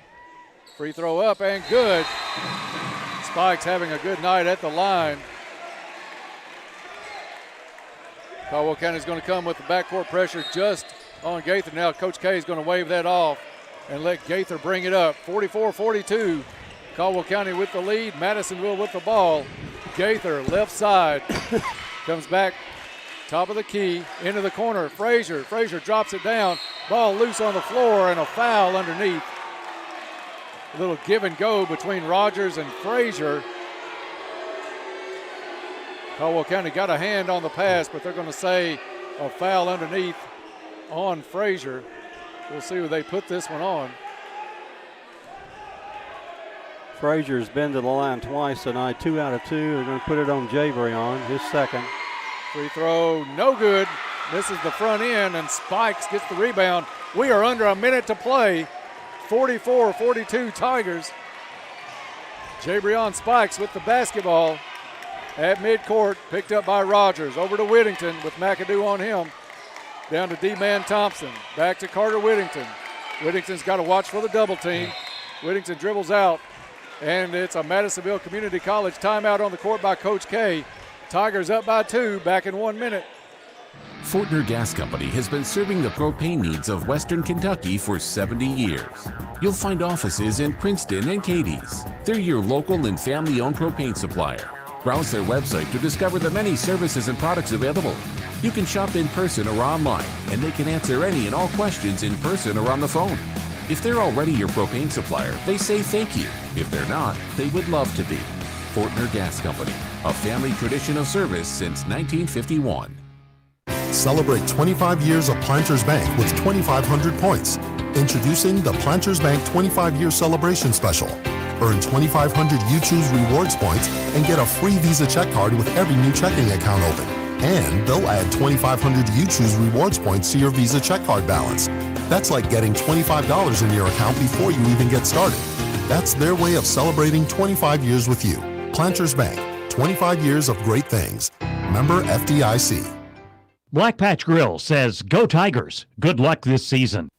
Speaker 24: Free throw up and good. Spikes having a good night at the line. Caldwell County is going to come with the backcourt pressure just on Gaither. Now Coach K is going to wave that off and let Gaither bring it up. 44-42. Caldwell County with the lead. Madisonville with the ball. Gaither left side. Comes back. Top of the key. Into the corner. Frazier. Frazier drops it down. Ball loose on the floor and a foul underneath. A little give and go between Rogers and Frazier. Caldwell County got a hand on the pass, but they're going to say a foul underneath on Frazier. We'll see who they put this one on.
Speaker 1: Frazier's been to the line twice tonight, 2 out of 2. They're going to put it on Jabrion, his second.
Speaker 24: Free throw, no good. Misses the front end, and Spikes gets the rebound. We are under a minute to play. 44-42 Tigers. Jabrion Spikes with the basketball at midcourt, picked up by Rogers. Over to Whittington with McAdoo on him. Down to D-Man Thompson. Back to Carter Whittington. Whittington's got to watch for the double team. Whittington dribbles out, and it's a Madisonville Community College timeout on the court by Coach K. Tigers up by 2, back in 1 minute.
Speaker 21: Fortner Gas Company has been serving the propane needs of Western Kentucky for 70 years. You'll find offices in Princeton and Cadiz. They're your local and family-owned propane supplier. Browse their website to discover the many services and products available. You can shop in person or online, and they can answer any and all questions in person or on the phone. If they're already your propane supplier, they say thank you. If they're not, they would love to be. Fortner Gas Company, a family tradition of service since 1951.
Speaker 11: Celebrate 25 years of Planters Bank with 2,500 points. Introducing the Planters Bank 25-year celebration special. Earn 2,500 You Choose Rewards points and get a free Visa check card with every new checking account open. And they'll add 2,500 You Choose Rewards points to your Visa check card balance. That's like getting $25 in your account before you even get started. That's their way of celebrating 25 years with you. Planters Bank, 25 years of great things. Member FDIC.
Speaker 31: Black Patch Grill says, "Go Tigers. Good luck this season."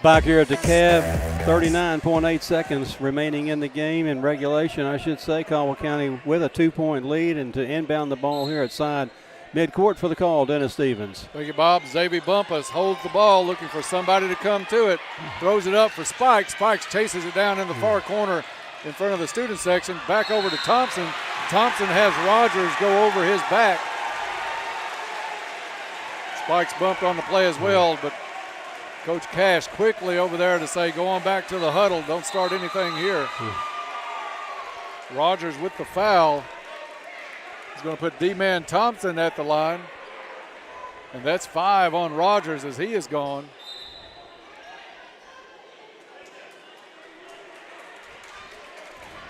Speaker 1: Back here at the Cab, 39.8 seconds remaining in the game, in regulation, I should say. Caldwell County with a 2-point lead, and to inbound the ball here at side midcourt for the call, Dennis Stevens.
Speaker 24: Thank you, Bob. Xavier Bumpus holds the ball, looking for somebody to come to it. Throws it up for Spikes. Spikes chases it down in the far corner in front of the student section. Back over to Thompson. Thompson has Rogers go over his back. Spikes bumped on the play as well, but Coach Cash quickly over there to say, go on back to the huddle. Don't start anything here. Rogers with the foul. He's going to put D-Man Thompson at the line. And that's 5 on Rogers as he is gone.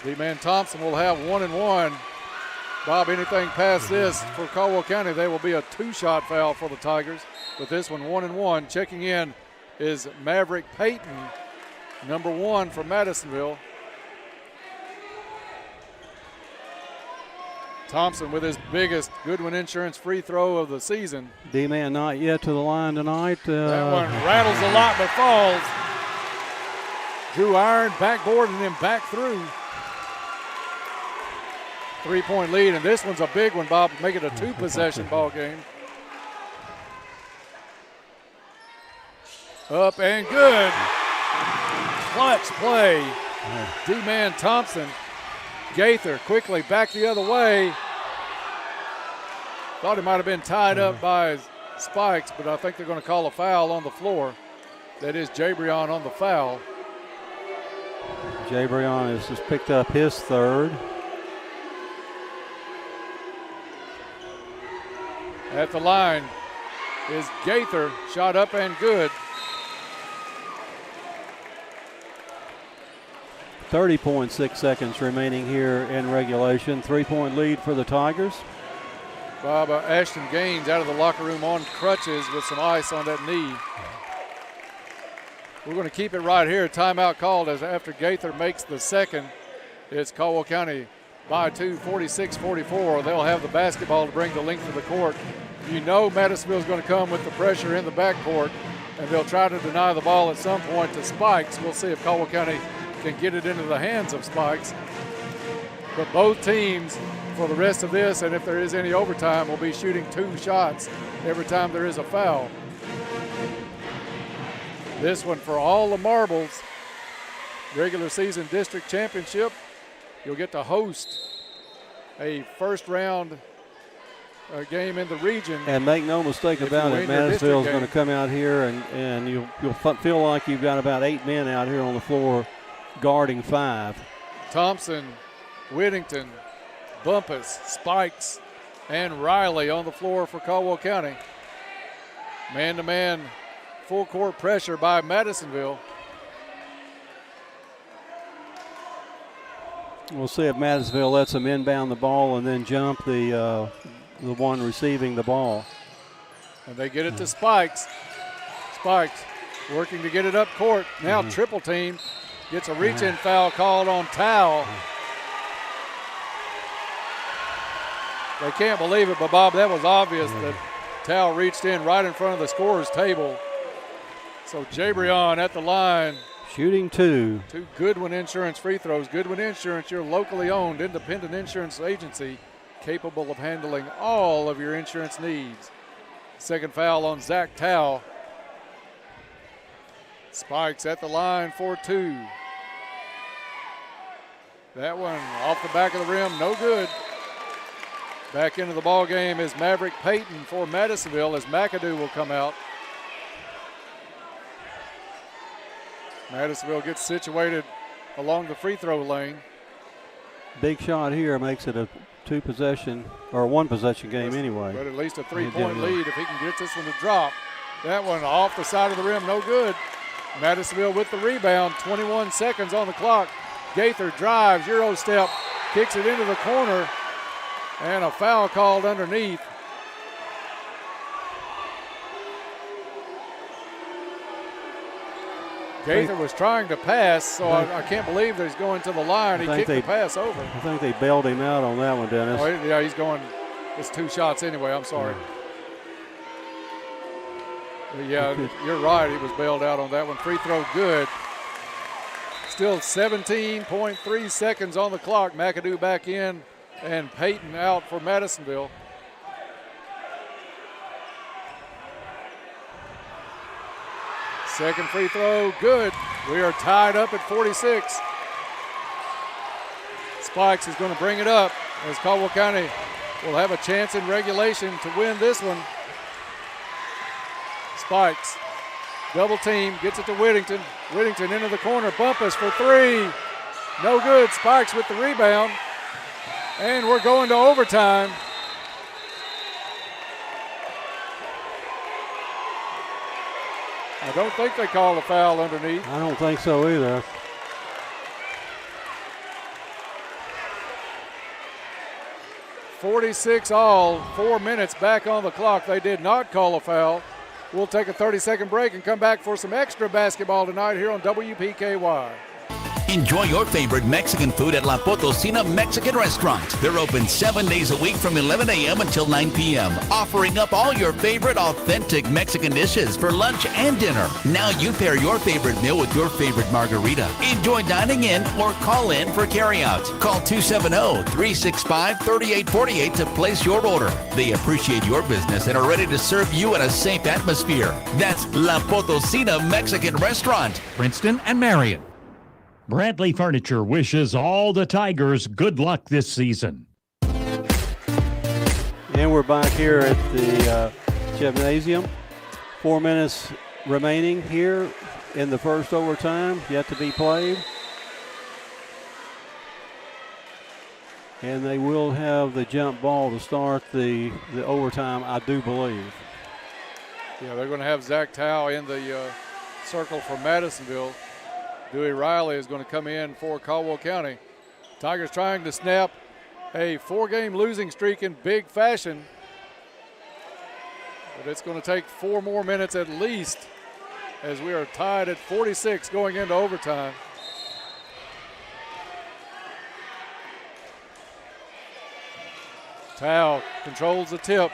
Speaker 24: D-Man Thompson will have 1 and 1. Bob, anything past this for Caldwell County, they will be a 2-shot foul for the Tigers. But this one, 1 and 1. Checking in is Maverick Payton, number 1 for Madisonville. Thompson with his biggest Goodwin Insurance free throw of the season.
Speaker 1: D-Man not yet to the line tonight.
Speaker 24: That one rattles a lot but falls. Drew iron, backboard, and then back through. 3-point lead, and this one's a big one, Bob. Make it a 2-possession ball game. Up and good. Clutch play. D-Man Thompson. Gaither quickly back the other way. Thought he might have been tied up by Spikes, but I think they're going to call a foul on the floor. That is Jabrion on the foul.
Speaker 1: Jabrion has just picked up his third.
Speaker 24: At the line is Gaither, shot up and good.
Speaker 1: 30.6 seconds remaining here in regulation. 3-point lead for the Tigers.
Speaker 24: Bob, Ashton Gaines out of the locker room on crutches with some ice on that knee. We're going to keep it right here. Timeout called as after Gaither makes the second. It's Caldwell County by 2, 46-44. They'll have the basketball to bring the length of the court. You know Madisonville's going to come with the pressure in the backcourt, and they'll try to deny the ball at some point to Spikes. We'll see if Caldwell County can get it into the hands of Spikes. But both teams, for the rest of this, and if there is any overtime, will be shooting 2 shots every time there is a foul. This one for all the marbles. Regular season district championship. You'll get to host a first-round game in the region.
Speaker 1: And make no mistake about it, Madisonville is going to come out here, and you'll feel like you've got about 8 men out here on the floor guarding 5.
Speaker 24: Thompson, Whittington, Bumpus, Spikes, and Riley on the floor for Caldwell County. Man-to-man full court pressure by Madisonville.
Speaker 1: We'll see if Madisonville lets them inbound the ball and then jump the one receiving the ball.
Speaker 24: And they get it to Spikes. Spikes working to get it up court. Now triple team. Gets a reach-in foul called on Towel. They can't believe it, but Bob, that was obvious that Towel reached in right in front of the scorer's table. So Jabrion at the line.
Speaker 1: Shooting 2.
Speaker 24: 2 Goodwin Insurance free throws. Goodwin Insurance, your locally owned independent insurance agency capable of handling all of your insurance needs. Second foul on Zach Towel. Spikes at the line for 2. That one off the back of the rim, no good. Back into the ball game is Maverick Payton for Madisonville as McAdoo will come out. Madisonville gets situated along the free throw lane.
Speaker 1: Big shot here makes it a 2-possession or 1-possession game anyway.
Speaker 24: But at least a 3-point lead if he can get this one to drop. That one off the side of the rim, no good. Madisonville with the rebound, 21 seconds on the clock. Gaither drives, Euro step, kicks it into the corner, and a foul called underneath. Gaither was trying to pass, so I can't believe that he's going to the line. He kicked the pass over.
Speaker 1: I think they bailed him out on that one, Dennis.
Speaker 24: Oh, yeah, he's going. It's 2 shots anyway. I'm sorry. Yeah, you're right. He was bailed out on that one. Free throw good. Still 17.3 seconds on the clock. McAdoo back in and Payton out for Madisonville. Second free throw, good. We are tied up at 46. Spikes is going to bring it up as Caldwell County will have a chance in regulation to win this one. Spikes, double team, gets it to Whittington. Whittington into the corner, Bumpus for 3. No good, Spikes with the rebound. And we're going to overtime. I don't think they call a foul underneath.
Speaker 1: I don't think so either.
Speaker 24: .46 all, 4 minutes back on the clock. They did not call a foul. We'll take a 30-second break and come back for some extra basketball tonight here on WPKY.
Speaker 12: Enjoy your favorite Mexican food at La Potosina Mexican Restaurant. They're open 7 days a week from 11 a.m. until 9 p.m., offering up all your favorite authentic Mexican dishes for lunch and dinner. Now you pair your favorite meal with your favorite margarita. Enjoy dining in or call in for carryout. Call 270-365-3848 to place your order. They appreciate your business and are ready to serve you in a safe atmosphere. That's La Potosina Mexican Restaurant, Princeton and Marion.
Speaker 31: Bradley Furniture wishes all the Tigers good luck this season.
Speaker 1: And we're back here at the gymnasium. 4 minutes remaining here in the first overtime, yet to be played. And they will have the jump ball to start the overtime, I do believe.
Speaker 24: Yeah, they're going to have Zach Tao in the circle for Madisonville. Dewey Riley is going to come in for Caldwell County. Tigers trying to snap a 4-game losing streak in big fashion. But it's going to take 4 more minutes at least as we are tied at 46 going into overtime. Tao controls the tip,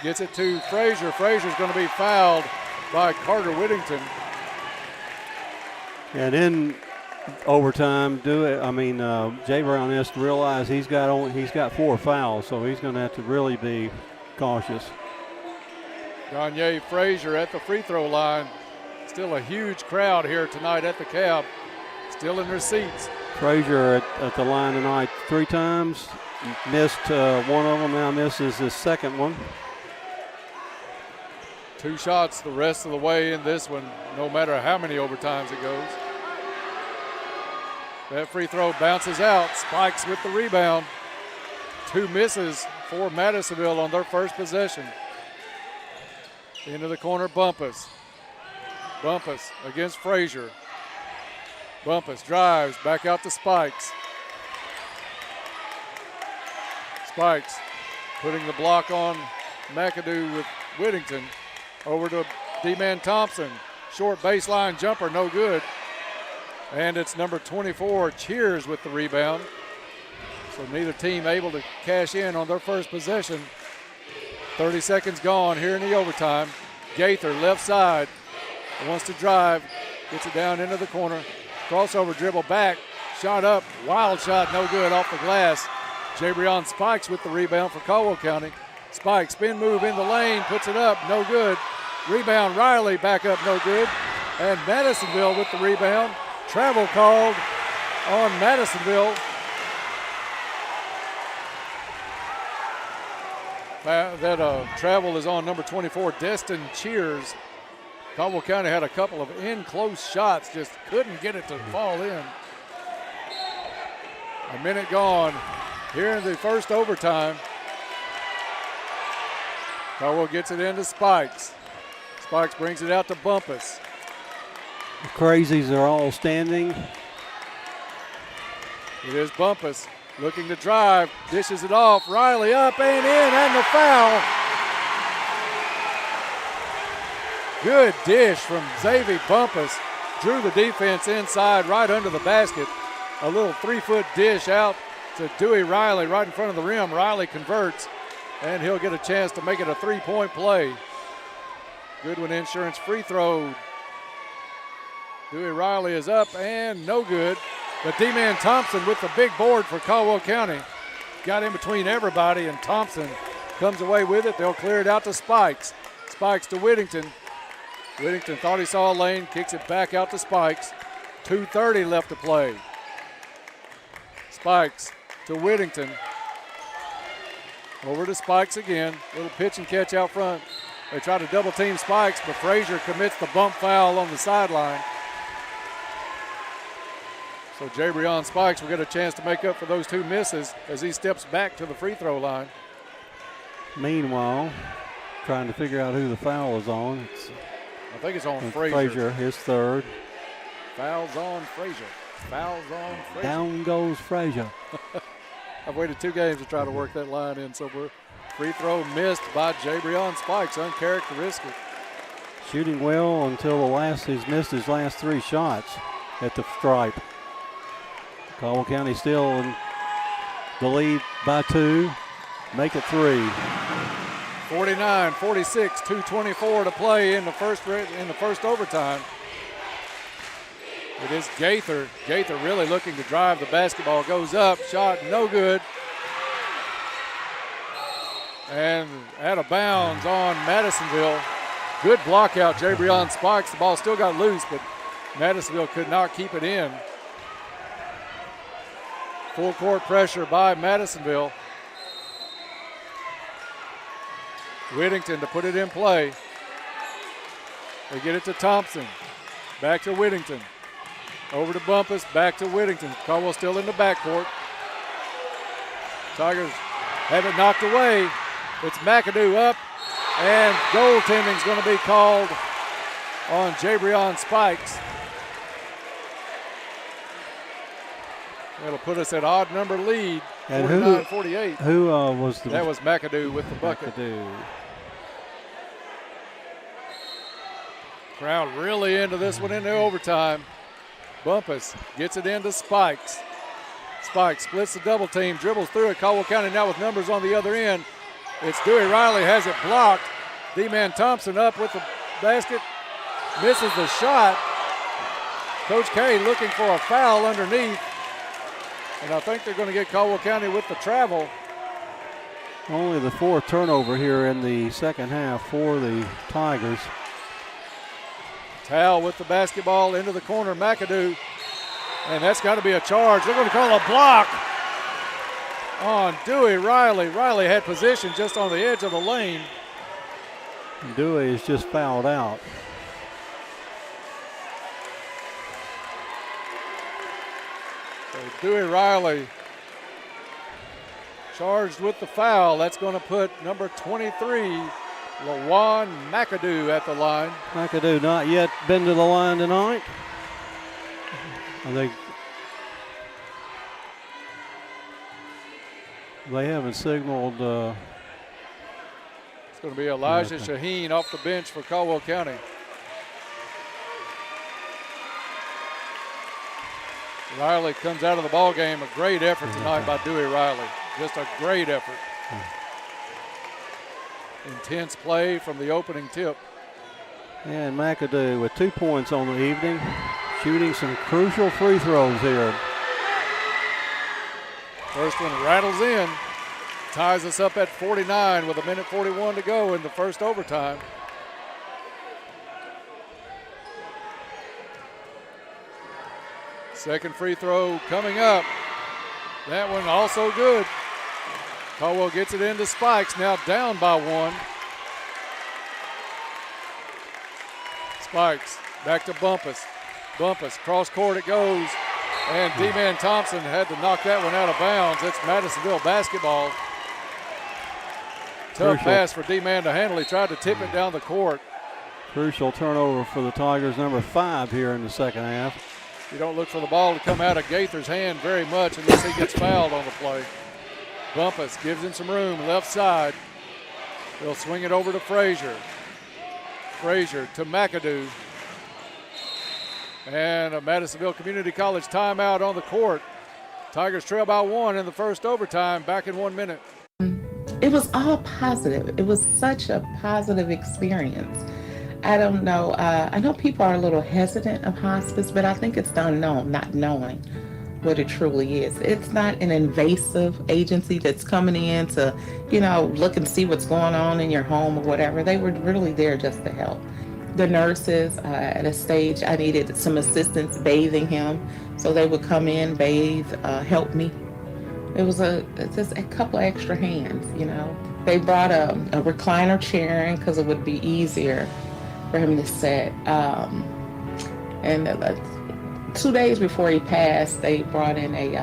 Speaker 24: gets it to Frazier. Frazier's going to be fouled by Carter Whittington.
Speaker 1: And in overtime, Jay Brown has to realize he's got 4 fouls, so he's going to have to really be cautious.
Speaker 24: Gagne Frazier at the free throw line. Still a huge crowd here tonight at the Cab. Still in their seats.
Speaker 1: Frazier at the line tonight 3 times. Missed one of them, now misses his second one.
Speaker 24: 2 shots the rest of the way in this one, no matter how many overtimes it goes. That free throw bounces out. Spikes with the rebound. 2 misses for Madisonville on their first possession. Into the corner, Bumpus. Bumpus against Frazier. Bumpus drives back out to Spikes. Spikes putting the block on McAdoo with Whittington. Over to D-Man Thompson. Short baseline jumper, no good. And it's number 24, Cheers, with the rebound. So neither team able to cash in on their first possession. 30 seconds gone here in the overtime. Gaither, left side, wants to drive, gets it down into the corner. Crossover dribble back, shot up, wild shot, no good, off the glass. Jabrion Spikes with the rebound for Caldwell County. Spikes, spin move in the lane, puts it up, no good. Rebound, Riley, back up, no good. And Madisonville with the rebound. Travel called on Madisonville. That travel is on number 24, Destin Cheers. Caldwell County had a couple of in-close shots, just couldn't get it to fall in. A minute gone here in the first overtime. Caldwell gets it into Spikes. Spikes brings it out to Bumpus.
Speaker 1: The Crazies are all standing.
Speaker 24: It is Bumpus looking to drive, dishes it off. Riley up and in, and the foul. Good dish from Xavier Bumpus. Drew the defense inside right under the basket. A little 3-foot dish out to Dewey Riley right in front of the rim. Riley converts, and he'll get a chance to make it a 3-point play. Goodwin Insurance free throw. Dewey Riley is up and no good. But D-Man Thompson with the big board for Caldwell County. Got in between everybody, and Thompson comes away with it. They'll clear it out to Spikes. Spikes to Whittington. Whittington thought he saw a lane, kicks it back out to Spikes. 2:30 left to play. Spikes to Whittington. Over to Spikes again. Little pitch and catch out front. They try to double team Spikes, but Frazier commits the bump foul on the sideline. So Jabrion Spikes will get a chance to make up for those two misses as he steps back to the free throw line.
Speaker 1: Meanwhile, trying to figure out who the foul is on.
Speaker 24: I think it's on Frazier.
Speaker 1: Frazier, his third.
Speaker 24: Fouls on Frazier. Fouls on Frazier.
Speaker 1: Down goes Frazier.
Speaker 24: I've waited 2 games to try to work that line in, so we're free throw missed by Jabrion Spikes, uncharacteristic.
Speaker 1: Shooting well until he's missed his last 3 shots at the stripe. Caldwell County still in the lead by 2. Make it 3.
Speaker 24: 49-46, 2:24 to play in the first overtime. It is Gaither. Gaither really looking to drive the basketball. Goes up, shot no good. And out of bounds on Madisonville. Good block out, Jabrion Spikes. The ball still got loose, but Madisonville could not keep it in. Full court pressure by Madisonville. Whittington to put it in play. They get it to Thompson. Back to Whittington. Over to Bumpus, back to Whittington. Caldwell still in the backcourt. Tigers have it knocked away. It's McAdoo up, and goaltending is going to be called on Jabrion Spikes. That'll put us at odd number lead, 49-48.
Speaker 1: Who was the?
Speaker 24: That was McAdoo with the bucket.
Speaker 1: McAdoo.
Speaker 24: Crowd really into this one into overtime. Bumpus gets it into Spikes. Spikes splits the double team, dribbles through it. Caldwell County now with numbers on the other end. It's Dewey Riley, has it blocked. D-Man Thompson up with the basket, misses the shot. Coach K looking for a foul underneath. And I think they're going to get Caldwell County with the travel.
Speaker 1: Only the 4th turnover here in the second half for the Tigers.
Speaker 24: Tal with the basketball into the corner, McAdoo. And that's got to be a charge. They're going to call a block on Dewey Riley. Riley had position just on the edge of the lane.
Speaker 1: Dewey is just fouled out.
Speaker 24: So Dewey Riley charged with the foul. That's going to put number 23, Lawan McAdoo, at the line.
Speaker 1: McAdoo not yet been to the line tonight. I think they haven't signaled.
Speaker 24: It's going to be Elijah Shaheen off the bench for Caldwell County. Riley comes out of the ball game. A great effort tonight by Dewey Riley. Just a great effort. Intense play from the opening tip.
Speaker 1: And McAdoo with 2 points on the evening, shooting some crucial free throws here.
Speaker 24: First one rattles in, ties us up at 49 with 1:41 to go in the first overtime. Second free throw coming up. That one also good. Caldwell gets it into Spikes, now down by 1. Spikes back to Bumpus. Bumpus, cross court it goes. And D-Man Thompson had to knock that one out of bounds. It's Madisonville basketball. Tough pass for D-Man to handle. He tried to tip it down the court.
Speaker 1: Crucial turnover for the Tigers, number 5 here in the second half.
Speaker 24: You don't look for the ball to come out of Gaither's hand very much unless he gets fouled on the play. Bumpus gives him some room, left side. They'll swing it over to Frazier. Frazier to McAdoo. And a Madisonville Community College timeout on the court. Tigers trail by 1 in the first overtime, back in 1 minute.
Speaker 5: It was all positive. It was such a positive experience. I don't know. I know people are a little hesitant of hospice, but I think it's the unknown, not knowing what it truly is. It's not an invasive agency that's coming in to, look and see what's going on in your home or whatever. They were really there just to help. The nurses, at a stage, I needed some assistance bathing him, so they would come in, bathe, help me. It was just a couple extra hands, They brought a recliner chair in because it would be easier for him to sit. And 2 days before he passed, they brought in a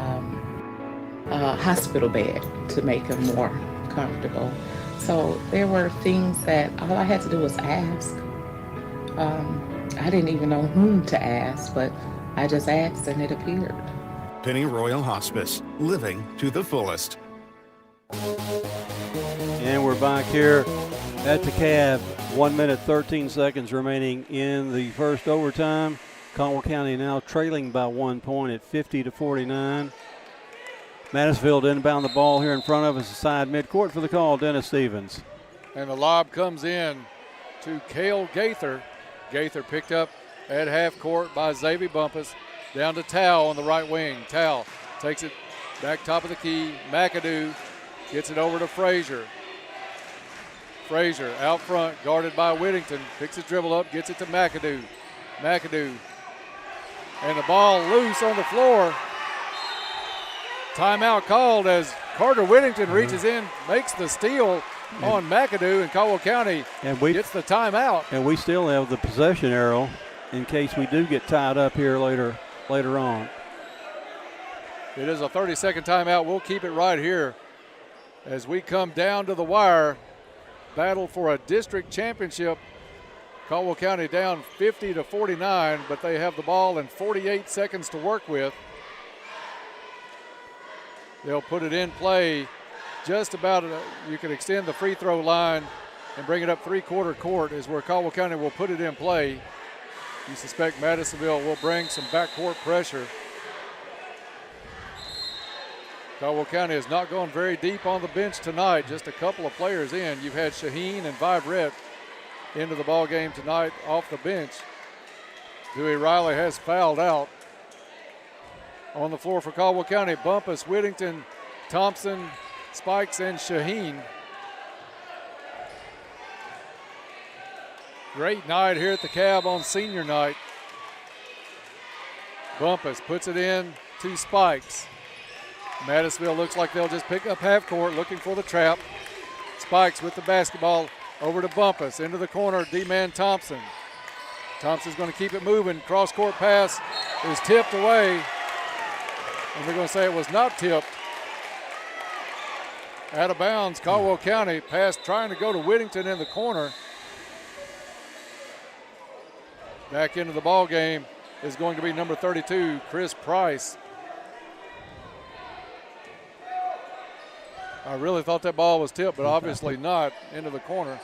Speaker 5: hospital bed to make him more comfortable. So there were things that all I had to do was ask. I didn't even know whom to ask, but I just asked and it appeared.
Speaker 13: Penny Royal Hospice, living to the fullest.
Speaker 1: And we're back here at the Cab. 1 minute, 13 seconds remaining in the first overtime. Caldwell County now trailing by 1 point at 50-49. Madisonville inbound the ball here in front of us, side midcourt for the call, Dennis Stevens.
Speaker 24: And the lob comes in to Cale Gaither. Gaither picked up at half court by Xavier Bumpus. Down to Tao on the right wing. Tao takes it back top of the key. McAdoo gets it over to Frazier. Frazier out front, guarded by Whittington. Picks his dribble up, gets it to McAdoo. McAdoo. And the ball loose on the floor. Timeout called as Carter Whittington reaches in, makes the steal on McAdoo, and Caldwell County gets the timeout.
Speaker 1: And we still have the possession arrow in case we do get tied up here later on.
Speaker 24: It is a 30-second timeout. We'll keep it right here as we come down to the wire. Battle for a district championship. Caldwell County down 50-49, but they have the ball in 48 seconds to work with. They'll put it in play just about, you can extend the free throw line and bring it up three-quarter court is where Caldwell County will put it in play. You suspect Madisonville will bring some backcourt pressure. Caldwell County has not gone very deep on the bench tonight, just a couple of players in. You've had Shaheen and Vibrett into the ball game tonight off the bench. Dewey Riley has fouled out. On the floor for Caldwell County, Bumpus, Whittington, Thompson, Spikes, and Shaheen. Great night here at the Cab on senior night. Bumpus puts it in to Spikes. Madisonville looks like they'll just pick up half court, looking for the trap. Spikes with the basketball over to Bumpus, into the corner, D-Man Thompson. Thompson's going to keep it moving. Cross-court pass is tipped away. And they're going to say it was not tipped. Out of bounds, Caldwell County pass trying to go to Whittington in the corner. Back into the ball game is going to be number 32, Chris Price. I really thought that ball was tipped, but obviously not, into the corner.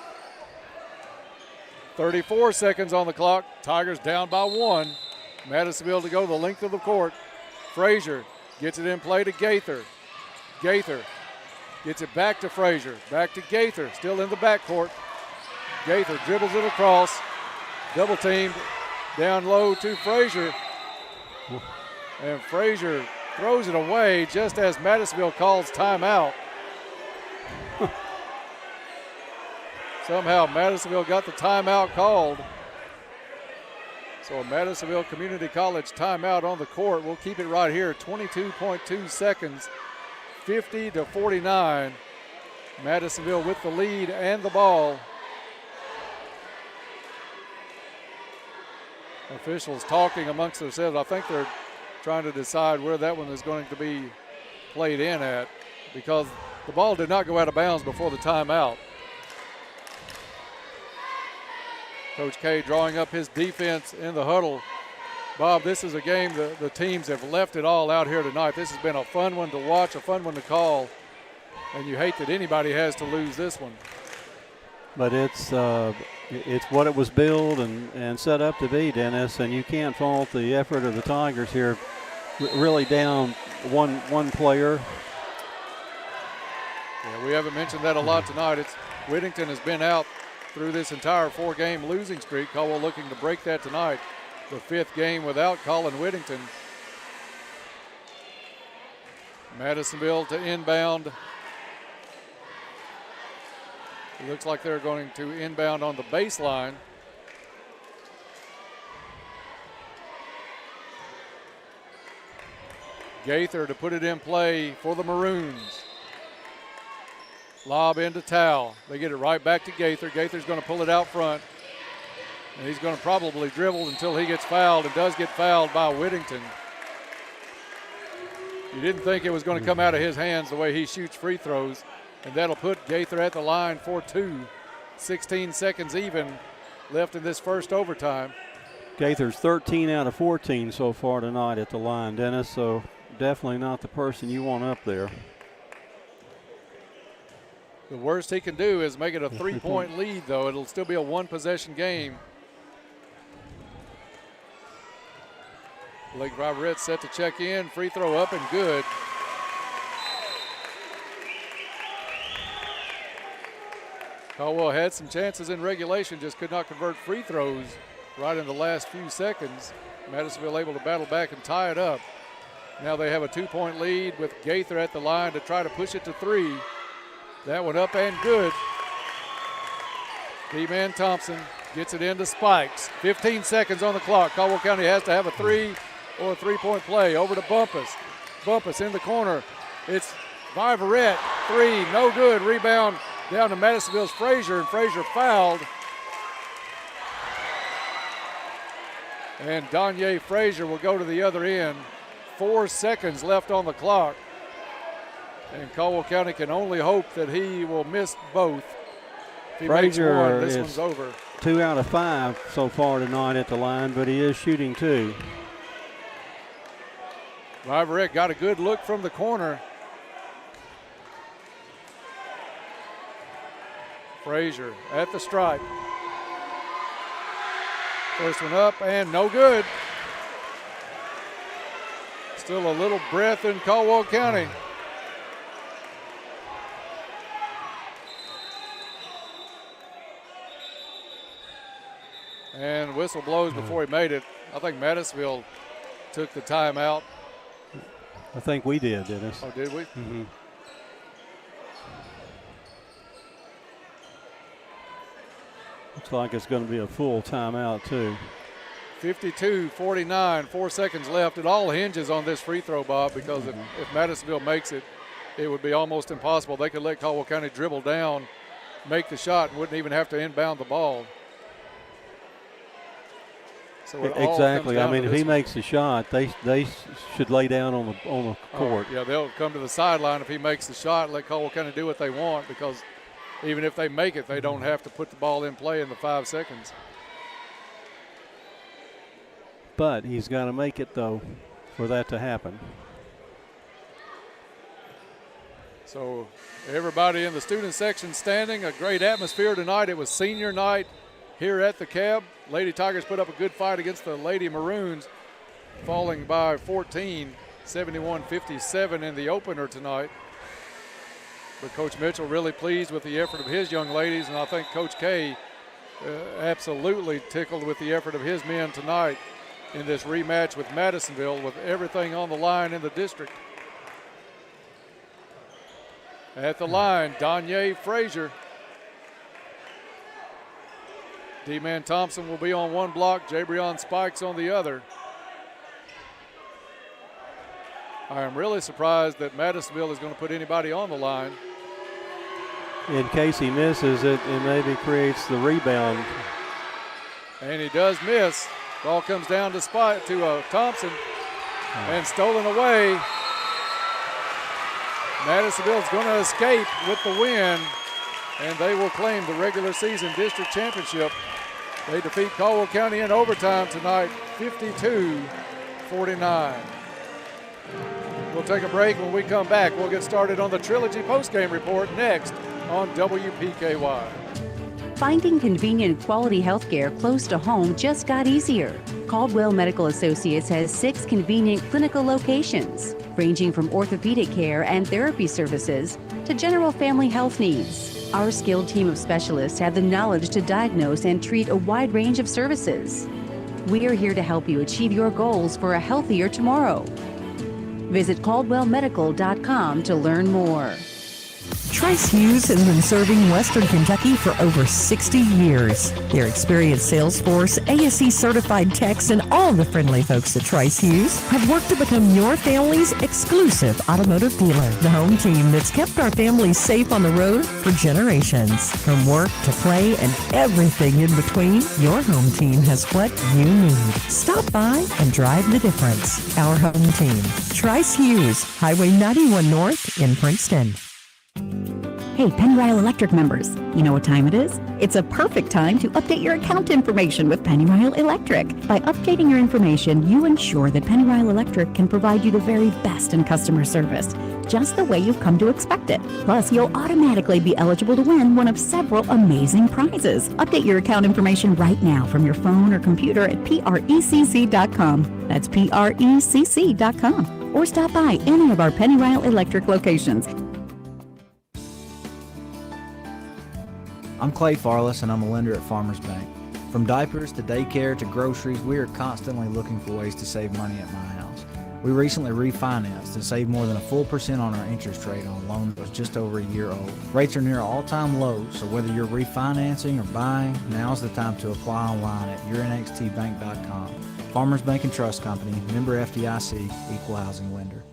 Speaker 24: 34 seconds on the clock. Tigers down by 1. Madisonville to go the length of the court. Frazier gets it in play to Gaither. Gaither gets it back to Frazier. Back to Gaither, still in the backcourt. Gaither dribbles it across. Double teamed down low to Frazier. And Frazier throws it away just as Madisonville calls timeout. Somehow Madisonville got the timeout called. So a Madisonville Community College timeout on the court. We'll keep it right here, 22.2 seconds, 50-49. Madisonville with the lead and the ball. Officials talking amongst themselves. I think they're trying to decide where that one is going to be played in at, because the ball did not go out of bounds before the timeout. Coach K drawing up his defense in the huddle. Bob, this is a game the teams have left it all out here tonight. This has been a fun one to watch, a fun one to call, and you hate that anybody has to lose this one.
Speaker 1: But it's what it was billed and set up to be, Dennis, and you can't fault the effort of the Tigers here. Really down one player.
Speaker 24: Yeah, we haven't mentioned that a lot tonight. Whittington has been out through this entire 4-game losing streak. Caldwell looking to break that tonight. The 5th game without Colin Whittington. Madisonville to inbound. It looks like they're going to inbound on the baseline. Gaither to put it in play for the Maroons. Lob into Towle. They get it right back to Gaither. Gaither's going to pull it out front. And he's going to probably dribble until he gets fouled, and does get fouled by Whittington. You didn't think it was going to come out of his hands the way he shoots free throws. And that'll put Gaither at the line for 2. 16 seconds even left in this first overtime.
Speaker 1: Gaither's 13 out of 14 so far tonight at the line, Dennis, so definitely not the person you want up there.
Speaker 24: The worst he can do is make it a 3-point lead, though. It'll still be a 1-possession game. Blake Viverette set to check in. Free throw up and good. Caldwell had some chances in regulation, just could not convert free throws right in the last few seconds. Madisonville able to battle back and tie it up. Now they have a 2-point lead with Gaither at the line to try to push it to 3. That one up and good. D-Man Thompson gets it into Spikes. 15 seconds on the clock. Caldwell County has to have a 3 or a 3-point play. Over to Bumpus. Bumpus in the corner. It's Viverette. 3, no good. Rebound down to Madisonville's Frazier, and Frazier fouled. And Danye Frazier will go to the other end. 4 seconds left on the clock. And Caldwell County can only hope that he will miss both. If he makes one, this one's over.
Speaker 1: 2 out of 5 so far tonight at the line, but he is shooting 2.
Speaker 24: Viverette got a good look from the corner. Frazier at the stripe. First one up and no good. Still a little breath in Caldwell County. And whistle blows before he made it. I think Madisonville took the timeout.
Speaker 1: I think we did, Dennis.
Speaker 24: Oh, did we?
Speaker 1: Mm-hmm. Looks like it's going to be a full timeout, too.
Speaker 24: 52-49, 4 seconds left. It all hinges on this free throw, Bob, because if Madisonville makes it, it would be almost impossible. They could let Caldwell County dribble down, make the shot, and wouldn't even have to inbound the ball. So it all
Speaker 1: Exactly.
Speaker 24: comes
Speaker 1: I
Speaker 24: down
Speaker 1: mean,
Speaker 24: to
Speaker 1: if
Speaker 24: this
Speaker 1: he
Speaker 24: one.
Speaker 1: makes the shot, they should lay down on the court.
Speaker 24: Yeah, they'll come to the sideline if he makes the shot. Let Caldwell County do what they want, because even if they make it, they don't have to put the ball in play in the 5 seconds.
Speaker 1: But he's got to make it, though, for that to happen.
Speaker 24: So everybody in the student section standing. A great atmosphere tonight. It was senior night here at the Cab. Lady Tigers put up a good fight against the Lady Maroons, falling by 14, 71-57 in the opener tonight. But Coach Mitchell really pleased with the effort of his young ladies, and I think Coach K absolutely tickled with the effort of his men tonight in this rematch with Madisonville, with everything on the line in the district. At the line, Danye Frazier. D-Man Thompson will be on one block, Jabrion Spikes on the other. I am really surprised that Madisonville is going to put anybody on the line.
Speaker 1: In case he misses it, it maybe creates the rebound.
Speaker 24: And he does miss. Ball comes down to Thompson and stolen away. Madisonville's going to escape with the win, and they will claim the regular season district championship. They defeat Caldwell County in overtime tonight, 52-49. We'll take a break. When we come back, we'll get started on the Trilogy postgame report next on WPKY.
Speaker 2: Finding convenient quality health care close to home just got easier. Caldwell Medical Associates has 6 convenient clinical locations, ranging from orthopedic care and therapy services to general family health needs. Our skilled team of specialists have the knowledge to diagnose and treat a wide range of services. We are here to help you achieve your goals for a healthier tomorrow. Visit CaldwellMedical.com to learn more.
Speaker 20: Trice Hughes has been serving Western Kentucky for over 60 years. Their experienced sales force, ASE certified techs, and all the friendly folks at Trice Hughes have worked to become your family's exclusive automotive dealer. The home team that's kept our families safe on the road for generations. From work to play and everything in between, your home team has what you need. Stop by and drive the difference. Our home team, Trice Hughes, Highway 91 North in Princeton.
Speaker 14: Hey, Pennyrile Electric members, you know what time it is? It's a perfect time to update your account information with Pennyrile Electric. By updating your information, you ensure that Pennyrile Electric can provide you the very best in customer service, just the way you've come to expect it. Plus, you'll automatically be eligible to win one of several amazing prizes. Update your account information right now from your phone or computer at PRECC.com. That's PRECC.com. Or stop by any of our Pennyrile Electric locations.
Speaker 16: I'm Clay Farless, and I'm a lender at Farmers Bank. From diapers to daycare to groceries, we are constantly looking for ways to save money at my house. We recently refinanced and saved more than a full % on our interest rate on a loan that was just over a year old. Rates are near all-time lows, so whether you're refinancing or buying, now's the time to apply online at yournxtbank.com. Farmers Bank and Trust Company, member FDIC, equal housing lender.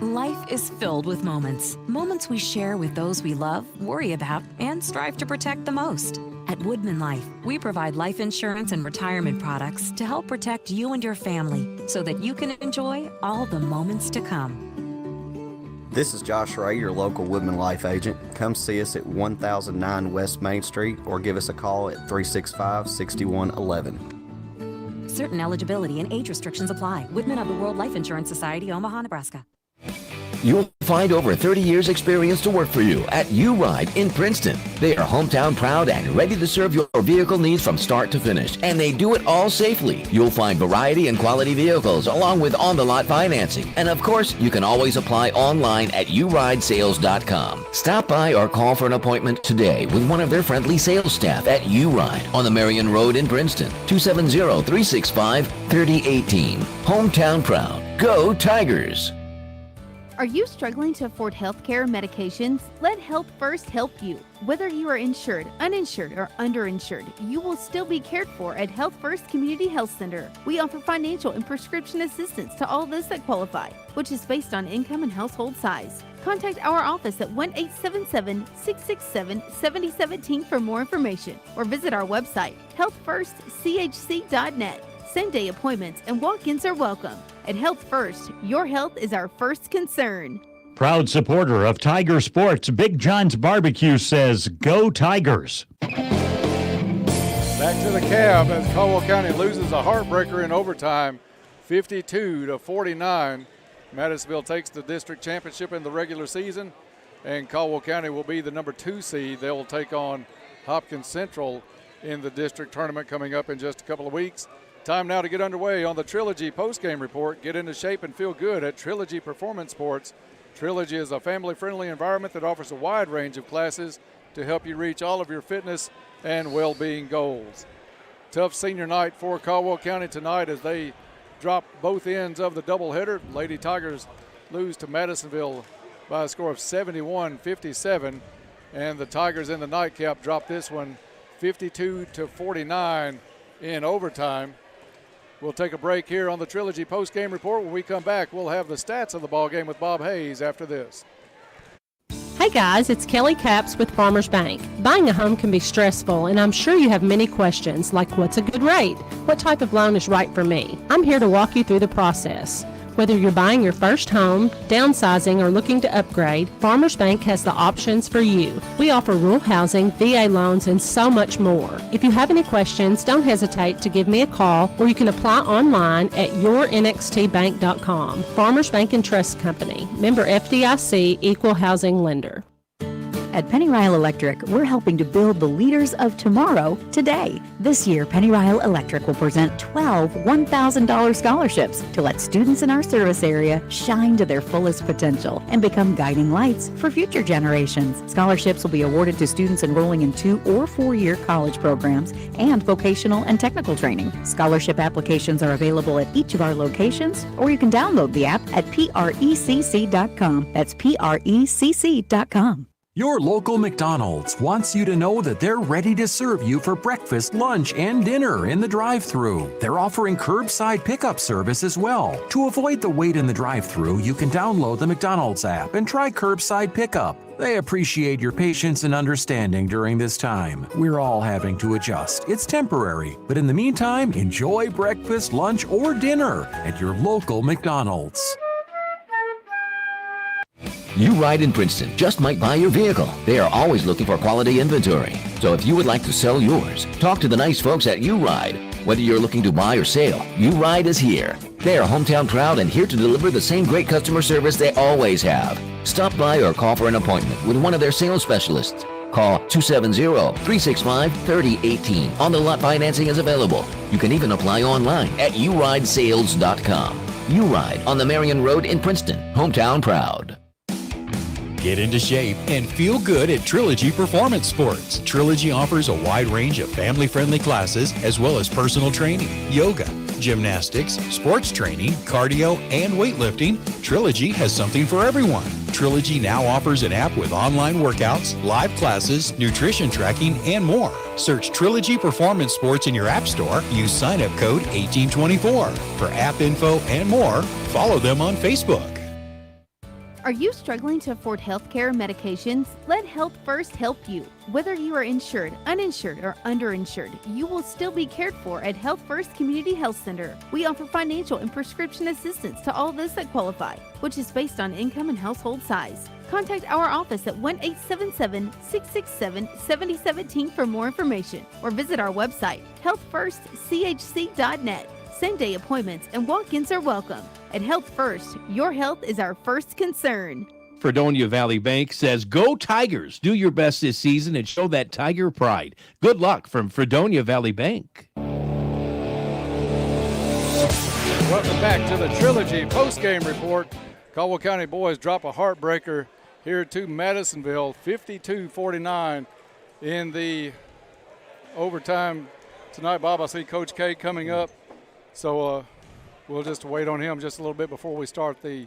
Speaker 17: Life is filled with moments. Moments we share with those we love, worry about, and strive to protect the most. At Woodman Life, we provide life insurance and retirement products to help protect you and your family so that you can enjoy all the moments to come.
Speaker 18: This is Josh Ray, your local Woodman Life agent. Come see us at 1009 West Main Street or give us a call at 365-6111.
Speaker 17: Certain eligibility and age restrictions apply. Woodman of the World Life Insurance Society, Omaha, Nebraska.
Speaker 19: You'll find over 30 years experience to work for you at U-Ride in Princeton. They are hometown proud and ready to serve your vehicle needs from start to finish, and they do it all safely. You'll find variety and quality vehicles along with on-the-lot financing. And of course, you can always apply online at uridesales.com. Stop by or call for an appointment today with one of their friendly sales staff at U-Ride on the Marion Road in Princeton, 270-365-3018. Hometown proud. Go Tigers!
Speaker 8: Are you struggling to afford health care and medications? Let Health First help you. Whether you are insured, uninsured, or underinsured, you will still be cared for at Health First Community Health Center. We offer financial and prescription assistance to all those that qualify, which is based on income and household size. Contact our office at 1-877-667-7017 for more information or visit our website, healthfirstchc.net. Same-day appointments and walk-ins are welcome. At Health First, your health is our first concern.
Speaker 31: Proud supporter of Tiger Sports, Big John's Barbecue says, "Go Tigers."
Speaker 24: Back to the cab as Caldwell County loses a heartbreaker in overtime, 52-49. Madisonville takes the district championship in the regular season, and Caldwell County will be the number 2 seed. They will take on Hopkins Central in the district tournament coming up in just a couple of weeks. Time now to get underway on the Trilogy postgame report. Get into shape and feel good at Trilogy Performance Sports. Trilogy is a family-friendly environment that offers a wide range of classes to help you reach all of your fitness and well-being goals. Tough senior night for Caldwell County tonight as they drop both ends of the doubleheader. Lady Tigers lose to Madisonville by a score of 71-57, and the Tigers in the nightcap drop this one 52-49 in overtime. We'll take a break here on the Trilogy postgame report. When we come back, we'll have the stats of the ball game with Bob Hayes after this.
Speaker 3: Hey guys, it's Kelly Capps with Farmers Bank. Buying a home can be stressful, and I'm sure you have many questions like what's a good rate? What type of loan is right for me? I'm here to walk you through the process. Whether you're buying your first home, downsizing, or looking to upgrade, Farmers Bank has the options for you. We offer rural housing, VA loans, and so much more. If you have any questions, don't hesitate to give me a call, or you can apply online at yournxtbank.com. Farmers Bank and Trust Company. Member FDIC, Equal Housing Lender.
Speaker 14: At Penny Ryle Electric, we're helping to build the leaders of tomorrow today. This year, Penny Ryle Electric will present 12 $1,000 scholarships to let students in our service area shine to their fullest potential and become guiding lights for future generations. Scholarships will be awarded to students enrolling in 2- or 4-year college programs and vocational and technical training. Scholarship applications are available at each of our locations, or you can download the app at precc.com. That's precc.com.
Speaker 9: Your local McDonald's wants you to know that they're ready to serve you for breakfast, lunch, and dinner in the drive-thru. They're offering curbside pickup service as well. To avoid the wait in the drive-thru, you can download the McDonald's app and try curbside pickup. They appreciate your patience and understanding during this time. We're all having to adjust. It's temporary, but in the meantime, enjoy breakfast, lunch, or dinner at your local McDonald's.
Speaker 19: You Ride in Princeton just might buy your vehicle. They are always looking for quality inventory. So if you would like to sell yours, talk to the nice folks at You Ride. Whether you're looking to buy or sell, You Ride is here. They are hometown proud and here to deliver the same great customer service they always have. Stop by or call for an appointment with one of their sales specialists. Call 270-365-3018. On-the-lot financing is available. You can even apply online at yourideSales.com. You Ride on the Marion Road in Princeton, hometown proud.
Speaker 28: Get into shape and feel good at Trilogy Performance Sports. Trilogy offers a wide range of family-friendly classes as well as personal training, yoga, gymnastics, sports training, cardio, and weightlifting. Trilogy has something for everyone. Trilogy now offers an app with online workouts, live classes, nutrition tracking, and more. Search Trilogy Performance Sports in your app store. Use sign-up code 1824. For app info and more, follow them on Facebook.
Speaker 8: Are you struggling to afford health care medications? Let Health First help you. Whether you are insured, uninsured, or underinsured, you will still be cared for at Health First Community Health Center. We offer financial and prescription assistance to all those that qualify, which is based on income and household size. Contact our office at 1-877-667-7017 for more information, or visit our website, healthfirstchc.net. Same-day appointments and walk-ins are welcome. At Health First, your health is our first concern.
Speaker 15: Fredonia Valley Bank says, "Go Tigers! Do your best this season and show that Tiger pride." Good luck from Fredonia Valley Bank.
Speaker 24: Welcome back to the Trilogy postgame report. Caldwell County boys drop a heartbreaker here to Madisonville, 52-49 in the overtime tonight. Bob, I see Coach K coming up, so we'll just wait on him just a little bit before we start the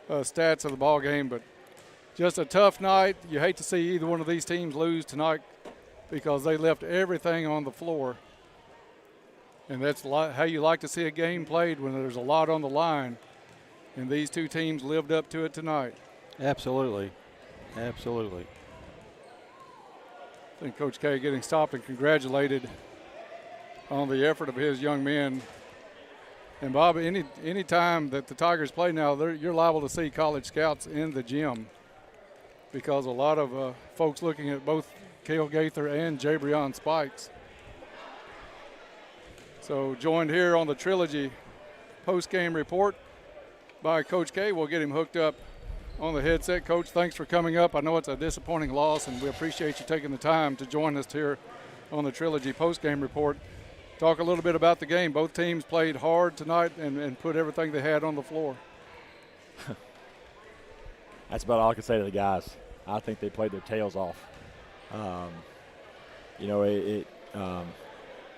Speaker 24: stats of the ball game. But just a tough night. You hate to see either one of these teams lose tonight because they left everything on the floor. And that's how you like to see a game played, when there's a lot on the line. And these two teams lived up to it tonight.
Speaker 1: Absolutely. Absolutely.
Speaker 24: I think Coach K getting stopped and congratulated on the effort of his young men. And Bob, any time that the Tigers play now, you're liable to see college scouts in the gym because a lot of folks looking at both Cale Gaither and Jabrion Spikes. So joined here on the Trilogy post-game report by Coach K. We'll get him hooked up on the headset. Coach, thanks for coming up. I know it's a disappointing loss, and we appreciate you taking the time to join us here on the Trilogy post-game report. Talk a little bit about the game. Both teams played hard tonight and put everything they had on the floor.
Speaker 4: That's about all I can say to the guys. I think they played their tails off.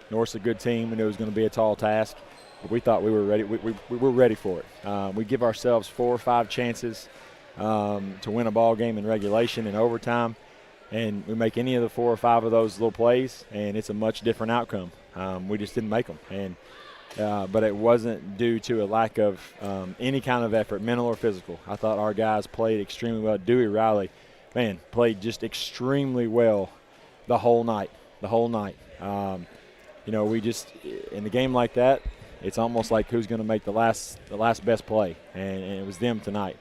Speaker 4: North's a good team, and it was going to be a tall task, but we thought we were ready. We were ready for it. We give ourselves 4 or 5 chances to win a ball game in regulation and overtime, and we make any of the 4 or 5 of those little plays, and it's a much different outcome. We just didn't make them, but it wasn't due to a lack of any kind of effort, mental or physical. I thought our guys played extremely well. Dewey Riley, man, played just extremely well the whole night. We just, in a game like that, it's almost like who's going to make the last best play, and it was them tonight.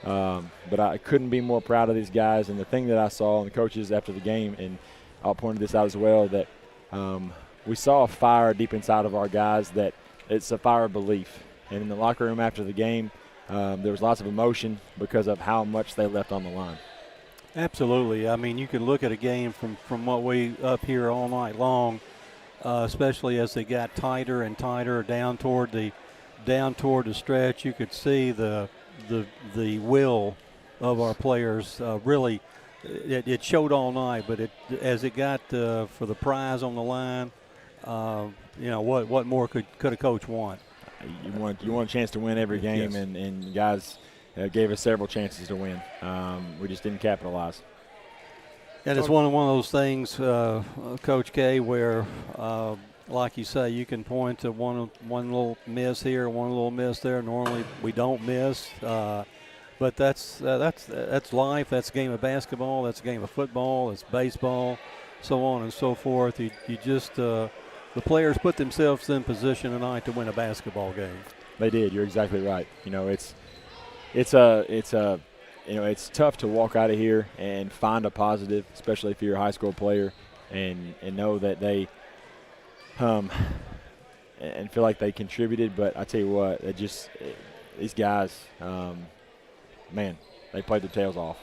Speaker 4: But I couldn't be more proud of these guys. And the thing that I saw and the coaches after the game, and I'll point this out as well, that we saw a fire deep inside of our guys, that it's a fire of belief. And in the locker room after the game, there was lots of emotion because of how much they left on the line.
Speaker 1: Absolutely. I mean, you can look at a game from what we up here all night long, especially as they got tighter and tighter down toward the stretch. You could see the will of our players really. It showed all night, but as it got for the prize on the line, what more could a coach want?
Speaker 4: You want a chance to win every game, yes. and guys gave us several chances to win. We just didn't capitalize.
Speaker 1: And it's one of those things, Coach K, where, like you say, you can point to one little miss here, one little miss there. Normally we don't miss, but that's life. That's a game of basketball. That's a game of football. It's baseball, so on and so forth. You just the players put themselves in position tonight to win a basketball game.
Speaker 4: They did. You're exactly right. It's tough to walk out of here and find a positive, especially if you're a high school player, and know that they and feel like they contributed. But I tell you what, these guys, man, they played their tails off.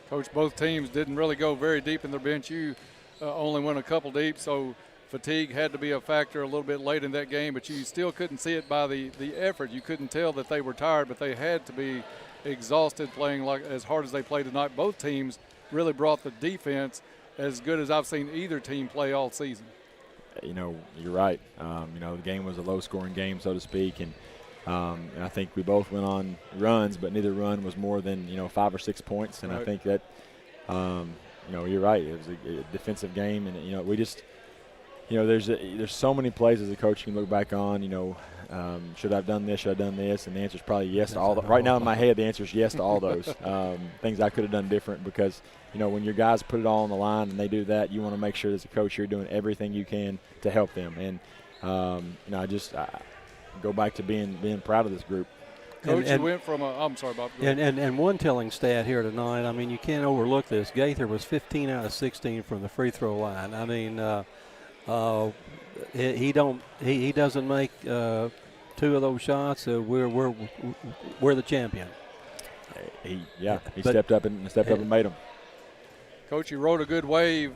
Speaker 24: Coach, both teams didn't really go very deep in their bench. You only went a couple deep, so fatigue had to be a factor a little bit late in that game, but you still couldn't see it by the effort. You couldn't tell that they were tired, but they had to be exhausted playing like as hard as they played tonight. Both teams really brought the defense as good as I've seen either team play all season.
Speaker 4: You're right. The game was a low-scoring game, so to speak, and I think we both went on runs, but neither run was more than 5 or 6 points. And right. I think that you're right. It was a defensive game, and we just there's so many plays as a coach you can look back on. Should I have done this? Should I have done this? And the answer is probably yes to all. Right now in my head, the answer is yes to all those things I could have done different, because when your guys put it all on the line and they do that, you want to make sure as a coach you're doing everything you can to help them. And I go back to being proud of this group.
Speaker 24: Coach, you went from I'm sorry, Bob.
Speaker 1: And one telling stat here tonight, I mean, you can't overlook this. Gaither was 15 out of 16 from the free throw line. I mean, he doesn't make 2 of those shots. We're the champion.
Speaker 4: He stepped up and made them.
Speaker 24: Coach, you rode a good wave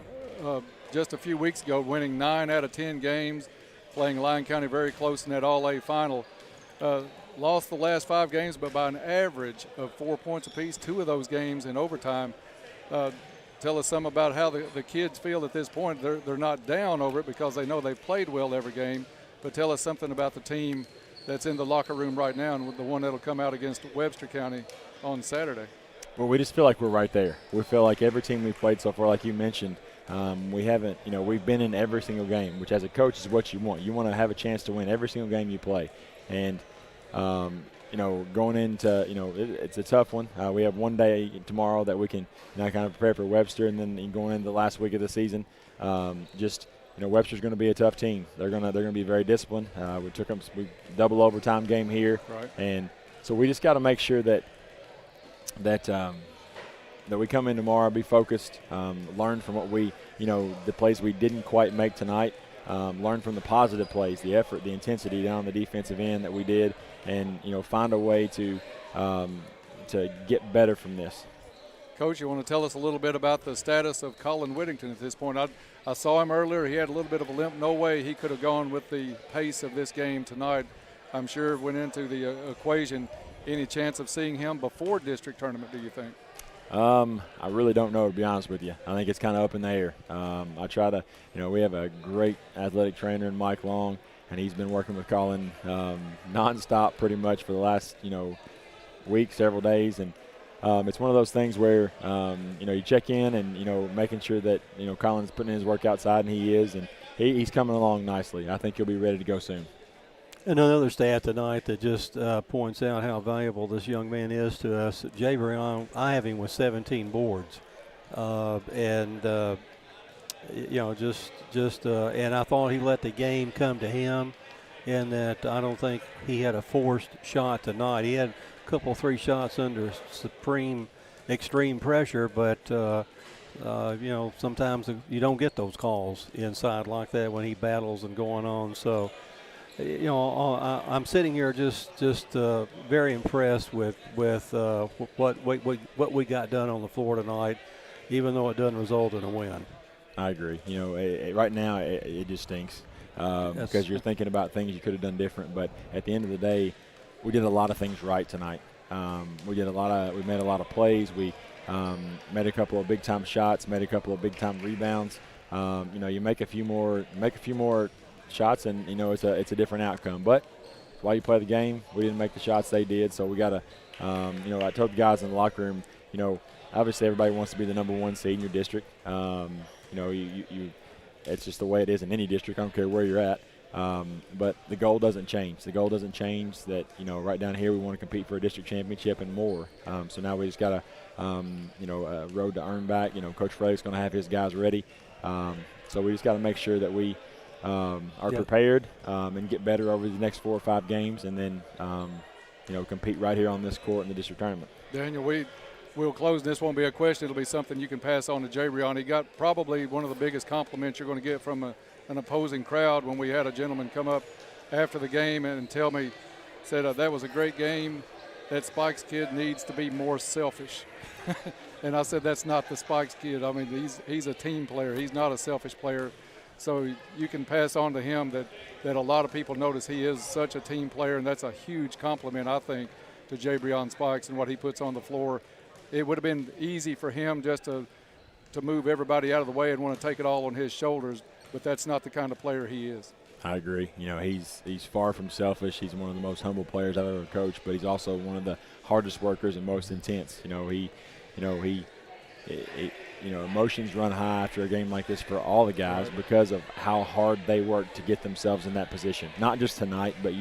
Speaker 24: just a few weeks ago, winning 9 out of 10 games, playing Lyon County very close in that All-A final. Lost the last 5 games, but by an average of 4 points apiece, 2 of those games in overtime. Tell us some about how the kids feel at this point. They're not down over it because they know they've played well every game, but tell us something about the team that's in the locker room right now and the one that'll come out against Webster County on Saturday.
Speaker 4: Well, we just feel like we're right there. We feel like every team we've played so far, like you mentioned, we haven't, we've been in every single game, which as a coach is what you want. You want to have a chance to win every single game you play. And, going into, it's a tough one. We have one day tomorrow that we can kind of prepare for Webster, and then going into the last week of the season, Webster's going to be a tough team. They're going to be very disciplined. We double overtime game here,
Speaker 24: right.
Speaker 4: And so we just got to make sure that we come in tomorrow, be focused, learn from what the plays we didn't quite make tonight, learn from the positive plays, the effort, the intensity down on the defensive end that we did, and find a way to get better from this.
Speaker 24: Coach, you want to tell us a little bit about the status of Colin Whittington at this point? I saw him earlier. He had a little bit of a limp. No way he could have gone with the pace of this game tonight. I'm sure went into the equation. Any chance of seeing him before district tournament, do you think?
Speaker 4: I really don't know, to be honest with you. I think it's kind of up in the air. I try to, we have a great athletic trainer in Mike Long, and he's been working with Colin nonstop pretty much for the last, week, several days. And it's one of those things where, you check in and, making sure that, Colin's putting in his work outside, and he is, and he's coming along nicely. I think he'll be ready to go soon.
Speaker 1: And another stat tonight that just points out how valuable this young man is to us. Jay Brion, I have him with 17 boards. And I thought he let the game come to him, in that I don't think he had a forced shot tonight. He had a couple, 3 shots under extreme pressure, but sometimes you don't get those calls inside like that when he battles and going on. So, I'm sitting here just very impressed with what we got done on the floor tonight, even though it doesn't result in a win.
Speaker 4: I agree. Right now it just stinks because you're thinking about things you could have done different. But at the end of the day, we did a lot of things right tonight. We made a lot of plays. We made a couple of big time shots, made a couple of big time rebounds. You make a few more shots, and it's a different outcome. But that's why you play the game. We didn't make the shots they did, so we got to. I told the guys in the locker room, obviously everybody wants to be the number 1 seed in your district. It's just the way it is in any district. I don't care where you're at. But the goal doesn't change. The goal doesn't change. That right down here we want to compete for a district championship and more. So now we just got a road to earn back. Coach Frederick's going to have his guys ready. So we just got to make sure that we are prepared and get better over the next 4 or 5 games, and then compete right here on this court in the district tournament.
Speaker 24: Daniel, we'll close. This won't be a question. It'll be something you can pass on to Jay Brion. He got probably one of the biggest compliments you're going to get from an opposing crowd when we had a gentleman come up after the game and tell me, said, that was a great game. That Spikes kid needs to be more selfish. And I said, that's not the Spikes kid. I mean, he's a team player. He's not a selfish player. So you can pass on to him that a lot of people notice he is such a team player, and that's a huge compliment, I think, to Jay Brion Spikes and what he puts on the floor. It would have been easy for him just to move everybody out of the way and want to take it all on his shoulders, but that's not the kind of player he is.
Speaker 4: I agree. He's far from selfish. He's one of the most humble players I've ever coached, but he's also one of the hardest workers and most intense. Emotions run high after a game like this for all the guys because of how hard they work to get themselves in that position. Not just tonight, but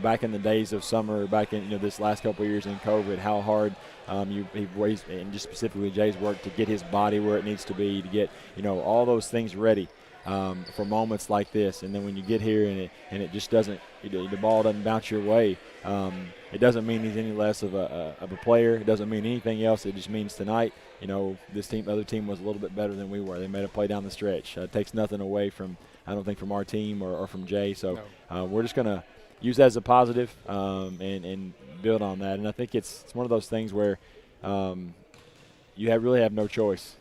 Speaker 4: back in the days of summer, back in this last couple of years in COVID, how hard and just specifically Jay's work to get his body where it needs to be, to get all those things ready for moments like this. And then when you get here and it just doesn't, the ball doesn't bounce your way, it doesn't mean he's any less of a player. It doesn't mean anything else. It just means tonight, other team was a little bit better than we were. They made a play down the stretch. It takes nothing away from, I don't think, from our team or from Jay. So we're just going to use that as a positive and build on that. And I think it's one of those things where you really have no choice.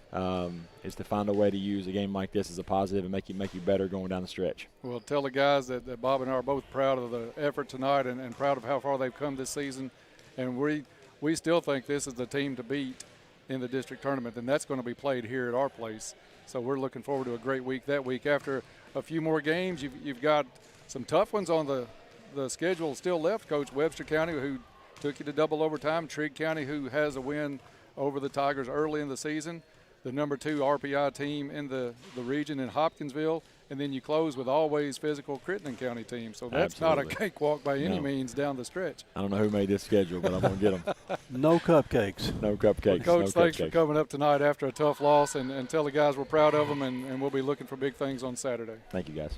Speaker 4: Is to find a way to use a game like this as a positive and make you better going down the stretch.
Speaker 24: Well, tell the guys that Bob and I are both proud of the effort tonight and proud of how far they've come this season. And we still think this is the team to beat in the district tournament, and that's going to be played here at our place. So we're looking forward to a great week that week. After a few more games, you've got some tough ones on the schedule still left, Coach. Webster County, who took you to double overtime. Trigg County, who has a win over the Tigers early in the season. The number 2 RPI team in the region in Hopkinsville, and then you close with always physical Crittenden County team. So that's not a
Speaker 4: Absolutely.
Speaker 24: cakewalk by any
Speaker 4: No.
Speaker 24: means down the stretch.
Speaker 4: I don't know who made this schedule, but I'm going to get them.
Speaker 1: No cupcakes.
Speaker 4: No cupcakes.
Speaker 24: Well, Coach,
Speaker 4: no
Speaker 24: thanks for
Speaker 4: cupcakes.
Speaker 24: coming up tonight after a tough loss, and tell the guys we're proud of them, and we'll be looking for big things on Saturday.
Speaker 4: Thank you, guys.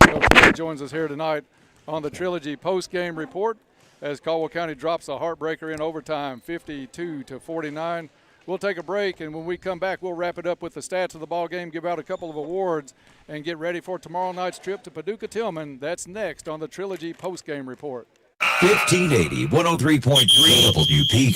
Speaker 24: Coach Perry joins us here tonight on the Trilogy post-game report as Caldwell County drops a heartbreaker in overtime, 52-49. We'll take a break, and when we come back, we'll wrap it up with the stats of the ball game, give out a couple of awards, and get ready for tomorrow night's trip to Paducah-Tillman. That's next on the Trilogy post-game report.
Speaker 6: 1580, 103.3 WPKY.